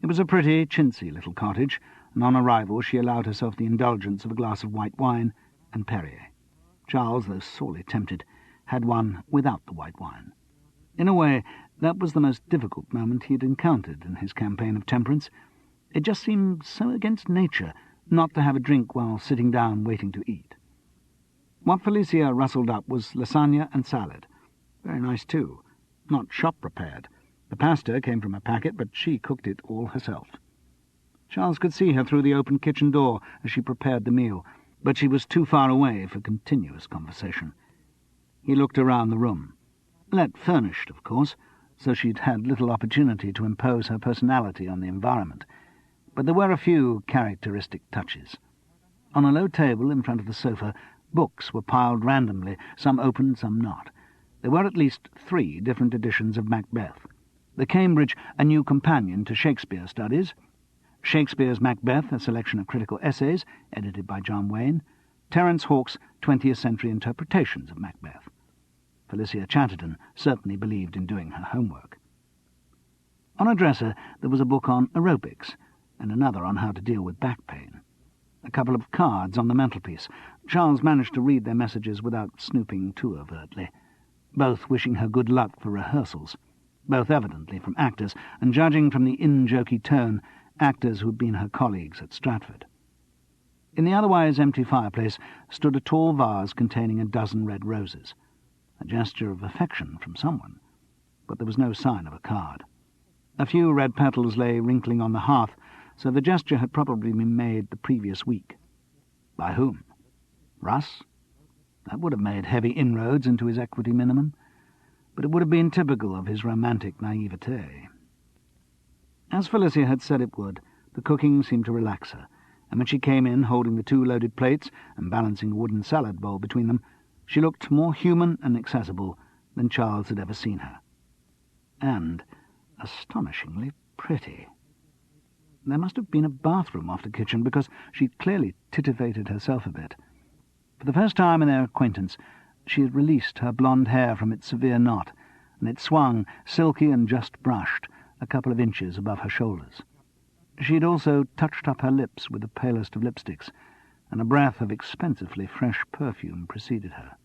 It was a pretty, chintzy little cottage, and on arrival she allowed herself the indulgence of a glass of white wine and Perrier. Charles, though sorely tempted, had one without the white wine. In a way, that was the most difficult moment he had encountered in his campaign of temperance. It just seemed so against nature not to have a drink while sitting down waiting to eat. What Felicia rustled up was lasagna and salad. Very nice, too. Not shop-prepared. The pasta came from a packet, but she cooked it all herself. Charles could see her through the open kitchen door as she prepared the meal, but she was too far away for continuous conversation. He looked around the room. Let furnished, of course, so she'd had little opportunity to impose her personality on the environment. But there were a few characteristic touches. On a low table in front of the sofa, books were piled randomly, some open, some not. There were at least 3 different editions of Macbeth. The Cambridge, A New Companion to Shakespeare Studies, Shakespeare's Macbeth, a selection of critical essays, edited by John Wayne, Terence Hawke's 20th Century Interpretations of Macbeth. Felicia Chatterton certainly believed in doing her homework. On a dresser there was a book on aerobics, and another on how to deal with back pain. A couple of cards on the mantelpiece. Charles managed to read their messages without snooping too overtly, both wishing her good luck for rehearsals, both evidently from actors, and judging from the in-jokey tone, actors who had been her colleagues at Stratford. In the otherwise empty fireplace stood a tall vase containing a dozen red roses, a gesture of affection from someone, but there was no sign of a card. A few red petals lay wrinkling on the hearth, so the gesture had probably been made the previous week. By whom? Russ? That would have made heavy inroads into his equity minimum, but it would have been typical of his romantic naivete. As Felicia had said it would, the cooking seemed to relax her, and when she came in holding the 2 loaded plates and balancing a wooden salad bowl between them, she looked more human and accessible than Charles had ever seen her. And astonishingly pretty. There must have been a bathroom off the kitchen, because she'd clearly titivated herself a bit. For the first time in their acquaintance, she had released her blonde hair from its severe knot, and it swung, silky and just brushed, a couple of inches above her shoulders. She had also touched up her lips with the palest of lipsticks, and a breath of expensively fresh perfume preceded her.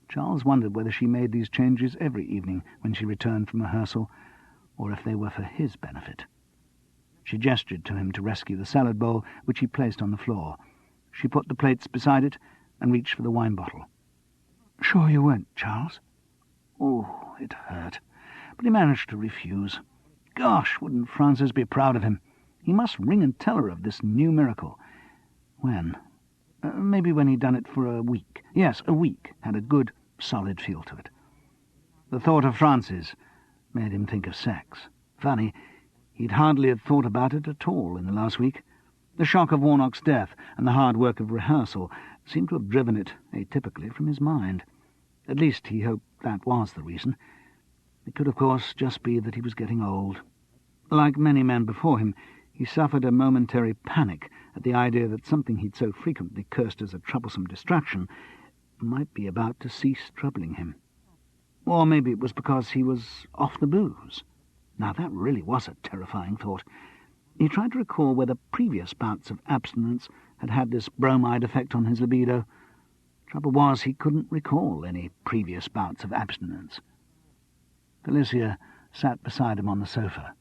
Charles wondered whether she made these changes every evening when she returned from rehearsal, or if they were for his benefit. She gestured to him to rescue the salad bowl, which he placed on the floor. She put the plates beside it and reached for the wine bottle. "Sure you weren't, Charles?" Oh, it hurt, but he managed to refuse. Gosh, wouldn't Frances be proud of him? He must ring and tell her of this new miracle. When? Maybe when he'd done it for a week. Yes, a week had a good, solid feel to it. The thought of Frances made him think of sex. Funny, he'd hardly have thought about it at all in the last week. The shock of Warnock's death and the hard work of rehearsal seemed to have driven it atypically from his mind. At least he hoped that was the reason. It could, of course, just be that he was getting old. Like many men before him, he suffered a momentary panic at the idea that something he'd so frequently cursed as a troublesome distraction might be about to cease troubling him. Or maybe it was because he was off the booze. Now that really was a terrifying thought. He tried to recall whether previous bouts of abstinence had had this bromide effect on his libido. Trouble was, he couldn't recall any previous bouts of abstinence. Felicia sat beside him on the sofa.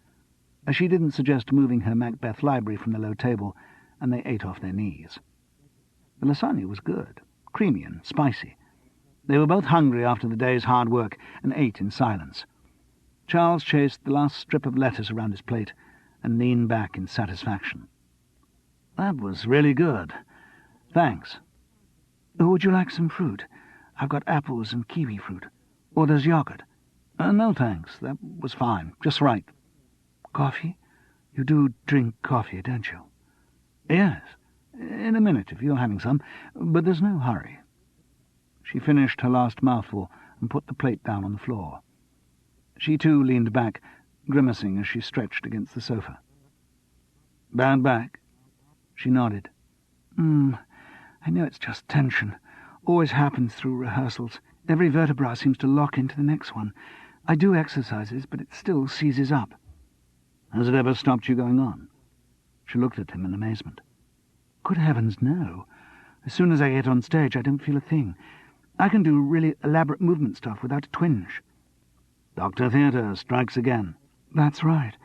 She didn't suggest moving her Macbeth library from the low table, and they ate off their knees. The lasagna was good, creamy and spicy. They were both hungry after the day's hard work, and ate in silence. Charles chased the last strip of lettuce around his plate and leaned back in satisfaction. "That was really good. Thanks. Would you like some fruit? I've got apples and kiwi fruit. Or there's yogurt." No, thanks. That was fine. Just right." "Coffee? You do drink coffee, don't you?" "Yes. In a minute, if you're having some. But there's no hurry." She finished her last mouthful and put the plate down on the floor. She too leaned back, grimacing as she stretched against the sofa. "Bad back?" She nodded. I know it's just tension. Always happens through rehearsals. Every vertebra seems to lock into the next one. I do exercises, but it still seizes up." "Has it ever stopped you going on?" She looked at him in amazement. "Good heavens, no. As soon as I get on stage, I don't feel a thing. I can do really elaborate movement stuff without a twinge." "Dr. Theatre strikes again." "That's right.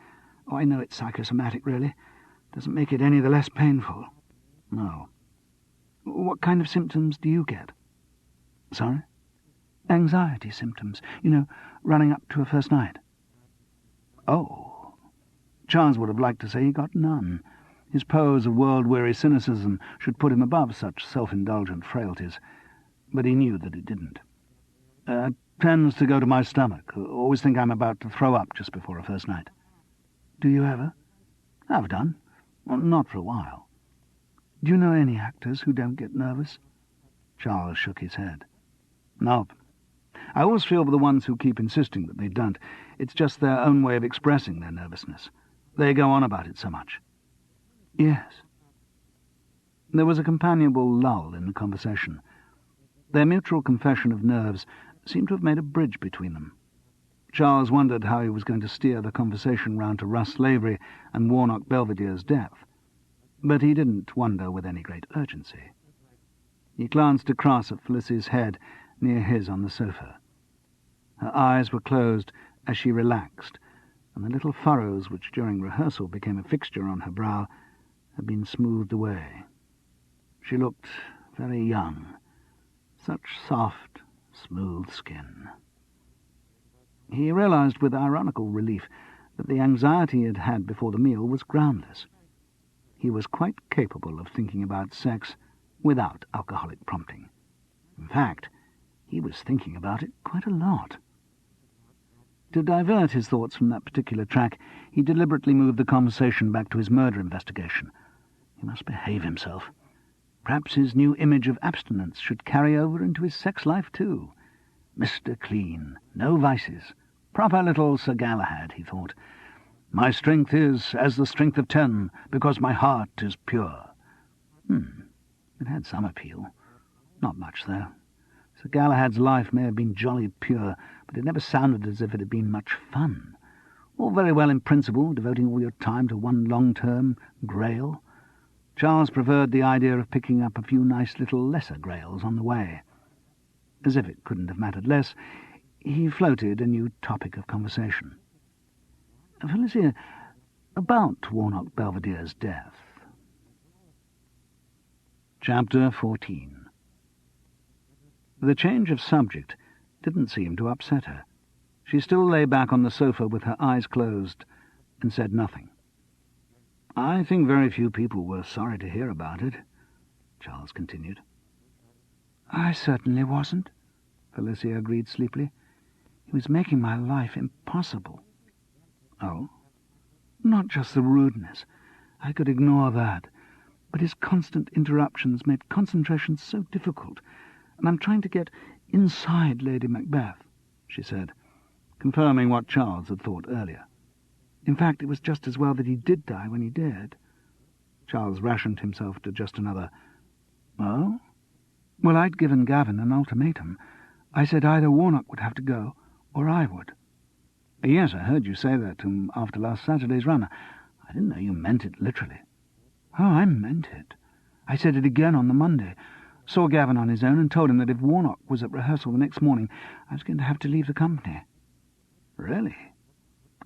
Oh, I know it's psychosomatic, really. Doesn't make it any the less painful." "No." "What kind of symptoms do you get?" "Sorry?" "Anxiety symptoms. You know, running up to a first night." "Oh." Charles would have liked to say he got none. His pose of world-weary cynicism should put him above such self-indulgent frailties, but he knew that it didn't. "Tends to go to my stomach. Always think I'm about to throw up just before a first night." "Do you ever?" "Have done. Well, not for a while." "Do you know any actors who don't get nervous?" Charles shook his head. "Nope. I always feel for the ones who keep insisting that they don't. It's just their own way of expressing their nervousness. They go on about it so much." "Yes." There was a companionable lull in the conversation. Their mutual confession of nerves seemed to have made a bridge between them. Charles wondered how he was going to steer the conversation round to Russ Lavery and Warnock Belvedere's death, but he didn't wonder with any great urgency. He glanced across at Felicia's head near his on the sofa. Her eyes were closed as she relaxed, and the little furrows which during rehearsal became a fixture on her brow had been smoothed away. She looked very young. Such soft, smooth skin. He realized with ironical relief that the anxiety he had had before the meal was groundless. He was quite capable of thinking about sex without alcoholic prompting. In fact, he was thinking about it quite a lot. To divert his thoughts from that particular track, he deliberately moved the conversation back to his murder investigation. He must behave himself. Perhaps his new image of abstinence should carry over into his sex life too. Mr. Clean, no vices. Proper little Sir Galahad, he thought. My strength is as the strength of 10, because my heart is pure. It had some appeal. Not much, though. Sir Galahad's life may have been jolly pure, but it never sounded as if it had been much fun. All very well in principle, devoting all your time to one long-term grail. Charles preferred the idea of picking up a few nice little lesser grails on the way. As if it couldn't have mattered less, he floated a new topic of conversation. Felicia, about Warnock Belvedere's death. Chapter 14. The change of subject didn't seem to upset her. She still lay back on the sofa with her eyes closed and said nothing. I think very few people were sorry to hear about it, Charles continued. I certainly wasn't, Felicia agreed sleepily. He was making my life impossible. Oh? Not just the rudeness. I could ignore that. But his constant interruptions made concentration so difficult, and I'm trying to get inside Lady Macbeth, she said, confirming what Charles had thought earlier. In fact, it was just as well that he did die when he did. Charles rationed himself to just another, Oh? Well, I'd given Gavin an ultimatum. I said either Warnock would have to go, or I would. Yes, I heard you say that to him after last Saturday's run. I didn't know you meant it literally. Oh, I meant it. I said it again on the Monday. Saw Gavin on his own and told him that if Warnock was at rehearsal the next morning, I was going to have to leave the company. Really?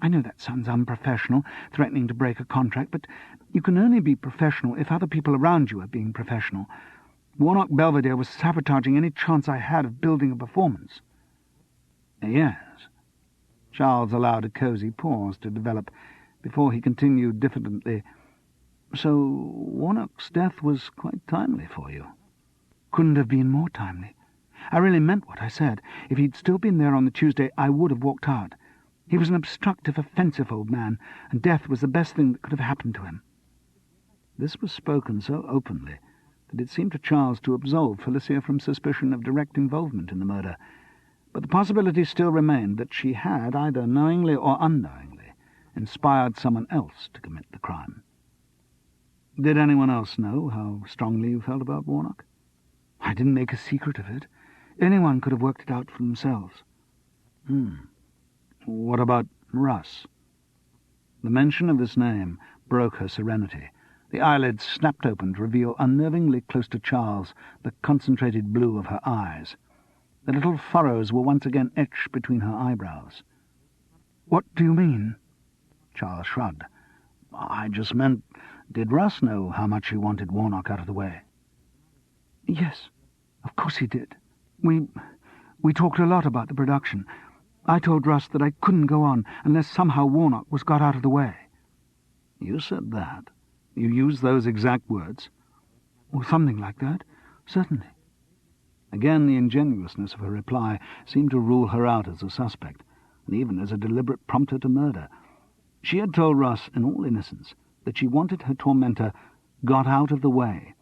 I know that sounds unprofessional, threatening to break a contract, but you can only be professional if other people around you are being professional. Warnock Belvedere was sabotaging any chance I had of building a performance. Yes. Charles allowed a cosy pause to develop before he continued diffidently. So Warnock's death was quite timely for you. Couldn't have been more timely. I really meant what I said. If he'd still been there on the Tuesday, I would have walked out. He was an obstructive, offensive old man, and death was the best thing that could have happened to him. This was spoken so openly that it seemed to Charles to absolve Felicia from suspicion of direct involvement in the murder, but the possibility still remained that she had, either knowingly or unknowingly, inspired someone else to commit the crime. Did anyone else know how strongly you felt about Warnock? I didn't make a secret of it. Anyone could have worked it out for themselves. What about Russ? The mention of this name broke her serenity. The eyelids snapped open to reveal unnervingly close to Charles the concentrated blue of her eyes. The little furrows were once again etched between her eyebrows. What do you mean? Charles shrugged. I just meant, did Russ know how much he wanted Warnock out of the way? Yes, of course he did. We talked a lot about the production. I told Russ that I couldn't go on unless somehow Warnock was got out of the way. You said that? You used those exact words? Or something like that, certainly. Again, the ingenuousness of her reply seemed to rule her out as a suspect, and even as a deliberate prompter to murder. She had told Russ, in all innocence, that she wanted her tormentor got out of the way.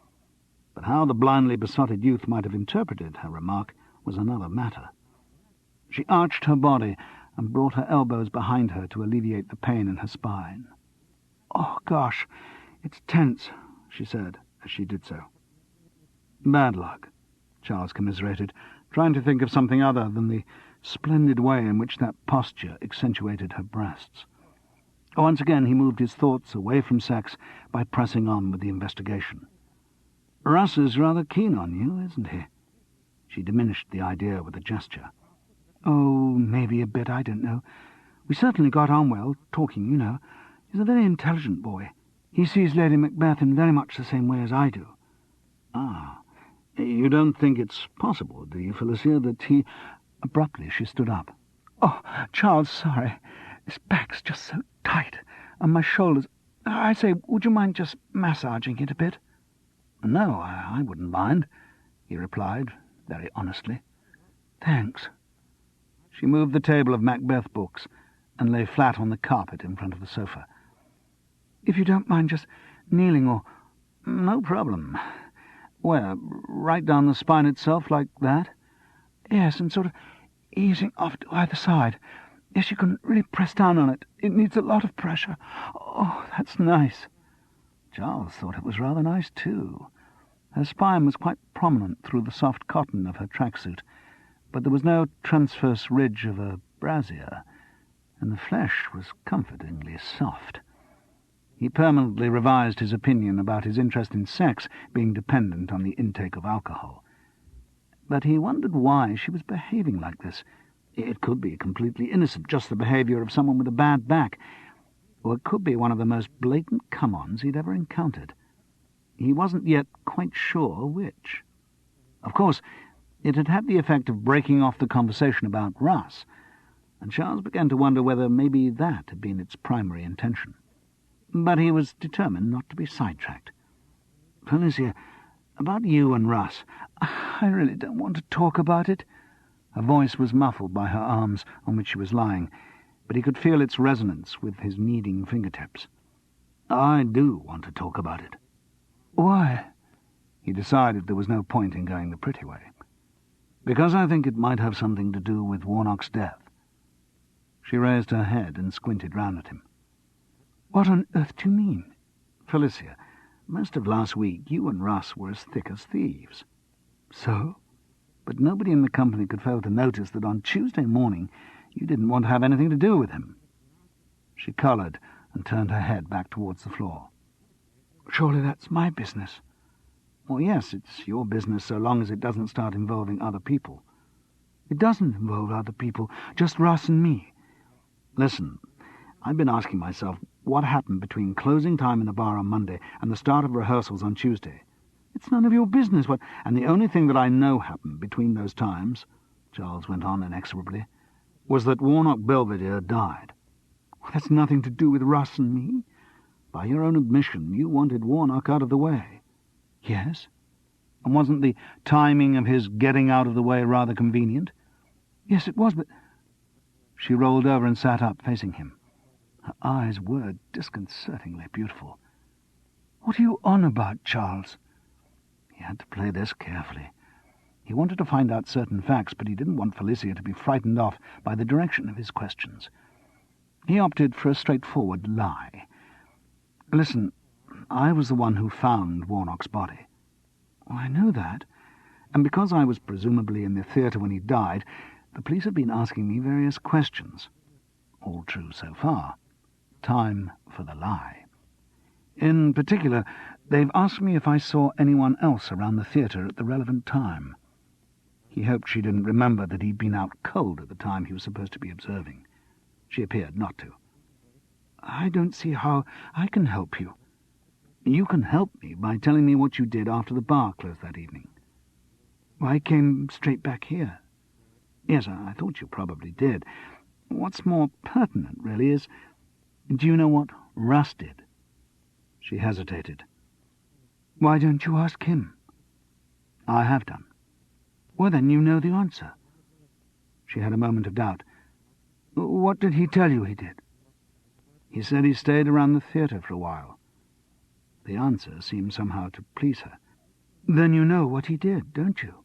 But how the blindly besotted youth might have interpreted her remark was another matter. She arched her body and brought her elbows behind her to alleviate the pain in her spine. Oh, gosh, it's tense, she said as she did so. Bad luck, Charles commiserated, trying to think of something other than the splendid way in which that posture accentuated her breasts. Once again he moved his thoughts away from sex by pressing on with the investigation. Russ is rather keen on you, isn't he? She diminished the idea with a gesture. Oh, maybe a bit, I don't know. We certainly got on well, talking, you know. He's a very intelligent boy. He sees Lady Macbeth in very much the same way as I do. Ah, you don't think it's possible, do you, Felicia, that he... Abruptly she stood up. Oh, Charles, sorry. This back's just so tight, and my shoulders... I say, would you mind just massaging it a bit? No, I wouldn't mind, he replied, very honestly. Thanks. She moved the table of Macbeth books and lay flat on the carpet in front of the sofa. If you don't mind just kneeling or... No problem. Where, right down the spine itself, like that? Yes, and sort of easing off to either side. Yes, you can really press down on it. It needs a lot of pressure. Oh, that's nice. Charles thought it was rather nice, too. Her spine was quite prominent through the soft cotton of her tracksuit, but there was no transverse ridge of a brassiere, and the flesh was comfortingly soft. He permanently revised his opinion about his interest in sex being dependent on the intake of alcohol. But he wondered why she was behaving like this. It could be completely innocent, just the behaviour of someone with a bad back, or it could be one of the most blatant come-ons he'd ever encountered. He wasn't yet quite sure which. Of course, it had had the effect of breaking off the conversation about Russ, and Charles began to wonder whether maybe that had been its primary intention. But he was determined not to be sidetracked. "Felicia, about you and Russ, I really don't want to talk about it." Her voice was muffled by her arms on which she was lying, but he could feel its resonance with his kneading fingertips. "I do want to talk about it." "Why?" He decided there was no point in going the pretty way. "Because I think it might have something to do with Warnock's death." She raised her head and squinted round at him. "What on earth do you mean?" "Felicia, most of last week you and Russ were as thick as thieves." "So?" "But nobody in the company could fail to notice that on Tuesday morning you didn't want to have anything to do with him." She coloured and turned her head back towards the floor. "Surely that's my business." "Well, yes, it's your business so long as it doesn't start involving other people." "It doesn't involve other people, just Russ and me." "Listen, I've been asking myself what happened between closing time in the bar on Monday and the start of rehearsals on Tuesday. It's none of your business what... And the only thing that I know happened between those times," Charles went on inexorably, "was that Warnock Belvedere died." Well, that's nothing to do with Russ and me. By your own admission, you wanted Warnock out of the way. Yes. And wasn't the timing of his getting out of the way rather convenient? Yes, it was, but... She rolled over and sat up, facing him. Her eyes were disconcertingly beautiful. "What are you on about, Charles?" He had to play this carefully. He wanted to find out certain facts, but he didn't want Felicia to be frightened off by the direction of his questions. He opted for a straightforward lie. "Listen, I was the one who found Warnock's body." "I know that." "And because I was presumably in the theatre when he died, the police have been asking me various questions. All true so far. Time for the lie. In particular, they've asked me if I saw anyone else around the theatre at the relevant time." He hoped she didn't remember that he'd been out cold at the time he was supposed to be observing. She appeared not to. "I don't see how I can help you." "You can help me by telling me what you did after the bar closed that evening." "I came straight back here." "Yes, I thought you probably did. What's more pertinent, really, is, do you know what Russ did?" She hesitated. "Why don't you ask him?" "I have done." "Well, then you know the answer." She had a moment of doubt. "What did he tell you he did?" "He said he stayed around the theatre for a while." The answer seemed somehow to please her. "Then you know what he did, don't you?"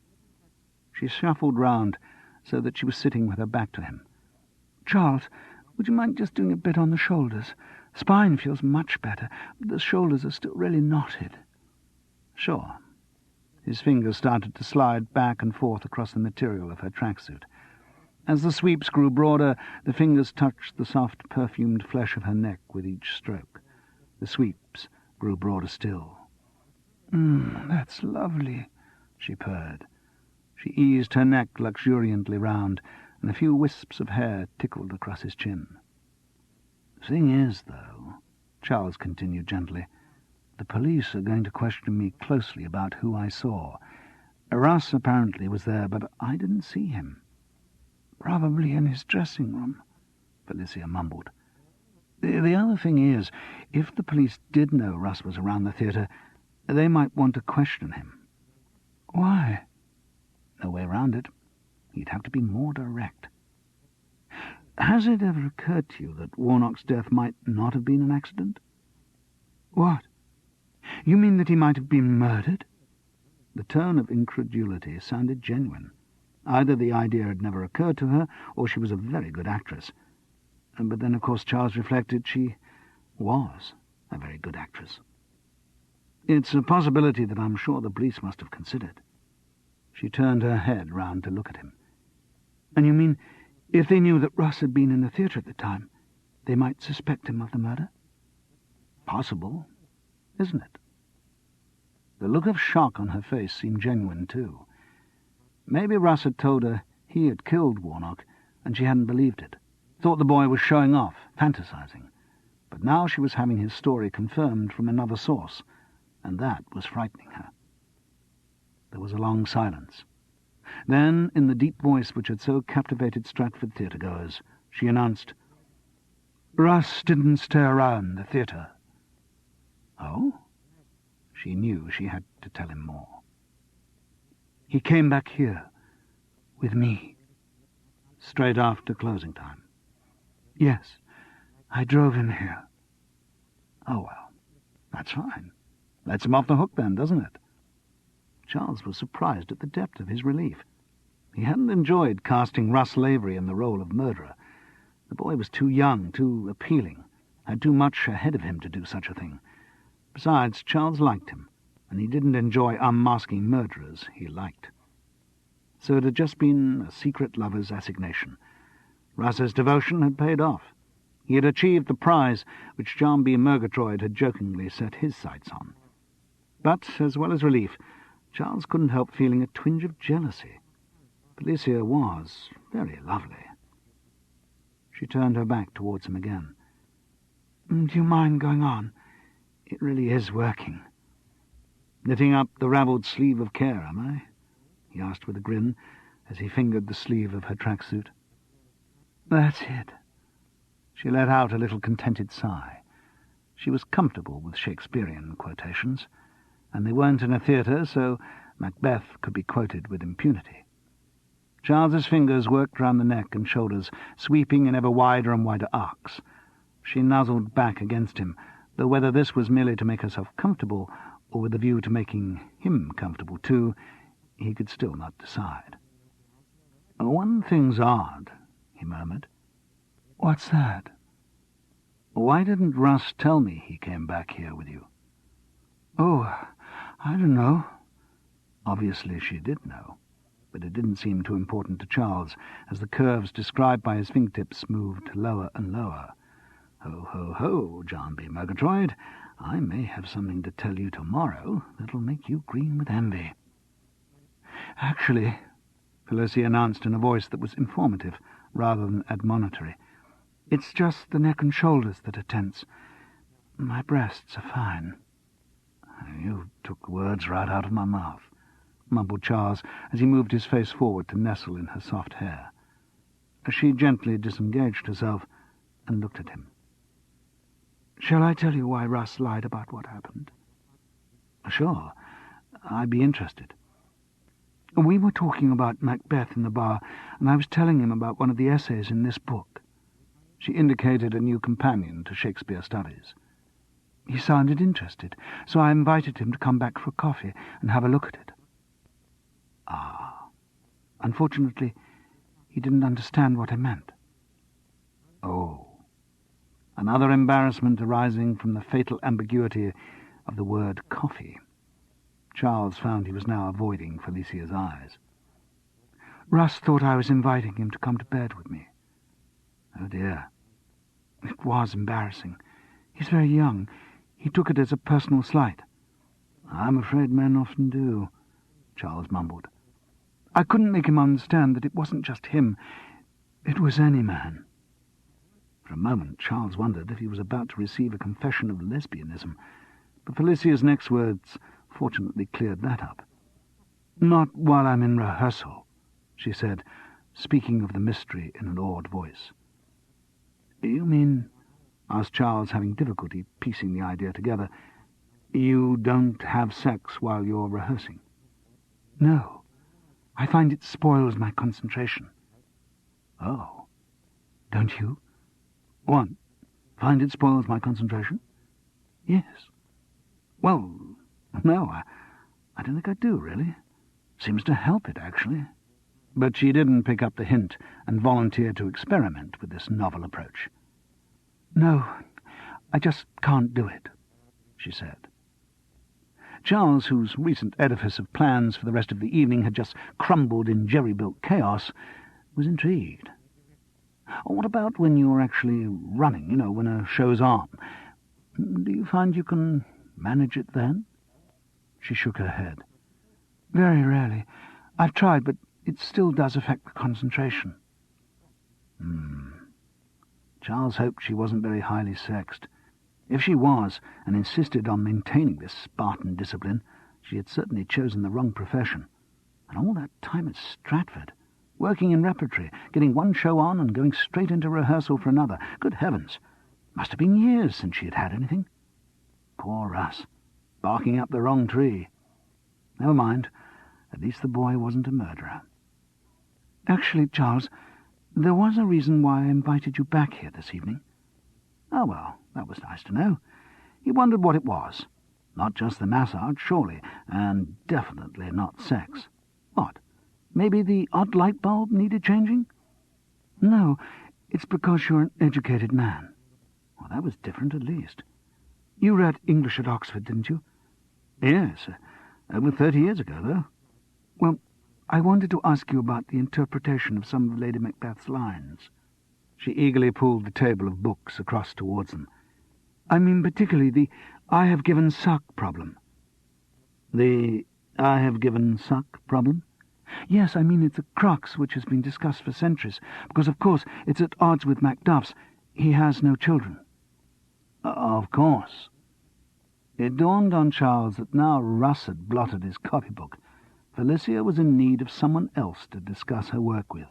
She shuffled round so that she was sitting with her back to him. "Charles, would you mind just doing a bit on the shoulders? Spine feels much better, but the shoulders are still really knotted." "Sure." His fingers started to slide back and forth across the material of her tracksuit. As the sweeps grew broader, the fingers touched the soft, perfumed flesh of her neck with each stroke. The sweeps grew broader still. That's lovely," she purred. She eased her neck luxuriantly round, and a few wisps of hair tickled across his chin. "Thing is, though," Charles continued gently, The police are going to question me closely about who I saw. Russ apparently was there, but I didn't see him. Probably in his dressing room, Felicia mumbled. The other thing is, if the police did know Russ was around the theatre, they might want to question him. Why? No way around it. He'd have to be more direct. Has it ever occurred to you that Warnock's death might not have been an accident? What? You mean that he might have been murdered? The tone of incredulity sounded genuine. Either the idea had never occurred to her, or she was a very good actress. But then, of course, Charles reflected she was a very good actress. It's a possibility that I'm sure the police must have considered. She turned her head round to look at him. And you mean, if they knew that Russ had been in the theatre at the time, they might suspect him of the murder? Possible, isn't it? The look of shock on her face seemed genuine, too. Maybe Russ had told her he had killed Warnock, and she hadn't believed it, thought the boy was showing off, fantasizing. But now she was having his story confirmed from another source, and that was frightening her. There was a long silence. Then, in the deep voice which had so captivated Stratford theatre-goers, she announced, Russ didn't stay around the theatre. Oh? She knew she had to tell him more. He came back here, with me. Straight after closing time? Yes, I drove him here. Oh, well, that's fine. Lets him off the hook then, doesn't it? Charles was surprised at the depth of his relief. He hadn't enjoyed casting Russ Lavery in the role of murderer. The boy was too young, too appealing, had too much ahead of him to do such a thing. Besides, Charles liked him, and he didn't enjoy unmasking murderers he liked. So it had just been a secret lover's assignation. Russ's devotion had paid off. He had achieved the prize which John B. Murgatroyd had jokingly set his sights on. But, as well as relief, Charles couldn't help feeling a twinge of jealousy. Felicia was very lovely. She turned her back towards him again. Do you mind going on? It really is working. Knitting up the ravelled sleeve of care, am I? He asked with a grin, as he fingered the sleeve of her tracksuit. That's it. She let out a little contented sigh. She was comfortable with Shakespearean quotations, and they weren't in a theatre, so Macbeth could be quoted with impunity. Charles's fingers worked round the neck and shoulders, sweeping in ever wider and wider arcs. She nuzzled back against him, though whether this was merely to make herself comfortable, or with a view to making him comfortable too, he could still not decide. "One thing's odd," he murmured. "What's that?" "Why didn't Russ tell me he came back here with you?" "Oh, I don't know." Obviously she did know, but it didn't seem too important to Charles, as the curves described by his fingertips moved lower and lower. "Ho, ho, ho, John B. Murgatroyd, I may have something to tell you tomorrow that'll make you green with envy." "Actually," Felicia announced in a voice that was informative rather than admonitory, "it's just the neck and shoulders that are tense. My breasts are fine." "You took the words right out of my mouth," mumbled Charles, as he moved his face forward to nestle in her soft hair. She gently disengaged herself and looked at him. "Shall I tell you why Russ lied about what happened?" "Sure. I'd be interested." "We were talking about Macbeth in the bar, and I was telling him about one of the essays in this book." She indicated a new companion to Shakespeare studies. "He sounded interested, so I invited him to come back for coffee and have a look at it." "Ah." "Unfortunately, he didn't understand what I meant." "Oh." Another embarrassment arising from the fatal ambiguity of the word coffee. Charles found he was now avoiding Felicia's eyes. "Russ thought I was inviting him to come to bed with me." "Oh, dear." "It was embarrassing. He's very young. He took it as a personal slight." "I'm afraid men often do," Charles mumbled. "I couldn't make him understand that it wasn't just him. It was any man." For a moment Charles wondered if he was about to receive a confession of lesbianism, but Felicia's next words fortunately cleared that up. "Not while I'm in rehearsal," she said, speaking of the mystery in an awed voice. "You mean," asked Charles, having difficulty piecing the idea together, "you don't have sex while you're rehearsing?" "No. I find it spoils my concentration." "Oh. Don't you?" "What? Find it spoils my concentration?" "Yes." "Well, no, I don't think I do, really. Seems to help it, actually." But she didn't pick up the hint and volunteer to experiment with this novel approach. "No, I just can't do it," she said. Charles, whose recent edifice of plans for the rest of the evening had just crumbled in jerry-built chaos, was intrigued. "What about when you're actually running, when a show's on? Do you find you can manage it then?" She shook her head. "Very rarely. I've tried, but it still does affect the concentration." Charles hoped she wasn't very highly sexed. If she was, and insisted on maintaining this Spartan discipline, she had certainly chosen the wrong profession. And all that time at Stratford, working in repertory, getting one show on and going straight into rehearsal for another. Good heavens! Must have been years since she had had anything. Poor Russ, barking up the wrong tree. Never mind, at least the boy wasn't a murderer. "Actually, Charles, there was a reason why I invited you back here this evening." "Oh, well, that was nice to know." He wondered what it was. Not just the massage, surely, and definitely not sex. What? Maybe the odd light bulb needed changing? "No, it's because you're an educated man." Well, that was different, at least. "You read English at Oxford, didn't you?" "Yes, over 30 years ago, though." "Well, I wanted to ask you about the interpretation of some of Lady Macbeth's lines." She eagerly pulled the table of books across towards them. "I mean particularly the I have given suck problem." "The I have given suck problem?" "Yes, I mean it's a crux which has been discussed for centuries, because, of course, it's at odds with Macduff's. He has no children." "Of course." It dawned on Charles that now Russ had blotted his copybook, Felicia was in need of someone else to discuss her work with.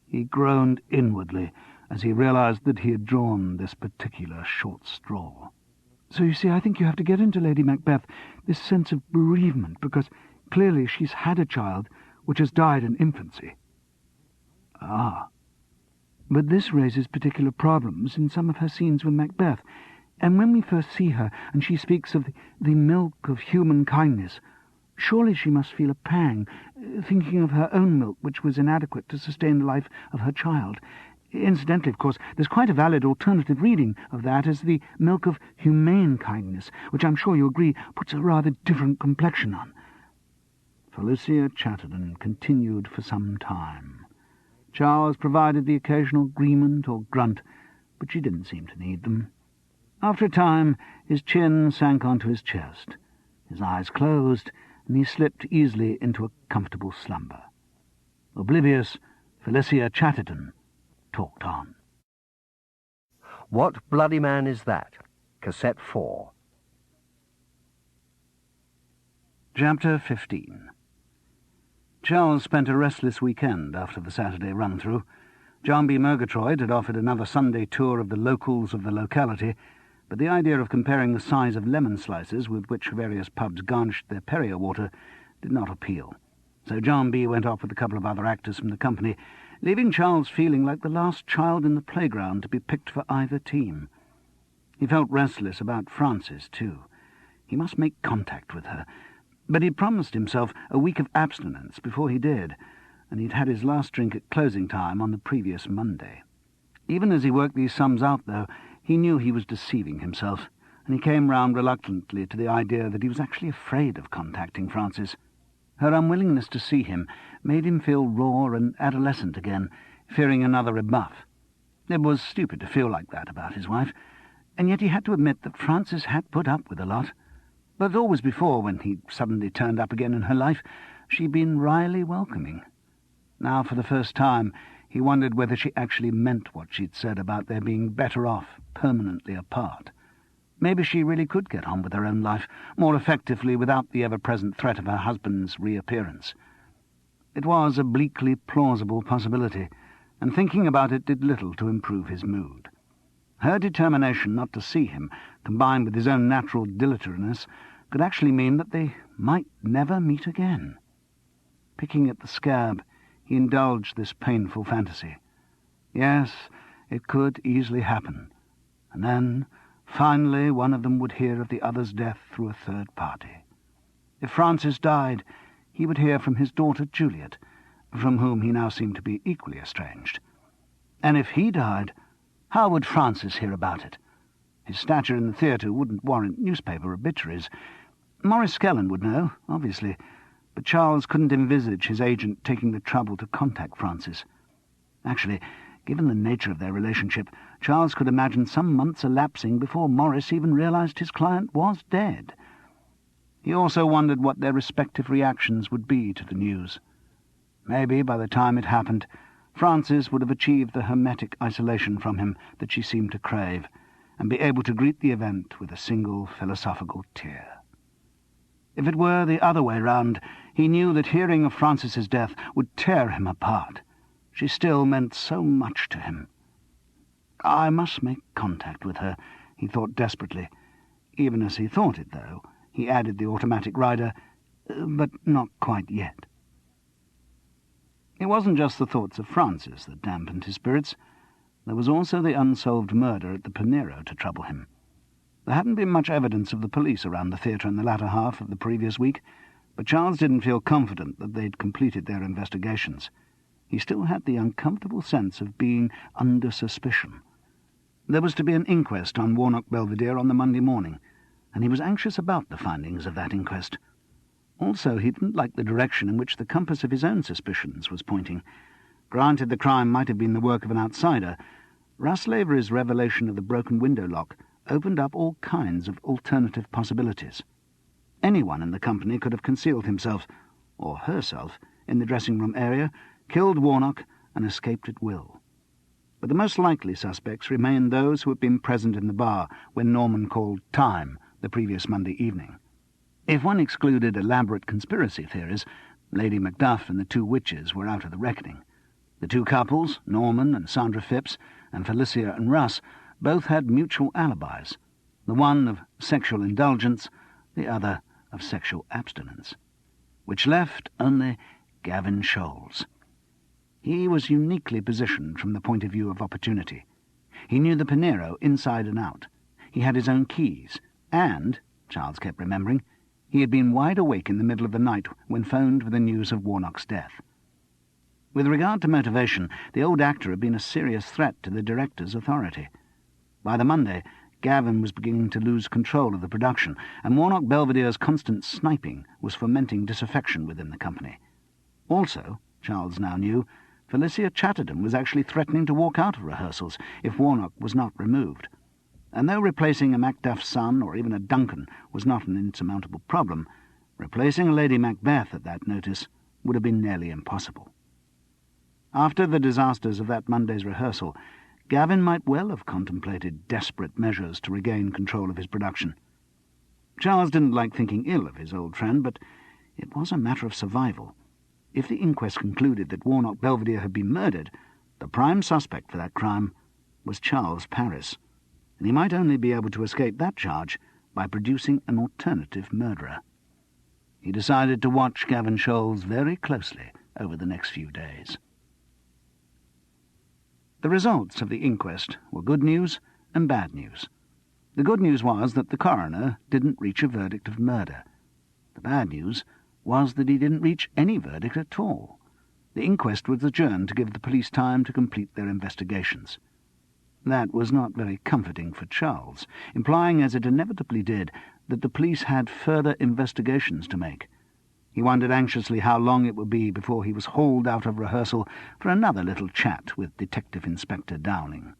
He groaned inwardly as he realized that he had drawn this particular short straw. "So you see, I think you have to get into Lady Macbeth this sense of bereavement, because clearly she's had a child which has died in infancy." "Ah." "But this raises particular problems in some of her scenes with Macbeth, and when we first see her and she speaks of the milk of human kindness, surely she must feel a pang, thinking of her own milk, which was inadequate to sustain the life of her child. Incidentally, of course, there's quite a valid alternative reading of that as the milk of humane kindness, which I'm sure you agree puts a rather different complexion on." Felicia Chatterton continued for some time. Charles provided the occasional agreement or grunt, but she didn't seem to need them. After a time, his chin sank onto his chest. His eyes closed, and he slipped easily into a comfortable slumber. Oblivious, Felicia Chatterton talked on. What Bloody Man Is That? Cassette 4. Chapter 15. Charles spent a restless weekend after the Saturday run-through. John B. Murgatroyd had offered another Sunday tour of the locals of the locality, but the idea of comparing the size of lemon slices with which various pubs garnished their Perrier water did not appeal. So John B. went off with a couple of other actors from the company, leaving Charles feeling like the last child in the playground to be picked for either team. He felt restless about Frances, too. He must make contact with her, but he'd promised himself a week of abstinence before he did, and he'd had his last drink at closing time on the previous Monday. Even as he worked these sums out, though, he knew he was deceiving himself, and he came round reluctantly to the idea that he was actually afraid of contacting Frances. Her unwillingness to see him made him feel raw and adolescent again, fearing another rebuff. It was stupid to feel like that about his wife, and yet he had to admit that Frances had put up with a lot. But always before, when he suddenly turned up again in her life, she'd been wryly welcoming. Now, for the first time, he wondered whether she actually meant what she'd said about their being better off permanently apart. Maybe she really could get on with her own life more effectively without the ever-present threat of her husband's reappearance. It was a bleakly plausible possibility, and thinking about it did little to improve his mood. Her determination not to see him, combined with his own natural dilatoriness, could actually mean that they might never meet again. Picking at the scab, he indulged this painful fantasy. Yes, it could easily happen, and then, finally, one of them would hear of the other's death through a third party. If Francis died, he would hear from his daughter Juliet, from whom he now seemed to be equally estranged. And if he died, how would Francis hear about it? His stature in the theatre wouldn't warrant newspaper obituaries. Maurice Skellen would know, obviously, but Charles couldn't envisage his agent taking the trouble to contact Francis. Actually, given the nature of their relationship, Charles could imagine some months elapsing before Maurice even realized his client was dead. He also wondered what their respective reactions would be to the news. Maybe by the time it happened, Frances would have achieved the hermetic isolation from him that she seemed to crave, and be able to greet the event with a single philosophical tear. If it were the other way round, he knew that hearing of Frances's death would tear him apart. She still meant so much to him. I must make contact with her, he thought desperately. Even as he thought it, though, he added the automatic rider, but not quite yet. It wasn't just the thoughts of Francis that dampened his spirits. There was also the unsolved murder at the Pinero to trouble him. There hadn't been much evidence of the police around the theatre in the latter half of the previous week, but Charles didn't feel confident that they'd completed their investigations. He still had the uncomfortable sense of being under suspicion. There was to be an inquest on Warnock Belvedere on the Monday morning, and he was anxious about the findings of that inquest. Also, he didn't like the direction in which the compass of his own suspicions was pointing. Granted the crime might have been the work of an outsider, Russ Lavery's revelation of the broken window lock opened up all kinds of alternative possibilities. Anyone in the company could have concealed himself, or herself, in the dressing-room area, killed Warnock, and escaped at will. But the most likely suspects remained those who had been present in the bar when Norman called time the previous Monday evening. If one excluded elaborate conspiracy theories, Lady Macduff and the two witches were out of the reckoning. The two couples, Norman and Sandra Phipps, and Felicia and Russ, both had mutual alibis, the one of sexual indulgence, the other of sexual abstinence, which left only Gavin Scholes. He was uniquely positioned from the point of view of opportunity. He knew the Pinero inside and out. He had his own keys, and, Charles kept remembering, he had been wide awake in the middle of the night when phoned with the news of Warnock's death. With regard to motivation, the old actor had been a serious threat to the director's authority. By the Monday, Gavin was beginning to lose control of the production, and Warnock Belvedere's constant sniping was fomenting disaffection within the company. Also, Charles now knew, Felicia Chatterton was actually threatening to walk out of rehearsals if Warnock was not removed. And though replacing a Macduff's son or even a Duncan was not an insurmountable problem, replacing a Lady Macbeth at that notice would have been nearly impossible. After the disasters of that Monday's rehearsal, Gavin might well have contemplated desperate measures to regain control of his production. Charles didn't like thinking ill of his old friend, but it was a matter of survival. If the inquest concluded that Warnock Belvedere had been murdered, the prime suspect for that crime was Charles Paris, and he might only be able to escape that charge by producing an alternative murderer. He decided to watch Gavin Scholes very closely over the next few days. The results of the inquest were good news and bad news. The good news was that the coroner didn't reach a verdict of murder. The bad news was that he didn't reach any verdict at all. The inquest was adjourned to give the police time to complete their investigations. That was not very comforting for Charles, implying, as it inevitably did, that the police had further investigations to make. He wondered anxiously how long it would be before he was hauled out of rehearsal for another little chat with Detective Inspector Dowling.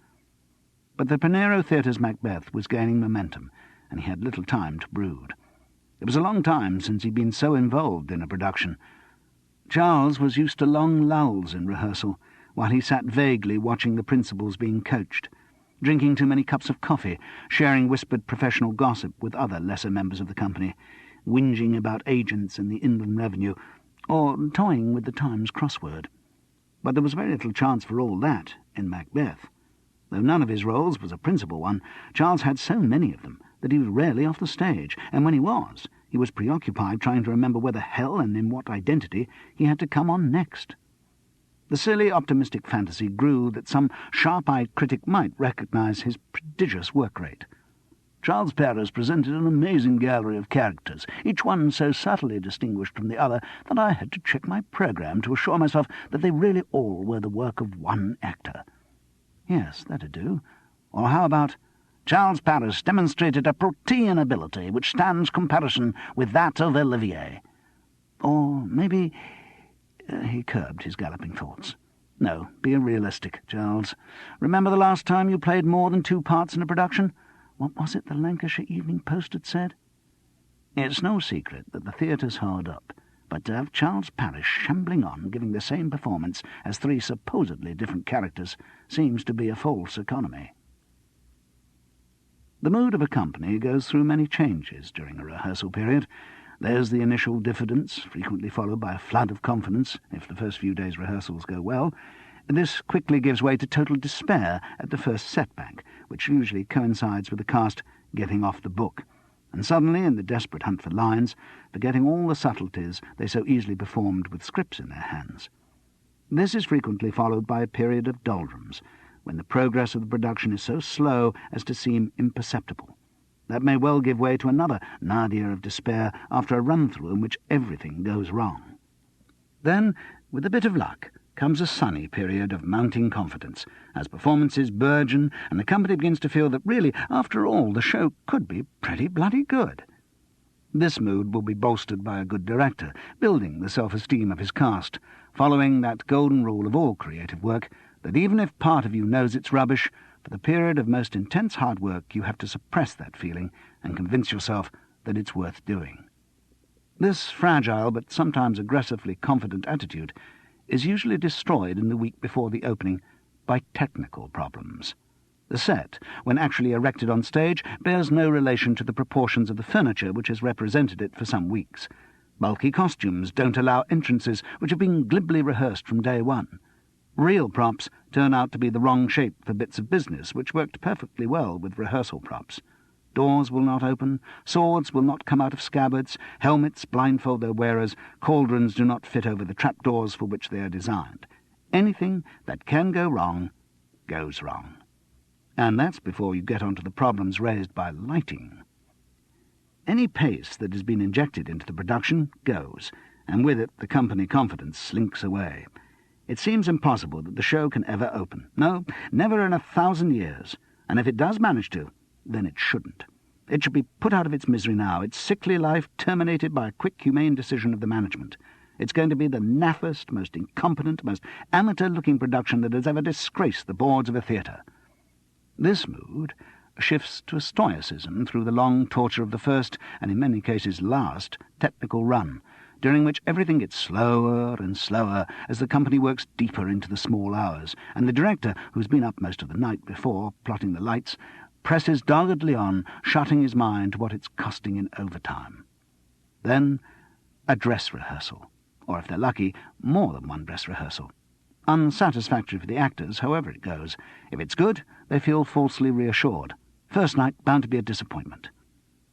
But the Pinero Theatre's Macbeth was gaining momentum, and he had little time to brood. It was a long time since he'd been so involved in a production. Charles was used to long lulls in rehearsal, while he sat vaguely watching the principals being coached. drinking too many cups of coffee, sharing whispered professional gossip with other lesser members of the company, whinging about agents and the Inland Revenue, or toying with the Times crossword. But there was very little chance for all that in Macbeth. Though none of his roles was a principal one, Charles had so many of them that he was rarely off the stage, and when he was preoccupied trying to remember where the hell and in what identity he had to come on next. The silly, optimistic fantasy grew that some sharp-eyed critic might recognise his prodigious work rate. Charles Paris presented an amazing gallery of characters, each one so subtly distinguished from the other that I had to check my programme to assure myself that they really all were the work of one actor. Yes, that'd do. Or how about, Charles Paris demonstrated a protean ability which stands comparison with that of Olivier. Or maybe... he curbed his galloping thoughts. No, be realistic, Charles. Remember the last time you played more than 2 parts in a production? What was it the Lancashire Evening Post had said? It's no secret that the theatre's hard up, but to have Charles Paris shambling on, giving the same performance as 3 supposedly different characters, seems to be a false economy. The mood of a company goes through many changes during a rehearsal period. There's the initial diffidence, frequently followed by a flood of confidence, if the first few days' rehearsals go well. This quickly gives way to total despair at the first setback, which usually coincides with the cast getting off the book, and suddenly, in the desperate hunt for lines, forgetting all the subtleties they so easily performed with scripts in their hands. This is frequently followed by a period of doldrums, when the progress of the production is so slow as to seem imperceptible. That may well give way to another nadir of despair after a run-through in which everything goes wrong. Then, with a bit of luck, comes a sunny period of mounting confidence, as performances burgeon and the company begins to feel that really, after all, the show could be pretty bloody good. This mood will be bolstered by a good director, building the self-esteem of his cast, following that golden rule of all creative work, that even if part of you knows it's rubbish, for the period of most intense hard work you have to suppress that feeling and convince yourself that it's worth doing. This fragile but sometimes aggressively confident attitude is usually destroyed in the week before the opening by technical problems. The set, when actually erected on stage, bears no relation to the proportions of the furniture which has represented it for some weeks. Bulky costumes don't allow entrances which have been glibly rehearsed from day one. Real props turn out to be the wrong shape for bits of business which worked perfectly well with rehearsal props. Doors will not open, swords will not come out of scabbards, helmets blindfold their wearers, cauldrons do not fit over the trapdoors for which they are designed. Anything that can go wrong, goes wrong. And that's before you get onto the problems raised by lighting. Any pace that has been injected into the production goes, and with it the company confidence slinks away. It seems impossible that the show can ever open. No, never in 1,000 years. And if it does manage to, then it shouldn't. It should be put out of its misery now, its sickly life terminated by a quick, humane decision of the management. It's going to be the naffest, most incompetent, most amateur-looking production that has ever disgraced the boards of a theatre. This mood shifts to a stoicism through the long torture of the first, and in many cases last, technical run, during which everything gets slower and slower as the company works deeper into the small hours, and the director, who's been up most of the night before, plotting the lights, presses doggedly on, shutting his mind to what it's costing in overtime. Then a dress rehearsal, or if they're lucky, more than one dress rehearsal. Unsatisfactory for the actors, however it goes. If it's good, they feel falsely reassured. First night bound to be a disappointment.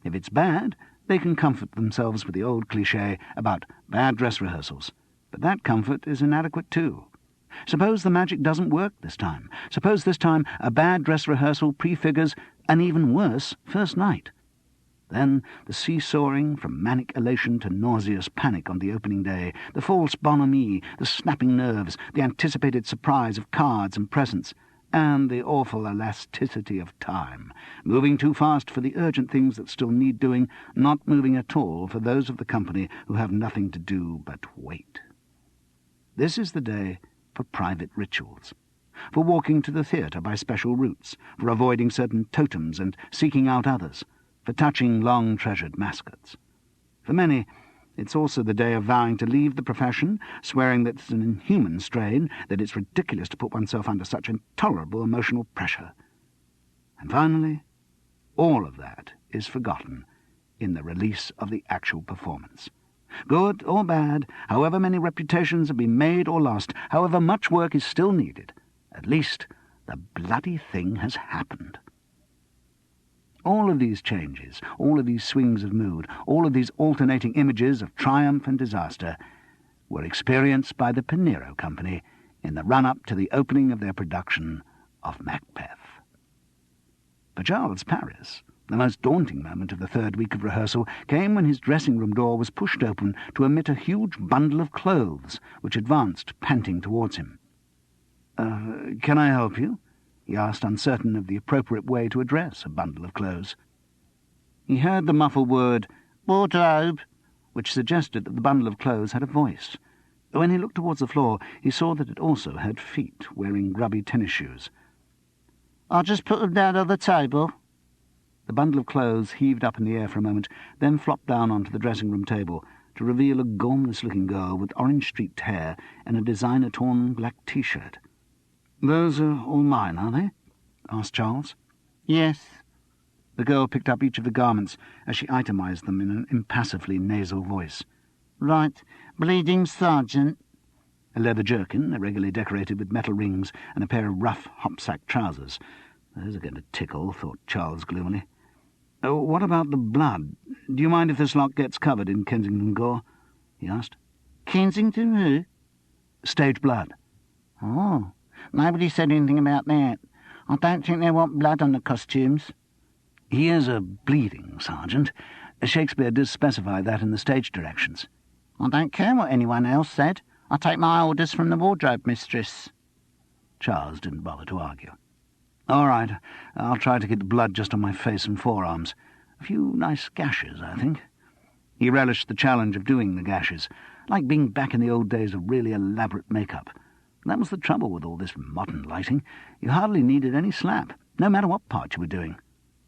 If it's bad, they can comfort themselves with the old cliché about bad dress rehearsals. But that comfort is inadequate too. Suppose the magic doesn't work this time. Suppose this time a bad dress rehearsal prefigures an even worse first night. Then the seesawing from manic elation to nauseous panic on the opening day, the false bonhomie, the snapping nerves, the anticipated surprise of cards and presents, and the awful elasticity of time, moving too fast for the urgent things that still need doing, not moving at all for those of the company who have nothing to do but wait. This is the day for private rituals, for walking to the theatre by special routes, for avoiding certain totems and seeking out others, for touching long-treasured mascots. For many, it's also the day of vowing to leave the profession, swearing that it's an inhuman strain, that it's ridiculous to put oneself under such intolerable emotional pressure. And finally, all of that is forgotten in the release of the actual performance. Good or bad, however many reputations have been made or lost, however much work is still needed, at least the bloody thing has happened. All of these changes, all of these swings of mood, all of these alternating images of triumph and disaster were experienced by the Pinero Company in the run-up to the opening of their production of Macbeth. For Charles Paris, the most daunting moment of the third week of rehearsal came when his dressing-room door was pushed open to admit a huge bundle of clothes which advanced, panting towards him. Can I help you?" he asked, uncertain of the appropriate way to address a bundle of clothes. He heard the muffled word, "wardrobe," which suggested that the bundle of clothes had a voice. When he looked towards the floor, he saw that it also had feet, wearing grubby tennis shoes. "I'll just put them down on the table." The bundle of clothes heaved up in the air for a moment, then flopped down onto the dressing-room table, to reveal a gormless-looking girl with orange-streaked hair and a designer-torn black T-shirt. "Those are all mine, are they?" asked Charles. "Yes." The girl picked up each of the garments as she itemised them in an impassively nasal voice. "Right. Bleeding sergeant." A leather jerkin, irregularly decorated with metal rings, and a pair of rough hopsack trousers. Those are going to tickle, thought Charles gloomily. "Oh, what about the blood? Do you mind if this lot gets covered in Kensington gore?" he asked. "Kensington who?" "Stage blood." "Oh, nobody said anything about that. I don't think they want blood on the costumes." "He is a bleeding sergeant. Shakespeare does specify that in the stage directions." "I don't care what anyone else said. I take my orders from the wardrobe mistress." Charles didn't bother to argue. "All right, I'll try to get the blood just on my face and forearms. A few nice gashes, I think." He relished the challenge of doing the gashes, like being back in the old days of really elaborate makeup. That was the trouble with all this modern lighting. You hardly needed any slap, no matter what part you were doing.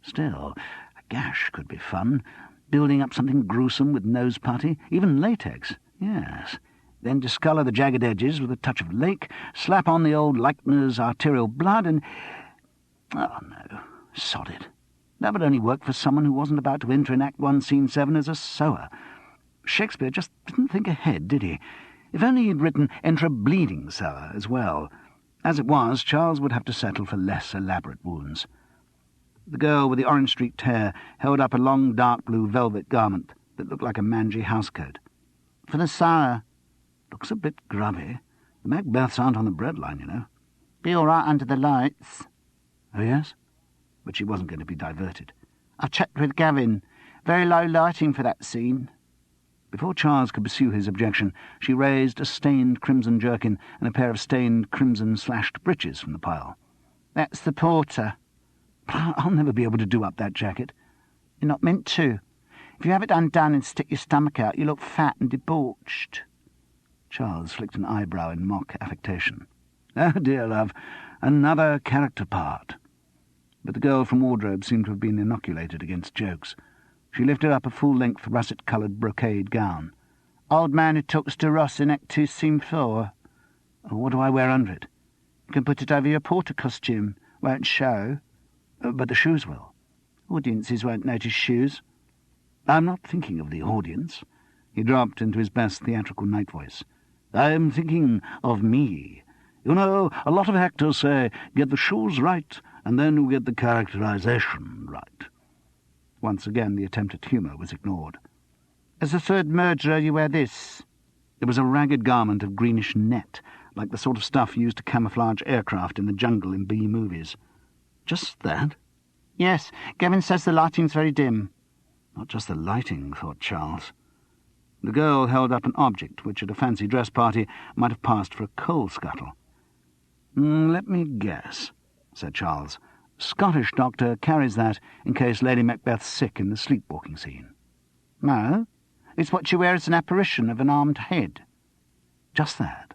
Still, a gash could be fun. Building up something gruesome with nose putty, even latex, yes. Then discolour the jagged edges with a touch of lake, slap on the old Leichner's arterial blood, and... oh, no, sod it. That would only work for someone who wasn't about to enter in Act 1, Scene 7 as a sewer. Shakespeare just didn't think ahead, did he? If only he'd written enter a bleeding sewer as well. As it was, Charles would have to settle for less elaborate wounds. The girl with the orange-streaked hair held up a long dark blue velvet garment that looked like a mangy housecoat. "For the sewer." "Looks a bit grubby. The Macbeths aren't on the breadline, you know." "Be all right under the lights." "Oh, yes?" But she wasn't going to be diverted. "I've checked with Gavin. Very low lighting for that scene." Before Charles could pursue his objection, she raised a stained crimson jerkin and a pair of stained crimson-slashed breeches from the pile. "That's the porter." "I'll never be able to do up that jacket." "You're not meant to. If you have it undone and stick your stomach out, you look fat and debauched." Charles flicked an eyebrow in mock affectation. "Oh, dear, love, another character part." But the girl from wardrobe seemed to have been inoculated against jokes. She lifted up a full-length russet-coloured brocade gown. "Old man who talks to Ross in Act 2, Scene 4. "What do I wear under it?" You can put it over your porter costume. Won't show." "But the shoes will." "Audiences won't notice shoes." "I'm not thinking of the audience." He dropped into his best theatrical night voice. "I'm thinking of me. You know, a lot of actors say, get the shoes right, and then you get the characterization right." Once again the attempt at humour was ignored. "As a third murderer you wear this." It was a ragged garment of greenish net, like the sort of stuff used to camouflage aircraft in the jungle in B movies. "Just that?" "Yes, Gavin says the lighting's very dim." Not just the lighting, thought Charles. The girl held up an object which at a fancy dress party might have passed for a coal scuttle. "Let me guess," said Charles. "Scottish doctor carries that in case Lady Macbeth's sick in the sleepwalking scene." "No, it's what you wear as an apparition of an armed head." "Just that?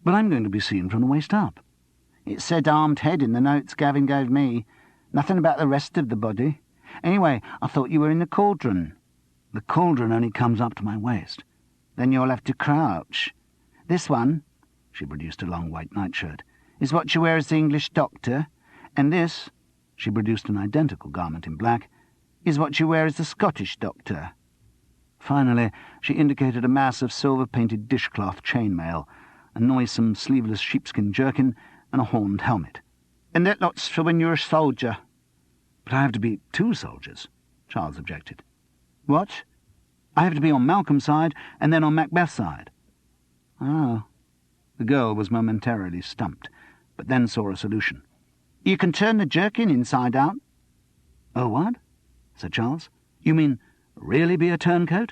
But I'm going to be seen from the waist up." "It said armed head in the notes Gavin gave me. Nothing about the rest of the body. Anyway, I thought you were in the cauldron." "The cauldron only comes up to my waist." "Then you'll have to crouch. This one," she produced a long white nightshirt, "is what you wear as the English doctor, and this," She produced an identical garment in black. "Is what you wear as the Scottish doctor." Finally, she indicated a mass of silver-painted dishcloth chainmail, a noisome sleeveless sheepskin jerkin, and a horned helmet. "And that lot's for when you're a soldier." "But I have to be 2 soldiers," Charles objected. "What?" "I have to be on Malcolm's side and then on Macbeth's side." "Oh." The girl was momentarily stumped, but then saw a solution. "You can turn the jerkin inside out." "Oh, what?" said Charles. "You mean really be a turncoat?"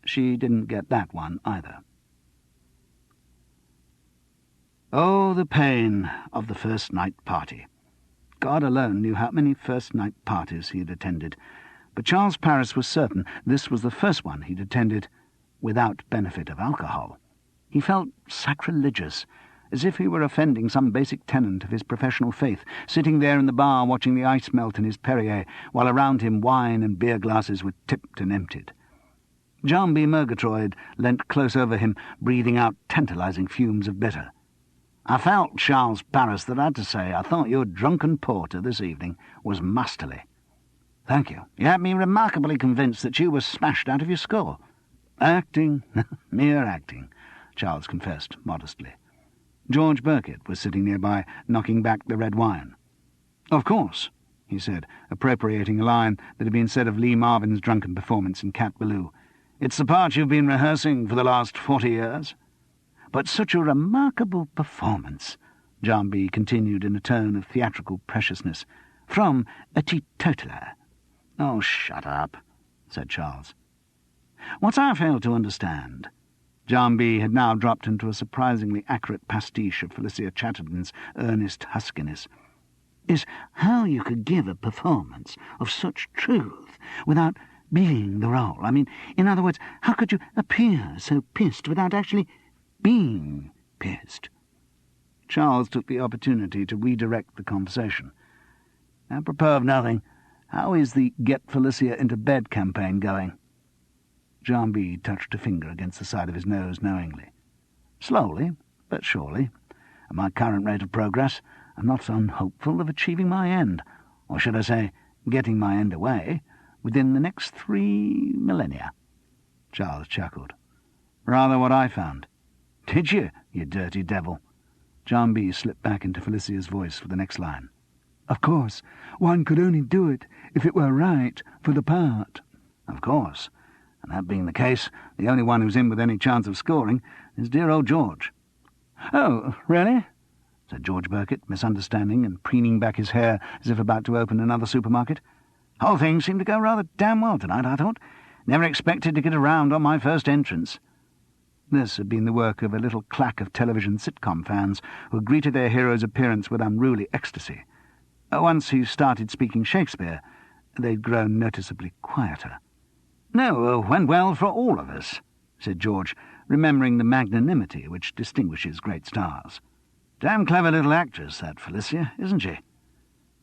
She didn't get that one either. Oh, the pain of the first night party. God alone knew how many first night parties he had attended, but Charles Paris was certain this was the first one he'd attended without benefit of alcohol. He felt sacrilegious, as if he were offending some basic tenet of his professional faith, sitting there in the bar watching the ice melt in his Perrier, while around him wine and beer glasses were tipped and emptied. Jarnby Murgatroyd leant close over him, breathing out tantalising fumes of bitter. "I felt, Charles Paris, that I had to say I thought your drunken porter this evening was masterly." "Thank you. You had me remarkably convinced that you were smashed out of your skull." "Acting, mere acting," Charles confessed modestly. George Birkett was sitting nearby, knocking back the red wine. "Of course," he said, appropriating a line that had been said of Lee Marvin's drunken performance in Cat Ballou. "It's the part you've been rehearsing for the last 40 years. But such a remarkable performance," Jarnby continued in a tone of theatrical preciousness, "from a teetotaler." "Oh, shut up," said Charles. "What I fail to understand," Jarnby had now dropped into a surprisingly accurate pastiche of Felicia Chatterton's earnest huskiness, "is how you could give a performance of such truth without being the role. I mean, in other words, how could you appear so pissed without actually being pissed?" Charles took the opportunity to redirect the conversation. "Apropos of nothing, how is the Get Felicia into Bed campaign going?" Jarnby touched a finger against the side of his nose knowingly. "Slowly, but surely. At my current rate of progress, I'm not unhopeful of achieving my end, or should I say, getting my end away, within the next 3 millennia." Charles chuckled. "Rather what I found." "Did you, you dirty devil?" Jarnby slipped back into Felicia's voice for the next line. "Of course, one could only do it if it were right for the part." "Of course. And that being the case, the only one who's in with any chance of scoring is dear old George." "Oh, really?" said George Birkett, misunderstanding and preening back his hair as if about to open another supermarket. "Whole thing seemed to go rather damn well tonight, I thought. Never expected to get around on my first entrance." This had been the work of a little claque of television sitcom fans who greeted their hero's appearance with unruly ecstasy. Once he started speaking Shakespeare, they'd grown noticeably quieter. "No, went well for all of us," said George, remembering the magnanimity which distinguishes great stars. "Damn clever little actress, that Felicia, isn't she?"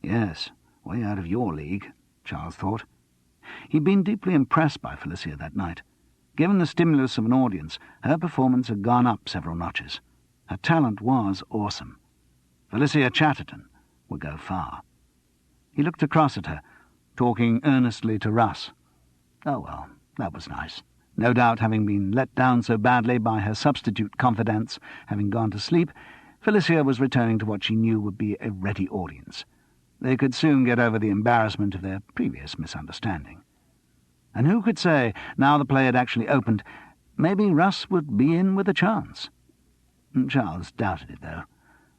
"Yes, way out of your league," Charles thought. He'd been deeply impressed by Felicia that night. Given the stimulus of an audience, her performance had gone up several notches. Her talent was awesome. Felicia Chatterton would go far. He looked across at her, talking earnestly to Russ. Oh, well, that was nice. No doubt, having been let down so badly by her substitute confidants having gone to sleep, Felicia was returning to what she knew would be a ready audience. They could soon get over the embarrassment of their previous misunderstanding. And who could say, now the play had actually opened, maybe Russ would be in with a chance? Charles doubted it, though.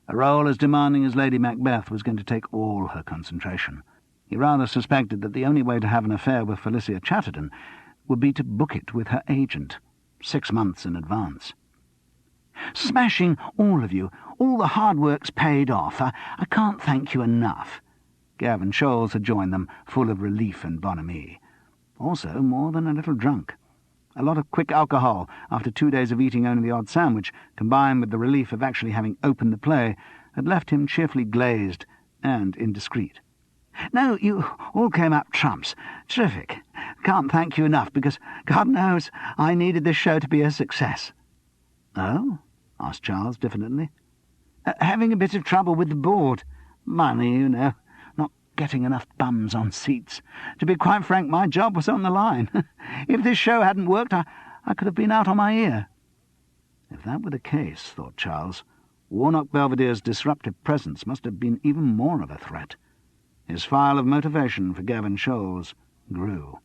A role as demanding as Lady Macbeth was going to take all her concentration. He rather suspected that the only way to have an affair with Felicia Chatterton would be to book it with her agent, 6 months in advance. "Smashing, all of you. All the hard work's paid off. I can't thank you enough." Gavin Scholes had joined them, full of relief and bonhomie. Also more than a little drunk. A lot of quick alcohol, after 2 days of eating only the odd sandwich, combined with the relief of actually having opened the play, had left him cheerfully glazed and indiscreet. "No, you all came up trumps. Terrific. Can't thank you enough, because, God knows, I needed this show to be a success." "Oh?" asked Charles diffidently. "Having a bit of trouble with the board. Money, you know. Not getting enough bums on seats. To be quite frank, my job was on the line. If this show hadn't worked, I could have been out on my ear. If that were the case, thought Charles, Warnock Belvedere's disruptive presence must have been even more of a threat. His file of motivation for Gavin Scholes grew.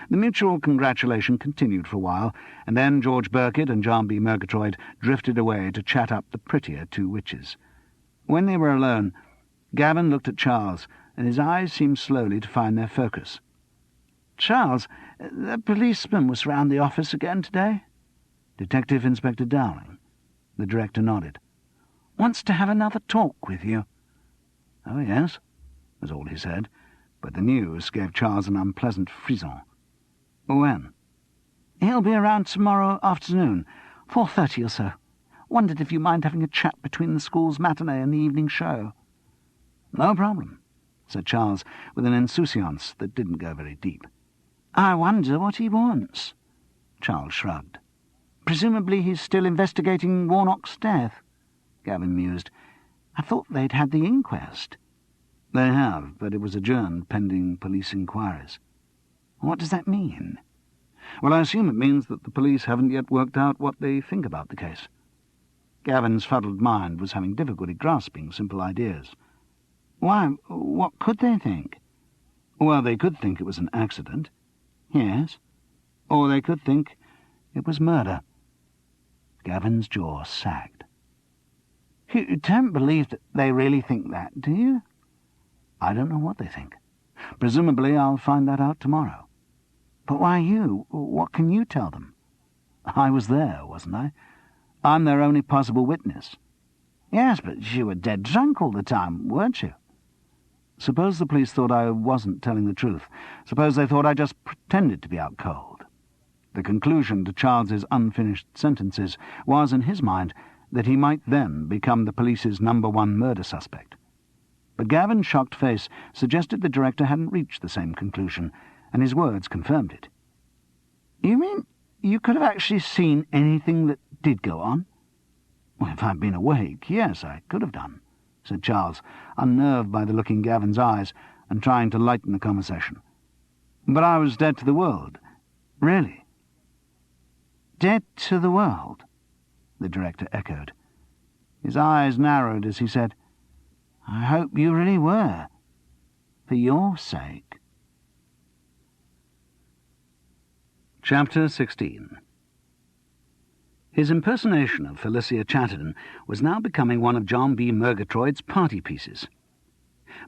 The mutual congratulation continued for a while, and then George Birkett and John B. Murgatroyd drifted away to chat up the prettier two witches. When they were alone, Gavin looked at Charles, and his eyes seemed slowly to find their focus. "Charles, the policeman was round the office again today?" Detective Inspector Dowling. The director nodded. "Wants to have another talk with you." "Oh, yes," was all he said, but the news gave Charles an unpleasant frisson. "When?" "He'll be around tomorrow afternoon, 4:30 or so. Wondered if you mind having a chat between the school's matinee and the evening show." "No problem," said Charles, with an insouciance that didn't go very deep. "I wonder what he wants." Charles shrugged. "Presumably he's still investigating Warnock's death," Gavin mused. "I thought they'd had the inquest." "They have, but it was adjourned pending police inquiries." "What does that mean?" "Well, I assume it means that the police haven't yet worked out what they think about the case." Gavin's fuddled mind was having difficulty grasping simple ideas. "Why, what could they think?" "Well, they could think it was an accident." "Yes." "Or they could think it was murder." Gavin's jaw sagged. "You don't believe that they really think that, do you?" "I don't know what they think. Presumably I'll find that out tomorrow." "But why you? What can you tell them?" "I was there, wasn't I? I'm their only possible witness." "Yes, but you were dead drunk all the time, weren't you?" "Suppose the police thought I wasn't telling the truth. Suppose they thought I just pretended to be out cold." The conclusion to Charles's unfinished sentences was, in his mind, that he might then become the police's #1 murder suspect. But Gavin's shocked face suggested the director hadn't reached the same conclusion, and his words confirmed it. "You mean you could have actually seen anything that did go on?" "Well, if I'd been awake, yes, I could have done," said Charles, unnerved by the look in Gavin's eyes and trying to lighten the conversation. "But I was dead to the world. Really." "Dead to the world?" the director echoed. His eyes narrowed as he said, "I hope you really were. For your sake." Chapter 16. His impersonation of Felicia Chatterton was now becoming one of John B. Murgatroyd's party pieces.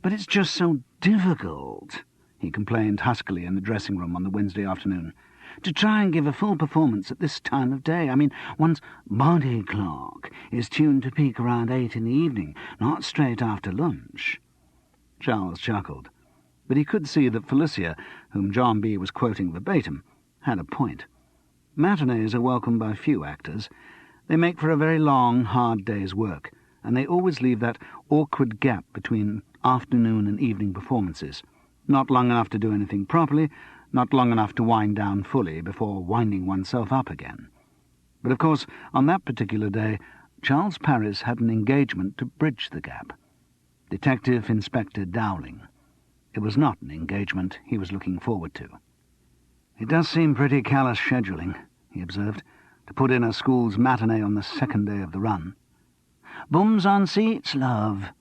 "But it's just so difficult," he complained huskily in the dressing room on the Wednesday afternoon, "to try and give a full performance at this time of day. I mean, one's body clock is tuned to peak around 8 in the evening, not straight after lunch." Charles chuckled, but he could see that Felicia, whom John B. was quoting verbatim, had a point. Matinees are welcomed by few actors. They make for a very long, hard day's work, and they always leave that awkward gap between afternoon and evening performances, not long enough to do anything properly, not long enough to wind down fully before winding oneself up again. But of course, on that particular day, Charles Paris had an engagement to bridge the gap. Detective Inspector Dowling. It was not an engagement he was looking forward to. "It does seem pretty callous scheduling," he observed, "to put in a school's matinee on the second day of the run." "Bums on seats, love."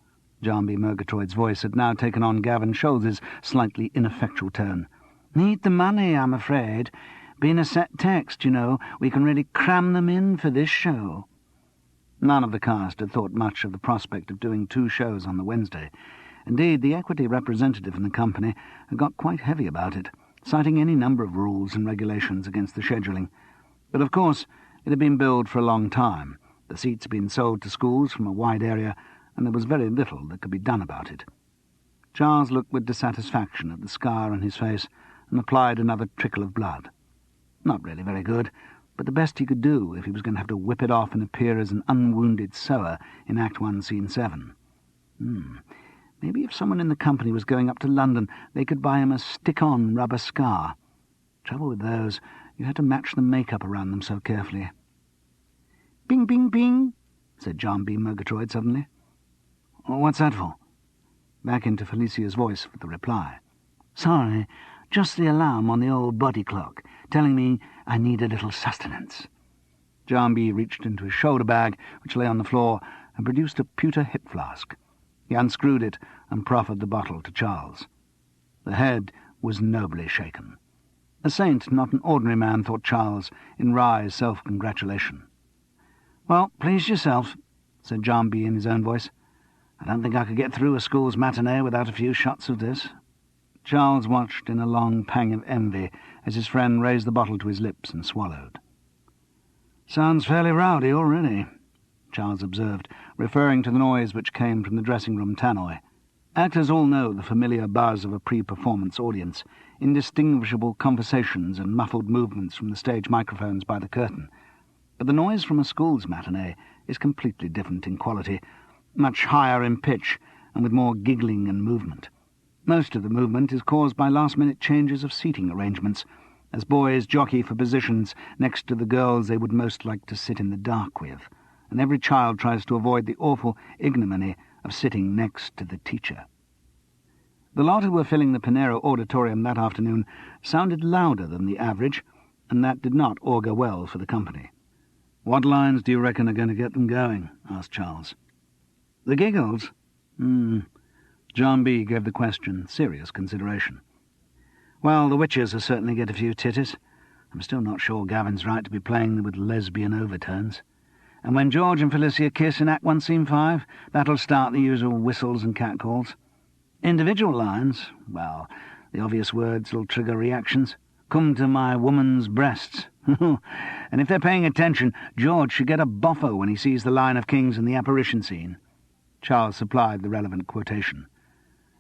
John B. Murgatroyd's voice had now taken on Gavin Scholes's slightly ineffectual tone. "Need the money, I'm afraid. Being a set text, you know, we can really cram them in for this show." None of the cast had thought much of the prospect of doing 2 shows on the Wednesday. Indeed, the equity representative in the company had got quite heavy about it, citing any number of rules and regulations against the scheduling. But of course it had been billed for a long time, the seats had been sold to schools from a wide area, and there was very little that could be done about it. Charles looked with dissatisfaction at the scar on his face and applied another trickle of blood. Not really very good, but the best he could do if he was going to have to whip it off and appear as an unwounded sewer in Act 1, Scene 7. Maybe if someone in the company was going up to London, they could buy him a stick-on rubber scar. Trouble with those, you had to match the makeup around them so carefully. "Bing, bing, bing," said John B. Murgatroyd suddenly. "What's that for?" back into Felicia's voice for the reply. "Sorry, just the alarm on the old body clock, telling me I need a little sustenance." John B. reached into his shoulder bag, which lay on the floor, and produced a pewter hip flask. He unscrewed it and proffered the bottle to Charles. The head was nobly shaken. A saint, not an ordinary man, thought Charles, in wry self-congratulation. "Well, please yourself," said John B. in his own voice. "I don't think I could get through a school's matinee without a few shots of this." Charles watched in a long pang of envy as his friend raised the bottle to his lips and swallowed. "Sounds fairly rowdy already," Charles observed, referring to the noise which came from the dressing-room tannoy. Actors all know the familiar buzz of a pre-performance audience, indistinguishable conversations and muffled movements from the stage microphones by the curtain. But the noise from a school's matinee is completely different in quality, much higher in pitch and with more giggling and movement. Most of the movement is caused by last-minute changes of seating arrangements, as boys jockey for positions next to the girls they would most like to sit in the dark with, and every child tries to avoid the awful ignominy of sitting next to the teacher. The lot who were filling the Pinero auditorium that afternoon sounded louder than the average, and that did not augur well for the company. "What lines do you reckon are going to get them going?" asked Charles. "The giggles?" John B. gave the question serious consideration. "Well, the witches will certainly get a few titties. I'm still not sure Gavin's right to be playing with lesbian overtones. And when George and Felicia kiss in Act 1, Scene 5, that'll start the usual whistles and catcalls. Individual lines, well, the obvious words will trigger reactions. Come to my woman's breasts. And if they're paying attention, George should get a boffo when he sees the line of kings in the apparition scene." Charles supplied the relevant quotation.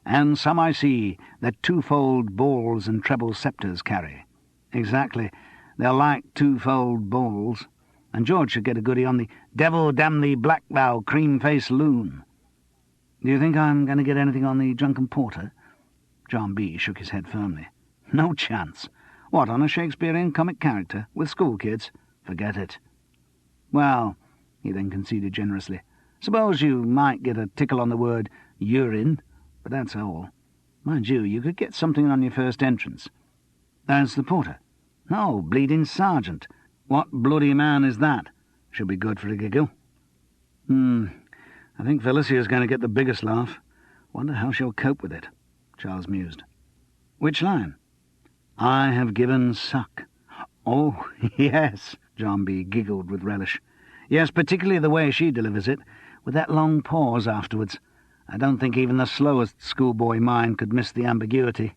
"And some I see that twofold balls and treble sceptres carry." Exactly. They'll like twofold balls. And George should get a goodie on the "Devil damn thee black thou cream-faced loon." "Do you think I'm going to get anything on the drunken porter?" John B. shook his head firmly. "No chance. What, on a Shakespearean comic character, with school kids? Forget it." "Well," he then conceded generously, "suppose you might get a tickle on the word urine, but that's all. Mind you could get something on your first entrance." "As the porter?" "No, bleeding sergeant. What bloody man is that?" Should be good for a giggle. I think Felicia's going to get the biggest laugh. Wonder how she'll cope with it," Charles mused. "Which line?" "I have given suck." "Oh, yes," John B. giggled with relish. "Yes, particularly the way she delivers it, with that long pause afterwards. I don't think even the slowest schoolboy mind could miss the ambiguity."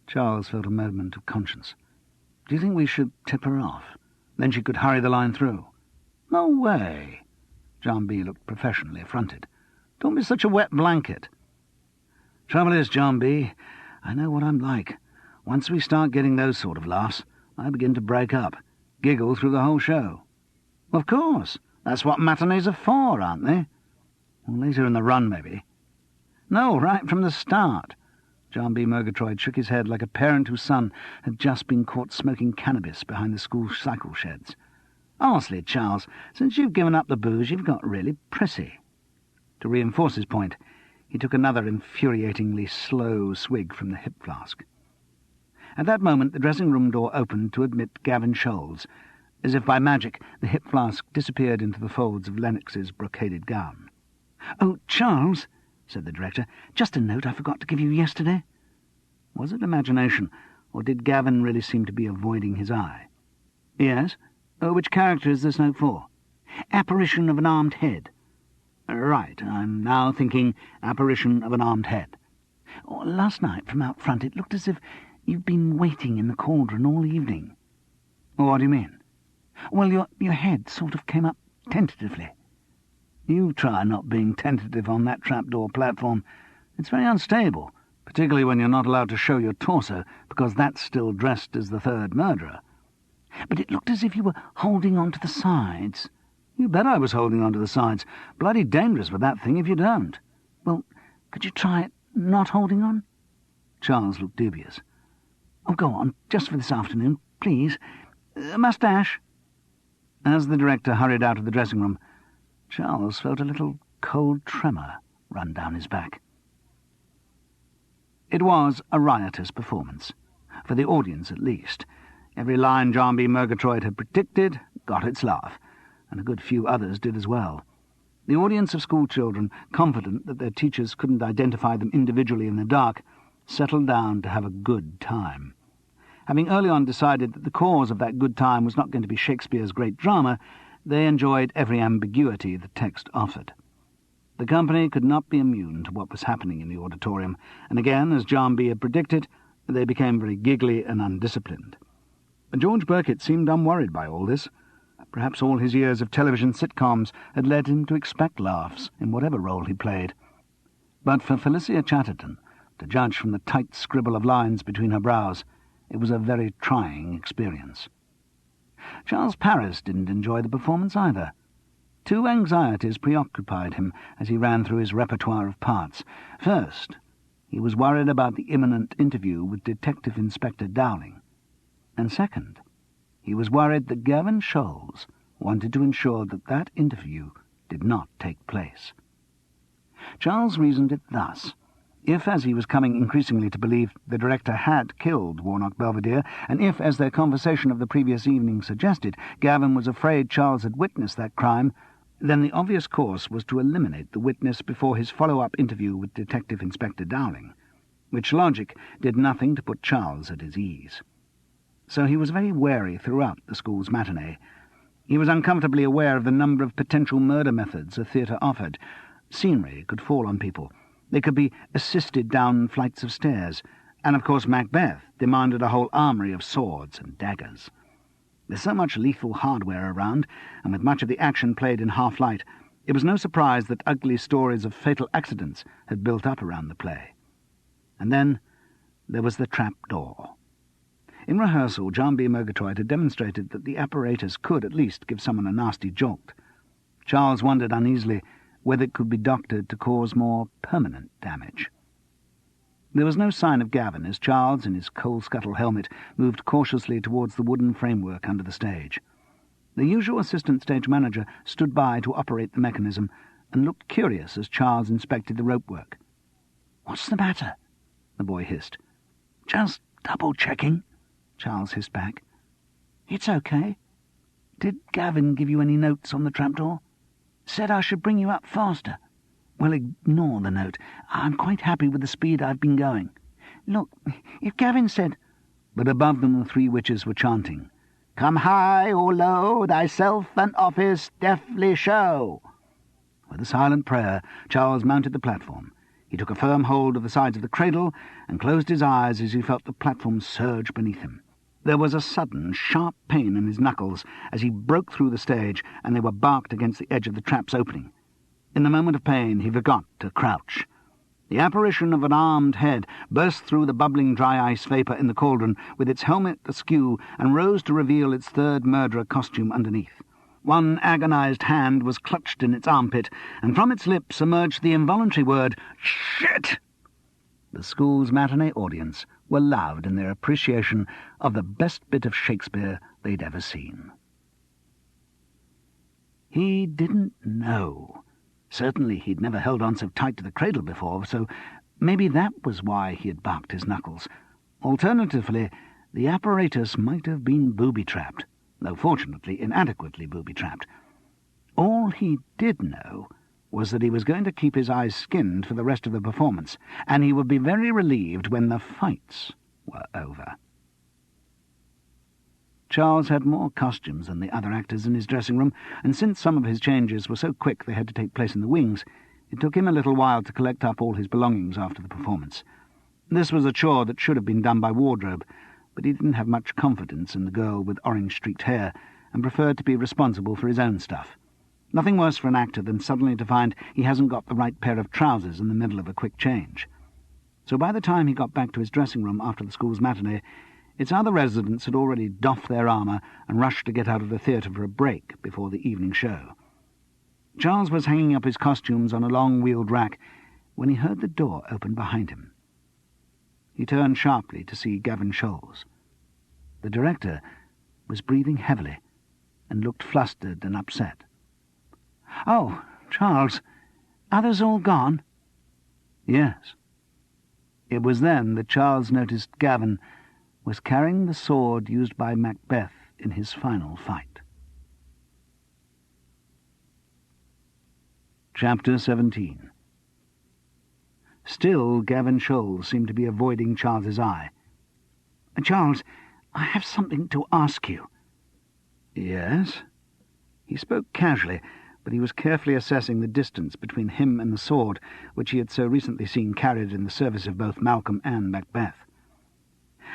Charles felt a moment of conscience. "Do you think we should tip her off? Then she could hurry the line through." "No way." John B. looked professionally affronted. "Don't be such a wet blanket." "Trouble is, John B., I know what I'm like. Once we start getting those sort of laughs, I begin to break up, giggle through the whole show." "Of course. That's what matinees are for, aren't they?" "Well, later in the run, maybe." "No, right from the start." John B. Murgatroyd shook his head like a parent whose son had just been caught smoking cannabis behind the school cycle sheds. "Honestly, Charles, since you've given up the booze, you've got really prissy." To reinforce his point, he took another infuriatingly slow swig from the hip flask. At that moment the dressing-room door opened to admit Gavin Scholes. As if by magic, the hip flask disappeared into the folds of Lennox's brocaded gown. "Oh, Charles," said the director, "just a note I forgot to give you yesterday." Was it imagination, or did Gavin really seem to be avoiding his eye? "Yes? Which character is this note for?" "Apparition of an armed head." "Right, I'm now thinking apparition of an armed head." "Last night, from out front, it looked as if you'd been waiting in the cauldron all evening." "What do you mean?" "Well, your head sort of came up tentatively." "You try not being tentative on that trapdoor platform. It's very unstable, particularly when you're not allowed to show your torso, because that's still dressed as the third murderer." "But it looked as if you were holding on to the sides." "You bet I was holding on to the sides. Bloody dangerous with that thing if you don't." "Well, could you try it not holding on?" Charles looked dubious. "Oh, go on, just for this afternoon, please. A moustache." As the director hurried out of the dressing-room, Charles felt a little cold tremor run down his back. It was a riotous performance, for the audience at least. Every line John B. Murgatroyd had predicted got its laugh, and a good few others did as well. The audience of schoolchildren, confident that their teachers couldn't identify them individually in the dark, settled down to have a good time. Having early on decided that the cause of that good time was not going to be Shakespeare's great drama, they enjoyed every ambiguity the text offered. The company could not be immune to what was happening in the auditorium, and again, as John B. had predicted, they became very giggly and undisciplined. George Birkett seemed unworried by all this. Perhaps all his years of television sitcoms had led him to expect laughs in whatever role he played. But for Felicia Chatterton, to judge from the tight scribble of lines between her brows, it was a very trying experience. Charles Paris didn't enjoy the performance either. Two anxieties preoccupied him as he ran through his repertoire of parts. First, he was worried about the imminent interview with Detective Inspector Dowling. And second, he was worried that Gavin Scholes wanted to ensure that that interview did not take place. Charles reasoned it thus. If, as he was coming increasingly to believe, the director had killed Warnock Belvedere, and if, as their conversation of the previous evening suggested, Gavin was afraid Charles had witnessed that crime, then the obvious course was to eliminate the witness before his follow-up interview with Detective Inspector Dowling, which logic did nothing to put Charles at his ease. So he was very wary throughout the school's matinee. He was uncomfortably aware of the number of potential murder methods a theatre offered. Scenery could fall on people. They could be assisted down flights of stairs, and of course Macbeth demanded a whole armoury of swords and daggers. With so much lethal hardware around, and with much of the action played in half-light, it was no surprise that ugly stories of fatal accidents had built up around the play. And then there was the trap door. In rehearsal, John B. Murgatroyd had demonstrated that the apparatus could at least give someone a nasty jolt. Charles wondered uneasily whether it could be doctored to cause more permanent damage. There was no sign of Gavin as Charles, in his coal-scuttle helmet, moved cautiously towards the wooden framework under the stage. The usual assistant stage manager stood by to operate the mechanism and looked curious as Charles inspected the ropework. "What's the matter?" the boy hissed. "Just double-checking," Charles hissed back. "It's okay. Did Gavin give you any notes on the trapdoor? Said I should bring you up faster." "Well, ignore the note. I'm quite happy with the speed I've been going. Look, if Gavin said—" But above them the three witches were chanting, "Come high or low, thyself and office deftly show." With a silent prayer, Charles mounted the platform. He took a firm hold of the sides of the cradle and closed his eyes as he felt the platform surge beneath him. There was a sudden, sharp pain in his knuckles as he broke through the stage and they were barked against the edge of the trap's opening. In the moment of pain he forgot to crouch. The apparition of an armed head burst through the bubbling dry ice vapour in the cauldron with its helmet askew and rose to reveal its third murderer costume underneath. One agonized hand was clutched in its armpit, and from its lips emerged the involuntary word, "Shit!" The school's matinee audience were loud in their appreciation of the best bit of Shakespeare they'd ever seen. He didn't know. Certainly he'd never held on so tight to the cradle before, so maybe that was why he had barked his knuckles. Alternatively, the apparatus might have been booby-trapped, though fortunately inadequately booby-trapped. All he did know was that he was going to keep his eyes skinned for the rest of the performance, and he would be very relieved when the fights were over. Charles had more costumes than the other actors in his dressing room, and since some of his changes were so quick they had to take place in the wings, it took him a little while to collect up all his belongings after the performance. This was a chore that should have been done by wardrobe, but he didn't have much confidence in the girl with orange-streaked hair, and preferred to be responsible for his own stuff. Nothing worse for an actor than suddenly to find he hasn't got the right pair of trousers in the middle of a quick change. So by the time he got back to his dressing room after the school's matinee, its other residents had already doffed their armour and rushed to get out of the theatre for a break before the evening show. Charles was hanging up his costumes on a long-wheeled rack when he heard the door open behind him. He turned sharply to see Gavin Scholes. The director was breathing heavily and looked flustered and upset. "Oh, Charles, others all gone?" "Yes." It was then that Charles noticed Gavin was carrying the sword used by Macbeth in his final fight. Chapter 17. Still, Gavin Scholes seemed to be avoiding Charles's eye. "Charles, I have something to ask you." Yes? He spoke casually, but he was carefully assessing the distance between him and the sword which he had so recently seen carried in the service of both Malcolm and Macbeth.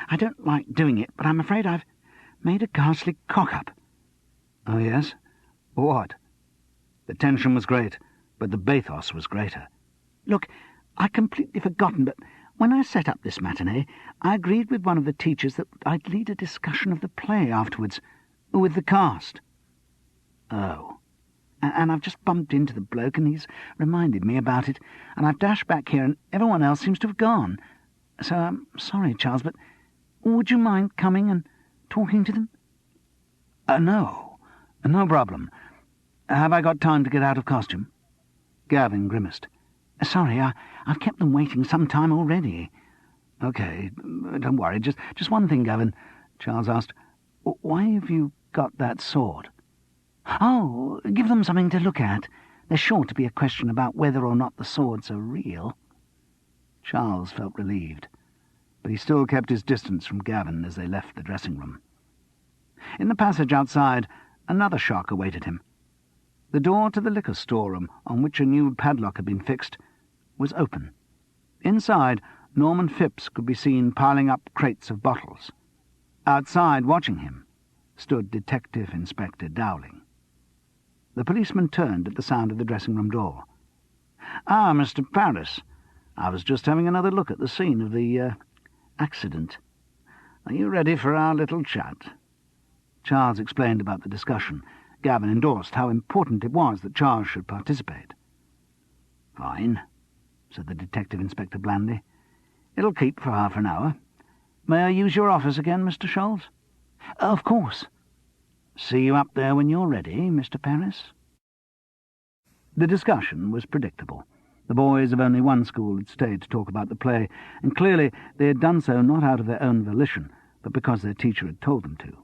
"I don't like doing it, but I'm afraid I've made a ghastly cock-up." Oh, yes? What? The tension was great, but the bathos was greater. "Look, I'd completely forgotten, but when I set up this matinee, I agreed with one of the teachers that I'd lead a discussion of the play afterwards, with the cast." Oh. "And I've just bumped into the bloke, and he's reminded me about it, and I've dashed back here, and everyone else seems to have gone. So I'm sorry, Charles, but would you mind coming and talking to them?" No. No problem. Have I got time to get out of costume?" Gavin grimaced. "Sorry, I've kept them waiting some time already." OK, don't worry. Just one thing, Gavin," Charles asked. "Why have you got that sword?" "Oh, give them something to look at. There's sure to be a question about whether or not the swords are real." Charles felt relieved, but he still kept his distance from Gavin as they left the dressing-room. In the passage outside, another shock awaited him. The door to the liquor storeroom, on which a new padlock had been fixed, was open. Inside, Norman Phipps could be seen piling up crates of bottles. Outside, watching him, stood Detective Inspector Dowling. The policeman turned at the sound of the dressing-room door. "Ah, Mr. Paris. I was just having another look at the scene of the accident. Are you ready for our little chat?" Charles explained about the discussion. Gavin endorsed how important it was that Charles should participate. "Fine," said the Detective Inspector blandly. "It'll keep for half an hour. May I use your office again, Mr. Scholes?" "Of course." "See you up there when you're ready, Mr. Paris." The discussion was predictable. The boys of only one school had stayed to talk about the play, and clearly they had done so not out of their own volition, but because their teacher had told them to.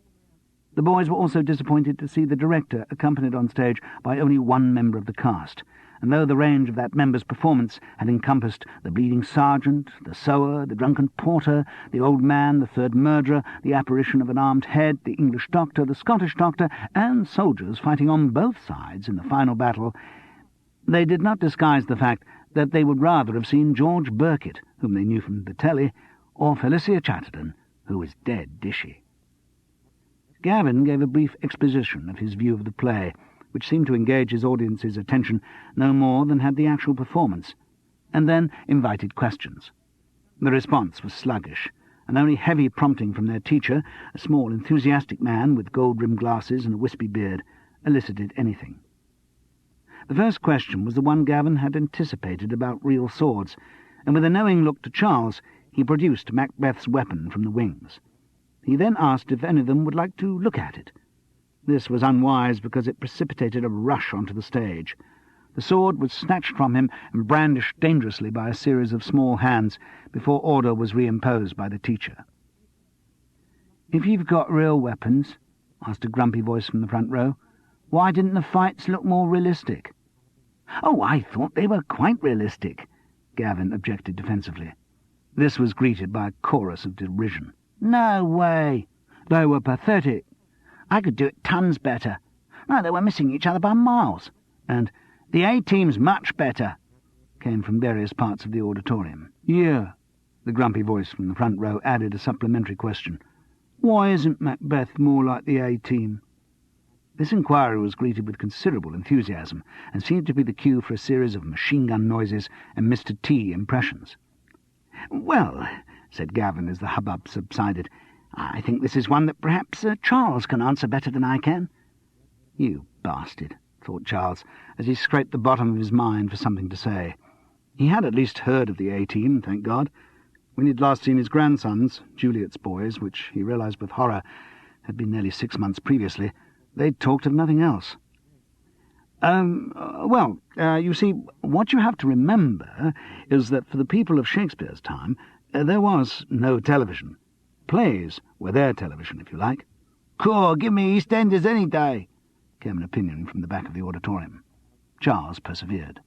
The boys were also disappointed to see the director accompanied on stage by only one member of the cast, and though the range of that member's performance had encompassed the bleeding sergeant, the sewer, the drunken porter, the old man, the third murderer, the apparition of an armed head, the English doctor, the Scottish doctor, and soldiers fighting on both sides in the final battle, they did not disguise the fact that they would rather have seen George Birkett, whom they knew from the telly, or Felicia Chatterton, who was dead dishy. Gavin gave a brief exposition of his view of the play, which seemed to engage his audience's attention no more than had the actual performance, and then invited questions. The response was sluggish, and only heavy prompting from their teacher, a small, enthusiastic man with gold-rimmed glasses and a wispy beard, elicited anything. The first question was the one Gavin had anticipated about real swords, and with a knowing look to Charles, he produced Macbeth's weapon from the wings. He then asked if any of them would like to look at it. This was unwise because it precipitated a rush onto the stage. The sword was snatched from him and brandished dangerously by a series of small hands before order was reimposed by the teacher. "If you've got real weapons," asked a grumpy voice from the front row, "why didn't the fights look more realistic?" "Oh, I thought they were quite realistic," Gavin objected defensively. This was greeted by a chorus of derision. "No way. They were pathetic. I could do it tons better. No, they were missing each other by miles." And "The A-team's much better," came from various parts of the auditorium. "Yeah," the grumpy voice from the front row added a supplementary question. "Why isn't Macbeth more like the A-team?" This inquiry was greeted with considerable enthusiasm, and seemed to be the cue for a series of machine-gun noises and Mr. T impressions. "Well," said Gavin as the hubbub subsided, "I think this is one that perhaps Charles can answer better than I can." "You bastard," thought Charles, as he scraped the bottom of his mind for something to say. He had at least heard of the A-team, thank God. When he'd last seen his grandsons, Juliet's boys, which he realised with horror had been nearly 6 months previously, they'd talked of nothing else. You see, what you have to remember is that for the people of Shakespeare's time, There was no television. Plays were their television, if you like. Cool, give me EastEnders any day, came an opinion from the back of the auditorium. Charles persevered.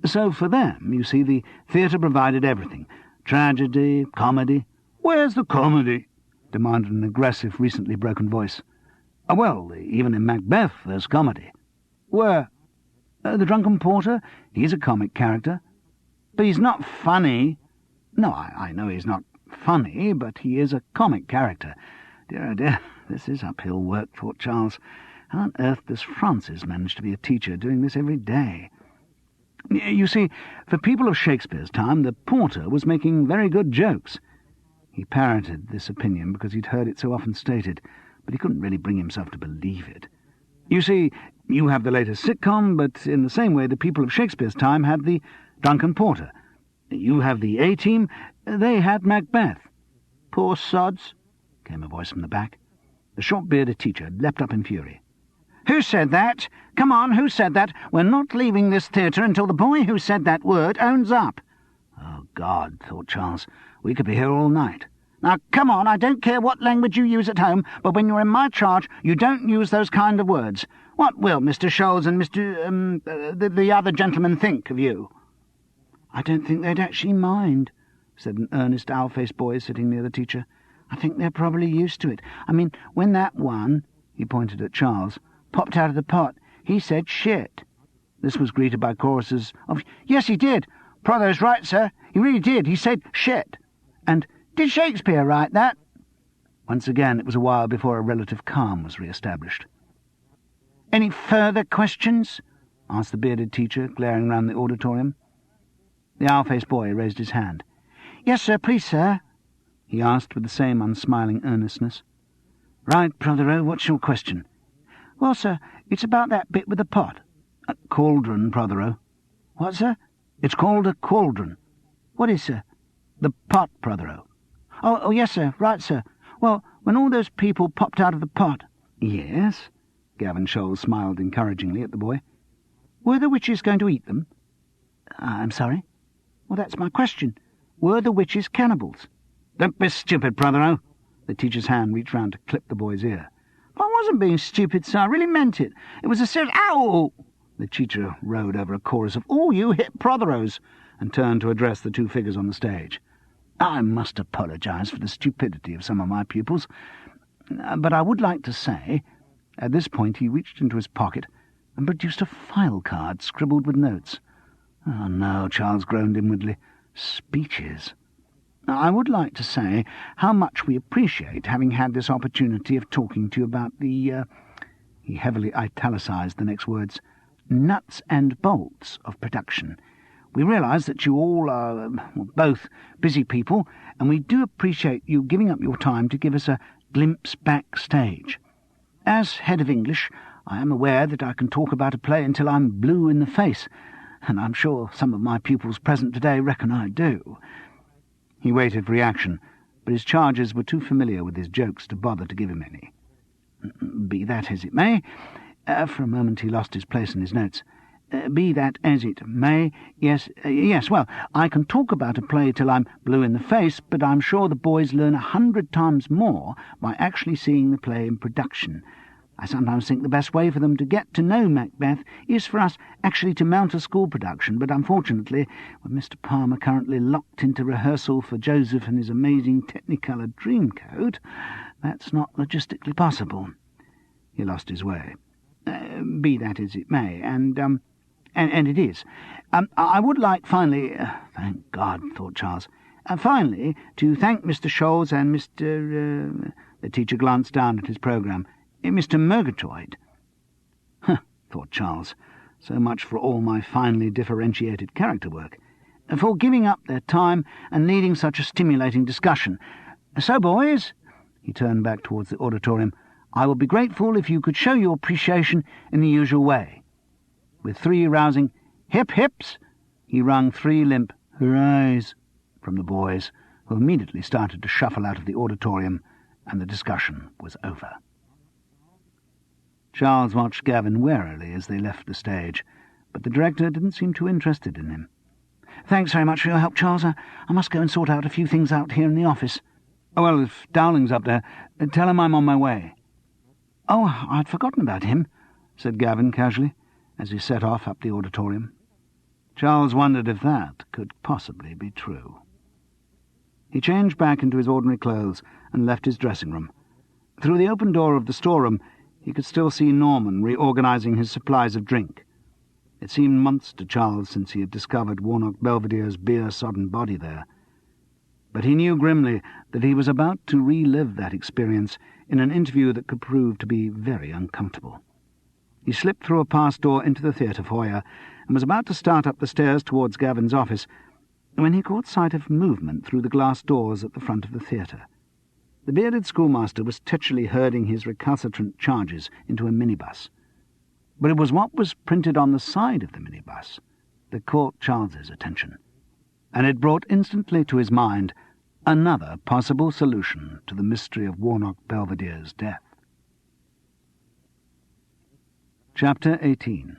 So for them, you see, the theatre provided everything. Tragedy, comedy. Where's the comedy? Demanded an aggressive, recently broken voice. Well, even in Macbeth there's comedy. Where? The drunken porter, he's a comic character. But he's not funny. No, I know he's not funny, but he is a comic character. Dear, oh dear, this is uphill work, thought Charles. How on earth does Francis manage to be a teacher doing this every day? You see, for people of Shakespeare's time, the porter was making very good jokes. He parroted this opinion because he'd heard it so often stated, but he couldn't really bring himself to believe it. You see, you have the latest sitcom, but in the same way the people of Shakespeare's time had the drunken porter. You have the A-Team, they had Macbeth. Poor sods, came a voice from the back. The short-bearded teacher leapt up in fury. Who said that? Come on, who said that? We're not leaving this theatre until the boy who said that word owns up. Oh, God, thought Charles, we could be here all night. Now, come on, I don't care what language you use at home, but when you're in my charge, you don't use those kind of words. What will Mr. Scholes and the other gentlemen think of you? I don't think they'd actually mind, said an earnest, owl-faced boy sitting near the teacher. I think they're probably used to it. I mean, when that one, he pointed at Charles, popped out of the pot, he said shit. This was greeted by choruses of, yes, he did. Protho's right, sir. He really did. He said shit. And, did Shakespeare write that? Once again, it was a while before a relative calm was re-established. Any further questions? Asked the bearded teacher, glaring round the auditorium. The owl-faced boy raised his hand. Yes, sir, please, sir, he asked with the same unsmiling earnestness. Right, Prothero, what's your question? Well, sir, it's about that bit with the pot. A cauldron, Prothero. What, sir? It's called a cauldron. What is, sir? The pot, Prothero. Oh, yes, sir, right, sir. Well, when all those people popped out of the pot... Yes? Gavin Scholes smiled encouragingly at the boy. Were the witches going to eat them? I'm sorry? Well, that's my question. Were the witches cannibals? Don't be stupid, Prothero. The teacher's hand reached round to clip the boy's ear. I wasn't being stupid, sir. I really meant it. It was a serious... Ow! The teacher rode over a chorus of, "Oh, you hit Protheros," and turned to address the two figures on the stage. I must apologise for the stupidity of some of my pupils, but I would like to say... At this point he reached into his pocket and produced a file card scribbled with notes. Oh, no, Charles groaned inwardly. Speeches. I would like to say how much we appreciate having had this opportunity of talking to you about the, he heavily italicised the next words, nuts and bolts of production. We realise that you all are both busy people, and we do appreciate you giving up your time to give us a glimpse backstage. As head of English, I am aware that I can talk about a play until I'm blue in the face, and I'm sure some of my pupils present today reckon I do. He waited for reaction, but his charges were too familiar with his jokes to bother to give him any. Be that as it may, for a moment he lost his place in his notes. Be that as it may, yes, well, I can talk about a play till I'm blue in the face, but I'm sure the boys learn 100 times more by actually seeing the play in production. I sometimes think the best way for them to get to know Macbeth is for us actually to mount a school production, but unfortunately, with Mr. Palmer currently locked into rehearsal for Joseph and his amazing Technicolor Dreamcoat, that's not logistically possible. He lost his way. Be that as it may, and it is. I would like finally, thank God, thought Charles, finally to thank Mr. Scholes and Mr. The teacher glanced down at his programme. Mr. Murgatroyd. Thought Charles, so much for all my finely differentiated character work, for giving up their time and leading such a stimulating discussion. So, boys, he turned back towards the auditorium, I would be grateful if you could show your appreciation in the usual way. With 3 rousing hip-hips, he wrung 3 limp hurrahs from the boys, who immediately started to shuffle out of the auditorium, and the discussion was over. Charles watched Gavin warily as they left the stage, but the director didn't seem too interested in him. Thanks very much for your help, Charles. I must go and sort out a few things out here in the office. Oh, well, if Dowling's up there, tell him I'm on my way. Oh, I'd forgotten about him, said Gavin casually, as he set off up the auditorium. Charles wondered if that could possibly be true. He changed back into his ordinary clothes and left his dressing room. Through the open door of the storeroom, he could still see Norman reorganising his supplies of drink. It seemed months to Charles since he had discovered Warnock Belvedere's beer-sodden body there. But he knew grimly that he was about to relive that experience in an interview that could prove to be very uncomfortable. He slipped through a past door into the theatre foyer and was about to start up the stairs towards Gavin's office when he caught sight of movement through the glass doors at the front of the theatre. The bearded schoolmaster was titularly herding his recalcitrant charges into a minibus. But it was what was printed on the side of the minibus that caught Charles's attention, and it brought instantly to his mind another possible solution to the mystery of Warnock Belvedere's death. Chapter 18.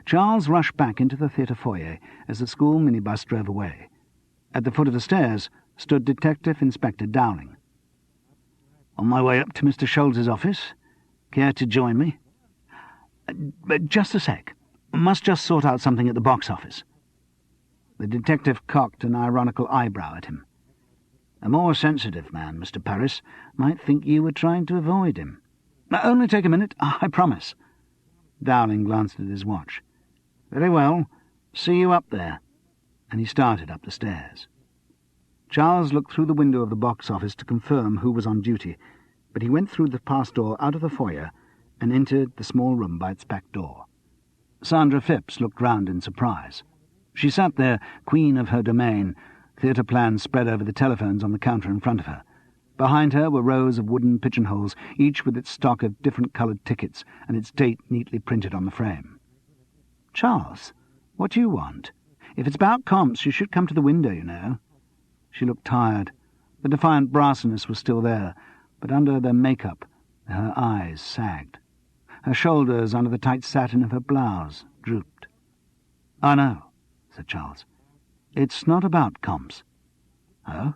Charles rushed back into the theatre foyer as the school minibus drove away. At the foot of the stairs stood Detective Inspector Dowling. On my way up to Mr. Scholz's office. Care to join me? Just a sec. Must just sort out something at the box office. The detective cocked an ironical eyebrow at him. A more sensitive man, Mr. Paris, might think you were trying to avoid him. Only take a minute, I promise. Dowling glanced at his watch. Very well. See you up there. And he started up the stairs. Charles looked through the window of the box office to confirm who was on duty, but he went through the past door out of the foyer and entered the small room by its back door. Sandra Phipps looked round in surprise. She sat there, queen of her domain, theatre plans spread over the telephones on the counter in front of her. Behind her were rows of wooden pigeonholes, each with its stock of different-coloured tickets and its date neatly printed on the frame. "Charles, what do you want? If it's about comps, you should come to the window, you know." She looked tired. The defiant brassiness was still there, but under the make-up her eyes sagged. Her shoulders, under the tight satin of her blouse, drooped. "I know," said Charles. "It's not about comps." "Oh?"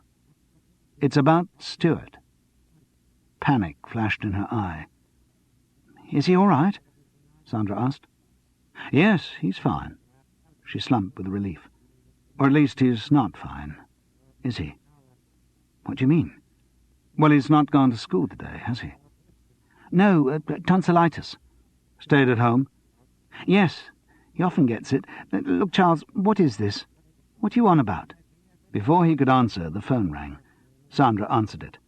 "It's about Stuart." Panic flashed in her eye. "Is he all right?" Sandra asked. "Yes, he's fine." She slumped with relief. "Or at least he's not fine. Is he?" "What do you mean?" "Well, he's not gone to school today, has he?" "No, tonsillitis." "Stayed at home?" "Yes, he often gets it. Look, Charles, what is this? What are you on about?" Before he could answer, the phone rang. Sandra answered it.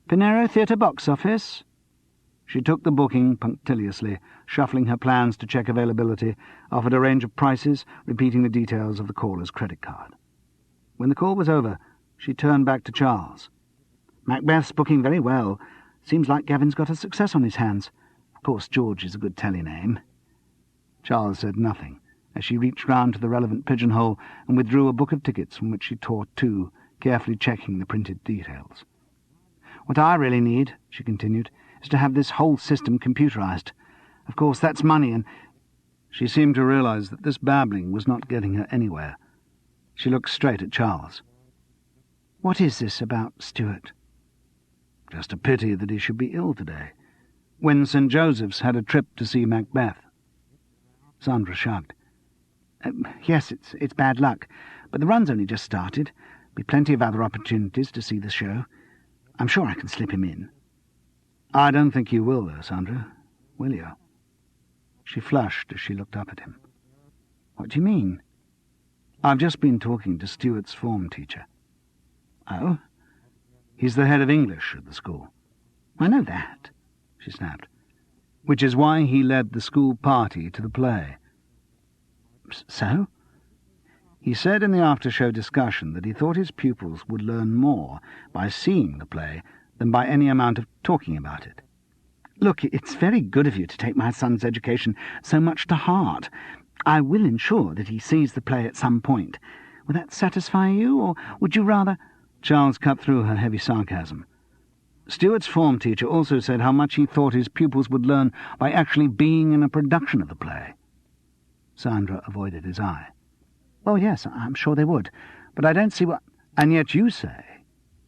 "Pinero Theatre box office." She took the booking punctiliously, shuffling her plans to check availability, offered a range of prices, repeating the details of the caller's credit card. When the call was over, she turned back to Charles. "Macbeth's booking very well. Seems like Gavin's got a success on his hands. Of course, George is a good telly name." Charles said nothing, as she reached round to the relevant pigeonhole and withdrew a book of tickets from which she tore two, carefully checking the printed details. "What I really need," she continued, "is to have this whole system computerized. Of course, that's money, and—" She seemed to realize that this babbling was not getting her anywhere. She looked straight at Charles. "What is this about Stuart?" "Just a pity that he should be ill today, when St. Joseph's had a trip to see Macbeth." Sandra shrugged. "Yes, it's bad luck, but the run's only just started. Be plenty of other opportunities to see the show. I'm sure I can slip him in." "I don't think you will, though, Sandra. Will you?" She flushed as she looked up at him. "What do you mean?" "I've just been talking to Stuart's form teacher." "Oh?" "He's the head of English at the school." "I know that," she snapped. "Which is why he led the school party to the play." "So?" "He said in the after-show discussion that he thought his pupils would learn more by seeing the play than by any amount of talking about it." "Look, it's very good of you to take my son's education so much to heart. I will ensure that he sees the play at some point. Would that satisfy you, or would you rather—" Charles cut through her heavy sarcasm. "Stuart's form teacher also said how much he thought his pupils would learn by actually being in a production of the play." Sandra avoided his eye. Well, yes, I'm sure they would, but I don't see what... And yet you say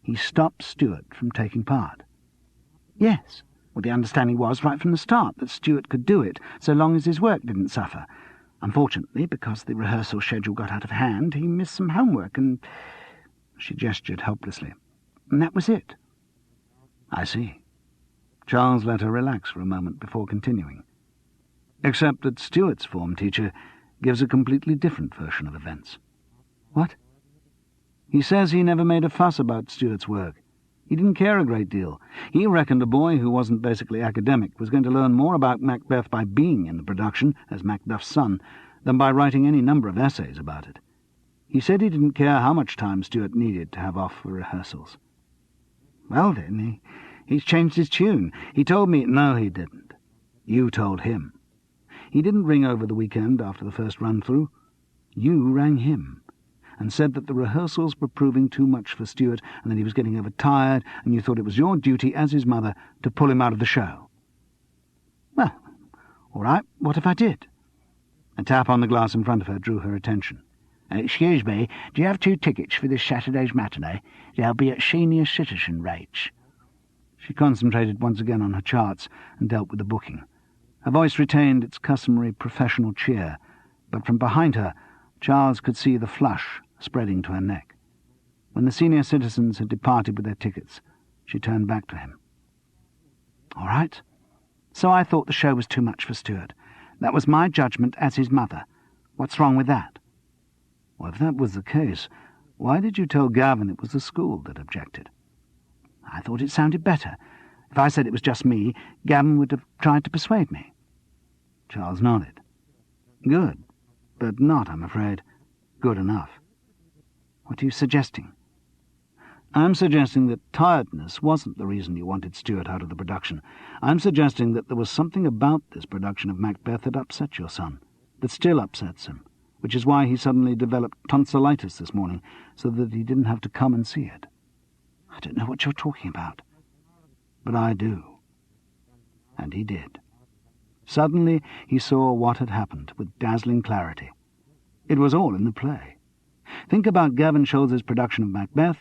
he stopped Stuart from taking part. Yes. Well, the understanding was right from the start that Stuart could do it, so long as his work didn't suffer. Unfortunately, because the rehearsal schedule got out of hand, he missed some homework and... She gestured helplessly. And that was it. I see. Charles let her relax for a moment before continuing. Except that Stuart's form teacher gives a completely different version of events. What? He says he never made a fuss about Stuart's work. He didn't care a great deal. He reckoned a boy who wasn't basically academic was going to learn more about Macbeth by being in the production, as Macduff's son, than by writing any number of essays about it. He said he didn't care how much time Stuart needed to have off for rehearsals. Well, then, he's changed his tune. He told me... No, he didn't. You told him. He didn't ring over the weekend after the first run-through. You rang him and said that the rehearsals were proving too much for Stuart and that he was getting overtired, and you thought it was your duty as his mother to pull him out of the show. Well, all right, what if I did? A tap on the glass in front of her drew her attention. Excuse me, do you have 2 tickets for this Saturday's matinee? They'll be at senior citizen rates. She concentrated once again on her charts and dealt with the booking. Her voice retained its customary professional cheer, but from behind her, Charles could see the flush spreading to her neck. When the senior citizens had departed with their tickets, she turned back to him. All right. So I thought the show was too much for Stuart. That was my judgment as his mother. What's wrong with that? Well, if that was the case, why did you tell Gavin it was the school that objected? I thought it sounded better. If I said it was just me, Gavin would have tried to persuade me. Charles nodded. Good, but not, I'm afraid, good enough. What are you suggesting? I'm suggesting that tiredness wasn't the reason you wanted Stuart out of the production. I'm suggesting that there was something about this production of Macbeth that upset your son, that still upsets him, which is why he suddenly developed tonsillitis this morning, so that he didn't have to come and see it. I don't know what you're talking about. But I do. And he did. Suddenly he saw what had happened with dazzling clarity. It was all in the play. Think about Gavin Scholz's production of Macbeth,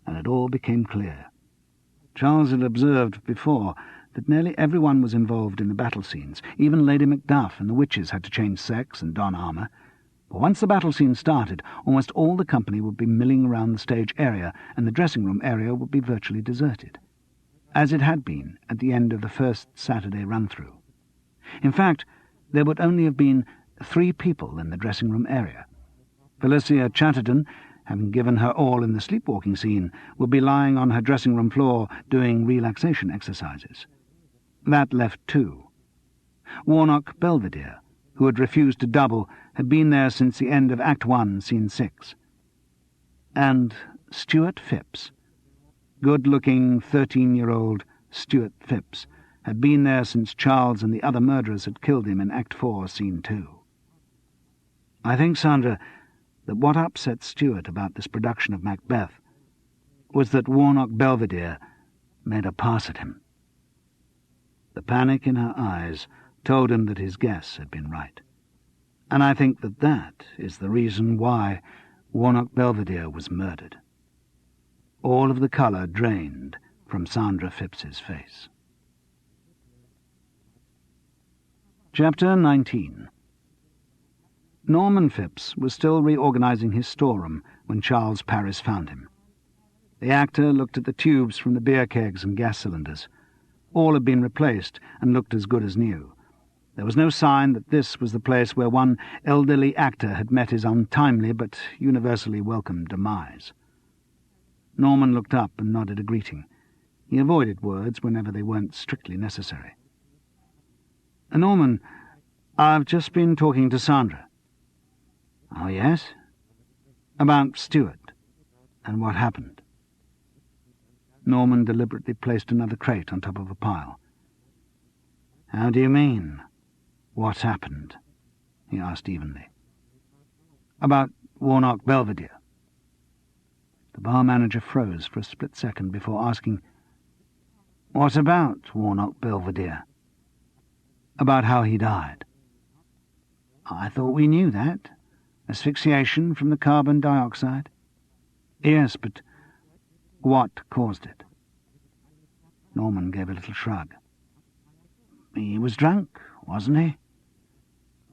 and it all became clear. Charles had observed before that nearly everyone was involved in the battle scenes. Even Lady Macduff and the witches had to change sex and don armour. But once the battle scene started, almost all the company would be milling around the stage area, and the dressing room area would be virtually deserted, as it had been at the end of the first Saturday run-through. In fact, there would only have been 3 people in the dressing room area. Felicia Chatterton, having given her all in the sleepwalking scene, would be lying on her dressing room floor doing relaxation exercises. That left 2. Warnock Belvedere, who had refused to double, had been there since the end of Act 1, Scene 6. And Stuart Phipps, good-looking 13-year-old Stuart Phipps, had been there since Charles and the other murderers had killed him in Act 4, Scene 2. I think, Sandra, that what upset Stuart about this production of Macbeth was that Warnock Belvedere made a pass at him. The panic in her eyes told him that his guess had been right. And I think that that is the reason why Warnock Belvedere was murdered. All of the colour drained from Sandra Phipps's face. Chapter 19. Norman Phipps was still reorganizing his storeroom when Charles Paris found him. The actor looked at the tubes from the beer kegs and gas cylinders. All had been replaced and looked as good as new. There was no sign that this was the place where one elderly actor had met his untimely but universally welcome demise. Norman looked up and nodded a greeting. He avoided words whenever they weren't strictly necessary. Norman, I've just been talking to Sandra. Oh, yes? About Stuart, and what happened. Norman deliberately placed another crate on top of a pile. How do you mean, what happened? He asked evenly. About Warnock Belvedere. The bar manager froze for a split second before asking, What about Warnock Belvedere? About how he died. I thought we knew that. Asphyxiation from the carbon dioxide? Yes, but what caused it? Norman gave a little shrug. He was drunk, wasn't he?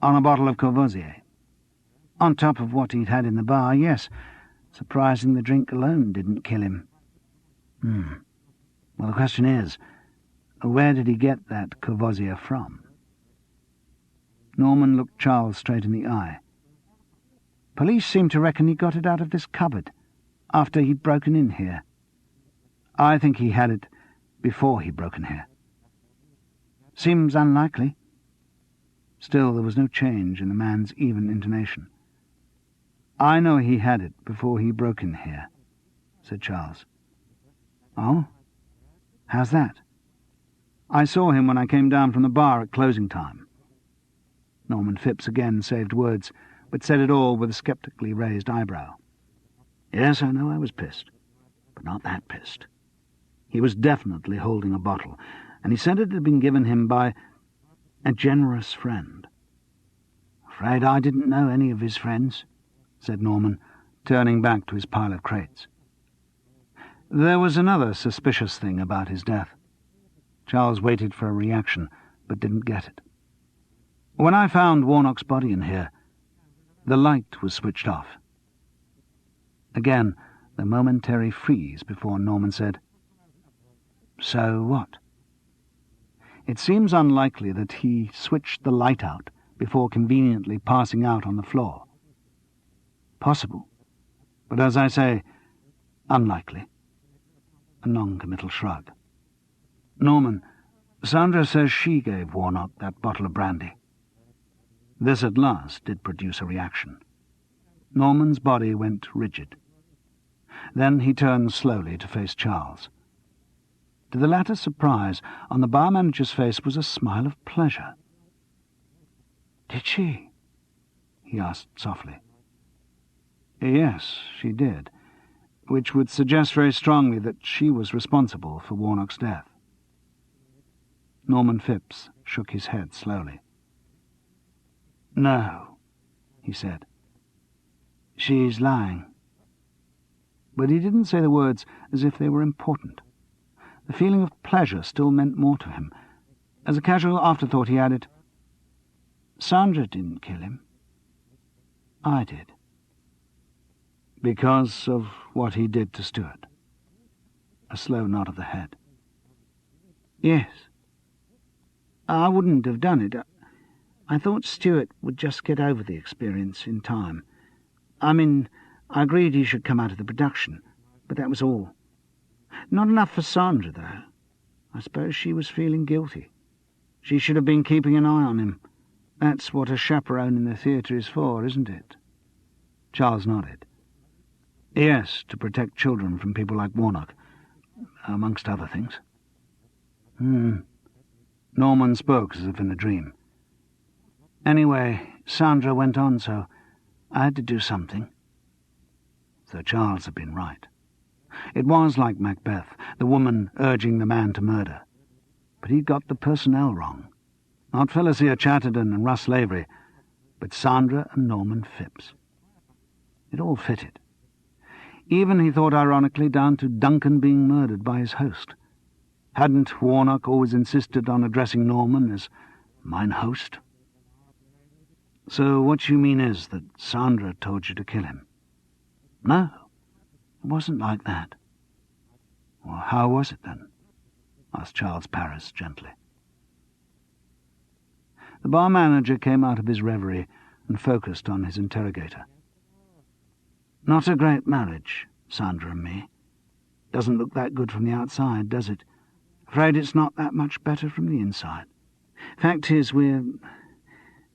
On a bottle of Courvoisier. On top of what he'd had in the bar, yes. Surprising the drink alone didn't kill him. Well, the question is, where did he get that Courvoisier from? Norman looked Charles straight in the eye. Police seem to reckon he got it out of this cupboard, after he'd broken in here. I think he had it before he'd broken here. Seems unlikely. Still, there was no change in the man's even intonation. I know he had it before he broke in here, said Charles. Oh? How's that? I saw him when I came down from the bar at closing time. Norman Phipps again saved words, but said it all with a sceptically raised eyebrow. Yes, I know I was pissed, but not that pissed. He was definitely holding a bottle, and he said it had been given him by a generous friend. Afraid I didn't know any of his friends, said Norman, turning back to his pile of crates. There was another suspicious thing about his death. Charles waited for a reaction, but didn't get it. When I found Warnock's body in here, the light was switched off. Again, the momentary freeze before Norman said, So what? It seems unlikely that he switched the light out before conveniently passing out on the floor. Possible, but as I say, unlikely. A non-committal shrug. Norman, Sandra says she gave Warnock that bottle of brandy. This at last did produce a reaction. Norman's body went rigid. Then he turned slowly to face Charles. To the latter's surprise, on the bar manager's face was a smile of pleasure. Did she? He asked softly. Yes, she did, which would suggest very strongly that she was responsible for Warnock's death. Norman Phipps shook his head slowly. No, he said. She's lying. But he didn't say the words as if they were important. The feeling of pleasure still meant more to him. As a casual afterthought he added, Sandra didn't kill him. I did. Because of what he did to Stuart? A slow nod of the head. Yes. I wouldn't have done it. I thought Stuart would just get over the experience in time. I mean, I agreed he should come out of the production, but that was all. Not enough for Sandra, though. I suppose she was feeling guilty. She should have been keeping an eye on him. That's what a chaperone in the theatre is for, isn't it? Charles nodded. Yes, to protect children from people like Warnock, amongst other things. Norman spoke as if in a dream. Anyway, Sandra went on, so I had to do something. So Charles had been right. It was like Macbeth, the woman urging the man to murder. But he'd got the personnel wrong. Not Felicia Chatterton and Russ Lavery, but Sandra and Norman Phipps. It all fitted. Even, he thought ironically, down to Duncan being murdered by his host. Hadn't Warnock always insisted on addressing Norman as mine host? So what you mean is that Sandra told you to kill him? No, it wasn't like that. Well, how was it then? Asked Charles Parris gently. The bar manager came out of his reverie and focused on his interrogator. Not a great marriage, Sandra and me. Doesn't look that good from the outside, does it? Afraid it's not that much better from the inside. Fact is, we're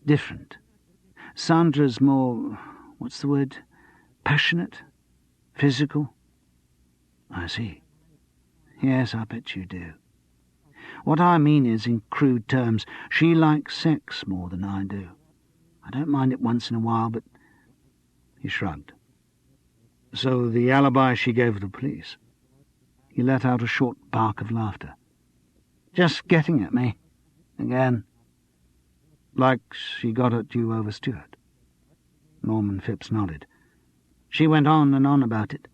different. Sandra's more, what's the word, passionate, physical. I see. Yes, I bet you do. What I mean is, in crude terms, she likes sex more than I do. I don't mind it once in a while, but... He shrugged. So the alibi she gave the police. He let out a short bark of laughter. Just getting at me. Again. Like she got at you over Stuart. Norman Phipps nodded. She went on and on about it.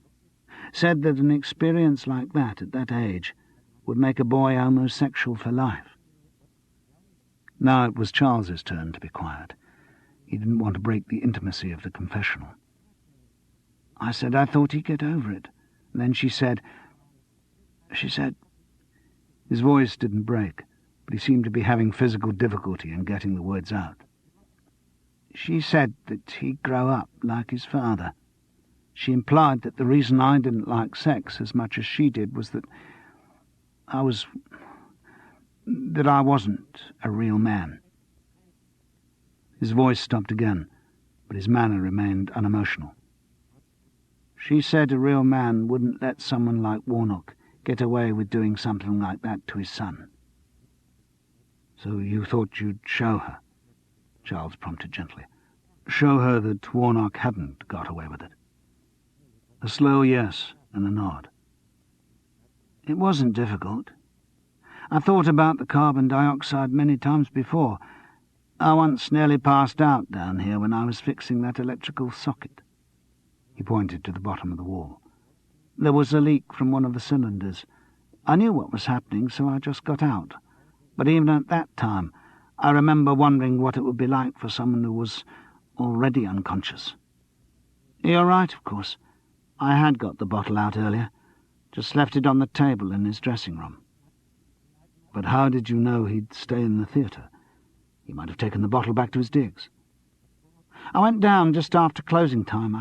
Said that an experience like that at that age would make a boy homosexual for life. Now it was Charles's turn to be quiet. He didn't want to break the intimacy of the confessional. I said I thought he'd get over it. And then she said... His voice didn't break, but he seemed to be having physical difficulty in getting the words out. She said that he'd grow up like his father. She implied that the reason I didn't like sex as much as she did was that I wasn't a real man. His voice stopped again, but his manner remained unemotional. She said a real man wouldn't let someone like Warnock get away with doing something like that to his son. So you thought you'd show her? Charles prompted gently. Show her that Warnock hadn't got away with it. A slow yes and a nod. It wasn't difficult. I thought about the carbon dioxide many times before. I once nearly passed out down here when I was fixing that electrical socket. He pointed to the bottom of the wall. There was a leak from one of the cylinders. I knew what was happening, so I just got out. But even at that time, I remember wondering what it would be like for someone who was already unconscious. You're right, of course. I had got the bottle out earlier, just left it on the table in his dressing room. But how did you know he'd stay in the theatre? He might have taken the bottle back to his digs. I went down just after closing time.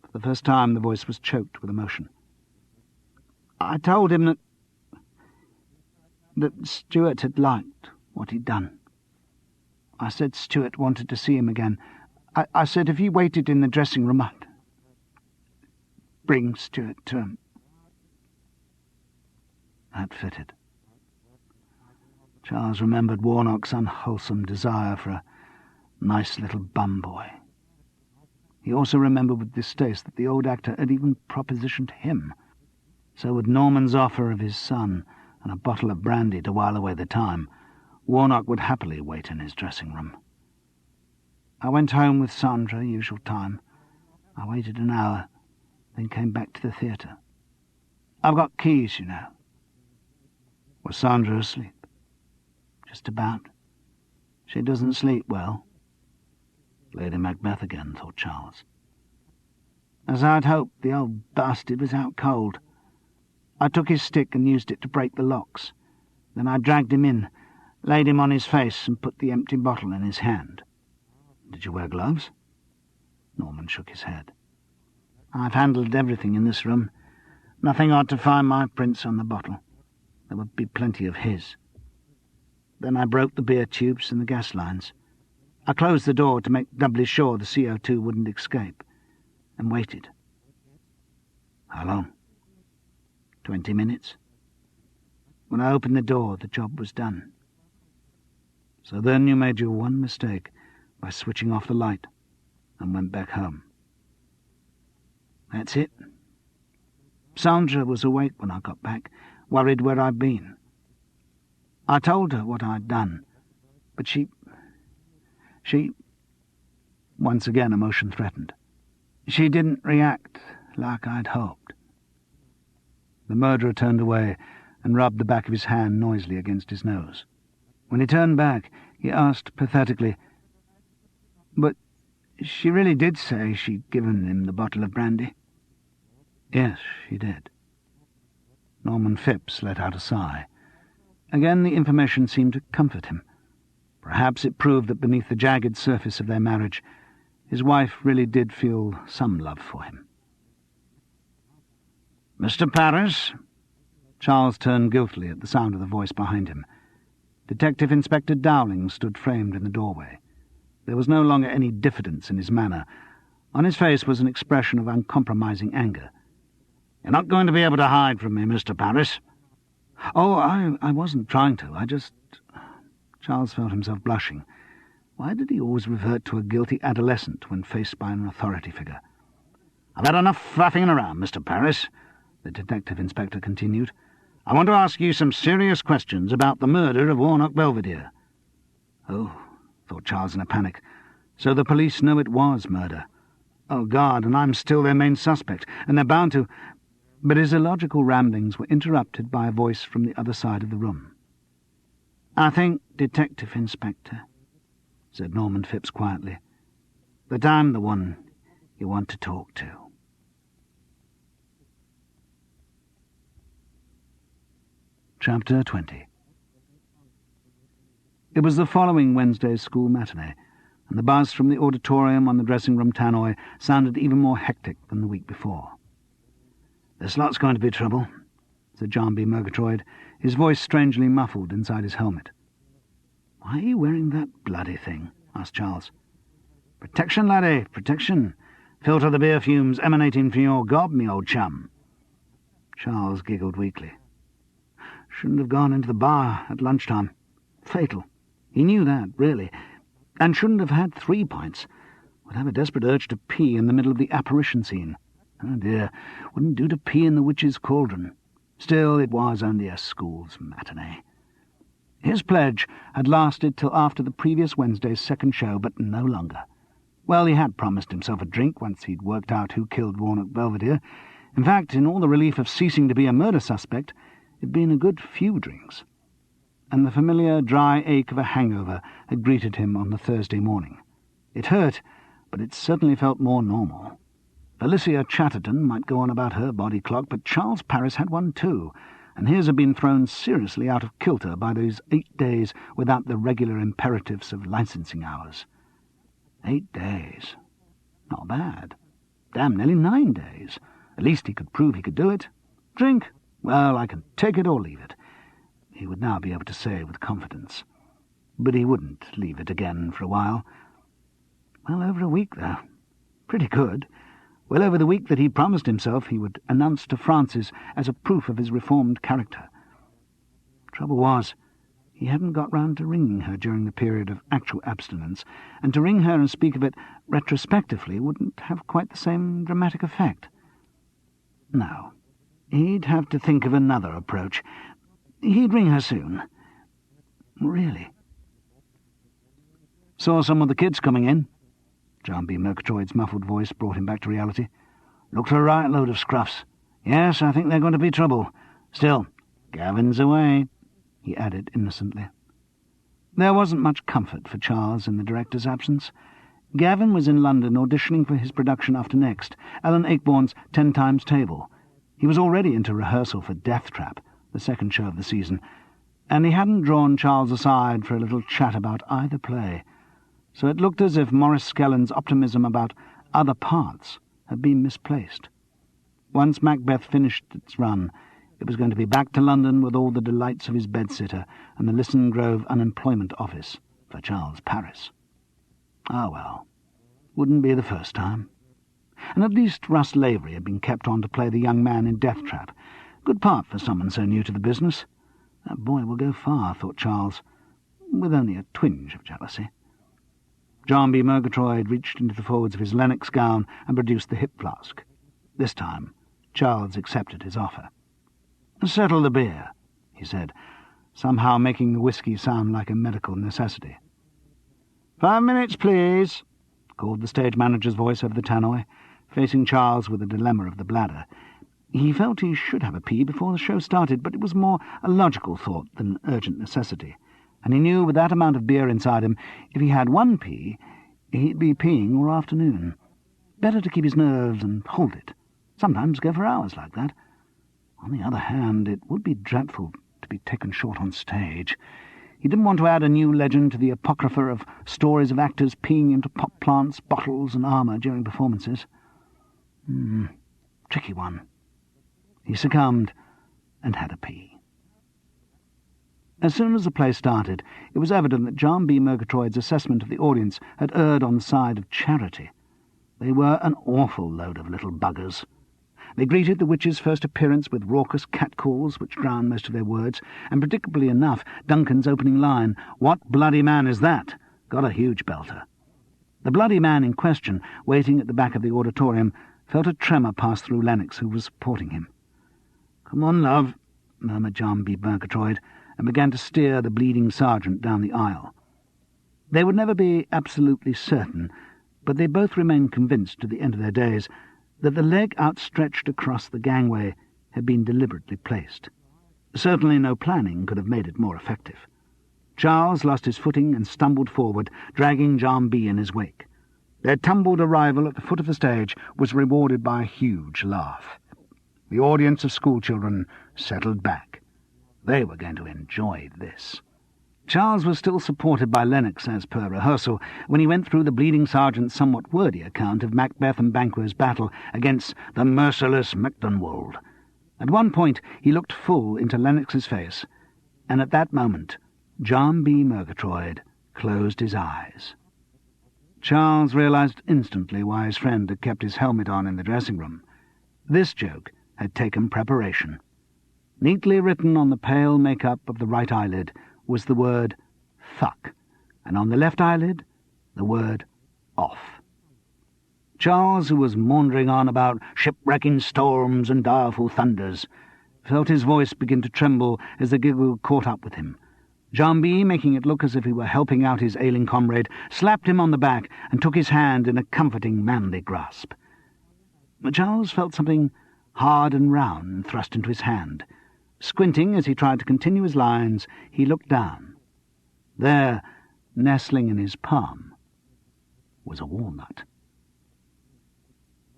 For the first time, the voice was choked with emotion. I told him that Stuart had liked what he'd done. I said Stuart wanted to see him again. I said if he waited in the dressing room, I'd bring Stuart to him. That fitted. Charles remembered Warnock's unwholesome desire for a nice little bum boy. He also remembered with distaste that the old actor had even propositioned him. So with Norman's offer of his son and a bottle of brandy to while away the time, Warnock would happily wait in his dressing room. I went home with Sandra, usual time. I waited an hour, then came back to the theatre. I've got keys, you know. Was Sandra asleep? Just about. She doesn't sleep well. Lady Macbeth again, thought Charles. As I'd hoped, the old bastard was out cold. I took his stick and used it to break the locks. Then I dragged him in, laid him on his face and put the empty bottle in his hand. Did you wear gloves? Norman shook his head. I've handled everything in this room. Nothing odd to find my prints on the bottle. There would be plenty of his. Then I broke the beer tubes and the gas lines. I closed the door to make doubly sure the CO2 wouldn't escape, and waited. How long? 20 minutes. When I opened the door, the job was done. So then you made your one mistake by switching off the light and went back home. That's it. Sandra was awake when I got back, worried where I'd been. I told her what I'd done, but she... Once again emotion threatened. She didn't react like I'd hoped. The murderer turned away and rubbed the back of his hand noisily against his nose. When he turned back, he asked pathetically, "But she really did say she'd given him the bottle of brandy?" Yes, she did. Norman Phipps let out a sigh. Again the information seemed to comfort him. Perhaps it proved that beneath the jagged surface of their marriage, his wife really did feel some love for him. "Mr. Paris?" Charles turned guiltily at the sound of the voice behind him. Detective Inspector Dowling stood framed in the doorway. There was no longer any diffidence in his manner. On his face was an expression of uncompromising anger. "You're not going to be able to hide from me, Mr. Paris." "Oh, I wasn't trying to. I just..." Charles felt himself blushing. Why did he always revert to a guilty adolescent when faced by an authority figure? "I've had enough fluffing around, Mr. Paris," the detective inspector continued. "I want to ask you some serious questions about the murder of Warnock Belvedere." Oh, thought Charles in a panic. So the police know it was murder. Oh, God, and I'm still their main suspect, and they're bound to... But his illogical ramblings were interrupted by a voice from the other side of the room. "I think, Detective Inspector," said Norman Phipps quietly, "that I'm the one you want to talk to." Chapter 20. It was the following Wednesday's school matinee, and the buzz from the auditorium on the dressing-room tannoy sounded even more hectic than the week before. "This lot's going to be trouble," said John B. Murgatroyd, his voice strangely muffled inside his helmet. "Why are you wearing that bloody thing?" asked Charles. "Protection, laddie, protection. Filter the beer fumes emanating from your gob, me old chum." Charles giggled weakly. Shouldn't have gone into the bar at lunchtime. Fatal. He knew that, really. And shouldn't have had 3 pints. Would have a desperate urge to pee in the middle of the apparition scene. Oh dear, wouldn't do to pee in the witch's cauldron. Still, it was only a school's matinee. His pledge had lasted till after the previous Wednesday's second show, but no longer. Well, he had promised himself a drink once he'd worked out who killed Warnock Belvedere. In fact, in all the relief of ceasing to be a murder suspect, it'd been a good few drinks. And the familiar dry ache of a hangover had greeted him on the Thursday morning. It hurt, but it certainly felt more normal. Alicia Chatterton might go on about her body clock, but Charles Paris had one too, and his had been thrown seriously out of kilter by those 8 days without the regular imperatives of licensing hours. 8 days. Not bad. Damn, nearly 9 days. At least he could prove he could do it. Drink? Well, I can take it or leave it. He would now be able to say with confidence. But he wouldn't leave it again for a while. Well over a week, though. Pretty good. Well over the week that he promised himself he would announce to Frances as a proof of his reformed character. Trouble was, he hadn't got round to ringing her during the period of actual abstinence, and to ring her and speak of it retrospectively wouldn't have quite the same dramatic effect. No, he'd have to think of another approach. He'd ring her soon. Really. "Saw some of the kids coming in." John B. Murgatroyd's muffled voice brought him back to reality. "Looked a right load of scruffs. Yes, I think they're going to be trouble. Still, Gavin's away," he added innocently. There wasn't much comfort for Charles in the director's absence. Gavin was in London auditioning for his production after next, Alan Ayckbourn's 10 Times Table. He was already into rehearsal for Death Trap, the second show of the season, and he hadn't drawn Charles aside for a little chat about either play, so it looked as if Maurice Skellen's optimism about other parts had been misplaced. Once Macbeth finished its run, it was going to be back to London with all the delights of his bedsitter and the Lisson Grove Unemployment Office for Charles Paris. Ah, well, wouldn't be the first time. And at least Russ Lavery had been kept on to play the young man in Death Trap. Good part for someone so new to the business. That boy will go far, thought Charles, with only a twinge of jealousy. John B. Murgatroyd reached into the folds of his Lennox gown and produced the hip flask. This time, Charles accepted his offer. "Settle the beer," he said, somehow making the whisky sound like a medical necessity. 5 minutes, please," called the stage manager's voice over the tannoy, facing Charles with a dilemma of the bladder. He felt he should have a pee before the show started, but it was more a logical thought than urgent necessity, and he knew with that amount of beer inside him, if he had one pee, he'd be peeing all afternoon. Better to keep his nerves and hold it. Sometimes go for hours like that. On the other hand, it would be dreadful to be taken short on stage. He didn't want to add a new legend to the apocrypha of stories of actors peeing into pot plants, bottles, and armour during performances. Tricky one. He succumbed and had a pee. As soon as the play started, it was evident that John B. Murgatroyd's assessment of the audience had erred on the side of charity. They were an awful load of little buggers. They greeted the witch's first appearance with raucous catcalls which drowned most of their words, and predictably enough, Duncan's opening line, "What bloody man is that?" got a huge belter. The bloody man in question, waiting at the back of the auditorium, felt a tremor pass through Lennox, who was supporting him. "Come on, love," murmured John B. Murgatroyd, and began to steer the bleeding sergeant down the aisle. They would never be absolutely certain, but they both remained convinced to the end of their days that the leg outstretched across the gangway had been deliberately placed. Certainly no planning could have made it more effective. Charles lost his footing and stumbled forward, dragging John B. in his wake. Their tumbled arrival at the foot of the stage was rewarded by a huge laugh. The audience of schoolchildren settled back. They were going to enjoy this. Charles was still supported by Lennox, as per rehearsal, when he went through the bleeding sergeant's somewhat wordy account of Macbeth and Banquo's battle against the merciless Macdonald. At one point he looked full into Lennox's face, and at that moment John B. Murgatroyd closed his eyes. Charles realized instantly why his friend had kept his helmet on in the dressing-room. This joke had taken preparation. Neatly written on the pale make-up of the right eyelid was the word fuck, and on the left eyelid the word off. Charles, who was maundering on about shipwrecking storms and direful thunders, felt his voice begin to tremble as the giggle caught up with him. John B., making it look as if he were helping out his ailing comrade, slapped him on the back and took his hand in a comforting, manly grasp. But Charles felt something hard and round thrust into his hand. Squinting as he tried to continue his lines, he looked down. There, nestling in his palm, was a walnut.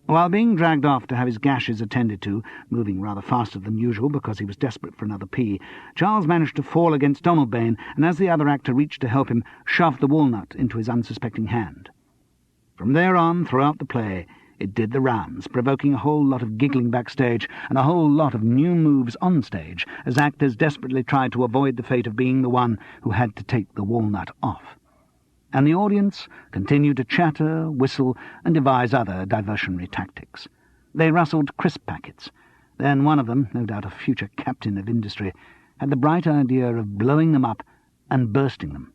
While being dragged off to have his gashes attended to, moving rather faster than usual because he was desperate for another pee, Charles managed to fall against Donalbain, and as the other actor reached to help him, shoved the walnut into his unsuspecting hand. From there on, throughout the play, it did the rounds, provoking a whole lot of giggling backstage and a whole lot of new moves on stage as actors desperately tried to avoid the fate of being the one who had to take the walnut off. And the audience continued to chatter, whistle, and devise other diversionary tactics. They rustled crisp packets. Then one of them, no doubt a future captain of industry, had the bright idea of blowing them up and bursting them.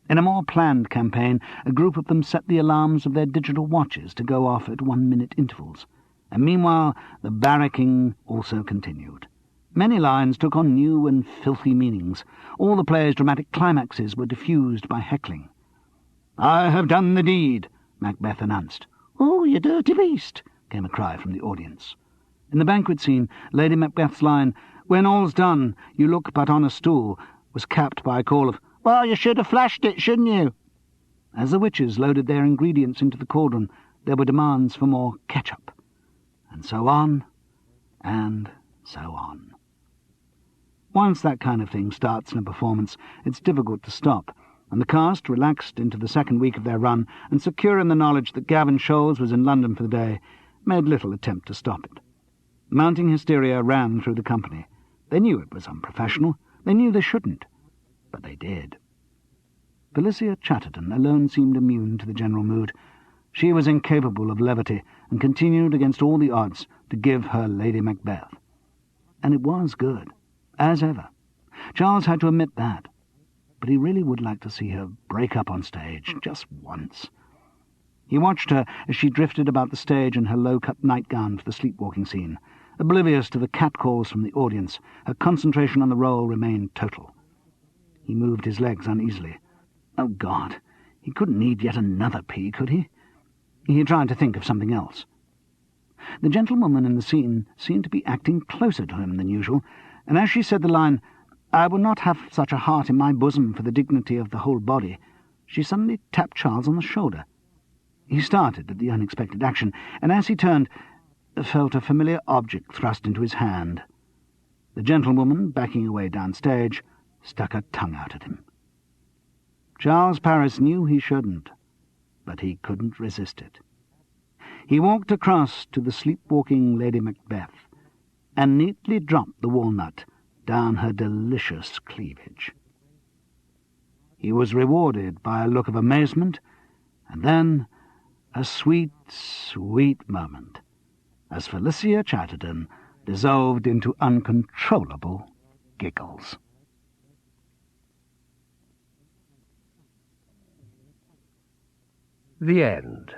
In a more planned campaign, a group of them set the alarms of their digital watches to go off at 1-minute intervals, and meanwhile the barracking also continued. Many lines took on new and filthy meanings. All the play's dramatic climaxes were diffused by heckling. "I have done the deed," Macbeth announced. "Oh, you dirty beast," came a cry from the audience. In the banquet scene, Lady Macbeth's line, "When all's done, you look but on a stool," was capped by a call of, "Well, you should have flashed it, shouldn't you?" As the witches loaded their ingredients into the cauldron, there were demands for more ketchup. And so on, and so on. Once that kind of thing starts in a performance, it's difficult to stop, and the cast, relaxed into the second week of their run and secure in the knowledge that Gavin Scholes was in London for the day, made little attempt to stop it. Mounting hysteria ran through the company. They knew it was unprofessional. They knew they shouldn't. But they did. Felicia Chatterton alone seemed immune to the general mood. She was incapable of levity and continued against all the odds to give her Lady Macbeth. And it was good, as ever. Charles had to admit that. But he really would like to see her break up on stage, just once. He watched her as she drifted about the stage in her low-cut nightgown for the sleepwalking scene. Oblivious to the catcalls from the audience, her concentration on the role remained total. He moved his legs uneasily. Oh, God, he couldn't need yet another pee, could he? He tried to think of something else. The gentlewoman in the scene seemed to be acting closer to him than usual, and as she said the line, "I will not have such a heart in my bosom for the dignity of the whole body," she suddenly tapped Charles on the shoulder. He started at the unexpected action, and as he turned, felt a familiar object thrust into his hand. The gentlewoman, backing away downstage, stuck her tongue out at him. Charles Paris knew he shouldn't, but he couldn't resist it. He walked across to the sleepwalking Lady Macbeth and neatly dropped the walnut down her delicious cleavage. He was rewarded by a look of amazement, and then a sweet, sweet moment, as Felicia Chatterton dissolved into uncontrollable giggles. The end.